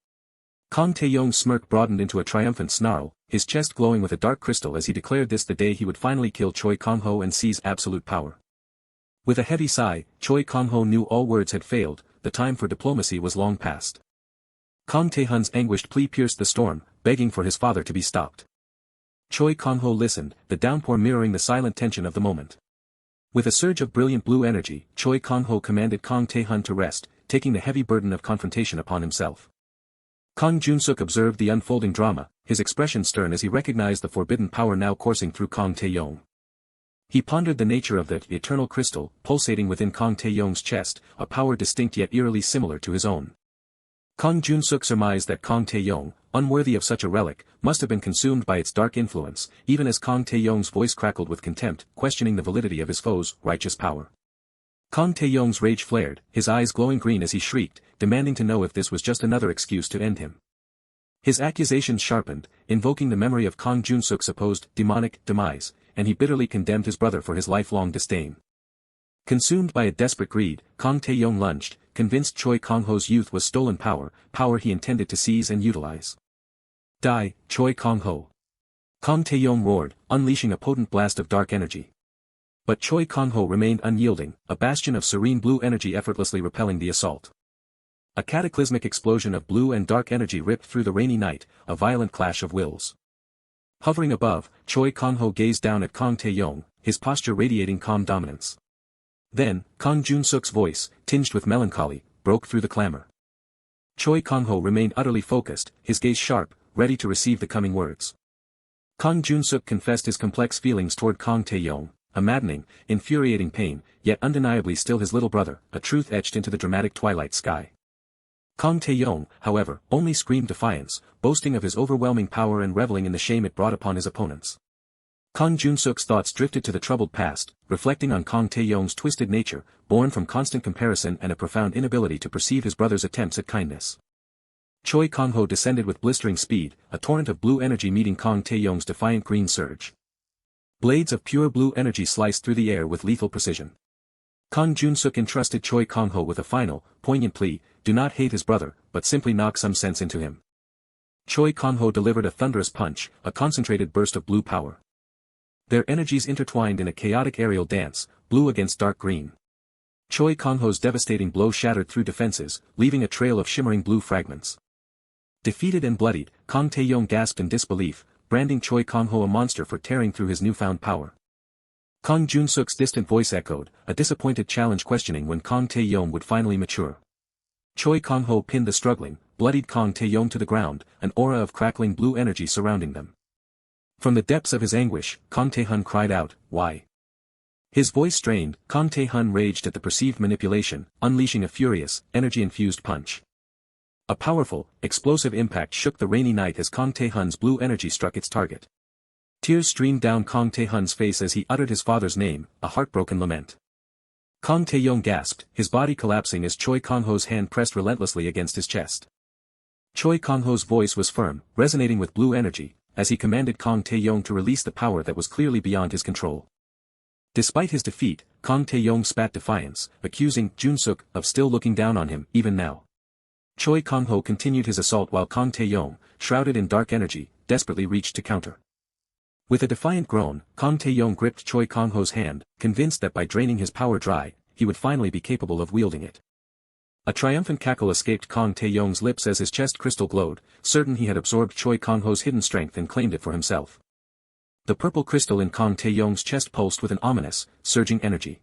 Kang Tae-yong's smirk broadened into a triumphant snarl, his chest glowing with a dark crystal as he declared this the day he would finally kill Choi Kang-ho and seize absolute power. With a heavy sigh, Choi Kang-ho knew all words had failed, the time for diplomacy was long past. Kang Tae-hun's anguished plea pierced the storm, begging for his father to be stopped. Choi Kang-ho listened, the downpour mirroring the silent tension of the moment. With a surge of brilliant blue energy, Choi Kang-ho commanded Kang Tae-hun to rest, taking the heavy burden of confrontation upon himself. Kang Jun-suk observed the unfolding drama, his expression stern as he recognized the forbidden power now coursing through Kang Tae-yong. He pondered the nature of the eternal crystal, pulsating within Kang Tae-yong's chest, a power distinct yet eerily similar to his own. Kang Jun-suk surmised that Kang Tae-yong, unworthy of such a relic, must have been consumed by its dark influence, even as Kang Tae-yong's voice crackled with contempt, questioning the validity of his foe's righteous power. Kang Tae-yong's rage flared, his eyes glowing green as he shrieked, demanding to know if this was just another excuse to end him. His accusations sharpened, invoking the memory of Kang Jun-suk's supposed demonic demise, and he bitterly condemned his brother for his lifelong disdain. Consumed by a desperate greed, Kang Tae-yong lunged, convinced Choi Kang-ho's youth was stolen power, power he intended to seize and utilize. Die, Choi Kang-ho! Kang Tae-yong roared, unleashing a potent blast of dark energy. But Choi Kang-ho remained unyielding, a bastion of serene blue energy effortlessly repelling the assault. A cataclysmic explosion of blue and dark energy ripped through the rainy night, a violent clash of wills. Hovering above, Choi Kang-ho gazed down at Kang Tae-yong, his posture radiating calm dominance. Then, Kang Jun-suk's voice, tinged with melancholy, broke through the clamor. Choi Kang-ho remained utterly focused, his gaze sharp, ready to receive the coming words. Kang Jun-suk confessed his complex feelings toward Kang Tae-yong, a maddening, infuriating pain, yet undeniably still his little brother, a truth etched into the dramatic twilight sky. Kang Tae-yong, however, only screamed defiance, boasting of his overwhelming power and reveling in the shame it brought upon his opponents. Kang Jun-suk's thoughts drifted to the troubled past, reflecting on Kang Tae-yong's twisted nature, born from constant comparison and a profound inability to perceive his brother's attempts at kindness. Choi Kang-ho descended with blistering speed, a torrent of blue energy meeting Kang Tae-yong's defiant green surge. Blades of pure blue energy sliced through the air with lethal precision. Kang Jun-suk entrusted Choi Kang-ho with a final, poignant plea, do not hate his brother, but simply knock some sense into him. Choi Kang-ho delivered a thunderous punch, a concentrated burst of blue power. Their energies intertwined in a chaotic aerial dance, blue against dark green. Choi Kang-ho's devastating blow shattered through defenses, leaving a trail of shimmering blue fragments. Defeated and bloodied, Kang Tae-yong gasped in disbelief, branding Choi Kang-ho a monster for tearing through his newfound power. Kang Jun-suk's distant voice echoed, a disappointed challenge questioning when Kang Tae-yong would finally mature. Choi Kang-ho pinned the struggling, bloodied Kang Tae-yong to the ground, an aura of crackling blue energy surrounding them. From the depths of his anguish, Kang Tae-hun cried out, why? His voice strained, Kang Tae-hun raged at the perceived manipulation, unleashing a furious, energy-infused punch. A powerful, explosive impact shook the rainy night as Kang Tae-hun's blue energy struck its target. Tears streamed down Kang Tae-hun's face as he uttered his father's name, a heartbroken lament. Kang Tae-yong gasped, his body collapsing as Choi Kang-ho's hand pressed relentlessly against his chest. Choi Kang-ho's voice was firm, resonating with blue energy, as he commanded Kang Tae-yong to release the power that was clearly beyond his control. Despite his defeat, Kang Tae-yong spat defiance, accusing Jun-suk of still looking down on him, even now. Choi Kang-ho continued his assault while Kang Tae-yong, shrouded in dark energy, desperately reached to counter. With a defiant groan, Kang Tae-yong gripped Choi Kang-ho's hand, convinced that by draining his power dry, he would finally be capable of wielding it. A triumphant cackle escaped Kang Tae-yong's lips as his chest crystal glowed, certain he had absorbed Choi Kang-ho's hidden strength and claimed it for himself. The purple crystal in Kang Tae-yong's chest pulsed with an ominous, surging energy.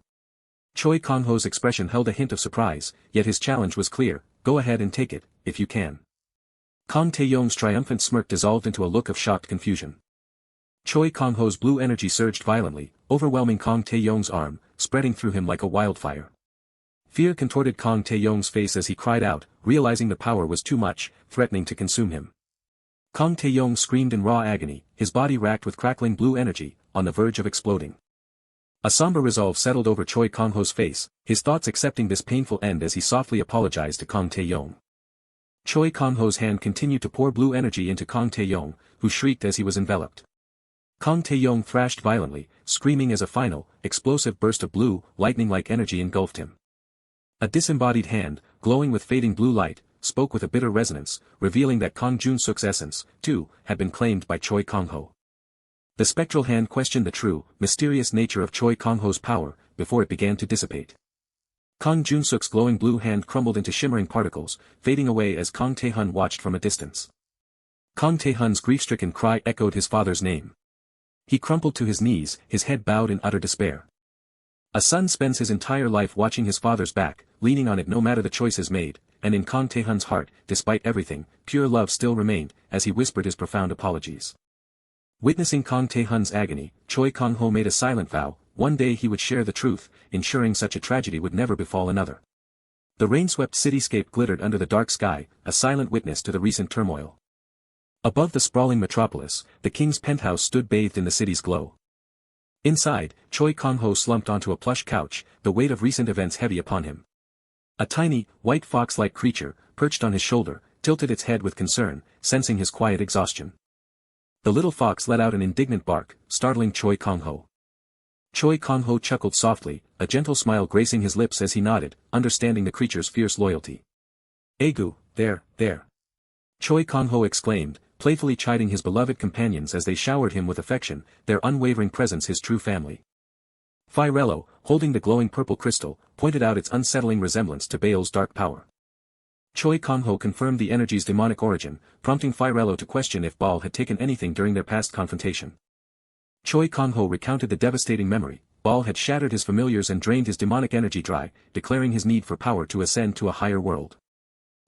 Choi Kang-ho's expression held a hint of surprise, yet his challenge was clear, go ahead and take it, if you can. Kang Tae-yong's triumphant smirk dissolved into a look of shocked confusion. Choi Kang-ho's blue energy surged violently, overwhelming Kang Tae-yong's arm, spreading through him like a wildfire. Fear contorted Kang Tae-yong's face as he cried out, realizing the power was too much, threatening to consume him. Kang Tae-yong screamed in raw agony, his body racked with crackling blue energy, on the verge of exploding. A somber resolve settled over Choi Kang-ho's face, his thoughts accepting this painful end as he softly apologized to Kang Tae-yong. Choi Kang-ho's hand continued to pour blue energy into Kang Tae-yong, who shrieked as he was enveloped. Kang Tae-yong thrashed violently, screaming as a final, explosive burst of blue, lightning-like energy engulfed him. A disembodied hand, glowing with fading blue light, spoke with a bitter resonance, revealing that Kang Jun-suk's essence, too, had been claimed by Choi Kang-ho. The spectral hand questioned the true, mysterious nature of Choi Kang-ho's power, before it began to dissipate. Kang Jun-suk's glowing blue hand crumbled into shimmering particles, fading away as Kang Tae-hun watched from a distance. Kang Tae-hun's grief-stricken cry echoed his father's name. He crumpled to his knees, his head bowed in utter despair. A son spends his entire life watching his father's back, leaning on it no matter the choices made, and in Kang Tae-hun's heart, despite everything, pure love still remained, as he whispered his profound apologies. Witnessing Kang Tae-hun's agony, Choi Kang-ho made a silent vow, one day he would share the truth, ensuring such a tragedy would never befall another. The rain-swept cityscape glittered under the dark sky, a silent witness to the recent turmoil. Above the sprawling metropolis, the king's penthouse stood bathed in the city's glow. Inside, Choi Kang-ho slumped onto a plush couch, the weight of recent events heavy upon him. A tiny, white fox-like creature, perched on his shoulder, tilted its head with concern, sensing his quiet exhaustion. The little fox let out an indignant bark, startling Choi Kang-ho. Choi Kang-ho chuckled softly, a gentle smile gracing his lips as he nodded, understanding the creature's fierce loyalty. "Egu, there. Choi Kang-ho exclaimed, playfully chiding his beloved companions as they showered him with affection, their unwavering presence his true family. Firello, holding the glowing purple crystal, pointed out its unsettling resemblance to Baal's dark power. Choi Kang-ho confirmed the energy's demonic origin, prompting Firello to question if Baal had taken anything during their past confrontation. Choi Kang-ho recounted the devastating memory. Baal had shattered his familiars and drained his demonic energy dry, declaring his need for power to ascend to a higher world.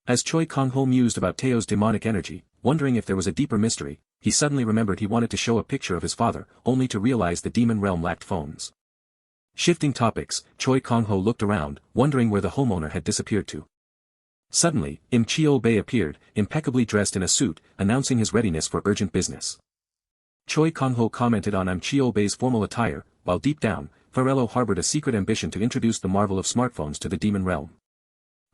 As Choi Kang-ho mused about Taeo's demonic energy, wondering if there was a deeper mystery, he suddenly remembered he wanted to show a picture of his father, only to realize the demon realm lacked phones. Shifting topics, Choi Kang-ho looked around, wondering where the homeowner had disappeared to. Suddenly, Im Cheol-bae appeared, impeccably dressed in a suit, announcing his readiness for urgent business. Choi Kang-ho commented on Im Cheol-bae's formal attire, while deep down, Firello harbored a secret ambition to introduce the marvel of smartphones to the demon realm.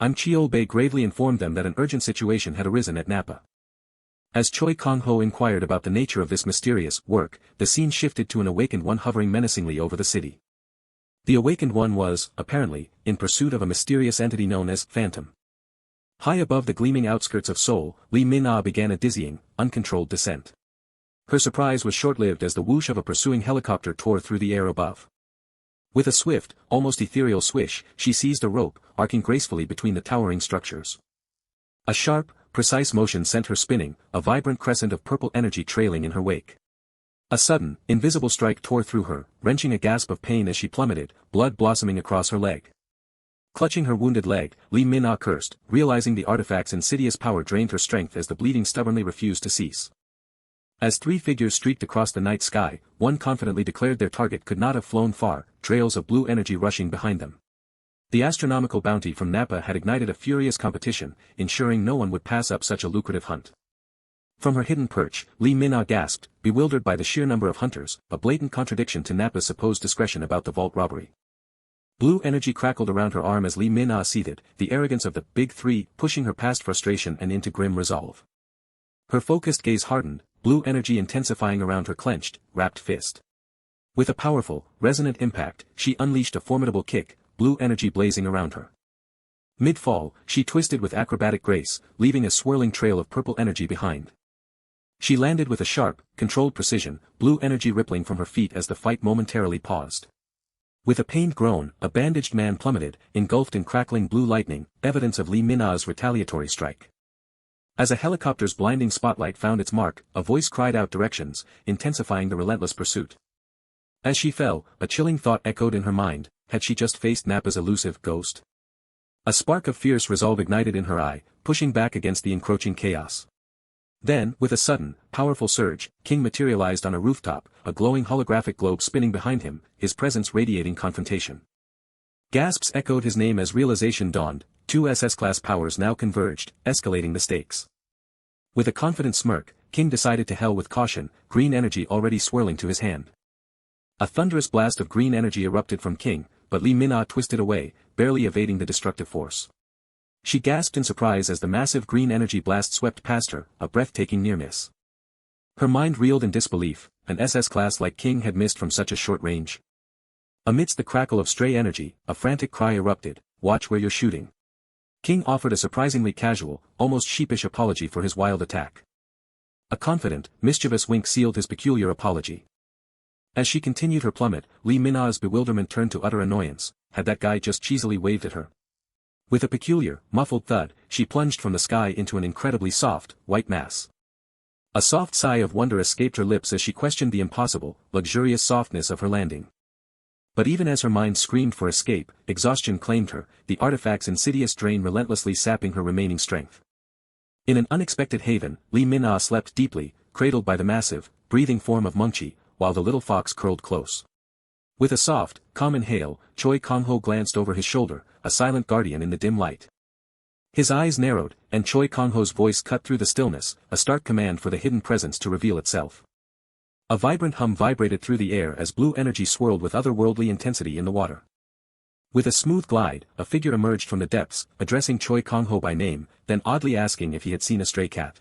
Cheol-bae gravely informed them that an urgent situation had arisen at Napa. As Choi Kang-ho inquired about the nature of this mysterious work, the scene shifted to an awakened one hovering menacingly over the city. The awakened one was, apparently, in pursuit of a mysterious entity known as Phantom. High above the gleaming outskirts of Seoul, Lee Min-ah began a dizzying, uncontrolled descent. Her surprise was short-lived as the whoosh of a pursuing helicopter tore through the air above. With a swift, almost ethereal swish, she seized a rope, arcing gracefully between the towering structures. A sharp, precise motion sent her spinning, a vibrant crescent of purple energy trailing in her wake. A sudden, invisible strike tore through her, wrenching a gasp of pain as she plummeted, blood blossoming across her leg. Clutching her wounded leg, Lee Min-ah cursed, realizing the artifact's insidious power drained her strength as the bleeding stubbornly refused to cease. As three figures streaked across the night sky, one confidently declared their target could not have flown far, trails of blue energy rushing behind them. The astronomical bounty from Napa had ignited a furious competition, ensuring no one would pass up such a lucrative hunt. From her hidden perch, Lee Min-ah gasped, bewildered by the sheer number of hunters, a blatant contradiction to Napa's supposed discretion about the vault robbery. Blue energy crackled around her arm as Lee Min-ah seethed, the arrogance of the Big Three pushing her past frustration and into grim resolve. Her focused gaze hardened, blue energy intensifying around her clenched, wrapped fist. With a powerful, resonant impact, she unleashed a formidable kick, blue energy blazing around her. Mid-fall, she twisted with acrobatic grace, leaving a swirling trail of purple energy behind. She landed with a sharp, controlled precision, blue energy rippling from her feet as the fight momentarily paused. With a pained groan, a bandaged man plummeted, engulfed in crackling blue lightning, evidence of Lee Min-ah's retaliatory strike. As a helicopter's blinding spotlight found its mark, a voice cried out directions, intensifying the relentless pursuit. As she fell, a chilling thought echoed in her mind, had she just faced Napa's elusive ghost? A spark of fierce resolve ignited in her eye, pushing back against the encroaching chaos. Then, with a sudden, powerful surge, King materialized on a rooftop, a glowing holographic globe spinning behind him, his presence radiating confrontation. Gasps echoed his name as realization dawned, two SS-class powers now converged, escalating the stakes. With a confident smirk, King decided to hell with caution, green energy already swirling to his hand. A thunderous blast of green energy erupted from King, but Lee Min-ah twisted away, barely evading the destructive force. She gasped in surprise as the massive green energy blast swept past her, a breathtaking near-miss. Her mind reeled in disbelief, an SS-class like King had missed from such a short range. Amidst the crackle of stray energy, a frantic cry erupted, "Watch where you're shooting." King offered a surprisingly casual, almost sheepish apology for his wild attack. A confident, mischievous wink sealed his peculiar apology. As she continued her plummet, Lee Min-ah's bewilderment turned to utter annoyance, had that guy just cheesily waved at her? With a peculiar, muffled thud, she plunged from the sky into an incredibly soft, white mass. A soft sigh of wonder escaped her lips as she questioned the impossible, luxurious softness of her landing. But even as her mind screamed for escape, exhaustion claimed her, the artifact's insidious drain relentlessly sapping her remaining strength. In an unexpected haven, Lee Min-ah slept deeply, cradled by the massive, breathing form of Mungchi, while the little fox curled close. With a soft, calm inhale, Choi Kang-ho glanced over his shoulder, a silent guardian in the dim light. His eyes narrowed, and Choi Kang-ho's voice cut through the stillness, a stark command for the hidden presence to reveal itself. A vibrant hum vibrated through the air as blue energy swirled with otherworldly intensity in the water. With a smooth glide, a figure emerged from the depths, addressing Choi Kang-ho by name, then oddly asking if he had seen a stray cat.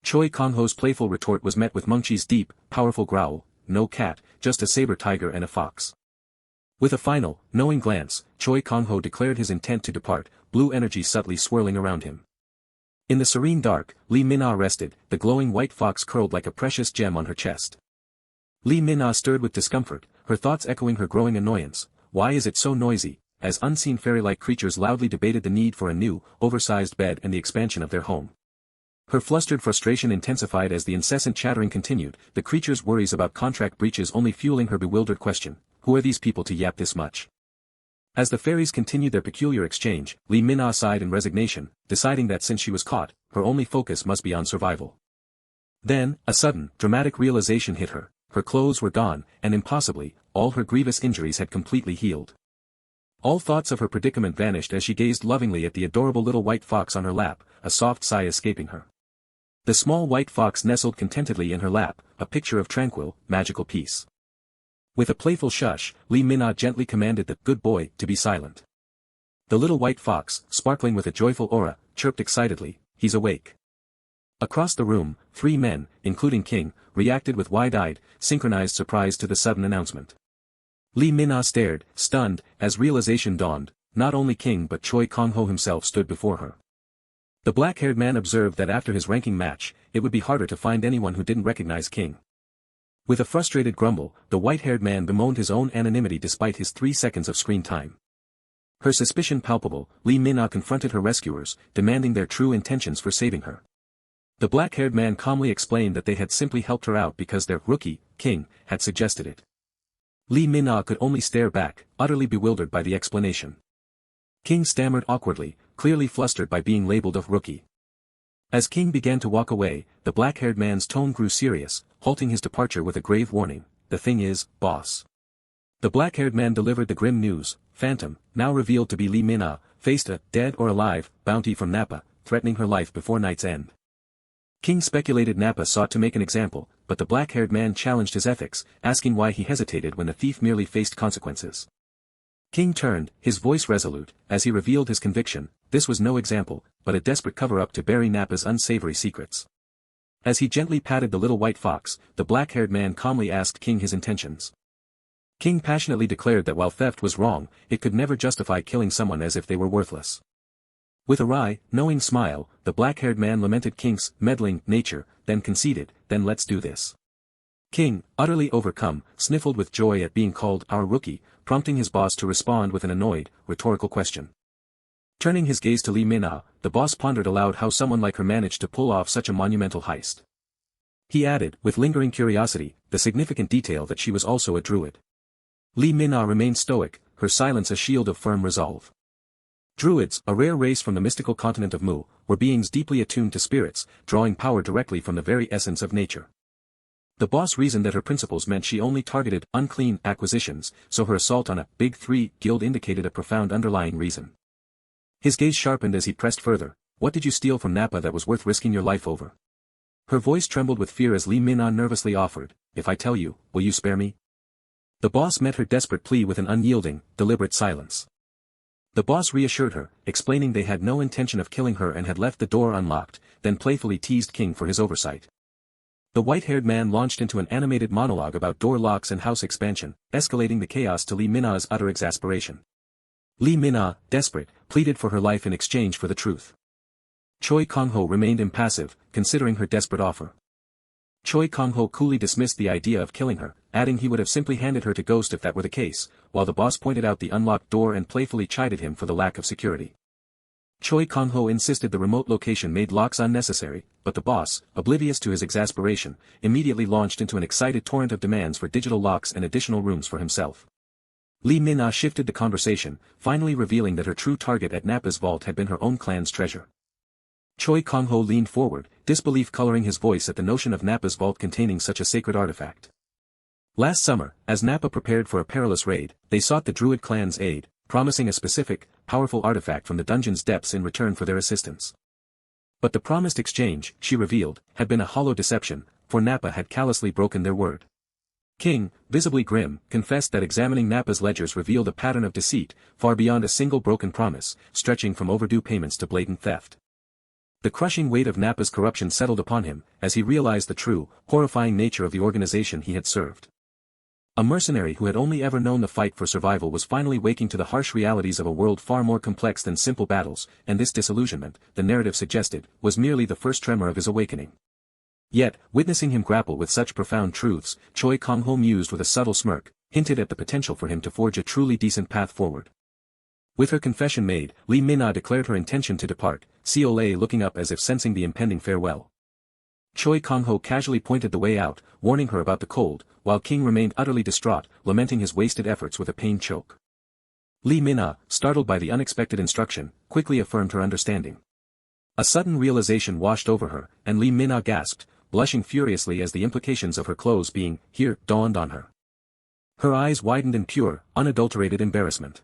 Choi Kang-ho's playful retort was met with Mungchi's deep, powerful growl, "No cat, just a saber tiger and a fox." With a final, knowing glance, Choi Kang-ho declared his intent to depart, blue energy subtly swirling around him. In the serene dark, Lee Min-ah rested, the glowing white fox curled like a precious gem on her chest. Lee Min-ah stirred with discomfort, her thoughts echoing her growing annoyance. Why is it so noisy? As unseen fairy-like creatures loudly debated the need for a new, oversized bed and the expansion of their home. Her flustered frustration intensified as the incessant chattering continued, the creature's worries about contract breaches only fueling her bewildered question, who are these people to yap this much? As the fairies continued their peculiar exchange, Lee Min-ah sighed in resignation, deciding that since she was caught, her only focus must be on survival. Then, a sudden, dramatic realization hit her, her clothes were gone, and impossibly, all her grievous injuries had completely healed. All thoughts of her predicament vanished as she gazed lovingly at the adorable little white fox on her lap, a soft sigh escaping her. The small white fox nestled contentedly in her lap, a picture of tranquil, magical peace. With a playful shush, Lee Min-ah gently commanded the good boy to be silent. The little white fox, sparkling with a joyful aura, chirped excitedly, "He's awake." Across the room, 3 men, including King, reacted with wide-eyed, synchronized surprise to the sudden announcement. Lee Min-ah stared, stunned, as realization dawned. Not only King but Choi Kang-ho himself stood before her. The black-haired man observed that after his ranking match, it would be harder to find anyone who didn't recognize King. With a frustrated grumble, the white-haired man bemoaned his own anonymity despite his 3 seconds of screen time. Her suspicion palpable, Lee Min-ah confronted her rescuers, demanding their true intentions for saving her. The black-haired man calmly explained that they had simply helped her out because their rookie, King, had suggested it. Lee Min-ah could only stare back, utterly bewildered by the explanation. King stammered awkwardly, clearly flustered by being labeled a rookie. As King began to walk away, the black-haired man's tone grew serious, halting his departure with a grave warning. "The thing is, boss." The black-haired man delivered the grim news. Phantom, now revealed to be Lee Min-ah, faced a dead or alive bounty from Nappa, threatening her life before night's end. King speculated Nappa sought to make an example, but the black-haired man challenged his ethics, asking why he hesitated when the thief merely faced consequences. King turned, his voice resolute, as he revealed his conviction. This was no example, but a desperate cover-up to bury Nappa's unsavory secrets. As he gently patted the little white fox, the black-haired man calmly asked King his intentions. King passionately declared that while theft was wrong, it could never justify killing someone as if they were worthless. With a wry, knowing smile, the black-haired man lamented King's meddling nature, then conceded, "Then let's do this." King, utterly overcome, sniffled with joy at being called our rookie, prompting his boss to respond with an annoyed, rhetorical question. Turning his gaze to Lee Min-ah, the boss pondered aloud how someone like her managed to pull off such a monumental heist. He added, with lingering curiosity, the significant detail that she was also a druid. Lee Min-ah remained stoic, her silence a shield of firm resolve. Druids, a rare race from the mystical continent of Mu, were beings deeply attuned to spirits, drawing power directly from the very essence of nature. The boss reasoned that her principles meant she only targeted unclean acquisitions, so her assault on a Big Three guild indicated a profound underlying reason. His gaze sharpened as he pressed further. "What did you steal from Nappa that was worth risking your life over?" Her voice trembled with fear as Lee Min-ah nervously offered, "If I tell you, will you spare me?" The boss met her desperate plea with an unyielding, deliberate silence. The boss reassured her, explaining they had no intention of killing her and had left the door unlocked, then playfully teased King for his oversight. The white-haired man launched into an animated monologue about door locks and house expansion, escalating the chaos to Lee Min-ah's utter exasperation. Lee Min-ah, desperate, pleaded for her life in exchange for the truth. Choi Kang-ho remained impassive, considering her desperate offer. Choi Kang-ho coolly dismissed the idea of killing her, adding he would have simply handed her to Ghost if that were the case, while the boss pointed out the unlocked door and playfully chided him for the lack of security. Choi Kang-ho insisted the remote location made locks unnecessary, but the boss, oblivious to his exasperation, immediately launched into an excited torrent of demands for digital locks and additional rooms for himself. Lee Min-ah shifted the conversation, finally revealing that her true target at Nappa's vault had been her own clan's treasure. Choi Kang-ho leaned forward, disbelief coloring his voice at the notion of Nappa's vault containing such a sacred artifact. Last summer, as Nappa prepared for a perilous raid, they sought the Druid clan's aid, promising a specific, powerful artifact from the dungeon's depths in return for their assistance. But the promised exchange, she revealed, had been a hollow deception, for Nappa had callously broken their word. King, visibly grim, confessed that examining Nappa's ledgers revealed a pattern of deceit, far beyond a single broken promise, stretching from overdue payments to blatant theft. The crushing weight of Nappa's corruption settled upon him, as he realized the true, horrifying nature of the organization he had served. A mercenary who had only ever known the fight for survival was finally waking to the harsh realities of a world far more complex than simple battles, and this disillusionment, the narrative suggested, was merely the first tremor of his awakening. Yet, witnessing him grapple with such profound truths, Choi Kang-ho mused with a subtle smirk, hinted at the potential for him to forge a truly decent path forward. With her confession made, Lee Min-ah declared her intention to depart, Seol-a looking up as if sensing the impending farewell. Choi Kang-ho casually pointed the way out, warning her about the cold, while King remained utterly distraught, lamenting his wasted efforts with a pain choke. Lee Min-ah, startled by the unexpected instruction, quickly affirmed her understanding. A sudden realization washed over her, and Lee Min-ah gasped, blushing furiously as the implications of her clothes being here dawned on her. Her eyes widened in pure, unadulterated embarrassment.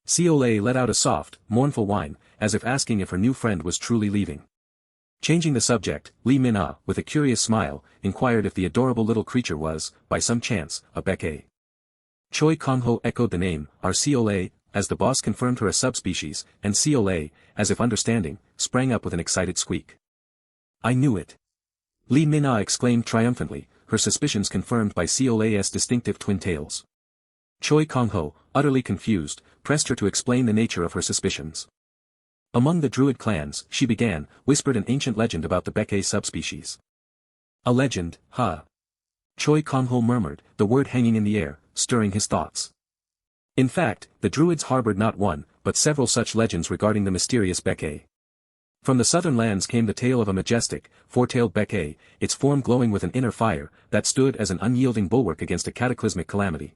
Seol-a let out a soft, mournful whine, as if asking if her new friend was truly leaving. Changing the subject, Lee Min-ah, with a curious smile, inquired if the adorable little creature was, by some chance, a Beck-a. Choi Kang-ho echoed the name, our Seol-a, as the boss confirmed her a subspecies, and Seol-a, as if understanding, sprang up with an excited squeak. I knew it. Lee Min-ah exclaimed triumphantly, her suspicions confirmed by Seol-a's distinctive twin tails. Choi Kang-ho, utterly confused, pressed her to explain the nature of her suspicions. Among the Druid clans, she began, whispered an ancient legend about the Baekje subspecies. A legend, huh? Choi Kang-ho murmured, the word hanging in the air, stirring his thoughts. In fact, the Druids harbored not one, but several such legends regarding the mysterious Baekje. From the southern lands came the tale of a majestic, four-tailed Baekje, its form glowing with an inner fire, that stood as an unyielding bulwark against a cataclysmic calamity.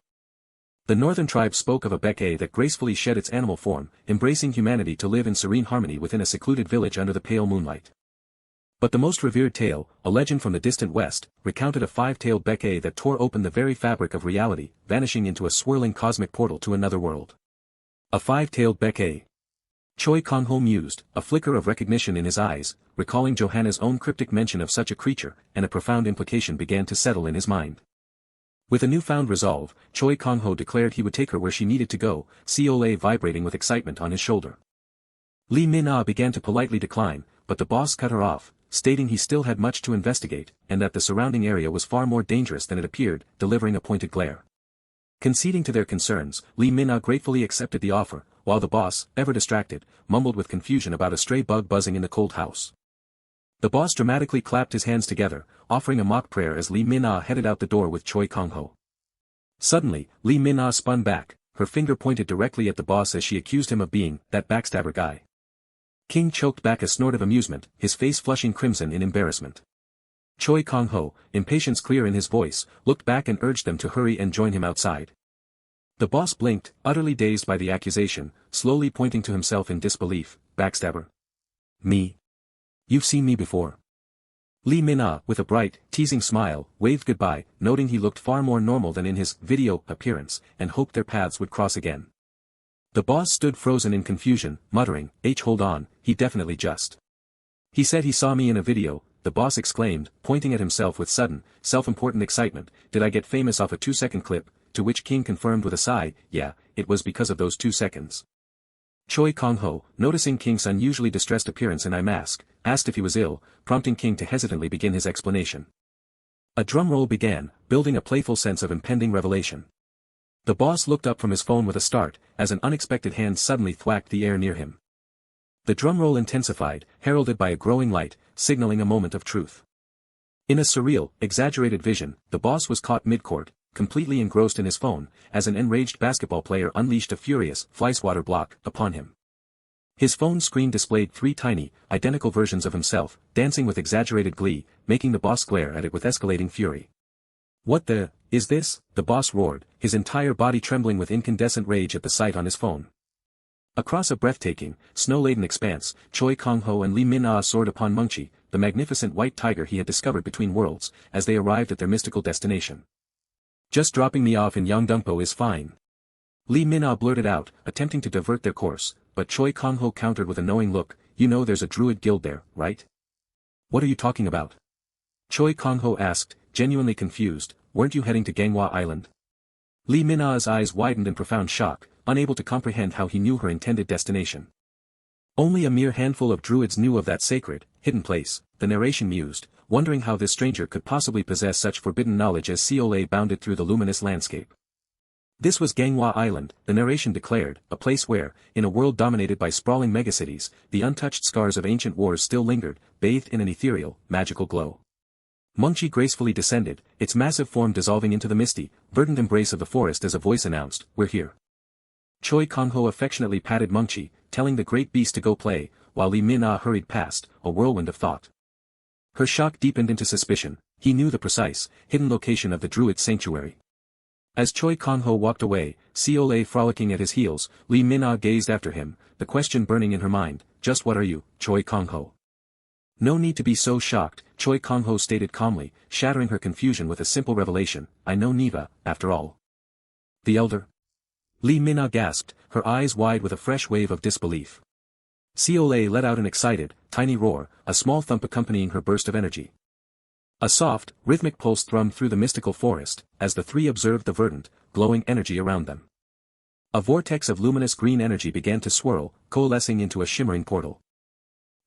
The northern tribes spoke of a Baekje that gracefully shed its animal form, embracing humanity to live in serene harmony within a secluded village under the pale moonlight. But the most revered tale, a legend from the distant west, recounted a five-tailed Baekje that tore open the very fabric of reality, vanishing into a swirling cosmic portal to another world. A five-tailed Baekje. Choi Kang-ho mused, a flicker of recognition in his eyes, recalling Johanna's own cryptic mention of such a creature, and a profound implication began to settle in his mind. With a newfound resolve, Choi Kang-ho declared he would take her where she needed to go, Seol-a vibrating with excitement on his shoulder. Lee Min-ah began to politely decline, but the boss cut her off, stating he still had much to investigate, and that the surrounding area was far more dangerous than it appeared, delivering a pointed glare. Conceding to their concerns, Lee Min-ah gratefully accepted the offer, while the boss, ever distracted, mumbled with confusion about a stray bug buzzing in the cold house. The boss dramatically clapped his hands together, offering a mock prayer as Lee Min-ah headed out the door with Choi Kang-ho. Suddenly, Lee Min-ah spun back, her finger pointed directly at the boss as she accused him of being that backstabber guy. King choked back a snort of amusement, his face flushing crimson in embarrassment. Choi Kang-ho, impatience clear in his voice, looked back and urged them to hurry and join him outside. The boss blinked, utterly dazed by the accusation, slowly pointing to himself in disbelief. Backstabber? Me? You've seen me before. Lee Min-ah, with a bright, teasing smile, waved goodbye, noting he looked far more normal than in his video appearance, and hoped their paths would cross again. The boss stood frozen in confusion, muttering, hold on, he definitely just. He said he saw me in a video, the boss exclaimed, pointing at himself with sudden, self-important excitement. Did I get famous off a 2-second clip? To which King confirmed with a sigh, yeah, it was because of those 2 seconds. Choi Kang-ho, noticing King's unusually distressed appearance and eye mask, asked if he was ill, prompting King to hesitantly begin his explanation. A drum roll began, building a playful sense of impending revelation. The boss looked up from his phone with a start, as an unexpected hand suddenly thwacked the air near him. The drum roll intensified, heralded by a growing light, signaling a moment of truth. In a surreal, exaggerated vision, the boss was caught mid-court, completely engrossed in his phone, as an enraged basketball player unleashed a furious, flyswatter block, upon him. His phone screen displayed 3 tiny, identical versions of himself, dancing with exaggerated glee, making the boss glare at it with escalating fury. What the, is this? The boss roared, his entire body trembling with incandescent rage at the sight on his phone. Across a breathtaking, snow-laden expanse, Choi Kang-ho and Lee Min-ah soared upon Mungchi, the magnificent white tiger he had discovered between worlds, as they arrived at their mystical destination. Just dropping me off in Yeongdongpo is fine. Lee Min-ah blurted out, attempting to divert their course, but Choi Kang-ho countered with a knowing look, you know there's a druid guild there, right? What are you talking about? Choi Kang-ho asked, genuinely confused, weren't you heading to Ganghwa Island? Lee Min-ah's eyes widened in profound shock, unable to comprehend how he knew her intended destination. Only a mere handful of druids knew of that sacred, hidden place, the narration mused, wondering how this stranger could possibly possess such forbidden knowledge as Seol-a bounded through the luminous landscape. This was Ganghwa Island, the narration declared, a place where, in a world dominated by sprawling megacities, the untouched scars of ancient wars still lingered, bathed in an ethereal, magical glow. Mungchi gracefully descended, its massive form dissolving into the misty, verdant embrace of the forest as a voice announced, we're here. Choi Kang-ho affectionately patted Mungchi, telling the great beast to go play, while Lee Min-ah hurried past, a whirlwind of thought. Her shock deepened into suspicion, he knew the precise, hidden location of the druid sanctuary. As Choi Kang-ho walked away, Seol-a frolicking at his heels, Lee Min-ah gazed after him, the question burning in her mind, just what are you, Choi Kang-ho? No need to be so shocked, Choi Kang-ho stated calmly, shattering her confusion with a simple revelation, I know Neva, after all. The elder? Lee Min-ah gasped, her eyes wide with a fresh wave of disbelief. Seol-a let out an excited, tiny roar, a small thump accompanying her burst of energy. A soft, rhythmic pulse thrummed through the mystical forest, as the three observed the verdant, glowing energy around them. A vortex of luminous green energy began to swirl, coalescing into a shimmering portal.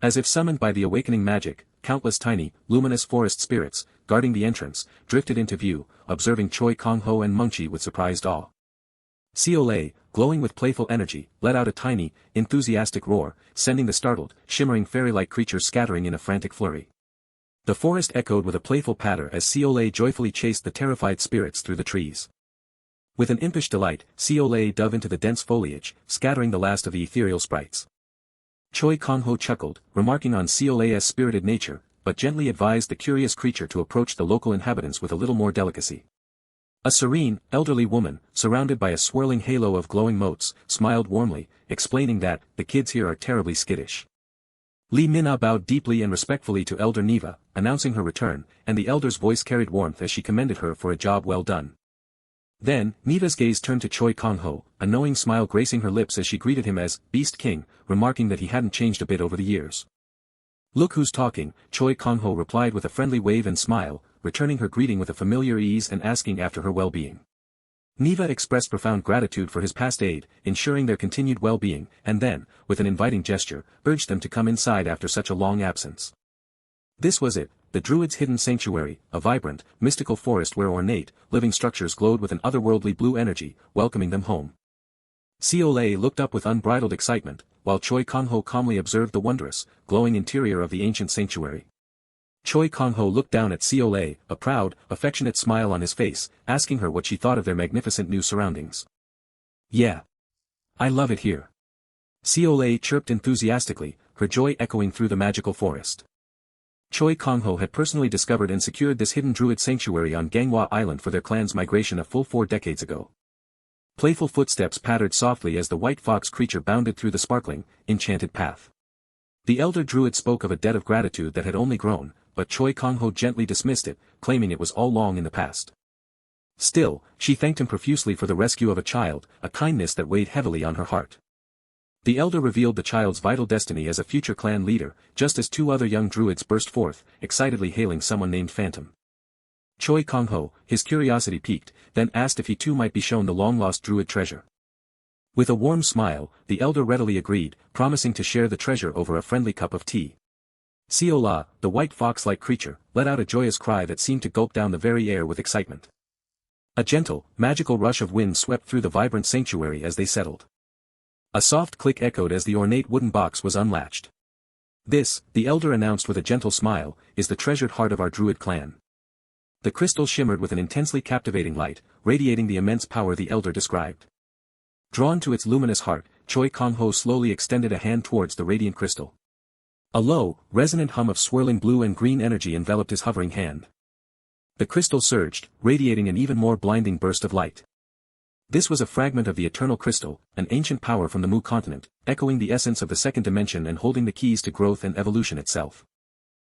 As if summoned by the awakening magic, countless tiny, luminous forest spirits, guarding the entrance, drifted into view, observing Choi Kang-ho and Mungchi with surprised awe. Seol-a, glowing with playful energy, let out a tiny, enthusiastic roar, sending the startled, shimmering fairy-like creatures scattering in a frantic flurry. The forest echoed with a playful patter as Seol-a joyfully chased the terrified spirits through the trees. With an impish delight, Seol-a dove into the dense foliage, scattering the last of the ethereal sprites. Choi Kang-ho chuckled, remarking on Seol-a's spirited nature, but gently advised the curious creature to approach the local inhabitants with a little more delicacy. A serene, elderly woman, surrounded by a swirling halo of glowing motes, smiled warmly, explaining that, the kids here are terribly skittish. Lee Min-ah bowed deeply and respectfully to Elder Neva, announcing her return, and the elder's voice carried warmth as she commended her for a job well done. Then, Neva's gaze turned to Choi Kang-ho, a knowing smile gracing her lips as she greeted him as Beast King, remarking that he hadn't changed a bit over the years. "Look who's talking," Choi Kang-ho replied with a friendly wave and smile, returning her greeting with a familiar ease and asking after her well-being. Neva expressed profound gratitude for his past aid, ensuring their continued well-being, and then, with an inviting gesture, urged them to come inside after such a long absence. This was it, the Druid's hidden sanctuary, a vibrant, mystical forest where ornate, living structures glowed with an otherworldly blue energy, welcoming them home. Seol-a looked up with unbridled excitement, while Choi Kang-ho calmly observed the wondrous, glowing interior of the ancient sanctuary. Choi Kang-ho looked down at Seol-a, a proud, affectionate smile on his face, asking her what she thought of their magnificent new surroundings. "Yeah. I love it here." Seol-a chirped enthusiastically, her joy echoing through the magical forest. Choi Kang-ho had personally discovered and secured this hidden druid sanctuary on Ganghwa Island for their clan's migration a full 4 decades ago. Playful footsteps pattered softly as the white fox creature bounded through the sparkling, enchanted path. The elder druid spoke of a debt of gratitude that had only grown, but Choi Kang-ho gently dismissed it, claiming it was all long in the past. Still, she thanked him profusely for the rescue of a child, a kindness that weighed heavily on her heart. The elder revealed the child's vital destiny as a future clan leader, just as 2 other young druids burst forth, excitedly hailing someone named Phantom. Choi Kang-ho, his curiosity piqued, then asked if he too might be shown the long-lost druid treasure. With a warm smile, the elder readily agreed, promising to share the treasure over a friendly cup of tea. Seol-a, the white fox-like creature, let out a joyous cry that seemed to gulp down the very air with excitement. A gentle, magical rush of wind swept through the vibrant sanctuary as they settled. A soft click echoed as the ornate wooden box was unlatched. "This," the elder announced with a gentle smile, "is the treasured heart of our druid clan." The crystal shimmered with an intensely captivating light, radiating the immense power the elder described. Drawn to its luminous heart, Choi Kang-ho slowly extended a hand towards the radiant crystal. A low, resonant hum of swirling blue and green energy enveloped his hovering hand. The crystal surged, radiating an even more blinding burst of light. This was a fragment of the eternal crystal, an ancient power from the Mu continent, echoing the essence of the second dimension and holding the keys to growth and evolution itself.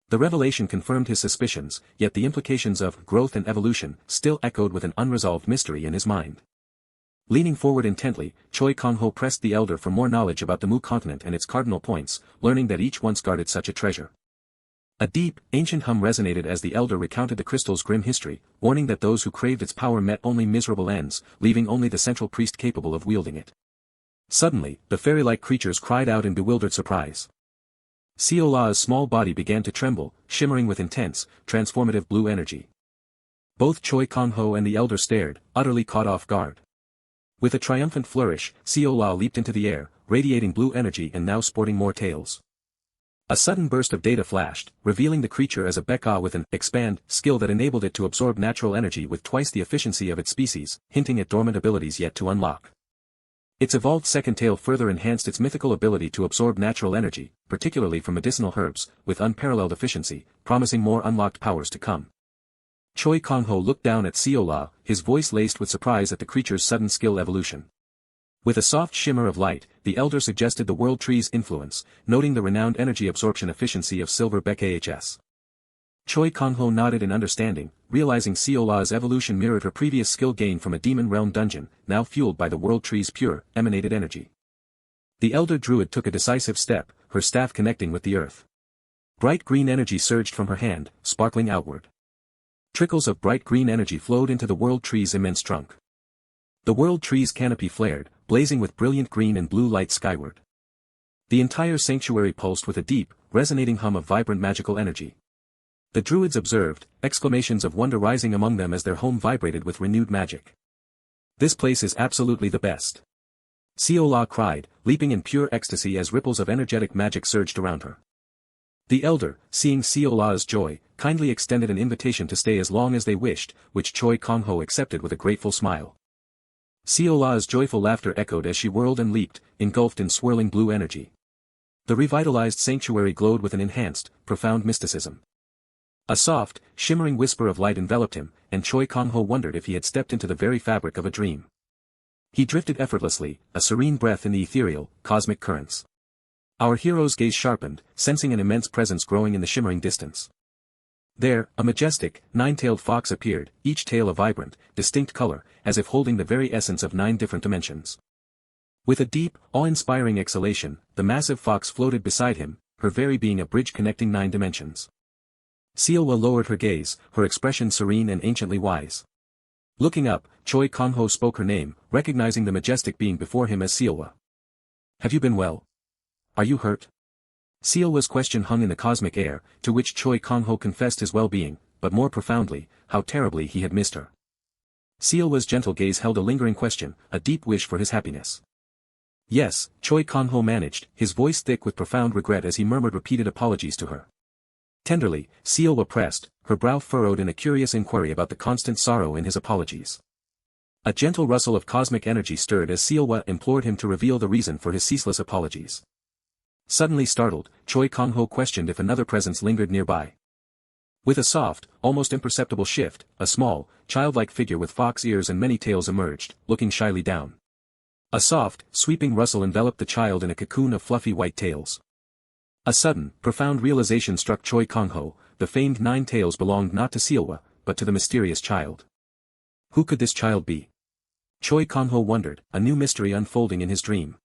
The revelation confirmed his suspicions, yet the implications of growth and evolution still echoed with an unresolved mystery in his mind. Leaning forward intently, Choi Kang-ho pressed the elder for more knowledge about the Mu continent and its cardinal points, learning that each once guarded such a treasure. A deep, ancient hum resonated as the elder recounted the crystal's grim history, warning that those who craved its power met only miserable ends, leaving only the central priest capable of wielding it. Suddenly, the fairy-like creatures cried out in bewildered surprise. Seol-a's small body began to tremble, shimmering with intense, transformative blue energy. Both Choi Kang-ho and the elder stared, utterly caught off guard. With a triumphant flourish, Seol-a leaped into the air, radiating blue energy and now sporting more tails. A sudden burst of data flashed, revealing the creature as a Beka with an expand skill that enabled it to absorb natural energy with twice the efficiency of its species, hinting at dormant abilities yet to unlock. Its evolved second tail further enhanced its mythical ability to absorb natural energy, particularly from medicinal herbs, with unparalleled efficiency, promising more unlocked powers to come. Choi Kang-ho looked down at Seol-a, his voice laced with surprise at the creature's sudden skill evolution. With a soft shimmer of light, the elder suggested the world tree's influence, noting the renowned energy absorption efficiency of silver Bek-ahs. Choi Kang-ho nodded in understanding, realizing Seol-a's evolution mirrored her previous skill gain from a demon realm dungeon, now fueled by the world tree's pure, emanated energy. The elder druid took a decisive step, her staff connecting with the earth. Bright green energy surged from her hand, sparkling outward. Trickles of bright green energy flowed into the world tree's immense trunk. The world tree's canopy flared, blazing with brilliant green and blue light skyward. The entire sanctuary pulsed with a deep, resonating hum of vibrant magical energy. The druids observed, exclamations of wonder rising among them as their home vibrated with renewed magic. This place is absolutely the best. Seol-a cried, leaping in pure ecstasy as ripples of energetic magic surged around her. The elder, seeing Seol-a's joy, kindly extended an invitation to stay as long as they wished, which Choi Kang-ho accepted with a grateful smile. Seol-a's joyful laughter echoed as she whirled and leaped, engulfed in swirling blue energy. The revitalized sanctuary glowed with an enhanced, profound mysticism. A soft, shimmering whisper of light enveloped him, and Choi Kang-ho wondered if he had stepped into the very fabric of a dream. He drifted effortlessly, a serene breath in the ethereal, cosmic currents. Our hero's gaze sharpened, sensing an immense presence growing in the shimmering distance. There, a majestic, nine-tailed fox appeared, each tail a vibrant, distinct color, as if holding the very essence of 9 different dimensions. With a deep, awe-inspiring exhalation, the massive fox floated beside him, her very being a bridge connecting 9 dimensions. Seol-a lowered her gaze, her expression serene and anciently wise. Looking up, Choi Kang-ho spoke her name, recognizing the majestic being before him as Seol-a. "Have you been well? Are you hurt?" Seol-a's question hung in the cosmic air, to which Choi Kang-ho confessed his well-being, but more profoundly, how terribly he had missed her. Seol-a's gentle gaze held a lingering question, a deep wish for his happiness. "Yes," Choi Kang-ho managed, his voice thick with profound regret as he murmured repeated apologies to her. Tenderly, Seol-a pressed, her brow furrowed in a curious inquiry about the constant sorrow in his apologies. A gentle rustle of cosmic energy stirred as Seol-a implored him to reveal the reason for his ceaseless apologies. Suddenly startled, Choi Kang-ho questioned if another presence lingered nearby. With a soft, almost imperceptible shift, a small, childlike figure with fox ears and many tails emerged, looking shyly down. A soft, sweeping rustle enveloped the child in a cocoon of fluffy white tails. A sudden, profound realization struck Choi Kang-ho, the famed 9 tails belonged not to Seol-a, but to the mysterious child. Who could this child be? Choi Kang-ho wondered, a new mystery unfolding in his dream.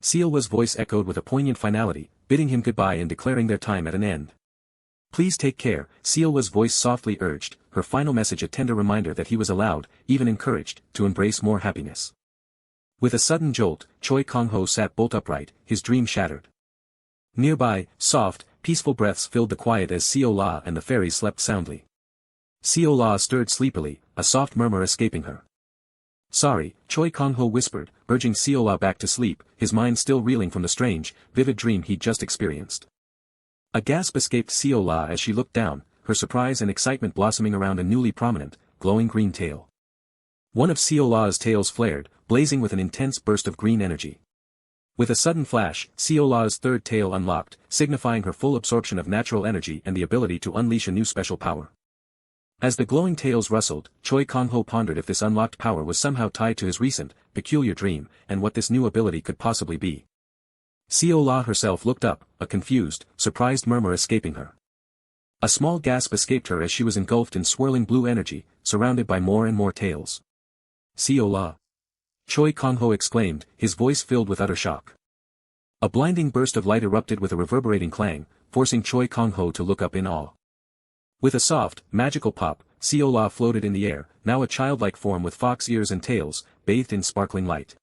Seol-a's voice echoed with a poignant finality, bidding him goodbye and declaring their time at an end. "Please take care," Seol-a's voice softly urged, her final message a tender reminder that he was allowed, even encouraged, to embrace more happiness. With a sudden jolt, Choi Kang-ho sat bolt upright, his dream shattered. Nearby, soft, peaceful breaths filled the quiet as Seol-a and the fairies slept soundly. Seol-a stirred sleepily, a soft murmur escaping her. "Sorry," Choi Kang-ho whispered, urging Seol-a back to sleep, his mind still reeling from the strange, vivid dream he'd just experienced. A gasp escaped Seol-a as she looked down, her surprise and excitement blossoming around a newly prominent, glowing green tail. One of Seol-a's tails flared, blazing with an intense burst of green energy. With a sudden flash, Seol-a's third tail unlocked, signifying her full absorption of natural energy and the ability to unleash a new special power. As the glowing tails rustled, Choi Kang-ho pondered if this unlocked power was somehow tied to his recent, peculiar dream, and what this new ability could possibly be. Seol-a herself looked up, a confused, surprised murmur escaping her. A small gasp escaped her as she was engulfed in swirling blue energy, surrounded by more and more tails. "Seol-a!" Choi Kang-ho exclaimed, his voice filled with utter shock. A blinding burst of light erupted with a reverberating clang, forcing Choi Kang-ho to look up in awe. With a soft, magical pop, Seol-a floated in the air, now a childlike form with fox ears and tails, bathed in sparkling light.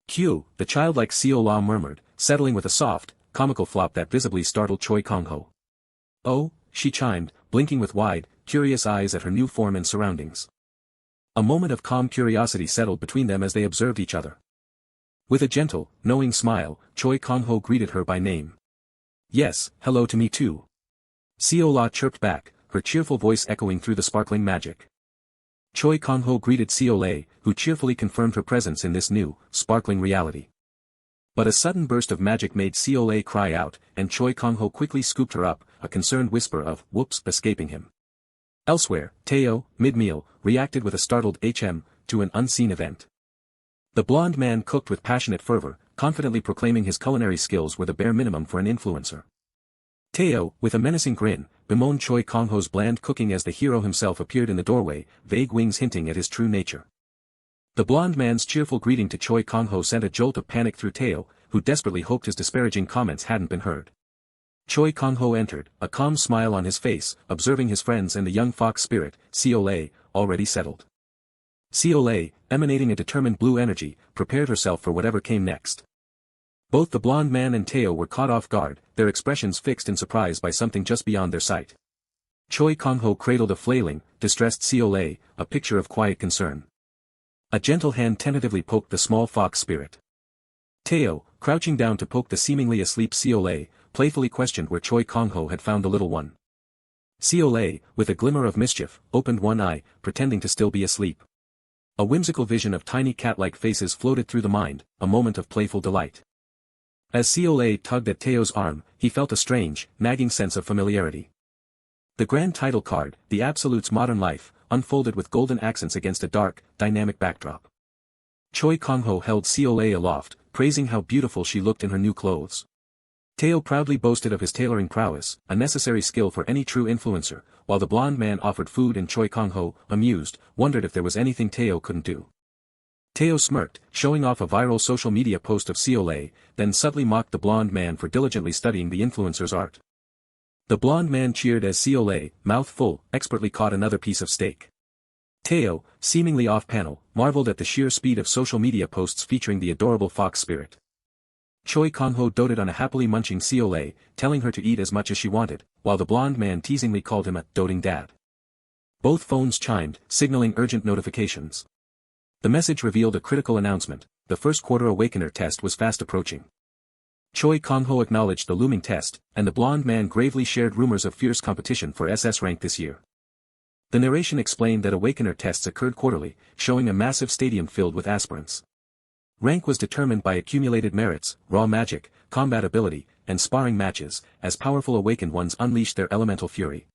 "Q," the childlike Seol-a murmured, settling with a soft, comical flop that visibly startled Choi Kang-ho. "Oh," she chimed, blinking with wide, curious eyes at her new form and surroundings. A moment of calm curiosity settled between them as they observed each other. With a gentle, knowing smile, Choi Kang-ho greeted her by name. "Yes, hello to me too." Seol-a chirped back, her cheerful voice echoing through the sparkling magic. Choi Kang-ho greeted Seol-a, who cheerfully confirmed her presence in this new, sparkling reality. But a sudden burst of magic made Seol-a cry out, and Choi Kang-ho quickly scooped her up, a concerned whisper of "whoops" escaping him. Elsewhere, Taeo, mid-meal, reacted with a startled to an unseen event. The blonde man cooked with passionate fervor, confidently proclaiming his culinary skills were the bare minimum for an influencer. Taeo, with a menacing grin, bemoaned Choi Kang-ho's bland cooking as the hero himself appeared in the doorway, vague wings hinting at his true nature. The blonde man's cheerful greeting to Choi Kang-ho sent a jolt of panic through Taeo, who desperately hoped his disparaging comments hadn't been heard. Choi Kang-ho entered, a calm smile on his face, observing his friends and the young fox spirit, Seol-a, already settled. Seol-a, emanating a determined blue energy, prepared herself for whatever came next. Both the blonde man and Teo were caught off guard, their expressions fixed in surprise by something just beyond their sight. Choi Kang-ho cradled a flailing, distressed Seol-a, a picture of quiet concern. A gentle hand tentatively poked the small fox spirit. Teo, crouching down to poke the seemingly asleep Seol-a, playfully questioned where Choi Kang-ho had found the little one. Seol-a, with a glimmer of mischief, opened one eye, pretending to still be asleep. A whimsical vision of tiny cat-like faces floated through the mind, a moment of playful delight. As Seol-a tugged at Teo's arm, he felt a strange, nagging sense of familiarity. The grand title card, The Absolute's Modern Life, unfolded with golden accents against a dark, dynamic backdrop. Choi Kang-ho held Seol-a aloft, praising how beautiful she looked in her new clothes. Teo proudly boasted of his tailoring prowess, a necessary skill for any true influencer, while the blonde man offered food and Choi Kang-ho, amused, wondered if there was anything Teo couldn't do. Teo smirked, showing off a viral social media post of Seol-a, then subtly mocked the blonde man for diligently studying the influencer's art. The blonde man cheered as Seol-a, mouth full, expertly caught another piece of steak. Teo, seemingly off-panel, marveled at the sheer speed of social media posts featuring the adorable fox spirit. Choi Kang-ho doted on a happily munching Seol-a, telling her to eat as much as she wanted, while the blonde man teasingly called him a doting dad. Both phones chimed, signaling urgent notifications. The message revealed a critical announcement: the first quarter awakener test was fast approaching. Choi Kang-ho acknowledged the looming test, and the blonde man gravely shared rumors of fierce competition for SS rank this year. The narration explained that awakener tests occurred quarterly, showing a massive stadium filled with aspirants. Rank was determined by accumulated merits, raw magic, combat ability, and sparring matches, as powerful awakened ones unleashed their elemental fury.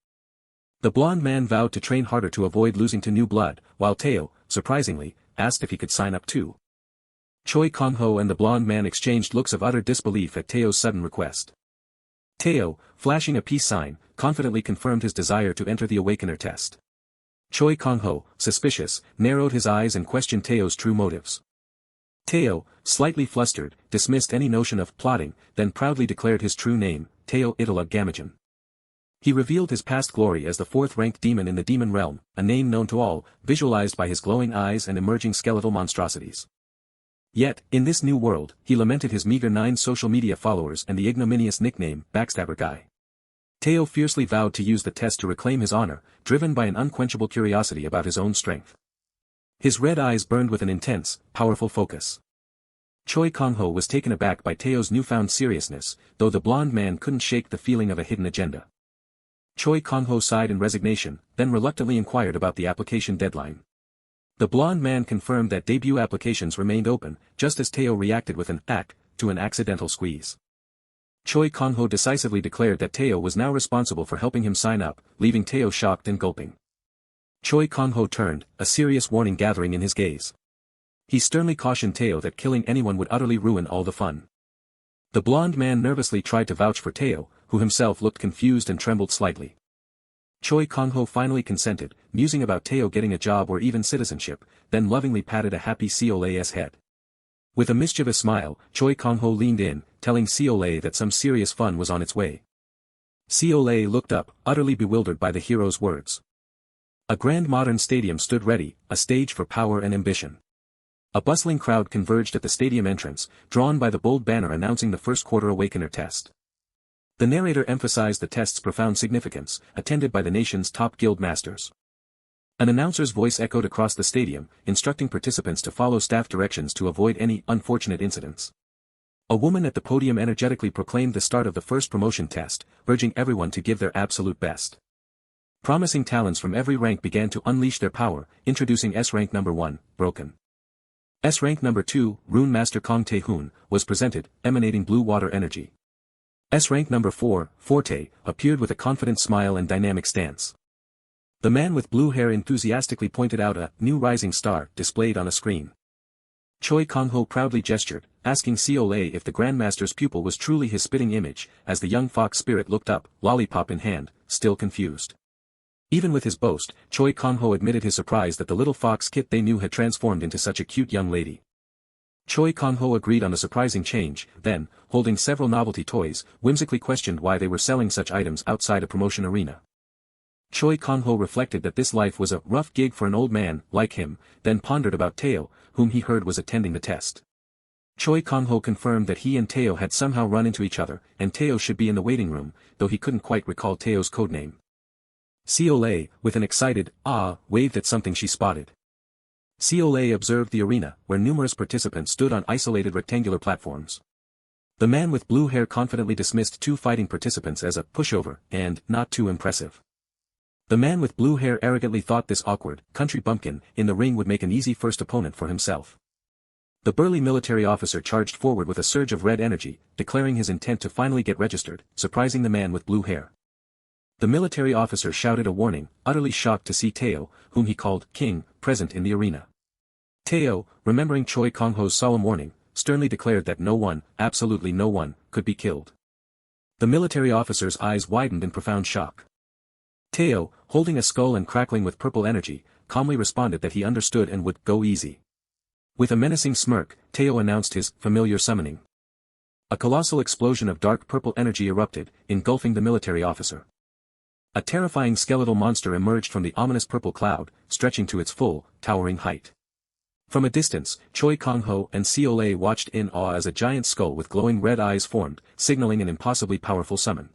The blonde man vowed to train harder to avoid losing to new blood, while Teo, surprisingly, asked if he could sign up too. Choi Kang-ho and the blonde man exchanged looks of utter disbelief at Teo's sudden request. Teo, flashing a peace sign, confidently confirmed his desire to enter the awakener test. Choi Kang-ho, suspicious, narrowed his eyes and questioned Teo's true motives. Teo, slightly flustered, dismissed any notion of plotting, then proudly declared his true name, Teo Itala Gamajan. He revealed his past glory as the fourth-ranked demon in the demon realm, a name known to all, visualized by his glowing eyes and emerging skeletal monstrosities. Yet, in this new world, he lamented his meager 9 social media followers and the ignominious nickname, Backstabber Guy. Teo fiercely vowed to use the test to reclaim his honor, driven by an unquenchable curiosity about his own strength. His red eyes burned with an intense, powerful focus. Choi Kang-ho was taken aback by Teo's newfound seriousness, though the blonde man couldn't shake the feeling of a hidden agenda. Choi Kang-ho sighed in resignation, then reluctantly inquired about the application deadline. The blonde man confirmed that debut applications remained open, just as Teo reacted with an "ack" to an accidental squeeze. Choi Kang-ho decisively declared that Teo was now responsible for helping him sign up, leaving Teo shocked and gulping. Choi Kang-ho turned, a serious warning gathering in his gaze. He sternly cautioned Teo that killing anyone would utterly ruin all the fun. The blonde man nervously tried to vouch for Teo, who himself looked confused and trembled slightly. Choi Kang-ho finally consented, musing about Teo getting a job or even citizenship, then lovingly patted a happy Seol-a's head. With a mischievous smile, Choi Kang-ho leaned in, telling Seol-a that some serious fun was on its way. Seol-a looked up, utterly bewildered by the hero's words. A grand modern stadium stood ready, a stage for power and ambition. A bustling crowd converged at the stadium entrance, drawn by the bold banner announcing the first quarter awakener test. The narrator emphasized the test's profound significance, attended by the nation's top guild masters. An announcer's voice echoed across the stadium, instructing participants to follow staff directions to avoid any unfortunate incidents. A woman at the podium energetically proclaimed the start of the first promotion test, urging everyone to give their absolute best. Promising talents from every rank began to unleash their power, introducing S-rank number 1, Broken. S-rank number 2, Rune Master Kong Tae-hoon, was presented, emanating blue water energy. S-rank number 4, Forte, appeared with a confident smile and dynamic stance. The man with blue hair enthusiastically pointed out a new rising star displayed on a screen. Choi Kang-ho proudly gestured, asking Seol-a if the Grandmaster's pupil was truly his spitting image, as the young fox spirit looked up, lollipop in hand, still confused. Even with his boast, Choi Kang-ho admitted his surprise that the little fox kit they knew had transformed into such a cute young lady. Choi Kang-ho agreed on the surprising change, then, holding several novelty toys, whimsically questioned why they were selling such items outside a promotion arena. Choi Kang-ho reflected that this life was a rough gig for an old man like him, then pondered about Teo, whom he heard was attending the test. Choi Kang-ho confirmed that he and Teo had somehow run into each other, and Teo should be in the waiting room, though he couldn't quite recall Teo's codename. Seol-a, with an excited, "ah," waved at something she spotted. Seol-a observed the arena, where numerous participants stood on isolated rectangular platforms. The man with blue hair confidently dismissed two fighting participants as a pushover, and not too impressive. The man with blue hair arrogantly thought this awkward, country bumpkin, in the ring would make an easy first opponent for himself. The burly military officer charged forward with a surge of red energy, declaring his intent to finally get registered, surprising the man with blue hair. The military officer shouted a warning, utterly shocked to see Teo, whom he called King, present in the arena. Teo, remembering Choi Kang-ho's solemn warning, sternly declared that no one, absolutely no one, could be killed. The military officer's eyes widened in profound shock. Teo, holding a skull and crackling with purple energy, calmly responded that he understood and would go easy. With a menacing smirk, Teo announced his familiar summoning. A colossal explosion of dark purple energy erupted, engulfing the military officer. A terrifying skeletal monster emerged from the ominous purple cloud, stretching to its full, towering height. From a distance, Choi Kang-ho and Seol-a watched in awe as a giant skull with glowing red eyes formed, signaling an impossibly powerful summon.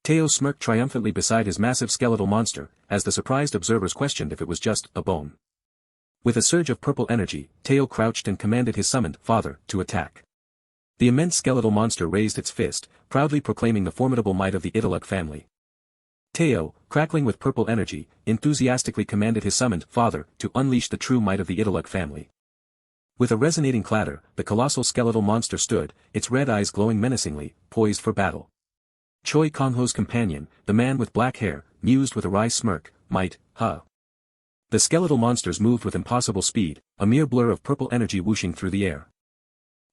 Teo smirked triumphantly beside his massive skeletal monster, as the surprised observers questioned if it was just a bone. With a surge of purple energy, Teo crouched and commanded his summoned father to attack. The immense skeletal monster raised its fist, proudly proclaiming the formidable might of the Italuk family. Teo, crackling with purple energy, enthusiastically commanded his summoned father to unleash the true might of the Italuk family. With a resonating clatter, the colossal skeletal monster stood, its red eyes glowing menacingly, poised for battle. Choi Kang-ho's companion, the man with black hair, mused with a wry smirk, "Might, huh?" The skeletal monsters moved with impossible speed, a mere blur of purple energy whooshing through the air.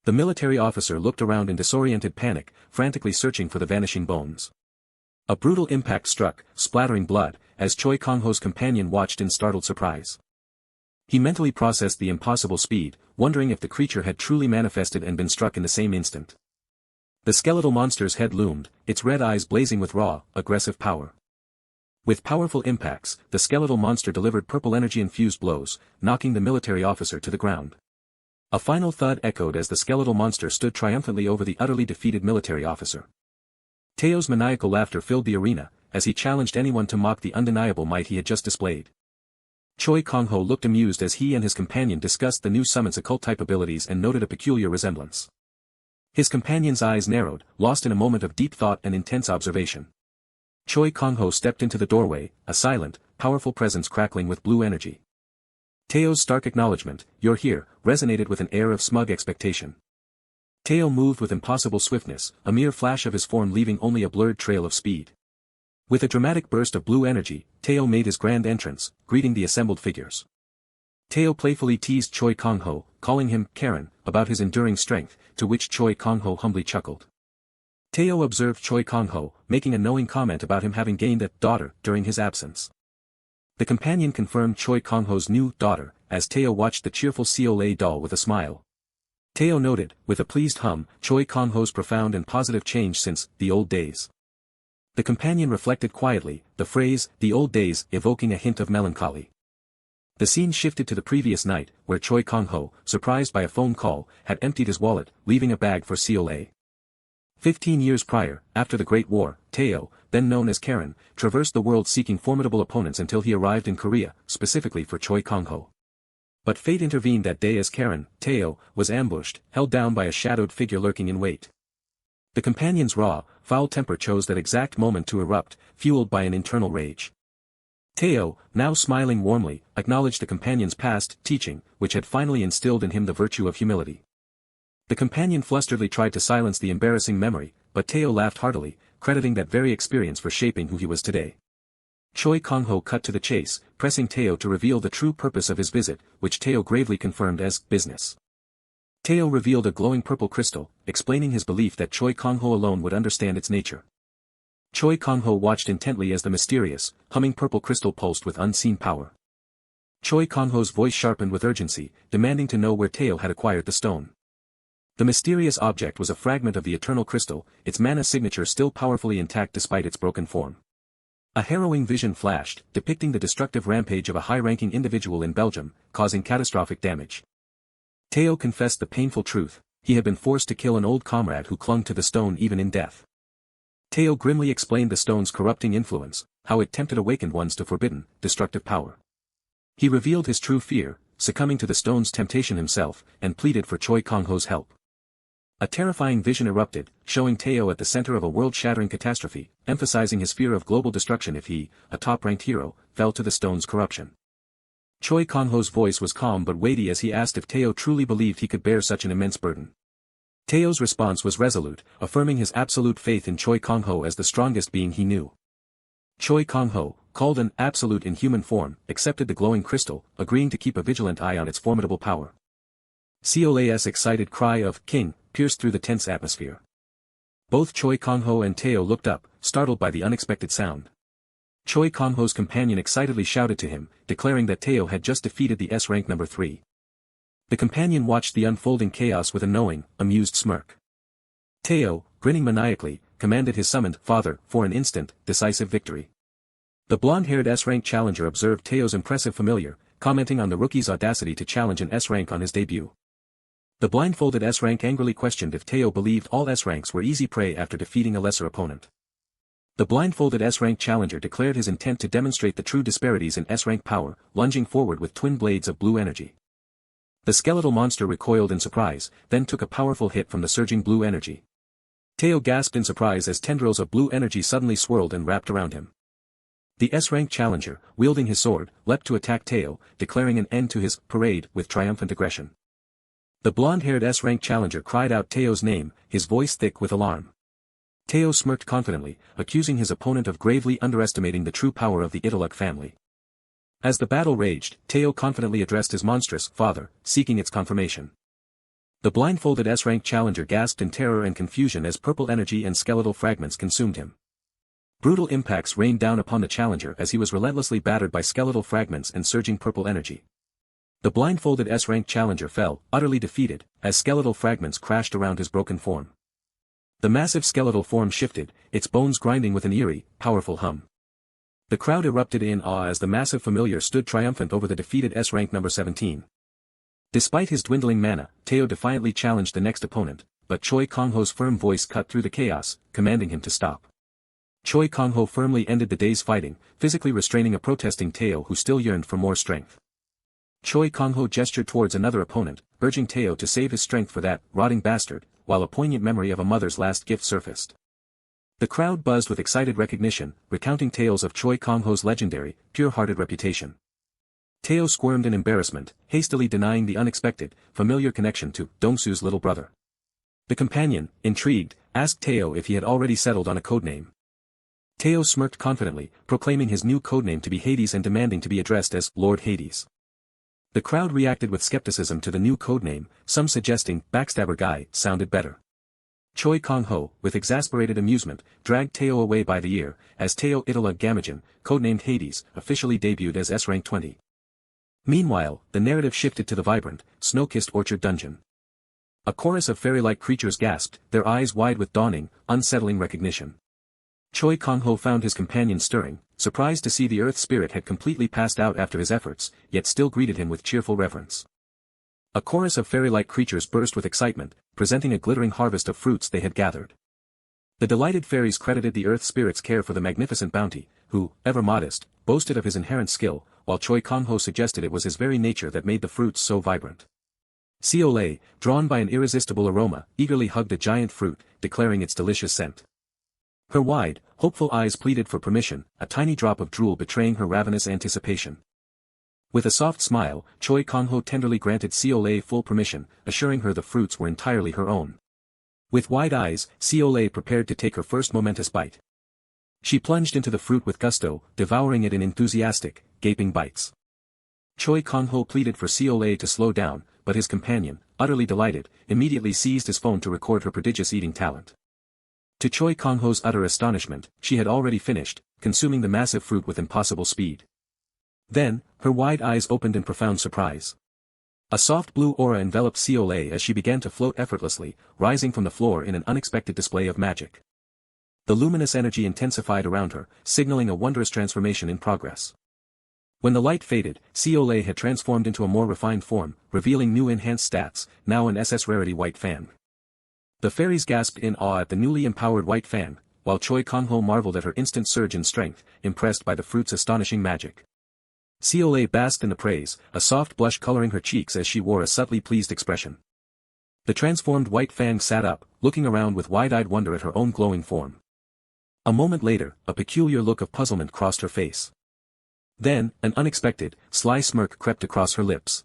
The military officer looked around in disoriented panic, frantically searching for the vanishing bones. A brutal impact struck, splattering blood, as Choi Kang-ho's companion watched in startled surprise. He mentally processed the impossible speed, wondering if the creature had truly manifested and been struck in the same instant. The skeletal monster's head loomed, its red eyes blazing with raw, aggressive power. With powerful impacts, the skeletal monster delivered purple energy-infused blows, knocking the military officer to the ground. A final thud echoed as the skeletal monster stood triumphantly over the utterly defeated military officer. Teo's maniacal laughter filled the arena, as he challenged anyone to mock the undeniable might he had just displayed. Choi Kang-ho looked amused as he and his companion discussed the new summon's occult-type abilities and noted a peculiar resemblance. His companion's eyes narrowed, lost in a moment of deep thought and intense observation. Choi Kang-ho stepped into the doorway, a silent, powerful presence crackling with blue energy. Teo's stark acknowledgement, "You're here," resonated with an air of smug expectation. Teo moved with impossible swiftness, a mere flash of his form leaving only a blurred trail of speed. With a dramatic burst of blue energy, Teo made his grand entrance, greeting the assembled figures. Teo playfully teased Choi Kang-ho, calling him Karen, about his enduring strength, to which Choi Kang-ho humbly chuckled. Teo observed Choi Kang-ho, making a knowing comment about him having gained a daughter during his absence. The companion confirmed Choi Kang-ho's new daughter, as Teo watched the cheerful Seol-a doll with a smile. Teo noted, with a pleased hum, Choi Kang-ho's profound and positive change since the old days. The companion reflected quietly, the phrase, "the old days," evoking a hint of melancholy. The scene shifted to the previous night, where Choi Kang-ho, surprised by a phone call, had emptied his wallet, leaving a bag for Seol-a. 15 years prior, after the Great War, Teo, then known as Karen, traversed the world seeking formidable opponents until he arrived in Korea, specifically for Choi Kang-ho. But fate intervened that day as Karen, Teo, was ambushed, held down by a shadowed figure lurking in wait. The companion's raw, foul temper chose that exact moment to erupt, fueled by an internal rage. Teo, now smiling warmly, acknowledged the companion's past teaching, which had finally instilled in him the virtue of humility. The companion flusteredly tried to silence the embarrassing memory, but Teo laughed heartily, crediting that very experience for shaping who he was today. Choi Kang-ho cut to the chase, pressing Teo to reveal the true purpose of his visit, which Teo gravely confirmed as business. Teo revealed a glowing purple crystal, explaining his belief that Choi Kang-ho alone would understand its nature. Choi Kang-ho watched intently as the mysterious, humming purple crystal pulsed with unseen power. Choi Kang-ho's voice sharpened with urgency, demanding to know where Teo had acquired the stone. The mysterious object was a fragment of the eternal crystal, its mana signature still powerfully intact despite its broken form. A harrowing vision flashed, depicting the destructive rampage of a high-ranking individual in Belgium, causing catastrophic damage. Teo confessed the painful truth: he had been forced to kill an old comrade who clung to the stone even in death. Teo grimly explained the stone's corrupting influence, how it tempted awakened ones to forbidden, destructive power. He revealed his true fear, succumbing to the stone's temptation himself, and pleaded for Choi Kang-ho's help. A terrifying vision erupted, showing Teo at the center of a world-shattering catastrophe, emphasizing his fear of global destruction if he, a top-ranked hero, fell to the stone's corruption. Choi Kang-ho's voice was calm but weighty as he asked if Teo truly believed he could bear such an immense burden. Teo's response was resolute, affirming his absolute faith in Choi Kang-ho as the strongest being he knew. Choi Kang-ho, called an absolute in human form, accepted the glowing crystal, agreeing to keep a vigilant eye on its formidable power. Seol-a's excited cry of "King" pierced through the tense atmosphere. Both Choi Kang-ho and Teo looked up, startled by the unexpected sound. Choi Kang-ho's companion excitedly shouted to him, declaring that Teo had just defeated the S-rank number 3. The companion watched the unfolding chaos with a knowing, amused smirk. Teo, grinning maniacally, commanded his summoned father for an instant, decisive victory. The blonde-haired S-rank challenger observed Teo's impressive familiar, commenting on the rookie's audacity to challenge an S-rank on his debut. The blindfolded S-rank angrily questioned if Teo believed all S-ranks were easy prey after defeating a lesser opponent. The blindfolded S-rank challenger declared his intent to demonstrate the true disparities in S-rank power, lunging forward with twin blades of blue energy. The skeletal monster recoiled in surprise, then took a powerful hit from the surging blue energy. Teo gasped in surprise as tendrils of blue energy suddenly swirled and wrapped around him. The S-rank challenger, wielding his sword, leapt to attack Teo, declaring an end to his parade with triumphant aggression. The blonde-haired S-rank challenger cried out Teo's name, his voice thick with alarm. Teo smirked confidently, accusing his opponent of gravely underestimating the true power of the Italuk family. As the battle raged, Teo confidently addressed his monstrous father, seeking its confirmation. The blindfolded S-rank challenger gasped in terror and confusion as purple energy and skeletal fragments consumed him. Brutal impacts rained down upon the challenger as he was relentlessly battered by skeletal fragments and surging purple energy. The blindfolded S-rank challenger fell, utterly defeated, as skeletal fragments crashed around his broken form. The massive skeletal form shifted, its bones grinding with an eerie, powerful hum. The crowd erupted in awe as the massive familiar stood triumphant over the defeated S-rank number 17. Despite his dwindling mana, Teo defiantly challenged the next opponent, but Choi Kang-ho's firm voice cut through the chaos, commanding him to stop. Choi Kang-ho firmly ended the day's fighting, physically restraining a protesting Teo who still yearned for more strength. Choi Kang-ho gestured towards another opponent, urging Teo to save his strength for that rotting bastard, while a poignant memory of a mother's last gift surfaced. The crowd buzzed with excited recognition, recounting tales of Choi Kang-ho's legendary, pure-hearted reputation. Teo squirmed in embarrassment, hastily denying the unexpected, familiar connection to Dongsu's little brother. The companion, intrigued, asked Teo if he had already settled on a codename. Teo smirked confidently, proclaiming his new codename to be Hades and demanding to be addressed as Lord Hades. The crowd reacted with skepticism to the new codename, some suggesting Backstabber Guy sounded better. Choi Kang-ho, with exasperated amusement, dragged Teo away by the ear, as Teo Italuk Gamajin, codenamed Hades, officially debuted as S-rank 20. Meanwhile, the narrative shifted to the vibrant, snow-kissed orchard dungeon. A chorus of fairy-like creatures gasped, their eyes wide with dawning, unsettling recognition. Choi Kang-ho found his companion stirring, surprised to see the earth spirit had completely passed out after his efforts, yet still greeted him with cheerful reverence. A chorus of fairy-like creatures burst with excitement, presenting a glittering harvest of fruits they had gathered. The delighted fairies credited the earth spirit's care for the magnificent bounty, who, ever modest, boasted of his inherent skill, while Choi Kang-ho suggested it was his very nature that made the fruits so vibrant. Seol-a, drawn by an irresistible aroma, eagerly hugged a giant fruit, declaring its delicious scent. Her wide, hopeful eyes pleaded for permission, a tiny drop of drool betraying her ravenous anticipation. With a soft smile, Choi Kang-ho tenderly granted Seol-a full permission, assuring her the fruits were entirely her own. With wide eyes, Seol-a prepared to take her first momentous bite. She plunged into the fruit with gusto, devouring it in enthusiastic, gaping bites. Choi Kang-ho pleaded for Seol-a to slow down, but his companion, utterly delighted, immediately seized his phone to record her prodigious eating talent. To Choi Kang-ho's utter astonishment, she had already finished, consuming the massive fruit with impossible speed. Then, her wide eyes opened in profound surprise. A soft blue aura enveloped Seol-a as she began to float effortlessly, rising from the floor in an unexpected display of magic. The luminous energy intensified around her, signaling a wondrous transformation in progress. When the light faded, Seol-a had transformed into a more refined form, revealing new enhanced stats, now an SS rarity white fan. The fairies gasped in awe at the newly empowered white fan, while Choi Kang-ho marveled at her instant surge in strength, impressed by the fruit's astonishing magic. Seol-a basked in the praise, a soft blush coloring her cheeks as she wore a subtly pleased expression. The transformed white fan sat up, looking around with wide-eyed wonder at her own glowing form. A moment later, a peculiar look of puzzlement crossed her face. Then, an unexpected, sly smirk crept across her lips.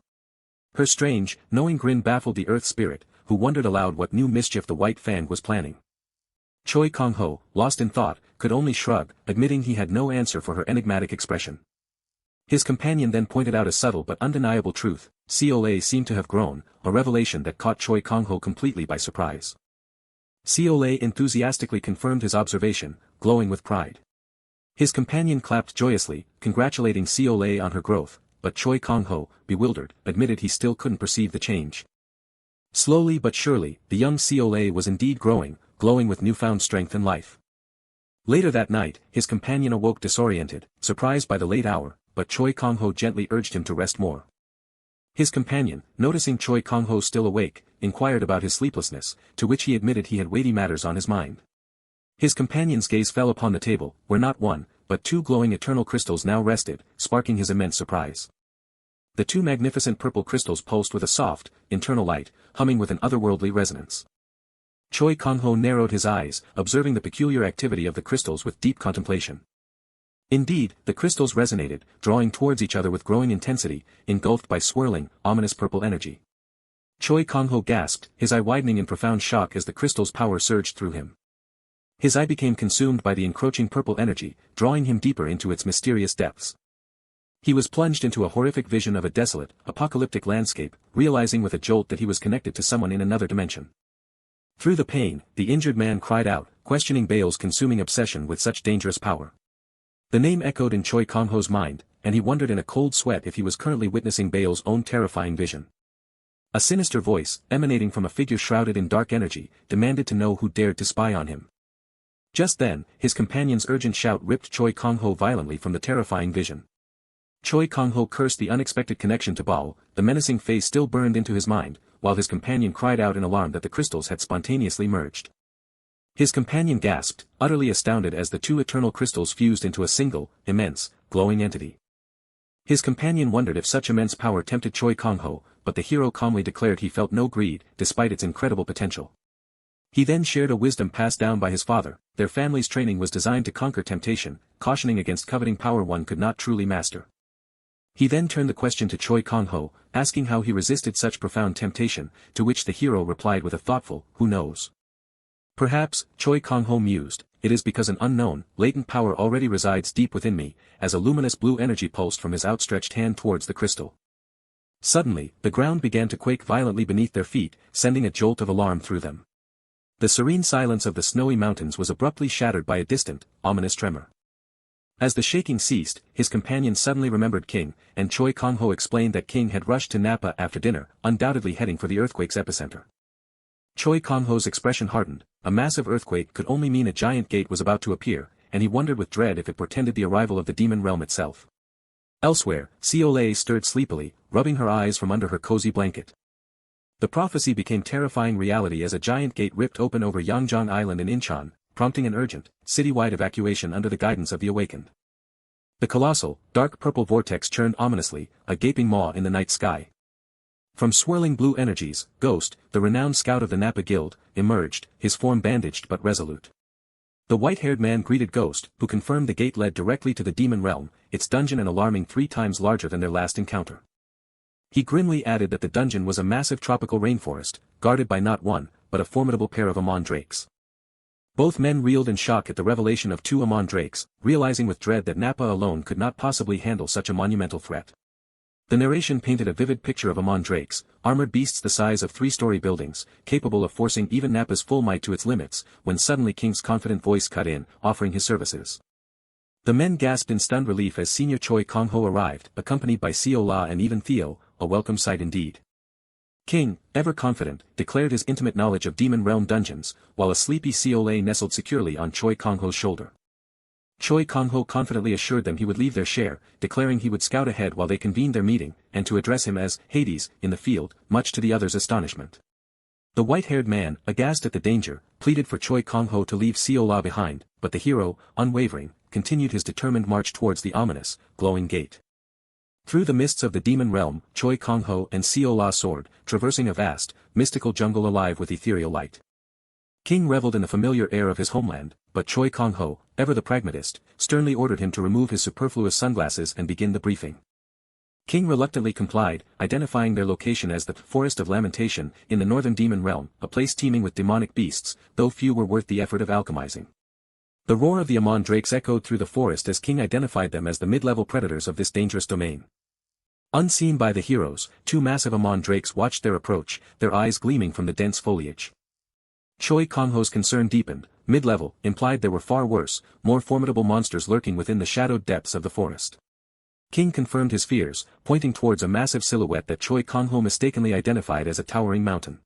Her strange, knowing grin baffled the earth spirit, who wondered aloud what new mischief the white fan was planning. Choi Kang-ho, lost in thought, could only shrug, admitting he had no answer for her enigmatic expression. His companion then pointed out a subtle but undeniable truth: Seol-a seemed to have grown, a revelation that caught Choi Kang-ho completely by surprise. Seol-a enthusiastically confirmed his observation, glowing with pride. His companion clapped joyously, congratulating Seol-a on her growth, but Choi Kang-ho, bewildered, admitted he still couldn't perceive the change. Slowly but surely, the young Seol-a was indeed growing, glowing with newfound strength and life. Later that night, his companion awoke disoriented, surprised by the late hour, but Choi Kang-ho gently urged him to rest more. His companion, noticing Choi Kang-ho still awake, inquired about his sleeplessness, to which he admitted he had weighty matters on his mind. His companion's gaze fell upon the table, where not one, but two glowing eternal crystals now rested, sparking his immense surprise. The two magnificent purple crystals pulsed with a soft, internal light, humming with an otherworldly resonance. Choi Kang-ho narrowed his eyes, observing the peculiar activity of the crystals with deep contemplation. Indeed, the crystals resonated, drawing towards each other with growing intensity, engulfed by swirling, ominous purple energy. Choi Kang-ho gasped, his eye widening in profound shock as the crystal's power surged through him. His eye became consumed by the encroaching purple energy, drawing him deeper into its mysterious depths. He was plunged into a horrific vision of a desolate, apocalyptic landscape, realizing with a jolt that he was connected to someone in another dimension. Through the pain, the injured man cried out, questioning Bael's consuming obsession with such dangerous power. The name echoed in Choi Kang-ho's mind, and he wondered in a cold sweat if he was currently witnessing Bael's own terrifying vision. A sinister voice, emanating from a figure shrouded in dark energy, demanded to know who dared to spy on him. Just then, his companion's urgent shout ripped Choi Kang-ho violently from the terrifying vision. Choi Kang-ho cursed the unexpected connection to Bael, the menacing face still burned into his mind, while his companion cried out in alarm that the crystals had spontaneously merged. His companion gasped, utterly astounded as the two eternal crystals fused into a single, immense, glowing entity. His companion wondered if such immense power tempted Choi Kang-ho, but the hero calmly declared he felt no greed, despite its incredible potential. He then shared a wisdom passed down by his father: their family's training was designed to conquer temptation, cautioning against coveting power one could not truly master. He then turned the question to Choi Kang-ho, asking how he resisted such profound temptation, to which the hero replied with a thoughtful, "Who knows?" Perhaps, Choi Kang-ho mused, it is because an unknown, latent power already resides deep within me, as a luminous blue energy pulsed from his outstretched hand towards the crystal. Suddenly, the ground began to quake violently beneath their feet, sending a jolt of alarm through them. The serene silence of the snowy mountains was abruptly shattered by a distant, ominous tremor. As the shaking ceased, his companion suddenly remembered King, and Choi Kang-ho explained that King had rushed to Napa after dinner, undoubtedly heading for the earthquake's epicenter. Choi Kang-ho's expression hardened. A massive earthquake could only mean a giant gate was about to appear, and he wondered with dread if it portended the arrival of the demon realm itself. Elsewhere, Seol-a stirred sleepily, rubbing her eyes from under her cozy blanket. The prophecy became terrifying reality as a giant gate ripped open over Yangjong Island in Incheon, prompting an urgent, citywide evacuation under the guidance of the awakened. The colossal, dark purple vortex churned ominously, a gaping maw in the night sky. From swirling blue energies, Ghost, the renowned scout of the Napa Guild, emerged, his form bandaged but resolute. The white-haired man greeted Ghost, who confirmed the gate led directly to the demon realm, its dungeon an alarming 3 times larger than their last encounter. He grimly added that the dungeon was a massive tropical rainforest, guarded by not one, but a formidable pair of Amon drakes. Both men reeled in shock at the revelation of 2 Amon drakes, realizing with dread that Napa alone could not possibly handle such a monumental threat. The narration painted a vivid picture of Amon drakes, armored beasts the size of 3-story buildings, capable of forcing even Napa's full might to its limits, when suddenly King's confident voice cut in, offering his services. The men gasped in stunned relief as senior Choi Kang-ho arrived, accompanied by Seol-a and even Theo, a welcome sight indeed. King, ever confident, declared his intimate knowledge of demon realm dungeons, while a sleepy Seol-a nestled securely on Choi Kang-ho's shoulder. Choi Kang-ho confidently assured them he would leave their share, declaring he would scout ahead while they convened their meeting, and to address him as Hades in the field, much to the others' astonishment. The white-haired man, aghast at the danger, pleaded for Choi Kang-ho to leave Seol-a behind, but the hero, unwavering, continued his determined march towards the ominous, glowing gate. Through the mists of the demon realm, Choi Kang-ho and Seol-a soared, traversing a vast, mystical jungle alive with ethereal light. King reveled in the familiar air of his homeland, but Choi Kang-ho, ever the pragmatist, sternly ordered him to remove his superfluous sunglasses and begin the briefing. King reluctantly complied, identifying their location as the Forest of Lamentation, in the northern demon realm, a place teeming with demonic beasts, though few were worth the effort of alchemizing. The roar of the Amon drakes echoed through the forest as King identified them as the mid-level predators of this dangerous domain. Unseen by the heroes, two massive Amon drakes watched their approach, their eyes gleaming from the dense foliage. Choi Kang-ho's concern deepened. Mid-level implied there were far worse, more formidable monsters lurking within the shadowed depths of the forest. King confirmed his fears, pointing towards a massive silhouette that Choi Kang-ho mistakenly identified as a towering mountain.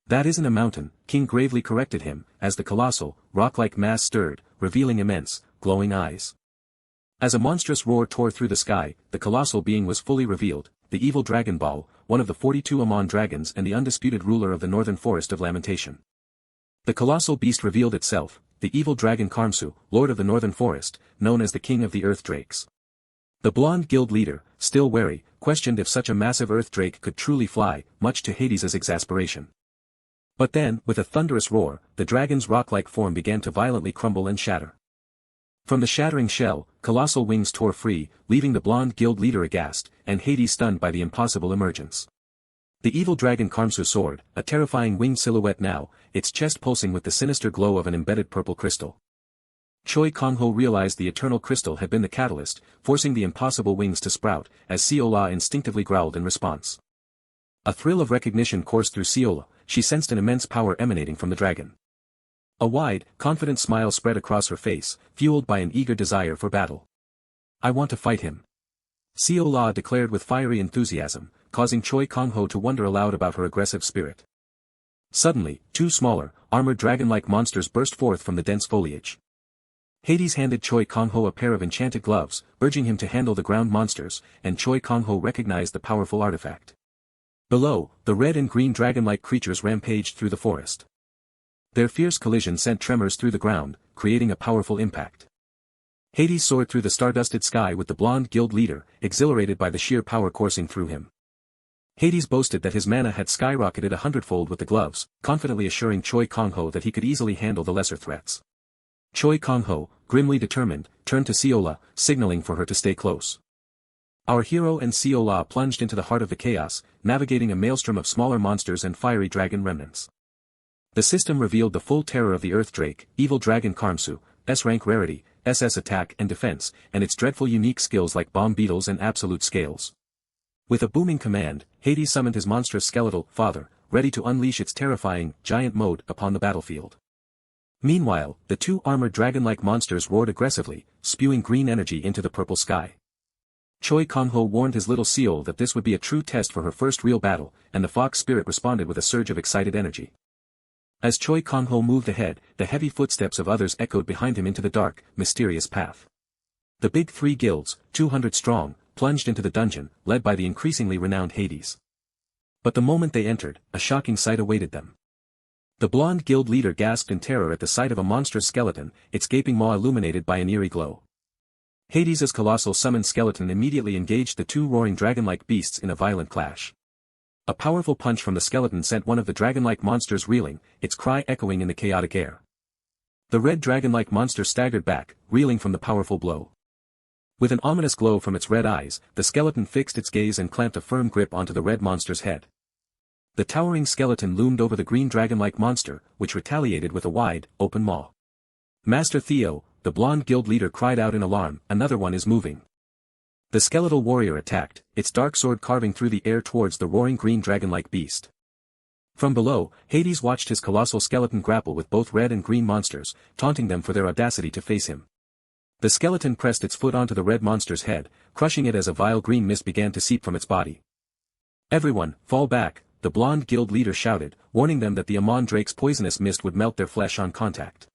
That isn't a mountain, King gravely corrected him, as the colossal, rock-like mass stirred, revealing immense, glowing eyes. As a monstrous roar tore through the sky, the colossal being was fully revealed, the evil Dragon Ball, one of the 42 Amon dragons and the undisputed ruler of the northern Forest of Lamentation. The colossal beast revealed itself, the evil dragon Karmsu, lord of the northern forest, known as the king of the earth drakes. The blonde guild leader, still wary, questioned if such a massive earth drake could truly fly, much to Hades' exasperation. But then, with a thunderous roar, the dragon's rock-like form began to violently crumble and shatter. From the shattering shell, colossal wings tore free, leaving the blonde guild leader aghast, and Hades stunned by the impossible emergence. The evil dragon Karmsu soared, a terrifying winged silhouette now, its chest pulsing with the sinister glow of an embedded purple crystal. Choi Kang-ho realized the eternal crystal had been the catalyst, forcing the impossible wings to sprout, as Seol-a instinctively growled in response. A thrill of recognition coursed through Seol-a, she sensed an immense power emanating from the dragon. A wide, confident smile spread across her face, fueled by an eager desire for battle. "I want to fight him," Seol-a declared with fiery enthusiasm, causing Choi Kang-ho to wonder aloud about her aggressive spirit. Suddenly, two smaller, armored dragon-like monsters burst forth from the dense foliage. Hades handed Choi Kang-ho a pair of enchanted gloves, urging him to handle the ground monsters, and Choi Kang-ho recognized the powerful artifact. Below, the red and green dragon-like creatures rampaged through the forest. Their fierce collision sent tremors through the ground, creating a powerful impact. Hades soared through the stardusted sky with the blonde guild leader, exhilarated by the sheer power coursing through him. Hades boasted that his mana had skyrocketed 100-fold with the gloves, confidently assuring Choi Kang-ho that he could easily handle the lesser threats. Choi Kang-ho, grimly determined, turned to Seol-a, signaling for her to stay close. Our hero and Seol-a plunged into the heart of the chaos, navigating a maelstrom of smaller monsters and fiery dragon remnants. The system revealed the full terror of the Earth Drake, evil dragon Karmsu, S-rank rarity, SS attack and defense, and its dreadful unique skills like bomb beetles and absolute scales. With a booming command, Hades summoned his monstrous skeletal father, ready to unleash its terrifying, giant mode upon the battlefield. Meanwhile, the two armored dragon-like monsters roared aggressively, spewing green energy into the purple sky. Choi Kang-ho warned his little Seol that this would be a true test for her first real battle, and the fox spirit responded with a surge of excited energy. As Choi Kang-ho moved ahead, the heavy footsteps of others echoed behind him into the dark, mysterious path. The big three guilds, 200 strong, plunged into the dungeon, led by the increasingly renowned Hades. But the moment they entered, a shocking sight awaited them. The blonde guild leader gasped in terror at the sight of a monstrous skeleton, its gaping maw illuminated by an eerie glow. Hades' colossal summoned skeleton immediately engaged the two roaring dragon-like beasts in a violent clash. A powerful punch from the skeleton sent one of the dragon-like monsters reeling, its cry echoing in the chaotic air. The red dragon-like monster staggered back, reeling from the powerful blow. With an ominous glow from its red eyes, the skeleton fixed its gaze and clamped a firm grip onto the red monster's head. The towering skeleton loomed over the green dragon-like monster, which retaliated with a wide, open maw. "Master Theo," the blonde guild leader cried out in alarm, "another one is moving." The skeletal warrior attacked, its dark sword carving through the air towards the roaring green dragon-like beast. From below, Hades watched his colossal skeleton grapple with both red and green monsters, taunting them for their audacity to face him. The skeleton pressed its foot onto the red monster's head, crushing it as a vile green mist began to seep from its body. "Everyone, fall back," the blonde guild leader shouted, warning them that the Amon Drake's poisonous mist would melt their flesh on contact.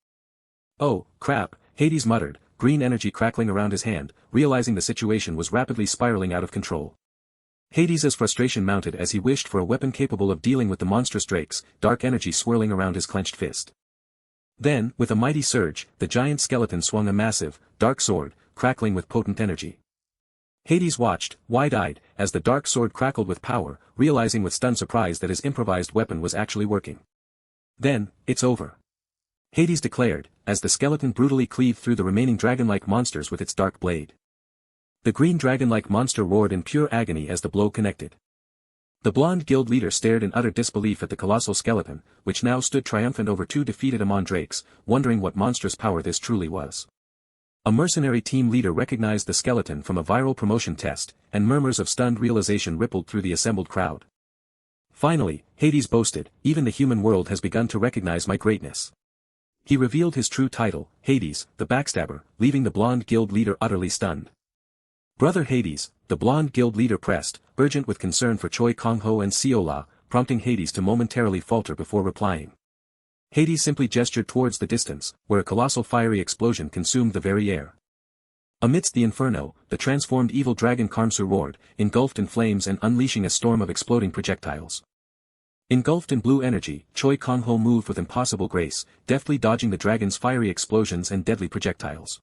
"Oh, crap," Hades muttered, green energy crackling around his hand, realizing the situation was rapidly spiraling out of control. Hades' frustration mounted as he wished for a weapon capable of dealing with the monstrous drakes, dark energy swirling around his clenched fist. Then, with a mighty surge, the giant skeleton swung a massive, dark sword, crackling with potent energy. Hades watched, wide-eyed, as the dark sword crackled with power, realizing with stunned surprise that his improvised weapon was actually working. "Then, it's over," Hades declared, as the skeleton brutally cleaved through the remaining dragon-like monsters with its dark blade. The green dragon-like monster roared in pure agony as the blow connected. The blonde guild leader stared in utter disbelief at the colossal skeleton, which now stood triumphant over two defeated Amon Drakes, wondering what monstrous power this truly was. A mercenary team leader recognized the skeleton from a viral promotion test, and murmurs of stunned realization rippled through the assembled crowd. "Finally," Hades boasted, "even the human world has begun to recognize my greatness." He revealed his true title, Hades, the Backstabber, leaving the blonde guild leader utterly stunned. "Brother Hades," the blonde guild leader pressed, urgent with concern for Choi Kang-ho and Seol-a, prompting Hades to momentarily falter before replying. Hades simply gestured towards the distance, where a colossal fiery explosion consumed the very air. Amidst the inferno, the transformed evil dragon Karmsu roared, engulfed in flames and unleashing a storm of exploding projectiles. Engulfed in blue energy, Choi Kang-ho moved with impossible grace, deftly dodging the dragon's fiery explosions and deadly projectiles.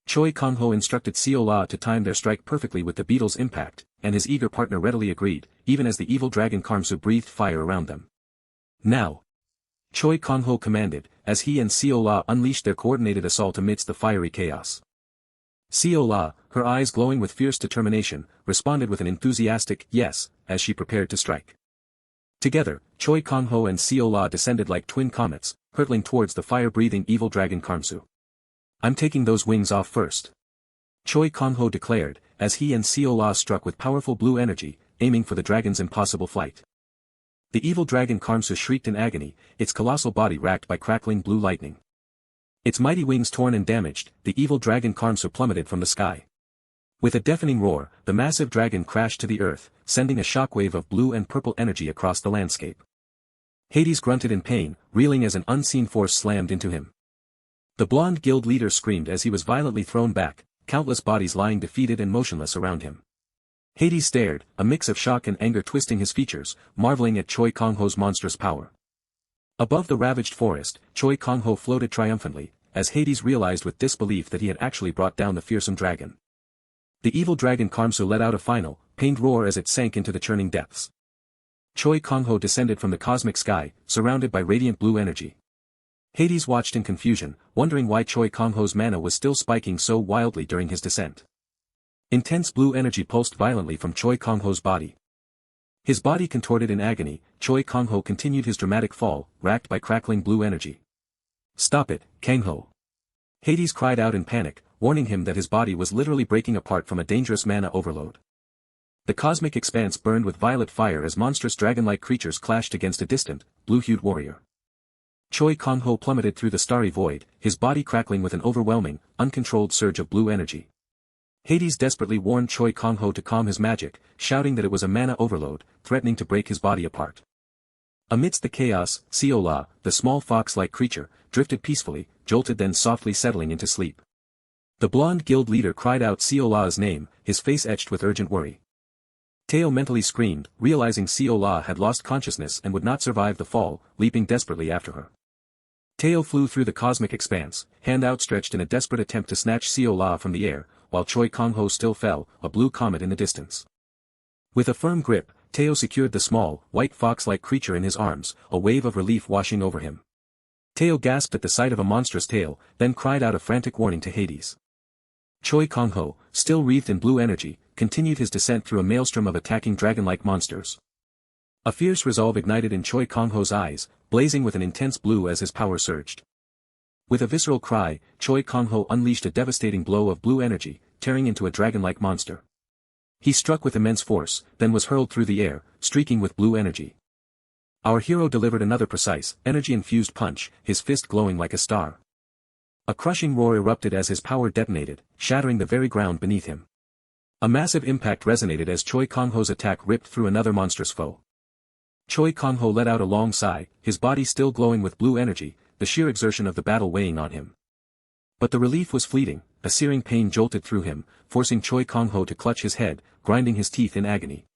Choi Kang-ho instructed Seol-a to time their strike perfectly with the beetle's impact, and his eager partner readily agreed, even as the evil dragon Karmsu breathed fire around them. "Now!" Choi Kang-ho commanded, as he and Seol-a unleashed their coordinated assault amidst the fiery chaos. Seol-a, her eyes glowing with fierce determination, responded with an enthusiastic "yes," as she prepared to strike. Together, Choi Kang-ho and Seol-a descended like twin comets, hurtling towards the fire-breathing evil dragon Karmsu. "I'm taking those wings off first," Choi Kang-ho declared, as he and Seol-a struck with powerful blue energy, aiming for the dragon's impossible flight. The evil dragon Karmsu shrieked in agony, its colossal body racked by crackling blue lightning. Its mighty wings torn and damaged, the evil dragon Karmsu plummeted from the sky. With a deafening roar, the massive dragon crashed to the earth, sending a shockwave of blue and purple energy across the landscape. Hades grunted in pain, reeling as an unseen force slammed into him. The blonde guild leader screamed as he was violently thrown back, countless bodies lying defeated and motionless around him. Hades stared, a mix of shock and anger twisting his features, marveling at Choi Kang-ho's monstrous power. Above the ravaged forest, Choi Kang-ho floated triumphantly, as Hades realized with disbelief that he had actually brought down the fearsome dragon. The evil dragon Karmsu let out a final, pained roar as it sank into the churning depths. Choi Kang-ho descended from the cosmic sky, surrounded by radiant blue energy. Hades watched in confusion, wondering why Choi Kang-ho's mana was still spiking so wildly during his descent. Intense blue energy pulsed violently from Choi Kang-ho's body. His body contorted in agony, Choi Kang-ho continued his dramatic fall, racked by crackling blue energy. "Stop it, Kang-ho!" Hades cried out in panic, warning him that his body was literally breaking apart from a dangerous mana overload. The cosmic expanse burned with violet fire as monstrous dragon-like creatures clashed against a distant, blue-hued warrior. Choi Kang-ho plummeted through the starry void, his body crackling with an overwhelming, uncontrolled surge of blue energy. Hades desperately warned Choi Kang-ho to calm his magic, shouting that it was a mana overload, threatening to break his body apart. Amidst the chaos, Seol-a, the small fox-like creature, drifted peacefully, jolted then softly settling into sleep. The blonde guild leader cried out Seol-a's name, his face etched with urgent worry. Teo mentally screamed, realizing Seol-a had lost consciousness and would not survive the fall, leaping desperately after her. Teo flew through the cosmic expanse, hand outstretched in a desperate attempt to snatch Seol-a from the air, while Choi Kang-ho still fell, a blue comet in the distance. With a firm grip, Teo secured the small, white fox-like creature in his arms, a wave of relief washing over him. Teo gasped at the sight of a monstrous tail, then cried out a frantic warning to Hades. Choi Kang-ho, still wreathed in blue energy, continued his descent through a maelstrom of attacking dragon-like monsters. A fierce resolve ignited in Choi Kang-ho's eyes, blazing with an intense blue as his power surged. With a visceral cry, Choi Kang-ho unleashed a devastating blow of blue energy, tearing into a dragon-like monster. He struck with immense force, then was hurled through the air, streaking with blue energy. Our hero delivered another precise, energy-infused punch, his fist glowing like a star. A crushing roar erupted as his power detonated, shattering the very ground beneath him. A massive impact resonated as Choi Kang-ho's attack ripped through another monstrous foe. Choi Kang-ho let out a long sigh, his body still glowing with blue energy, the sheer exertion of the battle weighing on him. But the relief was fleeting, a searing pain jolted through him, forcing Choi Kang-ho to clutch his head, grinding his teeth in agony.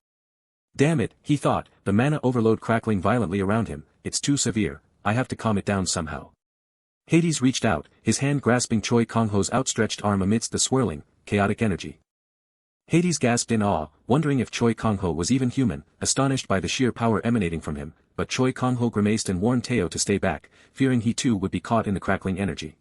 Damn it, he thought, the mana overload crackling violently around him, it's too severe, I have to calm it down somehow. Hades reached out, his hand grasping Choi Kang-ho's outstretched arm amidst the swirling, chaotic energy. Hades gasped in awe, wondering if Choi Kang-ho was even human, astonished by the sheer power emanating from him, but Choi Kang-ho grimaced and warned Teo to stay back, fearing he too would be caught in the crackling energy.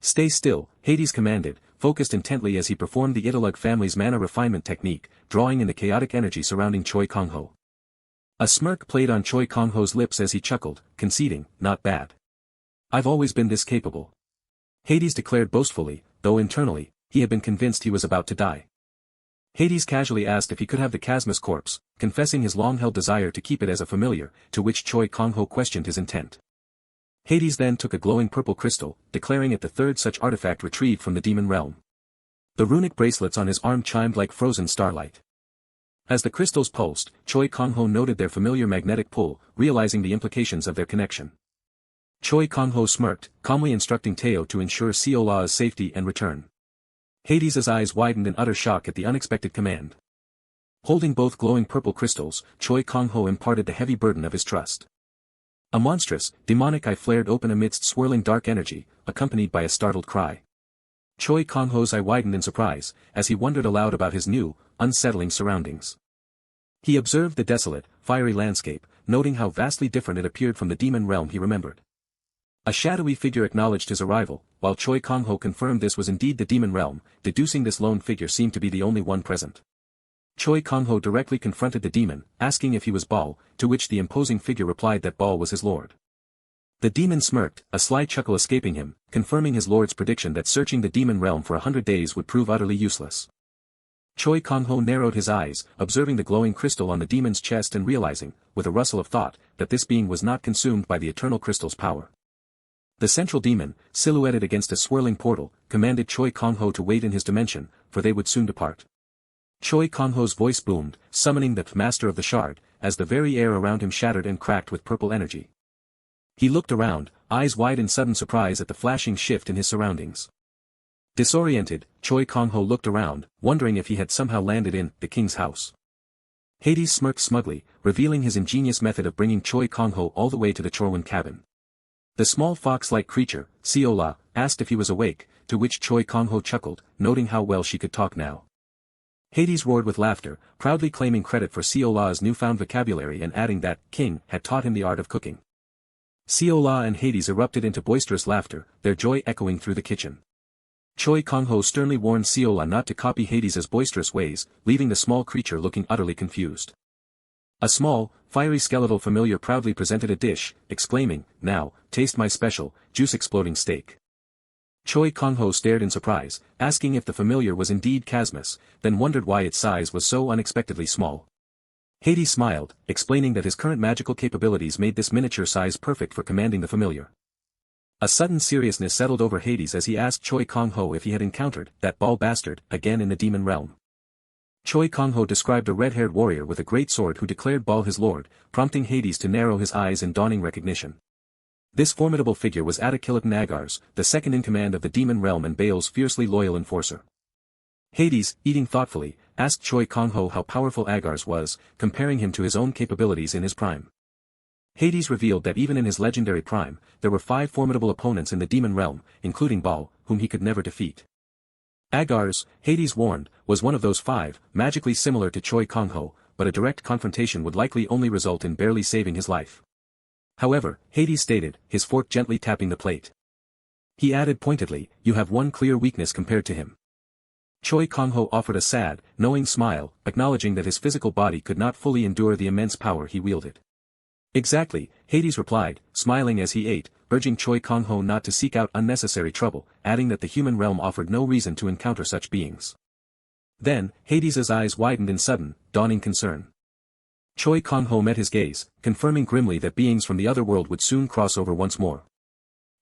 Stay still, Hades commanded, focused intently as he performed the Italug family's mana refinement technique, drawing in the chaotic energy surrounding Choi Kang-ho. A smirk played on Choi Kang-ho's lips as he chuckled, conceding, not bad. I've always been this capable. Hades declared boastfully, though internally, he had been convinced he was about to die. Hades casually asked if he could have the Chasmus corpse, confessing his long-held desire to keep it as a familiar, to which Choi Kang-ho questioned his intent. Hades then took a glowing purple crystal, declaring it the third such artifact retrieved from the demon realm. The runic bracelets on his arm chimed like frozen starlight. As the crystals pulsed, Choi Kang-ho noted their familiar magnetic pull, realizing the implications of their connection. Choi Kang-ho smirked, calmly instructing Teo to ensure Seol-a's safety and return. Hades' eyes widened in utter shock at the unexpected command. Holding both glowing purple crystals, Choi Kang-ho imparted the heavy burden of his trust. A monstrous, demonic eye flared open amidst swirling dark energy, accompanied by a startled cry. Choi Kang-ho's eye widened in surprise, as he wondered aloud about his new, unsettling surroundings. He observed the desolate, fiery landscape, noting how vastly different it appeared from the demon realm he remembered. A shadowy figure acknowledged his arrival, while Choi Kang-ho confirmed this was indeed the demon realm, deducing this lone figure seemed to be the only one present. Choi Kang-ho directly confronted the demon, asking if he was Baal, to which the imposing figure replied that Baal was his lord. The demon smirked, a sly chuckle escaping him, confirming his lord's prediction that searching the demon realm for 100 days would prove utterly useless. Choi Kang-ho narrowed his eyes, observing the glowing crystal on the demon's chest and realizing, with a rustle of thought, that this being was not consumed by the eternal crystal's power. The central demon, silhouetted against a swirling portal, commanded Choi Kang-ho to wait in his dimension, for they would soon depart. Choi Kang-ho's voice boomed, summoning the master of the shard, as the very air around him shattered and cracked with purple energy. He looked around, eyes wide in sudden surprise at the flashing shift in his surroundings. Disoriented, Choi Kang-ho looked around, wondering if he had somehow landed in the king's house. Hades smirked smugly, revealing his ingenious method of bringing Choi Kang-ho all the way to the Cheorwon cabin. The small fox-like creature, Seol-a, asked if he was awake, to which Choi Kang-ho chuckled, noting how well she could talk now. Hades roared with laughter, proudly claiming credit for Seol-a's newfound vocabulary and adding that King had taught him the art of cooking. Seol-a and Hades erupted into boisterous laughter, their joy echoing through the kitchen. Choi Kang-ho sternly warned Seol-a not to copy Hades' boisterous ways, leaving the small creature looking utterly confused. A small, fiery skeletal familiar proudly presented a dish, exclaiming, "Now, taste my special, juice-exploding steak." Choi Kang-ho stared in surprise, asking if the familiar was indeed Chasmus, then wondered why its size was so unexpectedly small. Hades smiled, explaining that his current magical capabilities made this miniature size perfect for commanding the familiar. A sudden seriousness settled over Hades as he asked Choi Kang-ho if he had encountered that Baal bastard again in the demon realm. Choi Kang-ho described a red-haired warrior with a great sword who declared Baal his lord, prompting Hades to narrow his eyes in dawning recognition. This formidable figure was Atakilatan Agars, the second in command of the demon realm and Baal's fiercely loyal enforcer. Hades, eating thoughtfully, asked Choi Kang-ho how powerful Agars was, comparing him to his own capabilities in his prime. Hades revealed that even in his legendary prime, there were 5 formidable opponents in the demon realm, including Baal, whom he could never defeat. Agars, Hades warned, was one of those 5, magically similar to Choi Kang-ho, but a direct confrontation would likely only result in barely saving his life. However, Hades stated, his fork gently tapping the plate. He added pointedly, "You have one clear weakness compared to him." Choi Kang-ho offered a sad, knowing smile, acknowledging that his physical body could not fully endure the immense power he wielded. "Exactly," Hades replied, smiling as he ate, urging Choi Kang-ho not to seek out unnecessary trouble, adding that the human realm offered no reason to encounter such beings. Then, Hades' eyes widened in sudden, dawning concern. Choi Kang-ho met his gaze, confirming grimly that beings from the other world would soon cross over once more.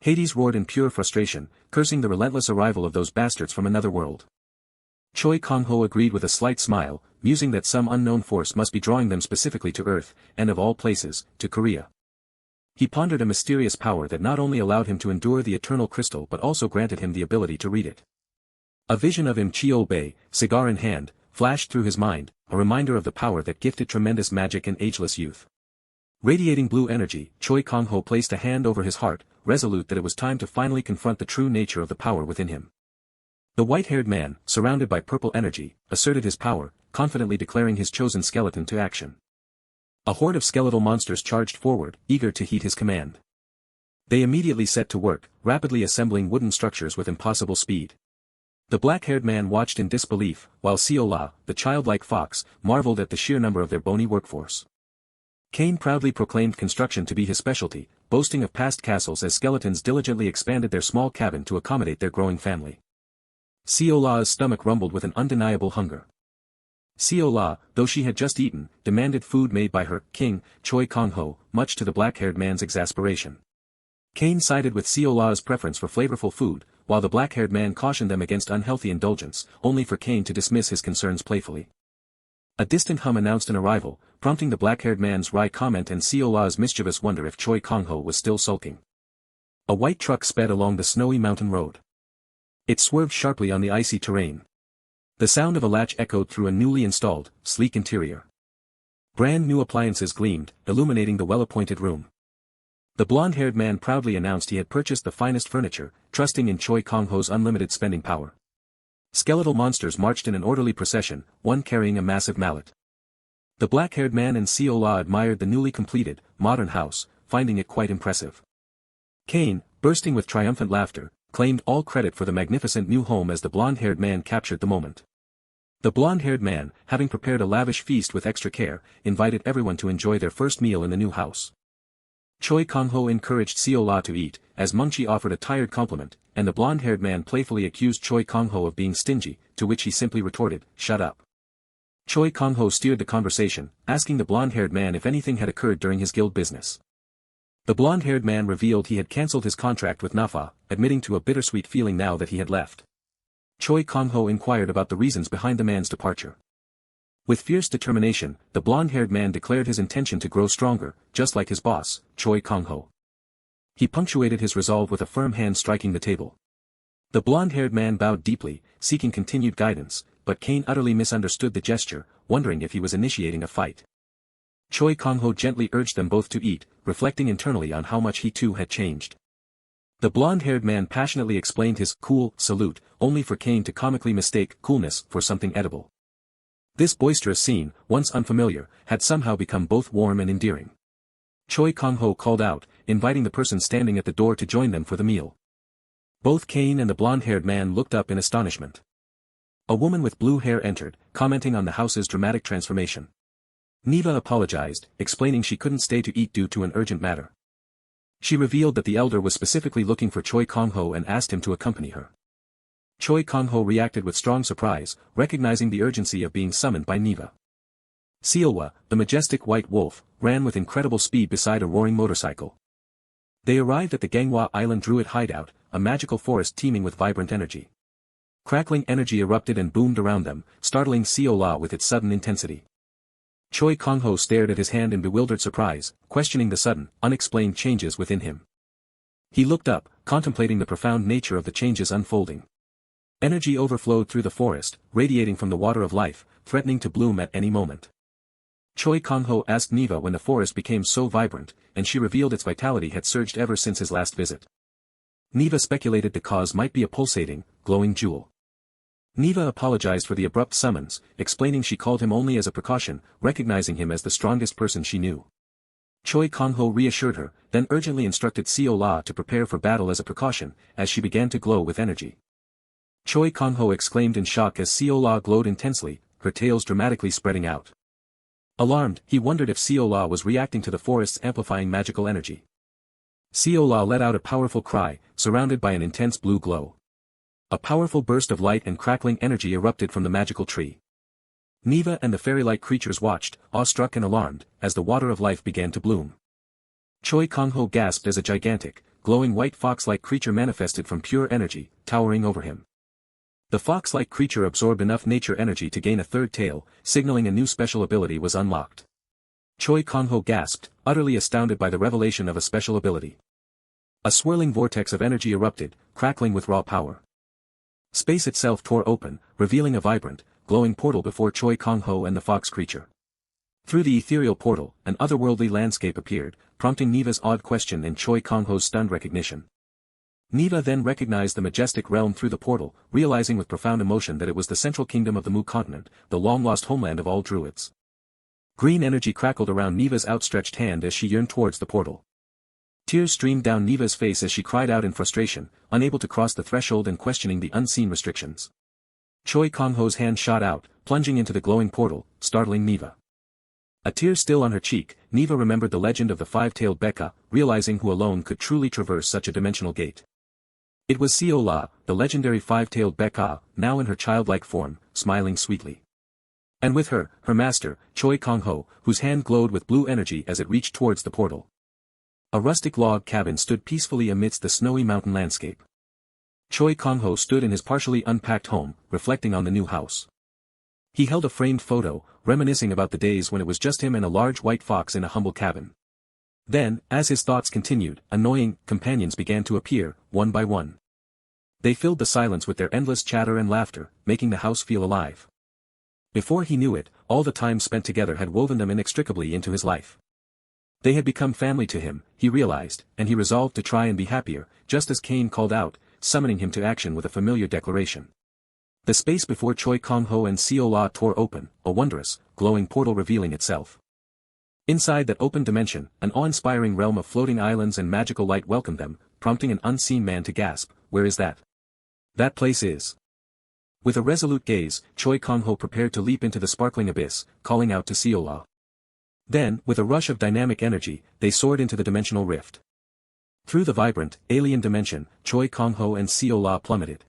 Hades roared in pure frustration, cursing the relentless arrival of those bastards from another world. Choi Kang-ho agreed with a slight smile, musing that some unknown force must be drawing them specifically to Earth, and of all places, to Korea. He pondered a mysterious power that not only allowed him to endure the eternal crystal but also granted him the ability to read it. A vision of Im Cheol-bae, cigar in hand, flashed through his mind, a reminder of the power that gifted tremendous magic and ageless youth. Radiating blue energy, Choi Kang-ho placed a hand over his heart, resolute that it was time to finally confront the true nature of the power within him. The white-haired man, surrounded by purple energy, asserted his power, confidently declaring his chosen skeleton to action. A horde of skeletal monsters charged forward, eager to heed his command. They immediately set to work, rapidly assembling wooden structures with impossible speed. The black-haired man watched in disbelief, while Seol-a, the childlike fox, marveled at the sheer number of their bony workforce. Kane proudly proclaimed construction to be his specialty, boasting of past castles as skeletons diligently expanded their small cabin to accommodate their growing family. Seol-a's stomach rumbled with an undeniable hunger. Seol-a, though she had just eaten, demanded food made by her king, Choi Kang-ho, much to the black-haired man's exasperation. Kane sided with Seol-a's preference for flavorful food, while the black-haired man cautioned them against unhealthy indulgence, only for Kane to dismiss his concerns playfully. A distant hum announced an arrival, prompting the black-haired man's wry comment and Seol-a's mischievous wonder if Choi Kang-ho was still sulking. A white truck sped along the snowy mountain road. It swerved sharply on the icy terrain. The sound of a latch echoed through a newly installed, sleek interior. Brand new appliances gleamed, illuminating the well-appointed room. The blonde-haired man proudly announced he had purchased the finest furniture, trusting in Choi Kang-ho's unlimited spending power. Skeletal monsters marched in an orderly procession, one carrying a massive mallet. The black-haired man and Seol-a admired the newly completed, modern house, finding it quite impressive. Kane, bursting with triumphant laughter, claimed all credit for the magnificent new home as the blonde-haired man captured the moment. The blonde-haired man, having prepared a lavish feast with extra care, invited everyone to enjoy their first meal in the new house. Choi Kang-ho encouraged Seol-a to eat, as Mungchi offered a tired compliment, and the blonde-haired man playfully accused Choi Kang-ho of being stingy, to which he simply retorted, "Shut up." Choi Kang-ho steered the conversation, asking the blonde-haired man if anything had occurred during his guild business. The blonde-haired man revealed he had cancelled his contract with Manhwa, admitting to a bittersweet feeling now that he had left. Choi Kang-ho inquired about the reasons behind the man's departure. With fierce determination, the blonde-haired man declared his intention to grow stronger, just like his boss, Choi Kang-ho. He punctuated his resolve with a firm hand striking the table. The blonde-haired man bowed deeply, seeking continued guidance, but Kane utterly misunderstood the gesture, wondering if he was initiating a fight. Choi Kang-ho gently urged them both to eat, reflecting internally on how much he too had changed. The blonde-haired man passionately explained his cool salute, only for Kane to comically mistake coolness for something edible. This boisterous scene, once unfamiliar, had somehow become both warm and endearing. Choi Kang-ho called out, inviting the person standing at the door to join them for the meal. Both Kane and the blonde-haired man looked up in astonishment. A woman with blue hair entered, commenting on the house's dramatic transformation. Neva apologized, explaining she couldn't stay to eat due to an urgent matter. She revealed that the elder was specifically looking for Choi Kang-ho and asked him to accompany her. Choi Kang-ho reacted with strong surprise, recognizing the urgency of being summoned by Neva. Seol-a, the majestic white wolf, ran with incredible speed beside a roaring motorcycle. They arrived at the Ganghwa Island Druid hideout, a magical forest teeming with vibrant energy. Crackling energy erupted and boomed around them, startling Seol-a with its sudden intensity. Choi Kang-ho stared at his hand in bewildered surprise, questioning the sudden, unexplained changes within him. He looked up, contemplating the profound nature of the changes unfolding. Energy overflowed through the forest, radiating from the water of life, threatening to bloom at any moment. Choi Kang-ho asked Neva when the forest became so vibrant, and she revealed its vitality had surged ever since his last visit. Neva speculated the cause might be a pulsating, glowing jewel. Neva apologized for the abrupt summons, explaining she called him only as a precaution, recognizing him as the strongest person she knew. Choi Kang-ho reassured her, then urgently instructed Seol-a to prepare for battle as a precaution, as she began to glow with energy. Choi Kang-ho exclaimed in shock as Seol-a glowed intensely, her tails dramatically spreading out. Alarmed, he wondered if Seol-a was reacting to the forest's amplifying magical energy. Seol-a let out a powerful cry, surrounded by an intense blue glow. A powerful burst of light and crackling energy erupted from the magical tree. Neva and the fairy-like creatures watched, awestruck and alarmed, as the water of life began to bloom. Choi Kang-ho gasped as a gigantic, glowing white fox-like creature manifested from pure energy, towering over him. The fox-like creature absorbed enough nature energy to gain a third tail, signaling a new special ability was unlocked. Choi Kang-ho gasped, utterly astounded by the revelation of a special ability. A swirling vortex of energy erupted, crackling with raw power. Space itself tore open, revealing a vibrant, glowing portal before Choi Kang-ho and the fox creature. Through the ethereal portal, an otherworldly landscape appeared, prompting Neva's odd question and Choi Kang-ho's stunned recognition. Neva then recognized the majestic realm through the portal, realizing with profound emotion that it was the central kingdom of the Mu continent, the long-lost homeland of all druids. Green energy crackled around Neva's outstretched hand as she yearned towards the portal. Tears streamed down Neva's face as she cried out in frustration, unable to cross the threshold and questioning the unseen restrictions. Choi Kang-ho's hand shot out, plunging into the glowing portal, startling Neva. A tear still on her cheek, Neva remembered the legend of the five-tailed Bekka, realizing who alone could truly traverse such a dimensional gate. It was Seol-a, the legendary five-tailed Bekka, now in her childlike form, smiling sweetly. And with her, her master, Choi Kang-ho, whose hand glowed with blue energy as it reached towards the portal. A rustic log cabin stood peacefully amidst the snowy mountain landscape. Choi Kang-ho stood in his partially unpacked home, reflecting on the new house. He held a framed photo, reminiscing about the days when it was just him and a large white fox in a humble cabin. Then, as his thoughts continued, annoying companions began to appear, one by one. They filled the silence with their endless chatter and laughter, making the house feel alive. Before he knew it, all the time spent together had woven them inextricably into his life. They had become family to him, he realized, and he resolved to try and be happier, just as Cain called out, summoning him to action with a familiar declaration. The space before Choi Kang-ho and Seol-a tore open, a wondrous, glowing portal revealing itself. Inside that open dimension, an awe-inspiring realm of floating islands and magical light welcomed them, prompting an unseen man to gasp, "Where is that? That place is." With a resolute gaze, Choi Kang-ho prepared to leap into the sparkling abyss, calling out to Seol-a. Then, with a rush of dynamic energy, they soared into the dimensional rift. Through the vibrant, alien dimension, Choi Kang-ho and Seol-a plummeted.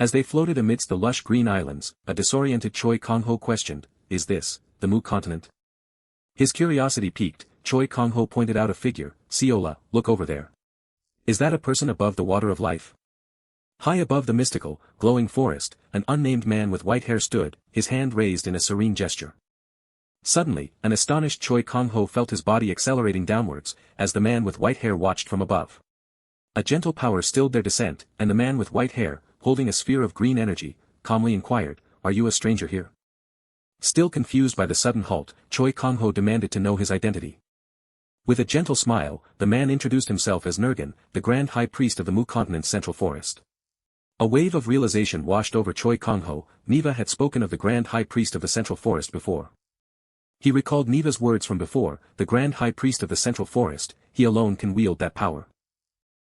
As they floated amidst the lush green islands, a disoriented Choi Kang-ho questioned, "Is this, the Mu continent?" His curiosity piqued, Choi Kang-ho pointed out a figure, "Seol-a, look over there. Is that a person above the water of life?" High above the mystical, glowing forest, an unnamed man with white hair stood, his hand raised in a serene gesture. Suddenly, an astonished Choi Kang-ho felt his body accelerating downwards, as the man with white hair watched from above. A gentle power stilled their descent, and the man with white hair, holding a sphere of green energy, calmly inquired, "Are you a stranger here?" Still confused by the sudden halt, Choi Kang-ho demanded to know his identity. With a gentle smile, the man introduced himself as Nergan, the Grand High Priest of the Mu Continent's Central Forest. A wave of realization washed over Choi Kang-ho. Neva had spoken of the Grand High Priest of the Central Forest before. He recalled Neva's words from before, the Grand High Priest of the Central Forest, he alone can wield that power.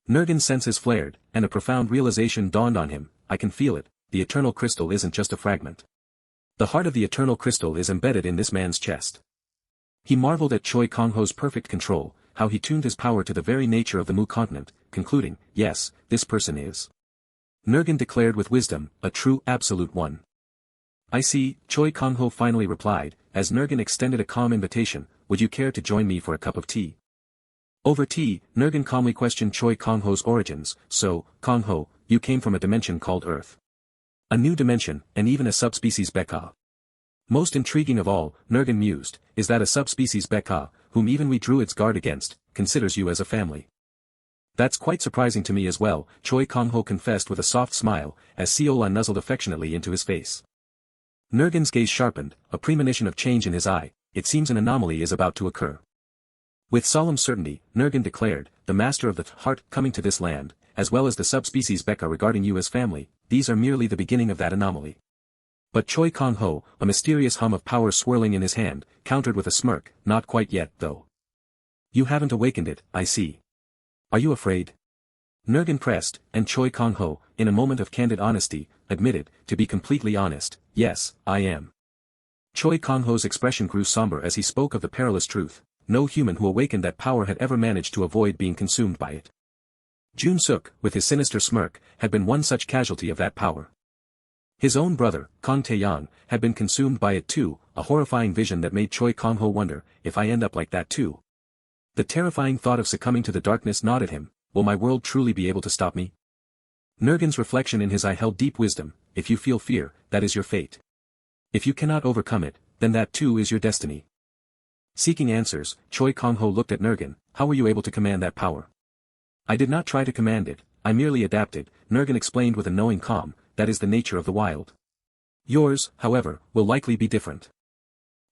Nergan's senses flared, and a profound realization dawned on him, "I can feel it, the eternal crystal isn't just a fragment. The heart of the eternal crystal is embedded in this man's chest." He marveled at Choi Kang-ho's perfect control, how he tuned his power to the very nature of the Mu continent, concluding, "Yes, this person is." Nergan declared with wisdom, "A true absolute one." "I see," Choi Kang-ho finally replied, as Nergan extended a calm invitation, "Would you care to join me for a cup of tea?" Over tea, Nergan calmly questioned Choi Kang-ho's origins, "So, Kang-ho, you came from a dimension called Earth. A new dimension, and even a subspecies Bekka. Most intriguing of all, Nergan mused, is that a subspecies Bekka, whom even we druids guard against, considers you as a family." "That's quite surprising to me as well," Choi Kang-ho confessed with a soft smile, as Seol-a nuzzled affectionately into his face. Nergan's gaze sharpened, a premonition of change in his eye, "It seems an anomaly is about to occur." With solemn certainty, Nergan declared, "The master of the heart coming to this land, as well as the subspecies Bekka regarding you as family, these are merely the beginning of that anomaly." But Choi Kang-ho, a mysterious hum of power swirling in his hand, countered with a smirk, "Not quite yet, though. You haven't awakened it, I see. Are you afraid?" Nergan pressed, and Choi Kang-ho, in a moment of candid honesty, admitted, "To be completely honest, yes, I am." Choi Kang-ho's expression grew somber as he spoke of the perilous truth, no human who awakened that power had ever managed to avoid being consumed by it. Jun-suk, with his sinister smirk, had been one such casualty of that power. His own brother, Kang Tae-yang, had been consumed by it too, a horrifying vision that made Choi Kang-ho wonder, if I end up like that too. The terrifying thought of succumbing to the darkness gnawed at him, will my world truly be able to stop me? Nergan's reflection in his eye held deep wisdom, if you feel fear, that is your fate. If you cannot overcome it, then that too is your destiny. Seeking answers, Choi Kang-ho looked at Nurgan. How were you able to command that power? I did not try to command it, I merely adapted, Nurgan explained with a knowing calm. That is the nature of the wild. Yours, however, will likely be different.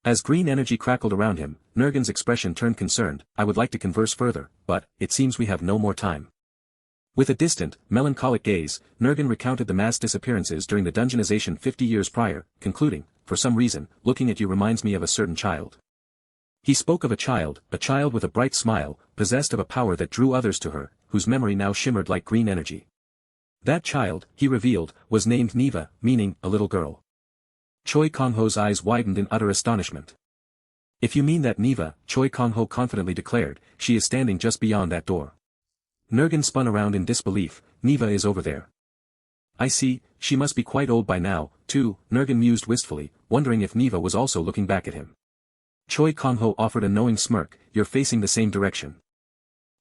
As green energy crackled around him, Nurgan's expression turned concerned. I would like to converse further, but, it seems we have no more time. With a distant, melancholic gaze, Nurgan recounted the mass disappearances during the dungeonization 50 years prior, concluding, for some reason, looking at you reminds me of a certain child. He spoke of a child with a bright smile, possessed of a power that drew others to her, whose memory now shimmered like green energy. That child, he revealed, was named Neva, meaning, a little girl. Choi Kang-ho's eyes widened in utter astonishment. If you mean that Neva, Choi Kang-ho confidently declared, she is standing just beyond that door. Nurgan spun around in disbelief. Neva is over there. I see, she must be quite old by now, too, Nurgan mused wistfully, wondering if Neva was also looking back at him. Choi Kang-ho offered a knowing smirk. You're facing the same direction.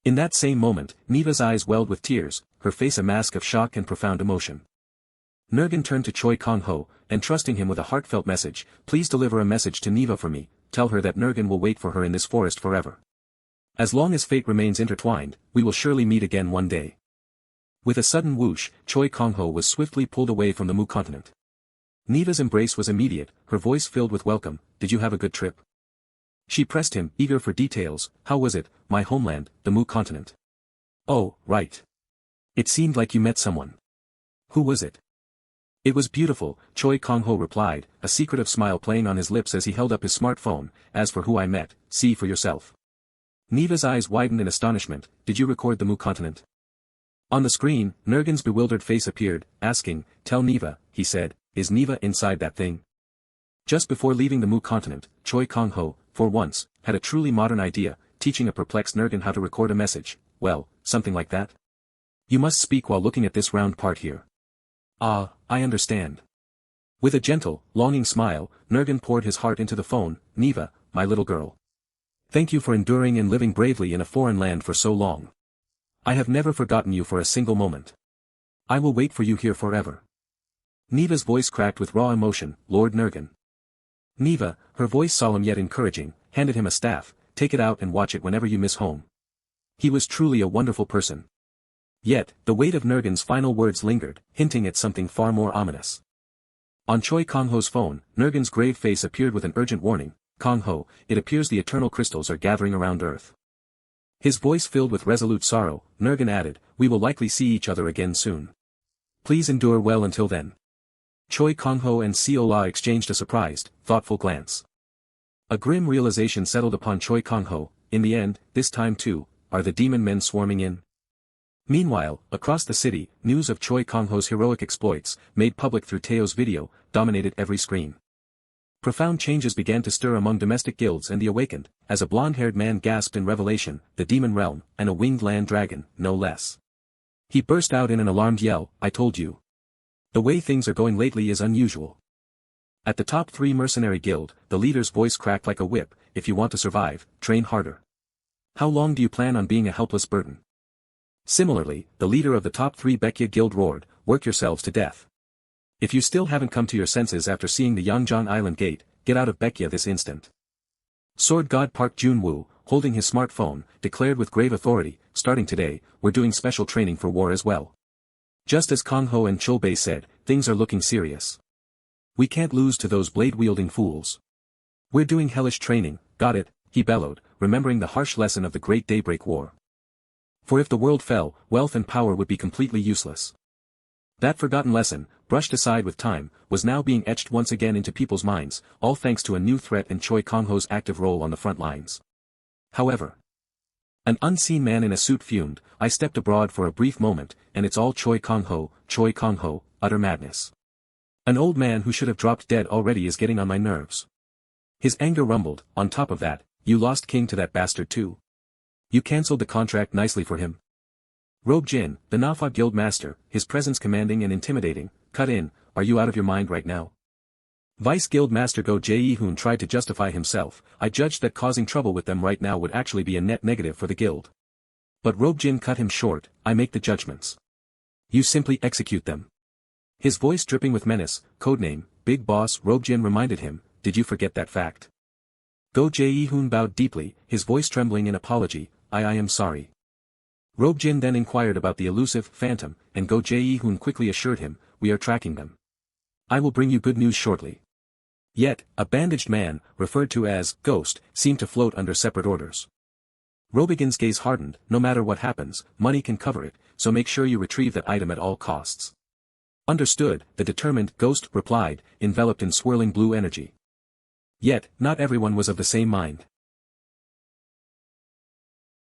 In that same moment, Neva's eyes welled with tears, her face a mask of shock and profound emotion. Nurgan turned to Choi Kang-ho, entrusting him with a heartfelt message. Please deliver a message to Neva for me, tell her that Nurgan will wait for her in this forest forever. As long as fate remains intertwined, we will surely meet again one day. With a sudden whoosh, Choi Kang-ho was swiftly pulled away from the Mu continent. Neva's embrace was immediate, her voice filled with welcome. Did you have a good trip? She pressed him, eager for details. How was it, my homeland, the Mu continent? Oh, right. It seemed like you met someone. Who was it? It was beautiful, Choi Kang-ho replied, a secretive smile playing on his lips as he held up his smartphone. As for who I met, see for yourself. Neva's eyes widened in astonishment. Did you record the Mu continent? On the screen, Nurgan's bewildered face appeared, asking, tell Neva, he said, is Neva inside that thing? Just before leaving the Mu continent, Choi Kang-ho, for once, had a truly modern idea, teaching a perplexed Nurgan how to record a message. Well, something like that. You must speak while looking at this round part here. Ah, I understand. With a gentle, longing smile, Nurgan poured his heart into the phone. Neva, my little girl. Thank you for enduring and living bravely in a foreign land for so long. I have never forgotten you for a single moment. I will wait for you here forever. Neva's voice cracked with raw emotion. Lord Nurgan. Neva, her voice solemn yet encouraging, handed him a staff. Take it out and watch it whenever you miss home. He was truly a wonderful person. Yet, the weight of Nurgan's final words lingered, hinting at something far more ominous. On Choi Kang-ho's phone, Nurgan's grave face appeared with an urgent warning. Kang-ho, it appears the eternal crystals are gathering around Earth. His voice filled with resolute sorrow, Nurgan added, we will likely see each other again soon. Please endure well until then. Choi Kang-ho and Seol-a exchanged a surprised, thoughtful glance. A grim realization settled upon Choi Kang-ho. In the end, this time too, are the demon men swarming in? Meanwhile, across the city, news of Choi Kang-ho's heroic exploits, made public through Taeo's video, dominated every screen. Profound changes began to stir among domestic guilds and the awakened, as a blonde-haired man gasped in revelation, the demon realm, and a winged land dragon, no less. He burst out in an alarmed yell, I told you. The way things are going lately is unusual. At the top 3 mercenary guild, the leader's voice cracked like a whip, if you want to survive, train harder. How long do you plan on being a helpless burden? Similarly, the leader of the top 3 Baekje guild roared, work yourselves to death. If you still haven't come to your senses after seeing the Yangjang Island gate, get out of Baekje this instant. Sword God Park Jun-woo, holding his smartphone, declared with grave authority, starting today, we're doing special training for war as well. Just as Kang-ho and Chol-bae said, things are looking serious. We can't lose to those blade-wielding fools. We're doing hellish training, got it, he bellowed, remembering the harsh lesson of the Great Daybreak War. For if the world fell, wealth and power would be completely useless. That forgotten lesson, brushed aside with time, was now being etched once again into people's minds, all thanks to a new threat in Choi Kang-ho's active role on the front lines. However, an unseen man in a suit fumed, I stepped abroad for a brief moment, and it's all Choi Kang-ho, utter madness. An old man who should have dropped dead already is getting on my nerves. His anger rumbled, on top of that, you lost king to that bastard too. You cancelled the contract nicely for him. Robe Jin, the Nafa guild master, his presence commanding and intimidating, cut in, are you out of your mind right now? Vice Guild Master Go Jae-hoon tried to justify himself, I judged that causing trouble with them right now would actually be a net negative for the guild. But Robe Jin cut him short, I make the judgments. You simply execute them. His voice dripping with menace, codename, Big Boss Robjin reminded him, did you forget that fact? Go Jae-hoon bowed deeply, his voice trembling in apology, I am sorry. Robjin then inquired about the elusive phantom, and Go Jae-hoon quickly assured him, we are tracking them. I will bring you good news shortly. Yet, a bandaged man, referred to as Ghost, seemed to float under separate orders. Robigin's gaze hardened, no matter what happens, money can cover it, so make sure you retrieve that item at all costs. Understood, the determined Ghost replied, enveloped in swirling blue energy. Yet, not everyone was of the same mind.